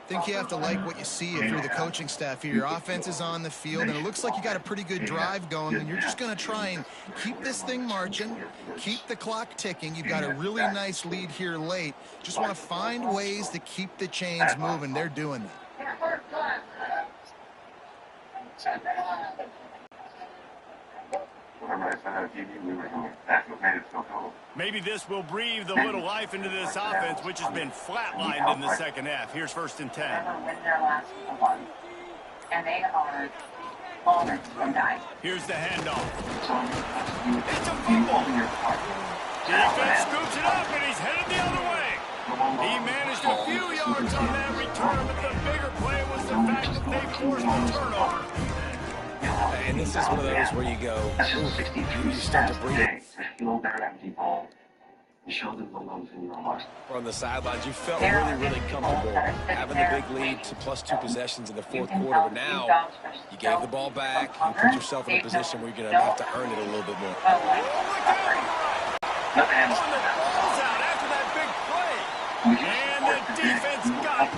I think you have to like what you see if you're the coaching staff here. Your offense is on the field, and it looks like you got a pretty good drive going, and you're just going to try and keep this thing marching, keep the clock ticking. You've got a really nice lead here late. Just want to find ways to keep the chains moving. They're doing that. Maybe this will breathe a little life into this offense, which has been flatlined in the second half. Here's 1st and 10. And they are moments from dying. Here's the handoff. It's a fumble. Defense scoops it up, and he's headed the other way. He managed a few yards on that return, but the bigger play was the fact that they forced the turnover. And this is one of those where you go, you start to breathe. From the sidelines, you felt really, really comfortable having the big lead to +2 possessions in the 4th quarter. But now you gave the ball back. You put yourself in a position where you're going to have to earn it a little bit more. On the balls out after that big play. And the defense got it.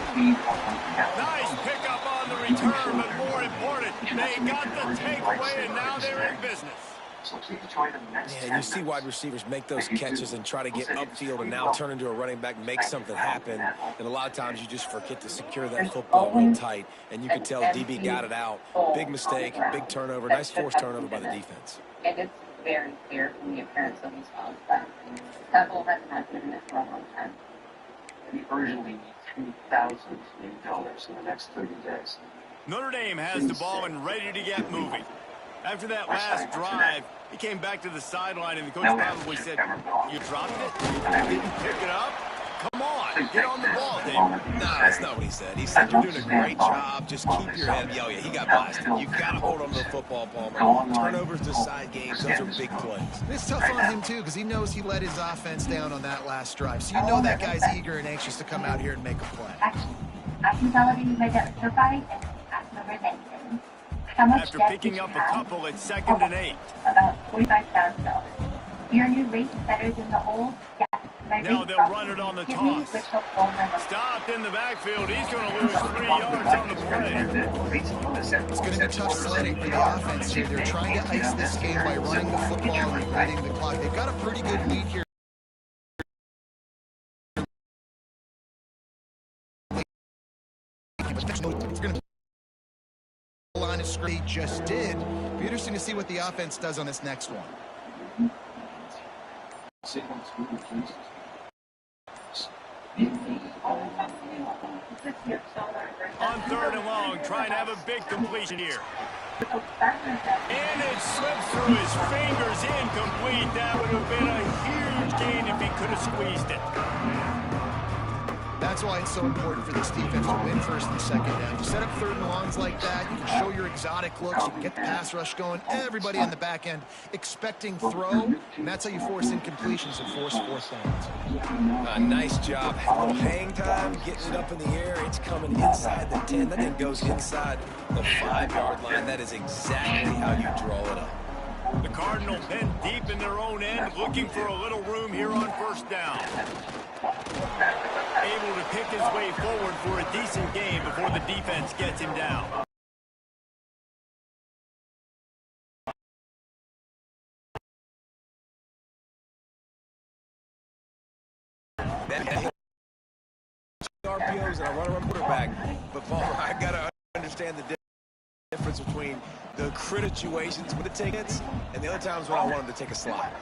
Nice pickup on the return, but more important, they got the takeaway, and now they're in business. Yeah, you see wide receivers make those catches and try to get upfield and now turn into a running back, make something happen. And a lot of times you just forget to secure that football real tight. And you can tell DB got it out. Big mistake, big turnover, nice forced turnover by the defense. And it's very clear from the appearance of these calls that Temple hasn't had been in this for a long time. We urgently need $3,000 in the next 30 days. Notre Dame has the ball and ready to get moving. After that last drive, he came back to the sideline, and the coach probably said, "You dropped it? You didn't pick it up? Come on, get on the ball, David." No, that's not what he said. He said, "You're doing a great job. Just keep your head." Yo, yeah, he got blasted. You've got to hold on to the football, Palmer. Turnovers decide games. Those are big plays. It's tough on him, too, because he knows he let his offense down on that last drive. So you know that guy's eager and anxious to come out here and make a play. I consolidated my debt so far, and ask number 19. How much After debt picking did up you a have? couple at 2nd and 8. About $45,000. Your new rate is better than the old? Yes. My Now rate they'll dropped run it on the significantly, toss. which will hold my money. Stopped in the backfield. He's going to lose 3 yards on the play. It's going to be tough sledding for the offense here. They're trying to ice this game by running the football and running the clock. They've got a pretty good lead here. It's going to line of scrimmage just did. Be interesting to see what the offense does on this next one. On 3rd and long, trying to have a big completion here. And it slips through his fingers, incomplete. That would have been a huge gain if he could have squeezed it. That's why it's so important for this defense to win 1st and 2nd down. You set up 3rd and longs like that, you can show your exotic looks, you can get the pass rush going, everybody on the back end expecting throw, and that's how you force incompletions and force 4th downs. Nice job. A little hang time, getting it up in the air. It's coming inside the 10. That thing goes inside the 5-yard line. That is exactly how you draw it up. The Cardinals then deep in their own end, looking for a little room here on 1st down. Able to pick his way forward for a decent gain before the defense gets him down. RPOs, and I want to run quarterback, but Palmer, I got to understand the difference between the crit situations with the tickets and the other times when I want him to take a slide.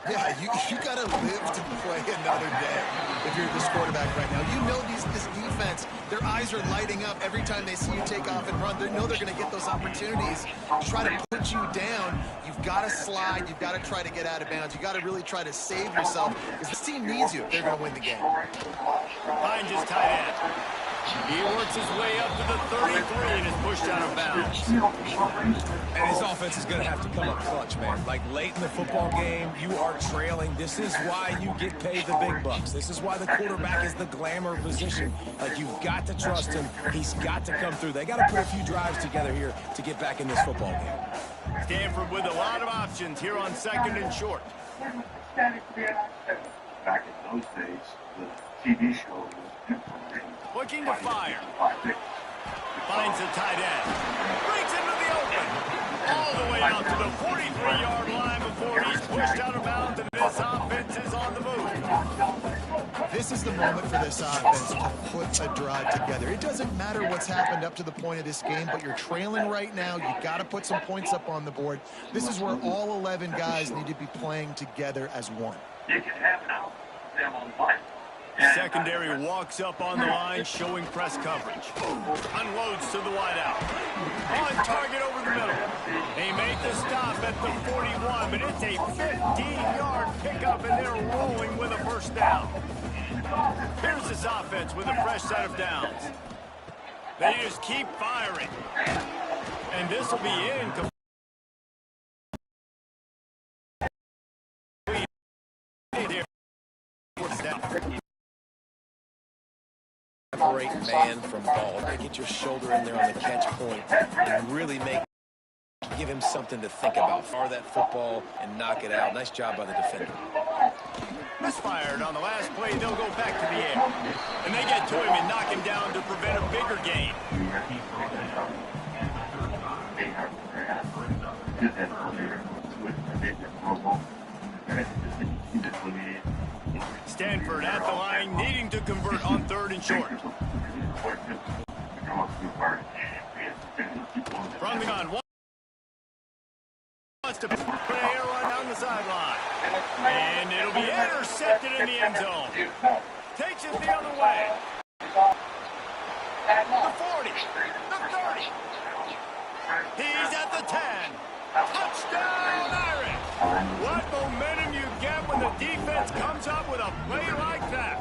Yeah, you got to live to play another day if you're this quarterback right now. You know this defense, their eyes are lighting up every time they see you take off and run. They know they're going to get those opportunities to try to put you down. You've got to slide. You've got to try to get out of bounds. You've got to really try to save yourself because this team needs you if they're going to win the game. Finds his tight end. He works his way up to the 33 and is pushed out of bounds. And his offense is going to have to come up clutch, man. Like late in the football game, you are trailing. This is why you get paid the big bucks. This is why the quarterback is the glamour position. Like, you've got to trust him. He's got to come through. They got to put a few drives together here to get back in this football game. Stanford with a lot of options here on 2nd and short. Back in those days, the TV show was looking to fire. This is the moment for this offense to put a drive together. It doesn't matter what's happened up to the point of this game, but you're trailing right now. You got to put some points up on the board. This is where all 11 guys need to be playing together as one. You can have now them on one. Secondary walks up on the line, showing press coverage. Unloads to the wideout. On target over the middle. They make the stop at the 41, but it's a 15-yard pickup, and they're rolling with a first down. Here's this offense with a fresh set of downs. They just keep firing. And this will be in. Great man from ball. Get your shoulder in there on the catch point and really give him something to think about. Fire that football and knock it out. Nice job by the defender. Misfired on the last play. They'll go back to the air. And they get to him and knock him down to prevent a bigger gain. Stanford at the line, needing to convert on 3rd and short. From the gun, wants to put an air run down the sideline. And it'll be intercepted in the end zone. Takes it the other way. The 40, the 30. He's at the 10. Touchdown, Irish! What momentum you get when the defense comes up with a play like that.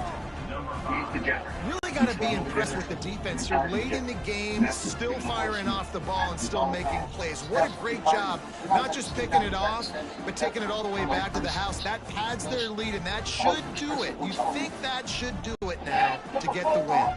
Really got to be impressed with the defense here. Late in the game, still firing off the ball and still making plays. What a great job. Not just picking it off, but taking it all the way back to the house. That pads their lead, and that should do it. You think that should do it now to get the win.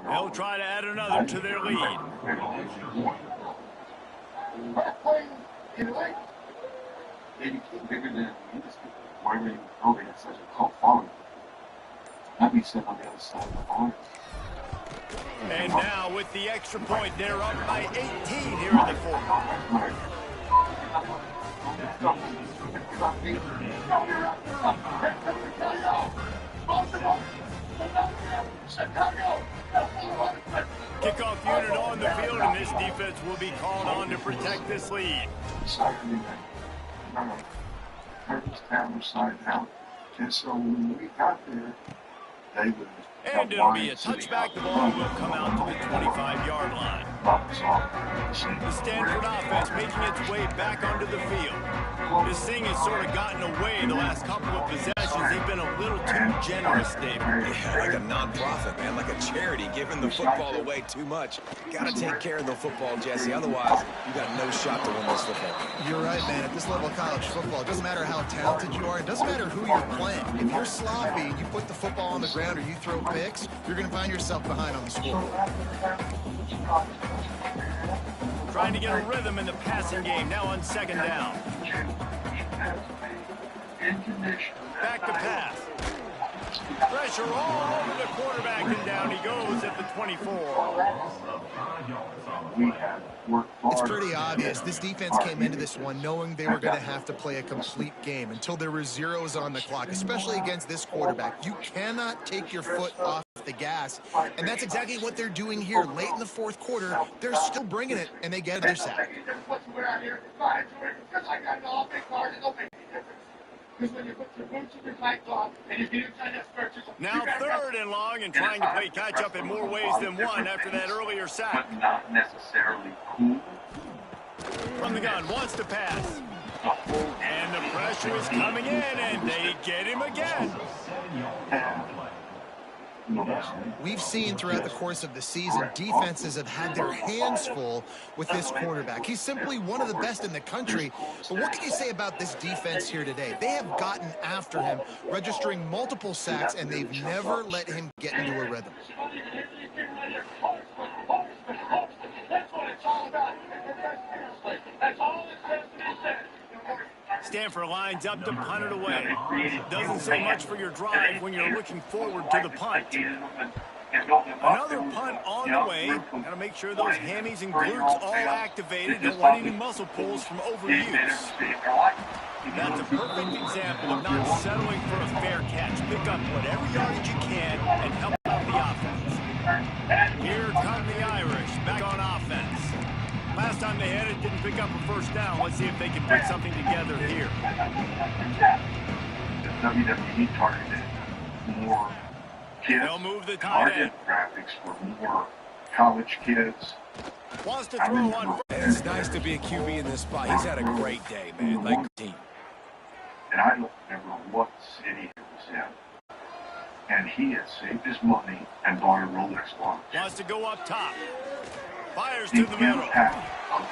They'll try to add another to their lead. Bigger than the industry. Why were you building such a cult following? That be said on the other side of the line. And now with the extra point, they're up by 18 here in the 4th. Kickoff unit on the field, and this defense will be called on to protect this lead. And so when we got there, they would. And it'll be a touchback. The ball will come out to the 25-yard line. The Stanford offense making its way back onto the field. This thing has sort of gotten away the last couple of possessions. They've been a little too generous, David. Yeah, like a non-profit, man, like a charity, giving the football away too much. Got to take care of the football, Jesse. Otherwise, you got no shot to win this football game. You're right, man. At this level of college football, it doesn't matter how talented you are. It doesn't matter who you're playing. If you're sloppy and you put the football on the ground or you throw picks, you're going to find yourself behind on the score. Trying to get a rhythm in the passing game, now on 2nd down. Back to pass. Pressure all over the quarterback, and down he goes at the 24. It's pretty obvious. This defense came into this one knowing they were going to have to play a complete game until there were zeros on the clock, especially against this quarterback. You cannot take your foot off the gas, and that's exactly what they're doing here. Late in the 4th quarter, they're still bringing it, and they get their sack. Now 3rd and long, and trying to play catch-up in more ways than one after that earlier sack. But not necessarily cool. From the gun, wants to pass. And the pressure is coming in, and they get him again. We've seen throughout the course of the season, defenses have had their hands full with this cornerback. He's simply one of the best in the country. But what can you say about this defense here today? They have gotten after him, registering multiple sacks, and they've never let him get into a rhythm. Stanford lines up to punt it away. Doesn't say much for your drive when you're looking forward to the punt. Another punt on the way. Got to make sure those hammies and glutes all activated. Don't want any muscle pulls from overuse. That's a perfect example of not settling for a fair catch. Pick up whatever yardage you can and help out the offense. Here come the Irish back on offense. Last time they had it, didn't pick up a first down. Let's see if they can put something together here. The WWE targeted more kids. They'll move the tight end. Graphics for more college kids. Wants to throw on. It's nice to be a QB in this spot. He's had a great day, man. Like team. And I don't remember what city it was in. And he had saved his money and bought a Rolex watch. Wants to go up top. Fires to the middle.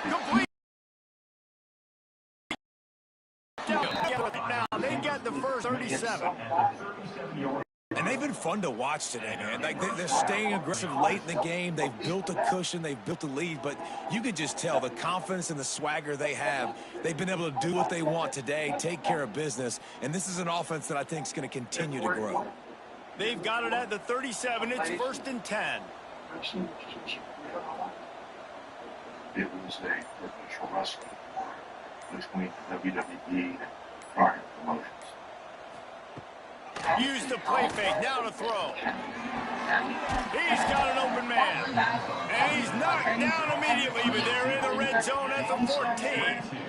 Complete. Now they got the first 37. And they've been fun to watch today, man. Like they're staying aggressive late in the game. They've built a cushion. They've built a lead. But you could just tell the confidence and the swagger they have. They've been able to do what they want today, take care of business. And this is an offense that I think is going to continue to grow. They've got it at the 37. It's 1st and 10. It was a professional wrestling war between WWE and prior promotions. Use the play fake, now to throw. He's got an open man. And he's knocked down immediately, but they're in the red zone at the 14.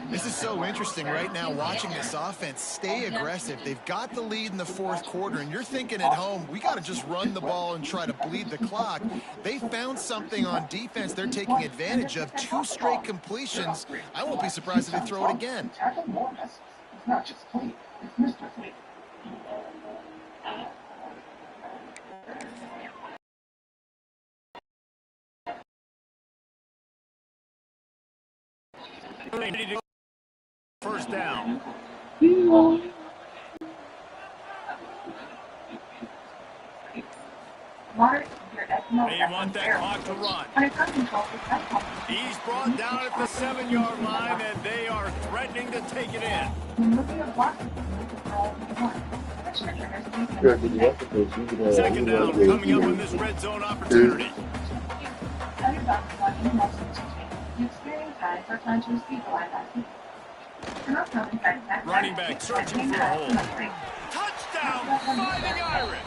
This is so interesting right now, watching this offense stay aggressive. They've got the lead in the fourth quarter, and you're thinking at home, we got to just run the ball and try to bleed the clock. They found something on defense they're taking advantage of. 2 straight completions. I won't be surprised if they throw it again. It's not just Fleet, it's Mr. Fleet. First down. They want that clock to run. He's brought down at the 7-yard line, and they are threatening to take it in. Second down coming up in this red zone opportunity. Running back searching for a hole. Touchdown, Fighting Irish.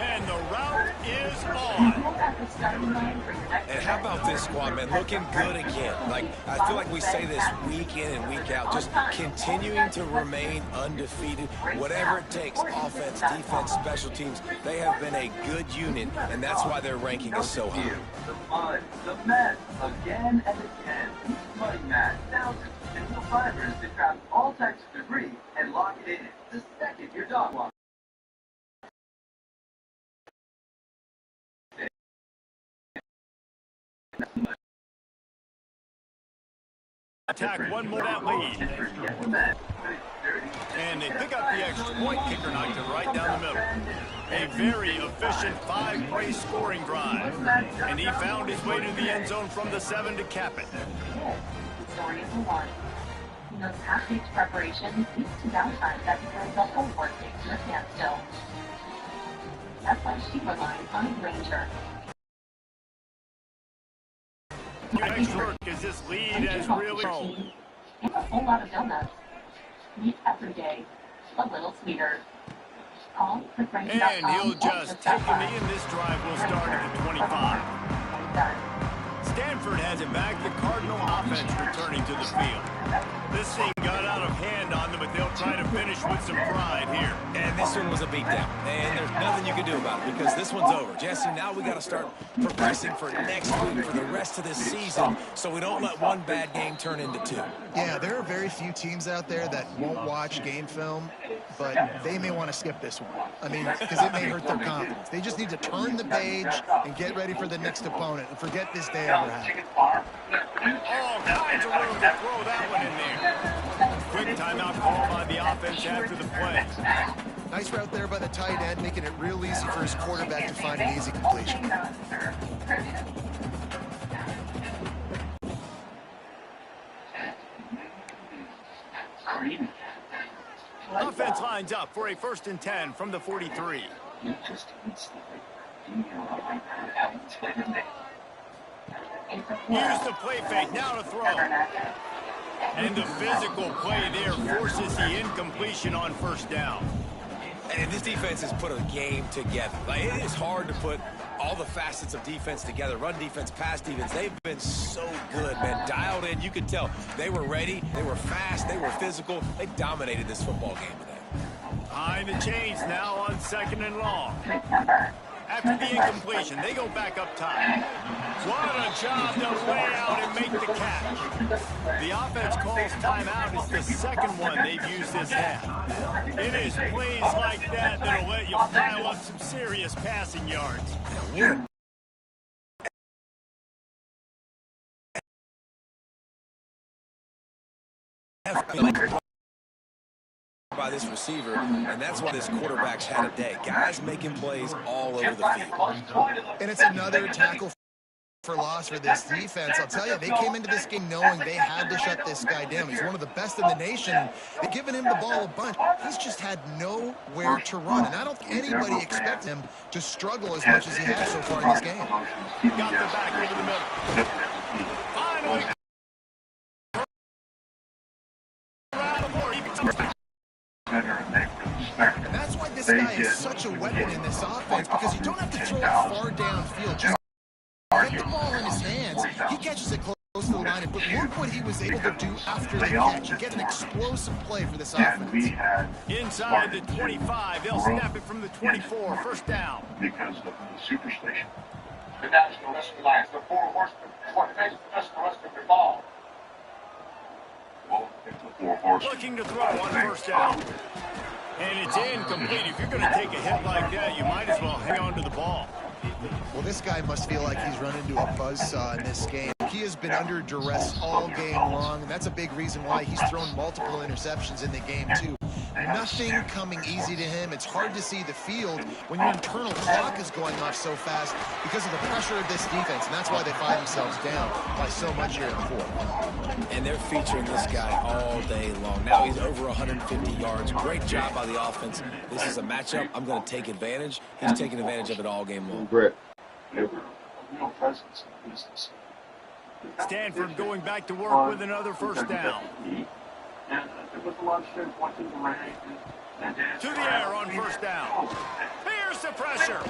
And the route is on. And how about this squad, man? Looking good again. Like, I feel like we say this week in and week out, just continuing to remain undefeated. Whatever it takes, offense, defense, special teams, they have been a good unit, and that's why their ranking is so high. The mud, the mess, again and again. Muddy mat, thousands of steel fibers to trap all types of debris and lock it in the second your dog walks. Attack one more that lead. And they pick up the extra point. Kicker knocked it right down the middle. A very efficient 5-play scoring drive. And he found his way to the end zone from the 7 to cap it. The story is one. He knows half-baked preparation leads to downtime that becomes the whole workday to a standstill. That's why she relies on Ranger. Next work is this lead as really grown. And a whole lot of donuts. Meet every day. A little sweeter. Call quickrange.com. And he'll just take a knee, and this drive will start at the 25. Stanford Stafford has it back. The Cardinal offense returning to the field. This thing got out of hand on them, but they'll try to finish with some pride here. And this one was a beatdown. And there's nothing you can do about it because this one's over. Jesse, now we got to start progressing for next week, for the rest of this season, so we don't let one bad game turn into two. Yeah, there are very few teams out there that won't watch game film, but they may want to skip this one. I mean, because it may hurt their confidence. They just need to turn the page and get ready for the next opponent and forget this day ever happened. All kinds of room to throw that one in there. Quick timeout call by the offense after the play. Nice route there by the tight end, making it real easy for his quarterback to find an easy completion. Offense lines up for a 1st and 10 from the 43. Use the play fake, now to throw. And the physical play there forces the incompletion on 1st down. And this defense has put a game together. Like, it is hard to put all the facets of defense together. Run defense, pass defense. They've been so good, man. Dialed in. You could tell they were ready. They were fast. They were physical. They dominated this football game today. Behind the chains now on 2nd and long. After the incompletion, they go back up top. What a job to lay out and make the catch. The offense calls timeout. It's the 2nd one they've used this half. It is plays like that that'll let you pile up some serious passing yards. By this receiver, and that's why this quarterback's had a day. Guys making plays all over the field. And it's another tackle for loss for this defense. I'll tell you, they came into this game knowing they had to shut this guy down. He's one of the best in the nation. They've given him the ball a bunch. He's just had nowhere to run, and I don't think anybody expects him to struggle as much as he has so far in this game. Got the back over the middle. Finally. And that's why this guy is such a weapon in this offense, because you don't have to throw it far downfield. Just get the ball in his hands. He catches it close to the line, but look what he was able to do after the catch. You get an explosive play for this offense. Inside the 25, they'll snap it from the 24, 1st down. Because of the superstation. The National Wrestling Alliance, the 4 horsemen, what makes the rest of your ball. Well, it's the 4 horsemen. Looking to throw on 1st down. And it's incomplete. If you're going to take a hit like that, you might as well hang on to the ball. Well, this guy must feel like he's run into a buzzsaw in this game. He has been under duress all game long, and that's a big reason why he's thrown multiple interceptions in the game, too. Nothing coming easy to him. It's hard to see the field when your internal clock is going off so fast because of the pressure of this defense, and that's why they find themselves down by so much here in the 4th. And they're featuring this guy all day long. Now he's over 150 yards. Great job by the offense. This is a matchup I'm going to take advantage. He's taking advantage of it all game long. Brett. Real presence in business. Stanford going back to work with another 1st down. And there was a lot of shit watching the rain. To the air on 1st down. Here's the pressure.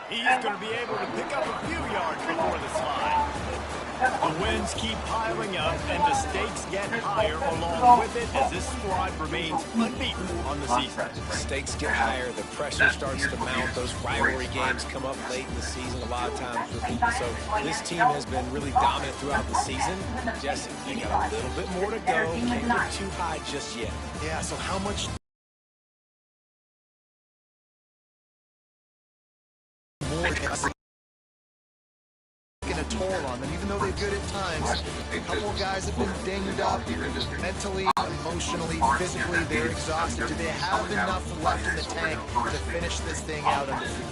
He's going to be able to pick up a few yards before the slide. The wins keep piling up, and the stakes get higher along with it as this squad remains unbeaten on the season. Stakes get higher, the pressure starts to mount, those rivalry games come up late in the season a lot of times for people. So this team has been really dominant throughout the season. Jesse, they got a little bit more to go. Can't get too high just yet. Yeah, so how much more taking a toll on them, even though they're good at times. A couple of guys have been dinged up mentally, emotionally, physically. They're exhausted. Do they have enough left in the tank to finish this thing out undefeated?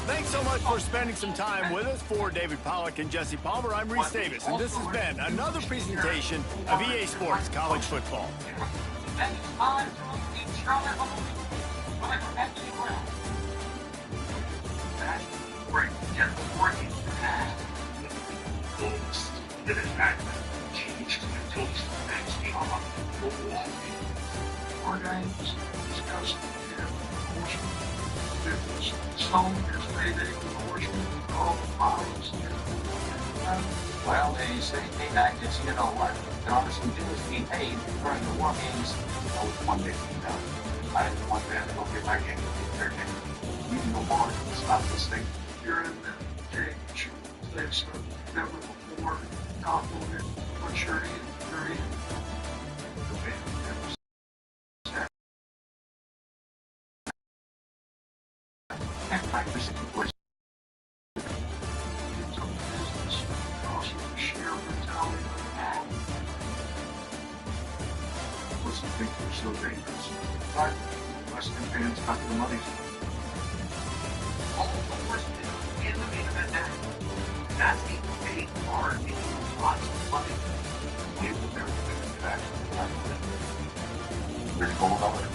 Thanks so much for spending some time with us. For David Pollack and Jesse Palmer, I'm Reese Davis, and this has been another presentation of EA Sports College Football. Stone is payday for the horsemen, all the piles. Well, they say payback is, you know what, and honestly, do is be paid during the war games. I was one day down. I had one man to go get my game, their game. You know more to stop this thing. You're in the cage. It's never before compliment maturity and theory. The way it was said. And practice was Sheer brutality. What's the thing that's so dangerous? Right? Western fans got the money. All the worst in the main event match. That's a big part of lots of money. We will never get back. There's gold on it.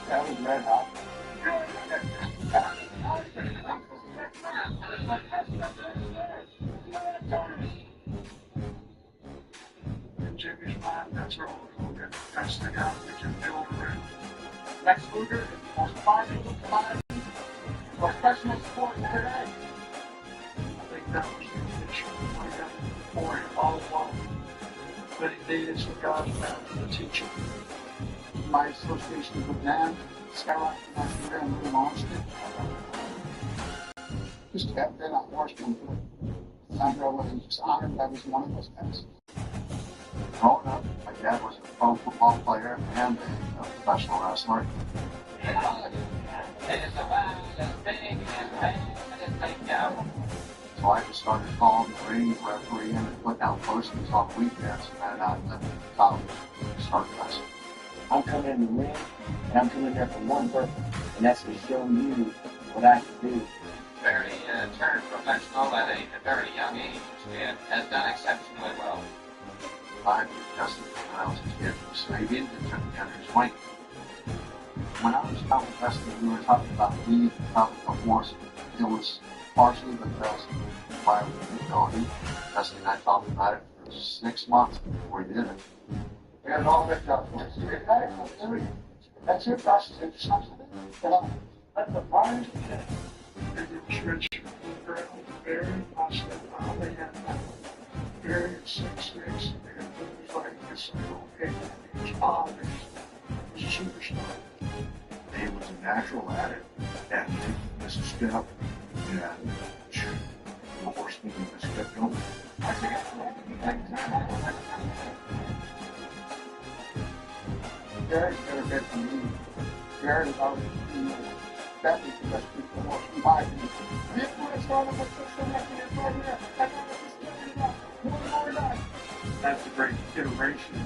That was red hot. In Jimmy's mind, that's all Luger. That's the guy who can build around. Lex Luger is the most valuable commodity in professional sports today. I think that was the initial plan for him all along. But he needed some guardrail to teach him. My association with Dan, skyrocketed my career and really launched it. Just kept it. I watched him do it. I'm really just honored that I was one of those guys. Growing up, my dad was a pro football player and a professional wrestler. So I just started calling the ring, refereeing, and putting out posters on weekends, and I left college and started wrestling. I'm coming in the ring, and I'm coming there for one purpose, and that's to show you what I can do. Barry turned professional at a very young age and has done exceptionally well. I adjusted when I was a kid, so maybe it took me under his wing. When I was out wrestling, we were talking about lead and topic of force. It was partially because of my ability. Dusty and I talked about it for 6 months before we did it. We got it all ripped up for us. That's it, Dusty. It's something. Let the bars begin. They did church very much that they had very 6 weeks. It was like this little pig. It was odd. It was a superstar. He was a natural at it, and he missed a step, and the horseman just kept going. Gary's never been to me. Gary was always that was the best people to watch him by. This one is going to put some nothing in front of here. I know this is getting up. One more night. That's a great iteration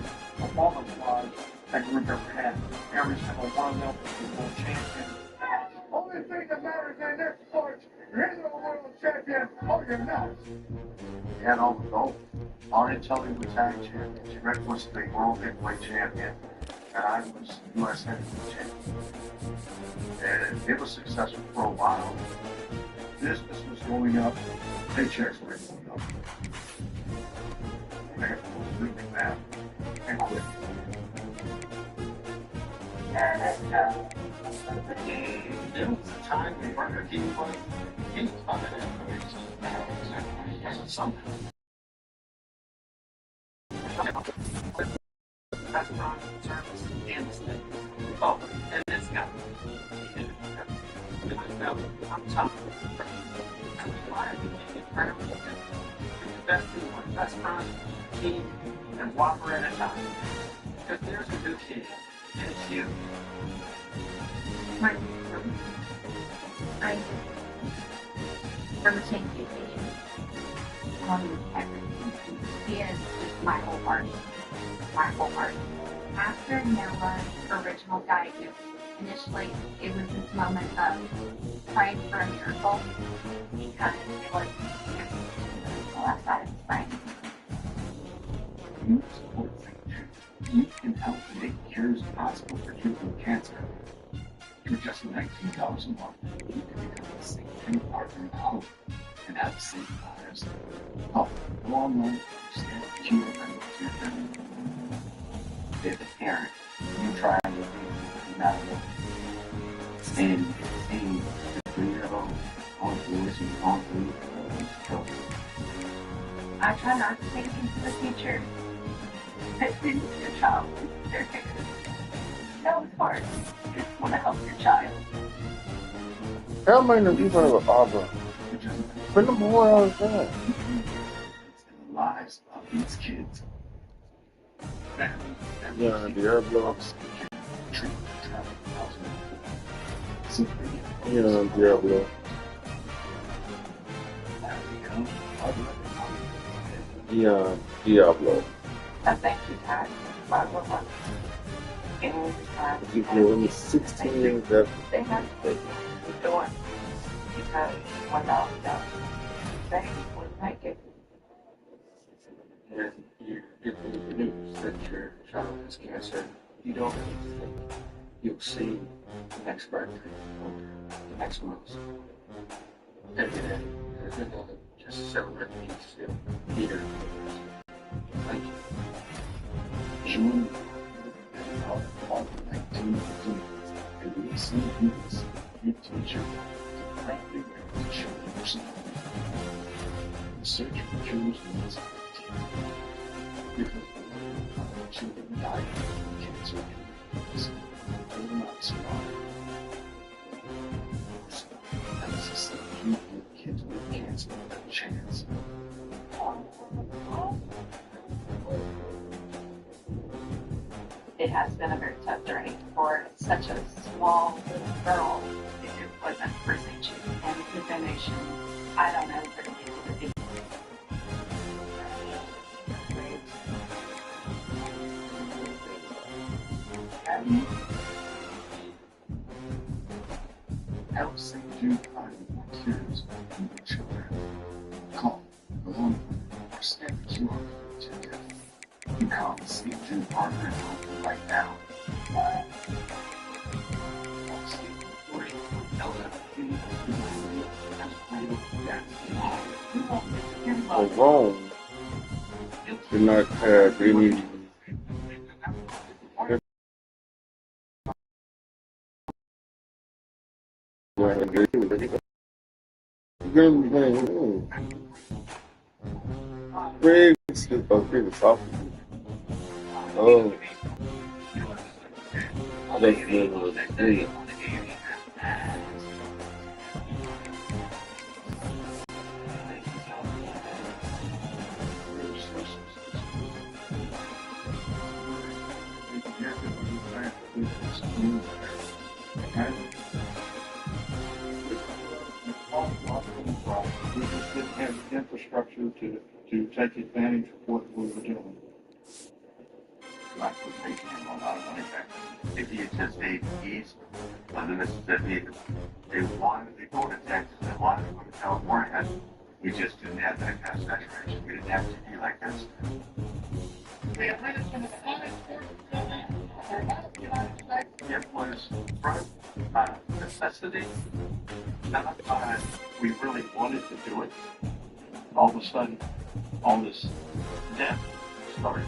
of all the flaws that group ever had. Every single one of them was world champion. Only thing that matters in this sport, you're either a world champion or you're not. He had all the gold. Arn until he was tag champion. Rick was the world heavyweight champion, and I was U.S. heavyweight champion. And it was successful for a while. Business was going up, paychecks were going up. I had to leave that and quit. There was a time when Burger King was funded and something. Restaurant service and steak. Oh, and it's got I'm top. I became incredibly good. Invested in one restaurant, team, and Whopper at a time. Because there's a good kid, and it's you. My I never change the occasion. Love you everything. He is just my whole heart. My whole heart. After Noah's original diagnosis, initially it was this moment of praying for a miracle because it was the left side of his brain. You support things. You can help make cures possible for people with cancer. For just $19 a month, you can become a single partner now and have the same lives. Oh, go online, stand cure, and if a parent, you I'm trying to be not and seeing the 3-year-old on boards and on through I try not to think into the future. I think your child is their care. No, it's hard. You just want to help your child. How many people have a father? Put them more all the time. It's in the lives of these kids. Family, Yeah, Diablo. Yeah, Diablo. Yeah, Diablo. I thank you, God. And You know, when you're 16 years old, they have to put you in the door because without them, they wouldn't make it. and you get the news that your child has cancer, you don't think you'll see the next birthday or the next month. Every day, they're going to just celebrate me still here. Thank you. June of 19 and we see this new teacher to properly wear to show yourself. The search for Jews means because children die from cancer they will not survive. That is to say, you give kids with cancer a chance. It has been a very tough journey for such a small little girl. If it wasn't for St. Jude and the donation, I don't know where to get to the people. Help St. Jude find more kids and more children. Call the 1-800 or scan the QR code to death. Become a St. Jude partner right now. or wrong do not have any Greg is soft. Oh, that's good. We just didn't have the infrastructure to take advantage of what we were doing. Like was making him a lot of money back then. If he had just stayed east of the Mississippi, they wanted to go to Texas, they wanted to go to California. We just didn't have that kind of saturation. We didn't have to be like this. It was from necessity, not we really wanted to do it. All of a sudden, all this debt started.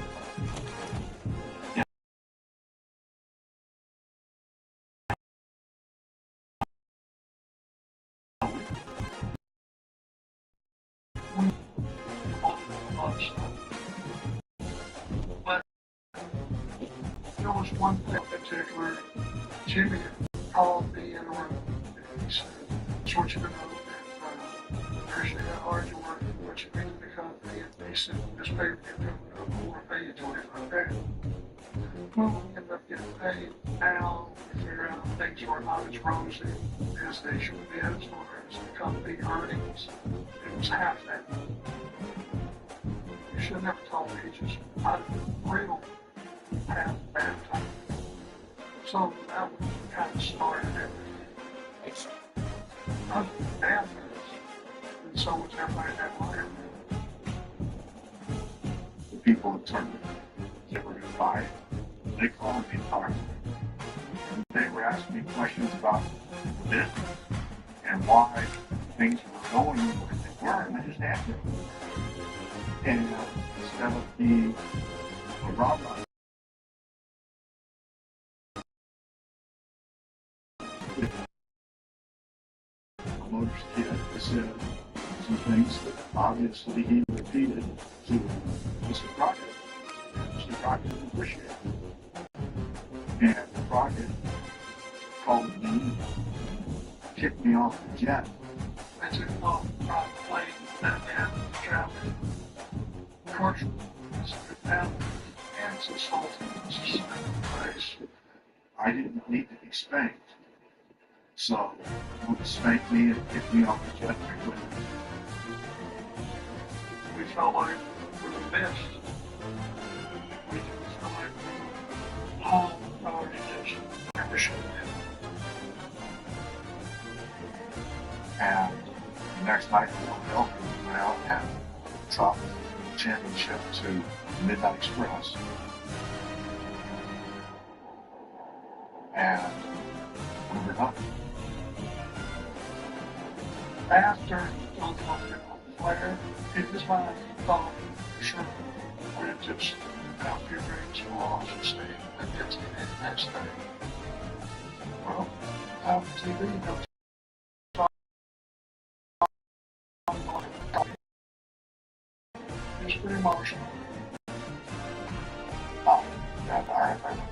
But there was one thing in particular, Jimmy called me in a room and he said, "I want you to know that appreciate how hard you work and what you bring to the company." And he said, "This paper you're doing, I want to pay you $25,000. Well, we ended up getting paid. Now we figure out things were not as rosy as they should be as far as the company earnings. It was half that. You should have never told me, just real half bad time. So that was kind of started everything. I was bad and so was everybody that wanted. The people in Turkey that were going to buy it, they called me and talked to me. And they were asking me questions about the business and why things were going the way they were, and I just answered them. And instead of being a rah-rah Motors kid that said some things that obviously he repeated to Mr. Crockett. Mr. Crockett didn't appreciate it. And Crockett called me, kicked me off the jet. I took off from the plane, sat down, traveling. Commercial, Mr. Allen, and so salty, Mr. Price. I didn't need to be spanked. So, he would spank me and kick me off the jet frequently. We felt like we were the best. We felt like we were all our intention. Never should have been. And the next night in Philadelphia, we went out and dropped the championship to Midnight Express. And we were done. After John Foster Flair, it was my thought, sure, we're just out here rings for loss and stay and get to the next day. Well, out on TV, no it's pretty emotional. Oh, yeah, all right.